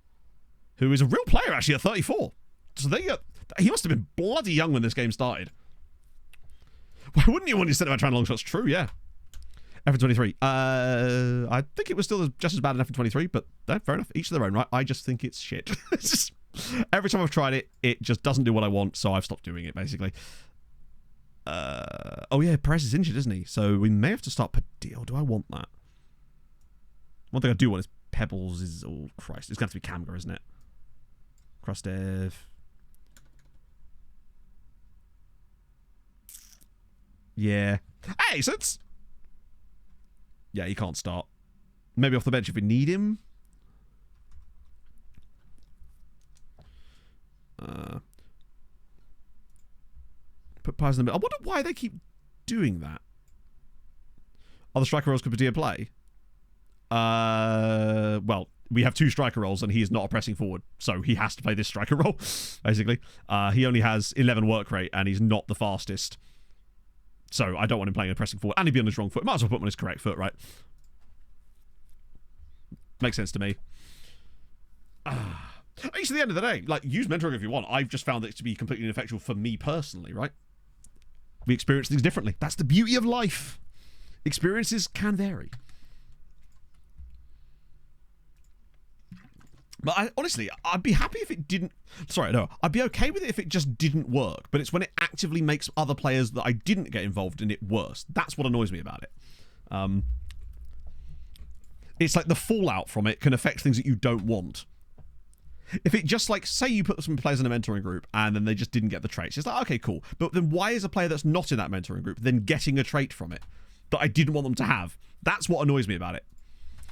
who is a real player, actually, at 34. So there you go. He must have been bloody young when this game started. Why wouldn't you when you said about trying long shots? True, yeah. F23. I think it was still just as bad as F23, but fair enough. Each to their own, right? I just think it's shit. It's just... Every time I've tried it, it just doesn't do what I want, so I've stopped doing it, basically. Oh yeah, Perez is injured, isn't he? So we may have to start Padilla. Do I want that? One thing I do want is Pebbles is... Oh, Christ. It's going to have to be Kamga, isn't it? Krastev. Yeah. Hey, since... Yeah, he can't start. Maybe off the bench if we need him. Put Pies in the middle. I wonder why they keep doing that. Other striker roles could be a play. Well, we have 2 striker roles and he is not a pressing forward, so he has to play this striker role, basically. He only has 11 work rate and he's not the fastest. So I don't want him playing a pressing forward. And he'd be on his wrong foot. Might as well put him on his correct foot, right? Makes sense to me. At least at the end of the day, like, use mentoring if you want. I've just found it to be completely ineffectual for me personally, right? We experience things differently. That's the beauty of life. Experiences can vary. But honestly, I'd be happy if it didn't... Sorry, no. I'd be okay with it if it just didn't work. But it's when it actively makes other players that I didn't get involved in it worse. That's what annoys me about it. It's like the fallout from it can affect things that you don't want. If it just, like, say you put some players in a mentoring group and then they just didn't get the traits. It's like, okay, cool. But then why is a player that's not in that mentoring group then getting a trait from it that I didn't want them to have? That's what annoys me about it.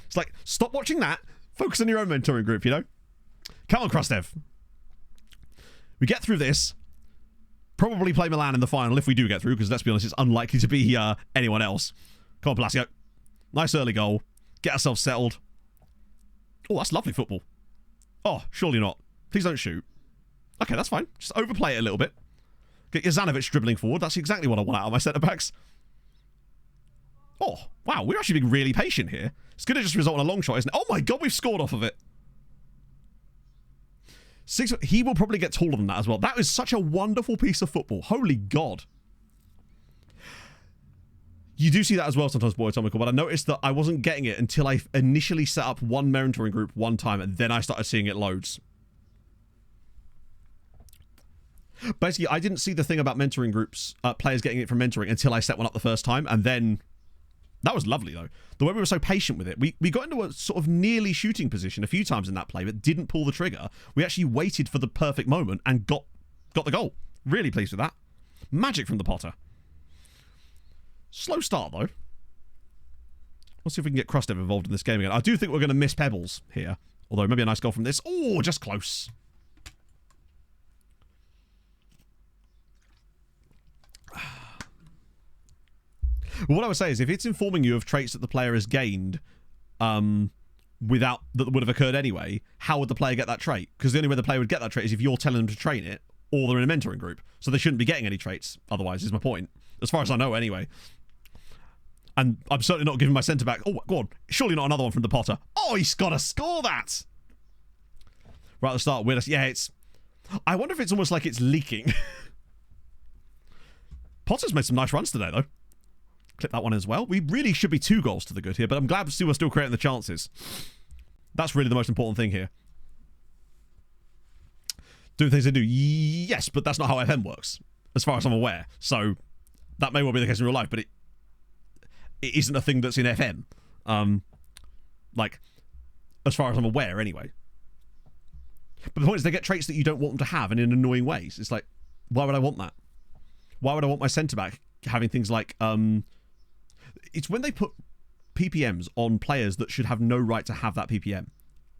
It's like, stop watching that. Focus on your own mentoring group, you know? Come on, Krastev. We get through this. Probably play Milan in the final if we do get through, because let's be honest, it's unlikely to be anyone else. Come on, Palacio. Nice early goal. Get ourselves settled. Oh, that's lovely football. Oh, surely not. Please don't shoot. Okay, that's fine. Just overplay it a little bit. Get Jazanovic dribbling forward. That's exactly what I want out of my centre-backs. Oh, wow. We're actually being really patient here. It's going to just result in a long shot, isn't it? Oh my god, we've scored off of it. He will probably get taller than that as well. That is such a wonderful piece of football. Holy god. You do see that as well sometimes, Boy Atomical, but I noticed that I wasn't getting it until I initially set up one mentoring group one time, and then I started seeing it loads. Basically, I didn't see the thing about mentoring groups, players getting it from mentoring, until I set one up the first time, and then... That was lovely, though. The way we were so patient with it. We got into a sort of nearly shooting position a few times in that play, but didn't pull the trigger. We actually waited for the perfect moment and got the goal. Really pleased with that. Magic from the Potter. Slow start, though. Let's see if we can get Krastev involved in this game again. I do think we're going to miss Pebbles here. Although, maybe a nice goal from this. Oh, just close. What I would say is, if it's informing you of traits that the player has gained without that would have occurred anyway, how would the player get that trait? Because the only way the player would get that trait is if you're telling them to train it, or they're in a mentoring group. So they shouldn't be getting any traits otherwise, is my point. As far as I know, anyway. And I'm certainly not giving my centre-back... Oh, go on. Surely not another one from the Potter. Oh, he's got to score that! Right at the start, yeah, it's... I wonder if it's almost like it's leaking. Potter's made some nice runs today, though. Clip that one as well. We really should be 2 goals to the good here, but I'm glad to see we're still creating the chances. That's really the most important thing here. Do things they do? Yes, but that's not how FM works, as far as I'm aware. So, that may well be the case in real life, but it isn't a thing that's in FM. Like, as far as I'm aware, anyway. But the point is, they get traits that you don't want them to have, and in annoying ways. It's like, why would I want that? Why would I want my centre-back having things like... It's when they put PPMs on players that should have no right to have that PPM.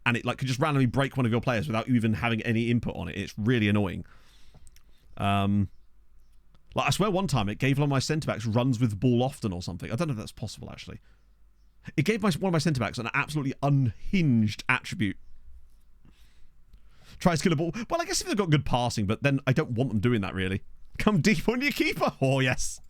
And it like could just randomly break one of your players without you even having any input on it. It's really annoying. Like I swear one time it gave one of my centre-backs runs with ball often or something. I don't know if that's possible, actually. It gave one of my centre-backs an absolutely unhinged attribute. Tries to kill a ball. Well, I guess if they've got good passing, but then I don't want them doing that, really. Come deep on your keeper. Oh, yes.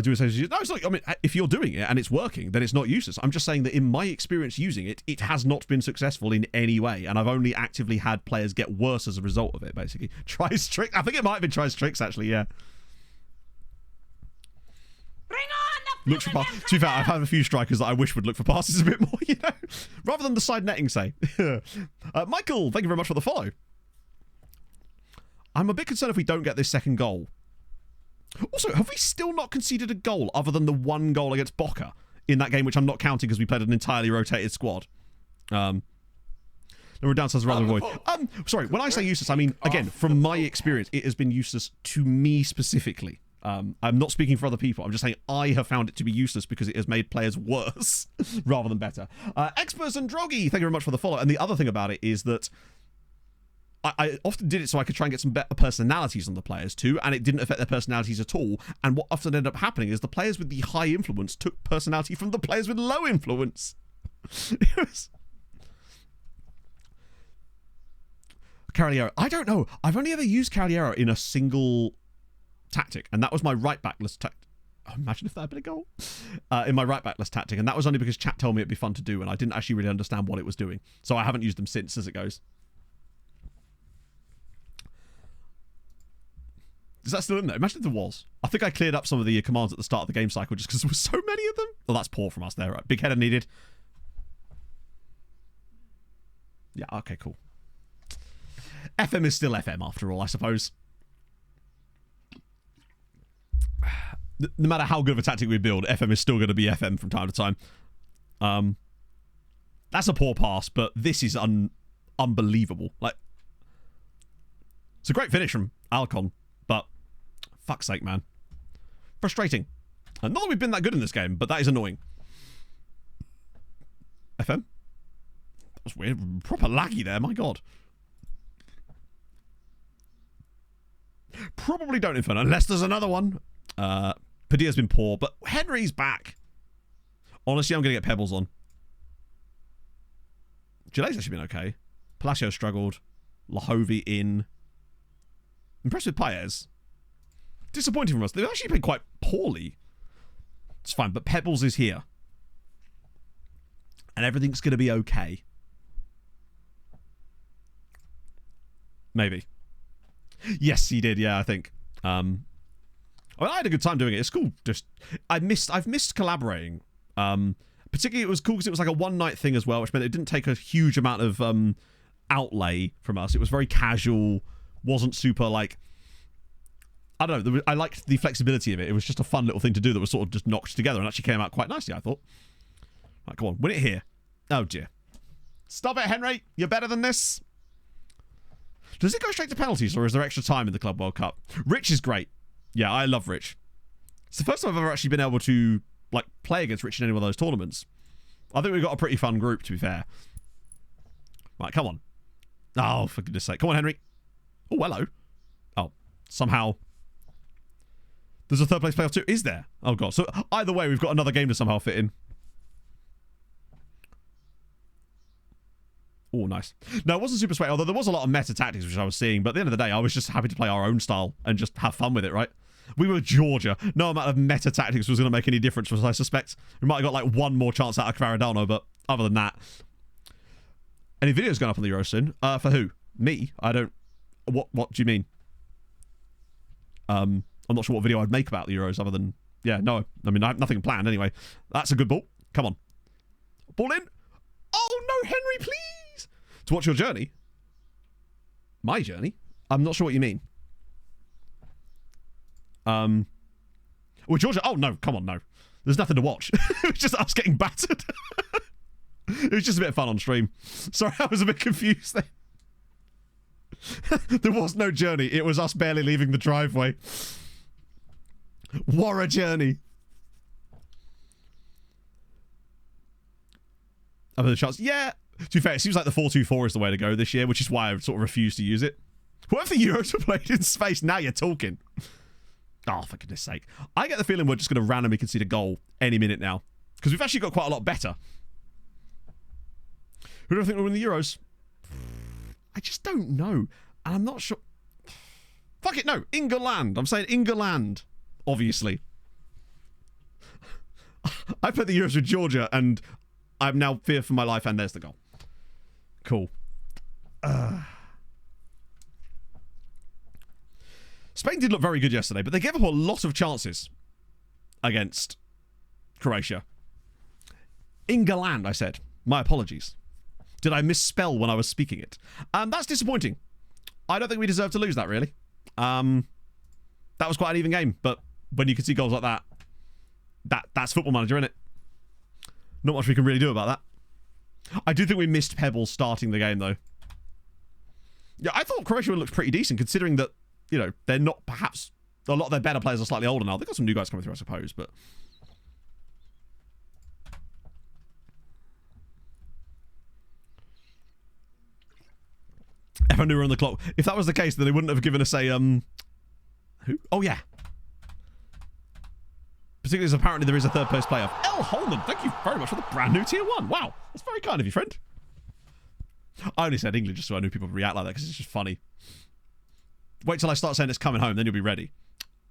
Do it. No, it's like, I mean, if you're doing it and it's working, then it's not useless. I'm just saying that in my experience using it, it has not been successful in any way, and I've only actively had players get worse as a result of it, basically. Tries trick. I think it might have been tries tricks, actually, yeah. Bring on the Look for passes. To be fair, I've had a few strikers that I wish would look for passes a bit more, you know? Rather than the side netting, say. Michael, thank you very much for the follow. I'm a bit concerned if we don't get this second goal. Also, have we still not conceded a goal other than the one goal against Boca in that game, which I'm not counting because we played an entirely rotated squad? No, we're downstairs rather than avoid. Sorry, when I say useless, I mean, again, from my experience, it has been useless to me specifically. I'm not speaking for other people. I'm just saying I have found it to be useless because it has made players worse rather than better. Experts and Drogi, thank you very much for the follow. And the other thing about it is that I often did it so I could try and get some better personalities on the players too, and it didn't affect their personalities at all. And what often ended up happening is the players with the high influence took personality from the players with low influence. Cavaliero. I don't know. I've only ever used Cavaliero in a single tactic, and that was my right backless tactic. Oh, imagine if that had been a goal. In my right backless tactic, and that was only because chat told me it'd be fun to do, and I didn't actually really understand what it was doing. So I haven't used them since, as it goes. Is that still in there? Imagine if there was. I think I cleared up some of the commands at the start of the game cycle just because there were so many of them. Oh, that's poor from us there. Right? Big header needed. Yeah, okay, cool. FM is still FM after all, I suppose. No matter how good of a tactic we build, FM is still going to be FM from time to time. That's a poor pass, but this is unbelievable. Like, it's a great finish from Alcon, but fuck's sake, man. Frustrating. And not that we've been that good in this game, but that is annoying. FM? That was weird. Proper laggy there, my god. Probably don't Inferno, unless there's another one. Padilla's been poor, but Henry's back. Honestly, I'm going to get Pebbles on. Gilet's actually been okay. Palacio struggled. Lahovi in. Impressed with Paez. Disappointing from us. They've actually played quite poorly. It's fine, but Pebbles is here. And everything's going to be okay. Maybe. Yes, he did. Yeah, I think. I had a good time doing it. It's cool. Just I've missed collaborating. Particularly, it was cool because it was like a one-night thing as well, which meant it didn't take a huge amount of outlay from us. It was very casual. Wasn't super like. I don't know. I liked the flexibility of it. It was just a fun little thing to do that was sort of just knocked together and actually came out quite nicely, I thought. Right, come on, win it here. Oh dear. Stop it, Henry. You're better than this. Does it go straight to penalties, or is there extra time in the Club World Cup? Rich is great. Yeah, I love Rich. It's the first time I've ever actually been able to like play against Rich in any one of those tournaments. I think we've got a pretty fun group, to be fair. Right, come on. Oh, for goodness sake. Come on, Henry. Oh, hello. Oh, somehow. There's a third place playoff too. Is there? Oh, God. So either way, we've got another game to somehow fit in. Oh, nice. No, it wasn't super sweaty, although there was a lot of meta tactics which I was seeing, but at the end of the day, I was just happy to play our own style and just have fun with it, right? We were Georgia. No amount of meta tactics was going to make any difference, as I suspect. We might have got like one more chance out of Cavaradano, but other than that. Any videos going up on the Euro soon? For who? Me? I don't... What do you mean? I'm not sure what video I'd make about the Euros other than... Yeah, no. I mean, I have nothing planned anyway. That's a good ball. Come on. Ball in. Oh, no, Henry, please. To watch your journey? My journey? I'm not sure what you mean. Well, Georgia... Oh, no. Come on, no. There's nothing to watch. It was just us getting battered. It was just a bit of fun on stream. Sorry, I was a bit confused there. There was no journey. It was us barely leaving the driveway. What a journey. Other chance. Yeah. To be fair, it seems like the 4-2-4 is the way to go this year, which is why I sort of refuse to use it. What if the Euros were played in space? Now you're talking. Oh, for goodness sake. I get the feeling we're just going to randomly concede a goal any minute now. Because we've actually got quite a lot better. Who do I think will win the Euros? I just don't know. And I'm not sure. Fuck it, no. England. I'm saying England. Obviously. I played the Euros with Georgia and I'm now fear for my life, and there's the goal. Cool. Spain did look very good yesterday, but they gave up a lot of chances against Croatia. England, I said. My apologies. Did I misspell when I was speaking it? That's disappointing. I don't think we deserve to lose that, really. That was quite an even game, but when you can see goals like that, that's Football Manager, isn't it? Not much we can really do about that. I do think we missed Pebbles starting the game, though. Yeah, I thought Croatia looked pretty decent considering that, you know, they're not perhaps... A lot of their better players are slightly older now. They've got some new guys coming through, I suppose, but... If I knew we were on the clock. If that was the case, then they wouldn't have given us a, Who? Oh, yeah. Particularly as apparently there is a third-place playoff. L. Holman, thank you very much for the brand new Tier 1. Wow, that's very kind of you, friend. I only said English just so I knew people would react like that because it's just funny. Wait till I start saying it's coming home, then you'll be ready.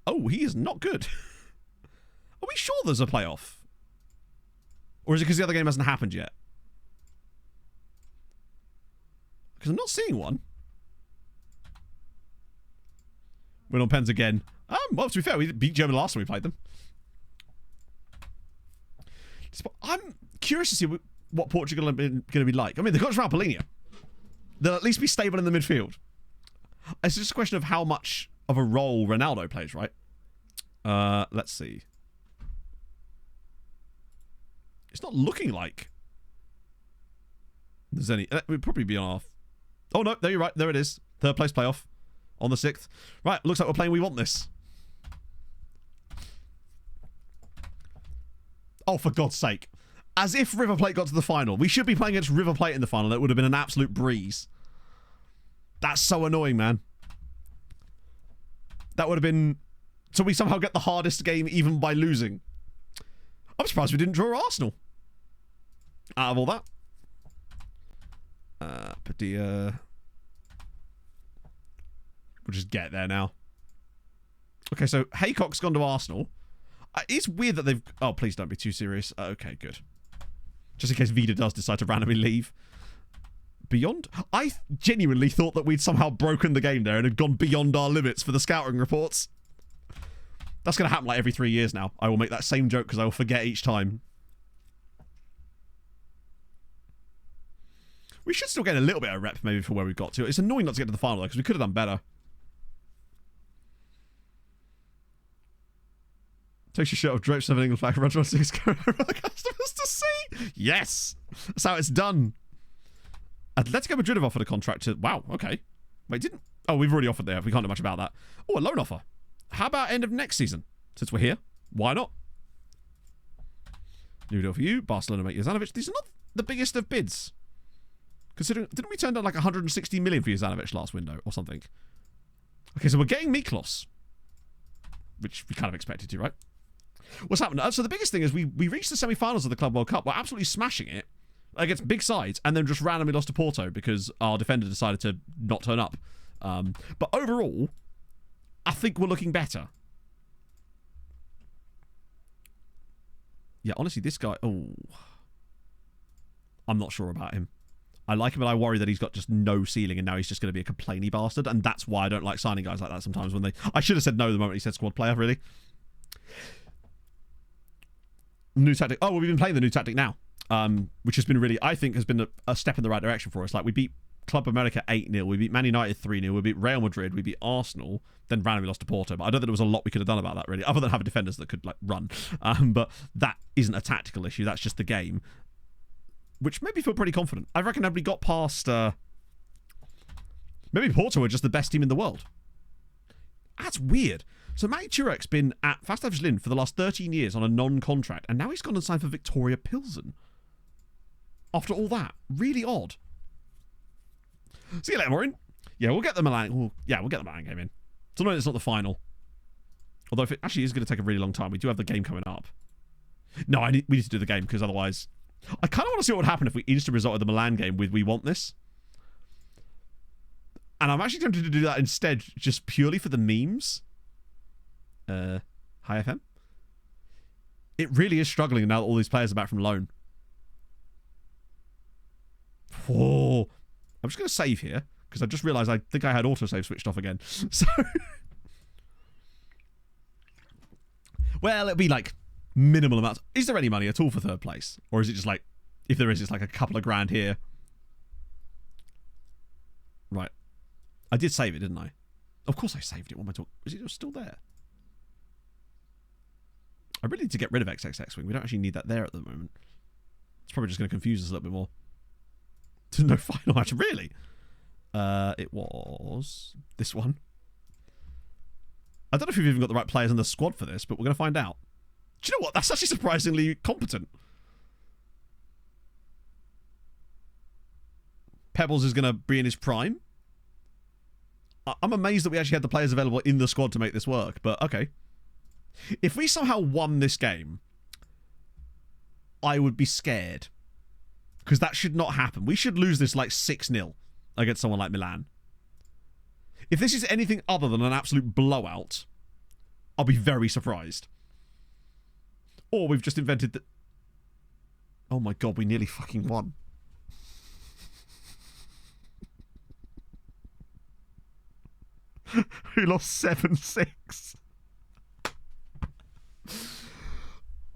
Oh, he is not good. Are we sure there's a playoff? Or is it because the other game hasn't happened yet? Because I'm not seeing one. Win on pens again. Well, to be fair, we beat Germany last time we played them. I'm curious to see what Portugal are going to be like. I mean, they've got João Palhinha. They'll at least be stable in the midfield. It's just a question of how much of a role Ronaldo plays, right? Let's see. It's not looking like there's any... It would probably be on our... Oh, no, there you're right. There it is. Third place playoff on the 6th. Right, looks like we're playing We Want This. Oh, for God's sake. As if River Plate got to the final. We should be playing against River Plate in the final. It would have been an absolute breeze. That's so annoying, man. That would have been... So we somehow get the hardest game even by losing. I'm surprised we didn't draw Arsenal. Out of all that. Padilla. We'll just get there now. Okay, so Haycock's gone to Arsenal. It's weird that they've... Oh, please don't be too serious. Okay, good. Just in case Vida does decide to randomly leave. Beyond? I genuinely thought that we'd somehow broken the game there and had gone beyond our limits for the scouting reports. That's going to happen like every 3 years now. I will make that same joke because I will forget each time. We should still get a little bit of rep maybe for where we got to. It's annoying not to get to the final though because we could have done better. Takes your shirt off, drapes of an England flag, runs around six for the customers to see. Yes! That's how it's done. Atletico Madrid have offered a contract to... Wow, okay. Wait, didn't... Oh, we've already offered there. We can't do much about that. Oh, a loan offer. How about end of next season? Since we're here. Why not? New deal for you. Barcelona make Jezanovic. These are not the biggest of bids. Considering... Didn't we turn down like 160 million for Jezanovic last window or something? Okay, so we're getting Miklos. Which we kind of expected to, right? What's happened? So the biggest thing is we reached the semi-finals of the Club World Cup. We're absolutely smashing it against big sides, and then just randomly lost to Porto because our defender decided to not turn up. But overall, I think we're looking better. Yeah, honestly, this guy... Oh, I'm not sure about him. I like him, but I worry that he's got just no ceiling, and now he's just going to be a complainy bastard, and that's why I don't like signing guys like that sometimes when they... I should have said no the moment he said squad player, really. New tactic. Oh, well, we've been playing the new tactic now, which has been really, I think, has been a step in the right direction for us. Like, we beat Club America 8-0, we beat Man United 3-0, we beat Real Madrid, we beat Arsenal, then randomly lost to Porto. But I don't think there was a lot we could have done about that, really, other than having defenders that could, like, run. But that isn't a tactical issue. That's just the game, which made me feel pretty confident. I reckon if we got past... maybe Porto are just the best team in the world. That's weird. So Matty Turek's been at Fast Lynn for the last 13 years on a non-contract, and now he's gone and signed for Victoria Pilsen. After all that. Really odd. See you later, Maureen. Yeah, we'll get the Milan... we'll get the Milan game in. It's annoying it's not the final. Although if it actually is going to take a really long time. We do have the game coming up. No, we need to do the game, because otherwise... I kind of want to see what would happen if we instant resorted the Milan game with We Want This. And I'm actually tempted to do that instead, just purely for the memes. Hi FM. It really is struggling now that all these players are back from loan. Whoa. I'm just going to save here because I just realised I think I had autosave switched off again. So, well, it'll be like minimal amounts. Is there any money at all for third place, or is it just like, if there is, it's like a couple of grand here? Right. I did save it, didn't I? Of course I saved it. What am I talking? Is it still there? I really need to get rid of XXX Wing. We don't actually need that there at the moment. It's probably just going to confuse us a little bit more. There's no final match. Really? It was this one. I don't know if we've even got the right players in the squad for this, but we're going to find out. Do you know what? That's actually surprisingly competent. Pebbles is going to be in his prime. I'm amazed that we actually had the players available in the squad to make this work, but okay. If we somehow won this game, I would be scared. Because that should not happen. We should lose this like 6-0 against someone like Milan. If this is anything other than an absolute blowout, I'll be very surprised. Or we've just invented the... Oh my god, we nearly fucking won. We lost 7-6.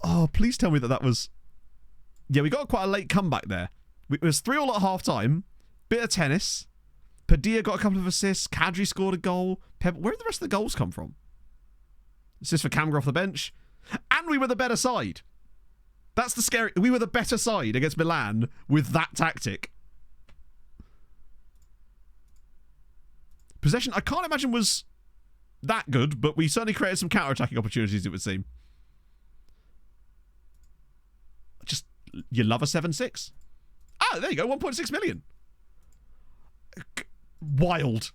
Oh, please tell me that was... Yeah, we got quite a late comeback there. It was 3-3 at half-time. Bit of tennis. Padilla got a couple of assists. Kadri scored a goal. Where did the rest of the goals come from? Assist for Camgra off the bench. And we were the better side. That's the scary... We were the better side against Milan with that tactic. Possession, I can't imagine was that good, but we certainly created some counter-attacking opportunities, it would seem. Just, you love a 7-6. Ah, there you go, 1.6 million. Wild.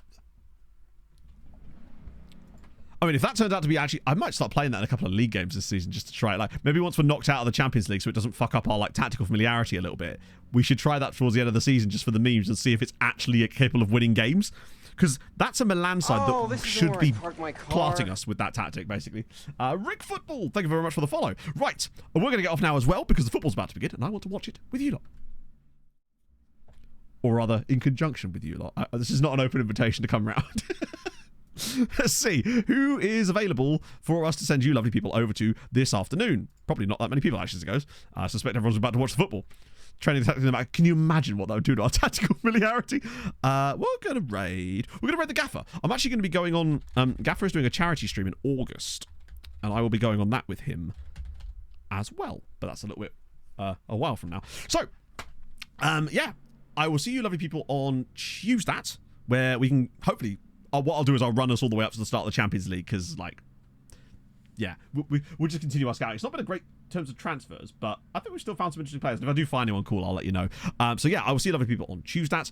I mean, if that turned out to be actually... I might start playing that in a couple of league games this season just to try it. Like, maybe once we're knocked out of the Champions League so it doesn't fuck up our like tactical familiarity a little bit, we should try that towards the end of the season just for the memes and see if it's actually capable of winning games. Because that's a Milan side that should be clarting us with that tactic, basically. Rick Football, thank you very much for the follow. Right, we're going to get off now as well because the football's about to begin and I want to watch it with you lot. Or rather, in conjunction with you lot. This is not an open invitation to come round. Let's see who is available for us to send you lovely people over to this afternoon. Probably not that many people, actually, as it goes. I suspect everyone's about to watch the football. Training tactics in the back. Can you imagine what that would do to our tactical familiarity? We're going to raid. We're going to raid the Gaffer. I'm actually going to be going on... Gaffer is doing a charity stream in August. And I will be going on that with him as well. But that's a little bit a while from now. So, yeah. I will see you lovely people on Tuesday, where we can hopefully... what I'll do is I'll run us all the way up to the start of the Champions League, because, like... Yeah, we'll just continue our scouting. It's not been a great terms of transfers, but I think we've still found some interesting players. And if I do find anyone cool, I'll let you know. So yeah, I will see you lovely people on Tuesday.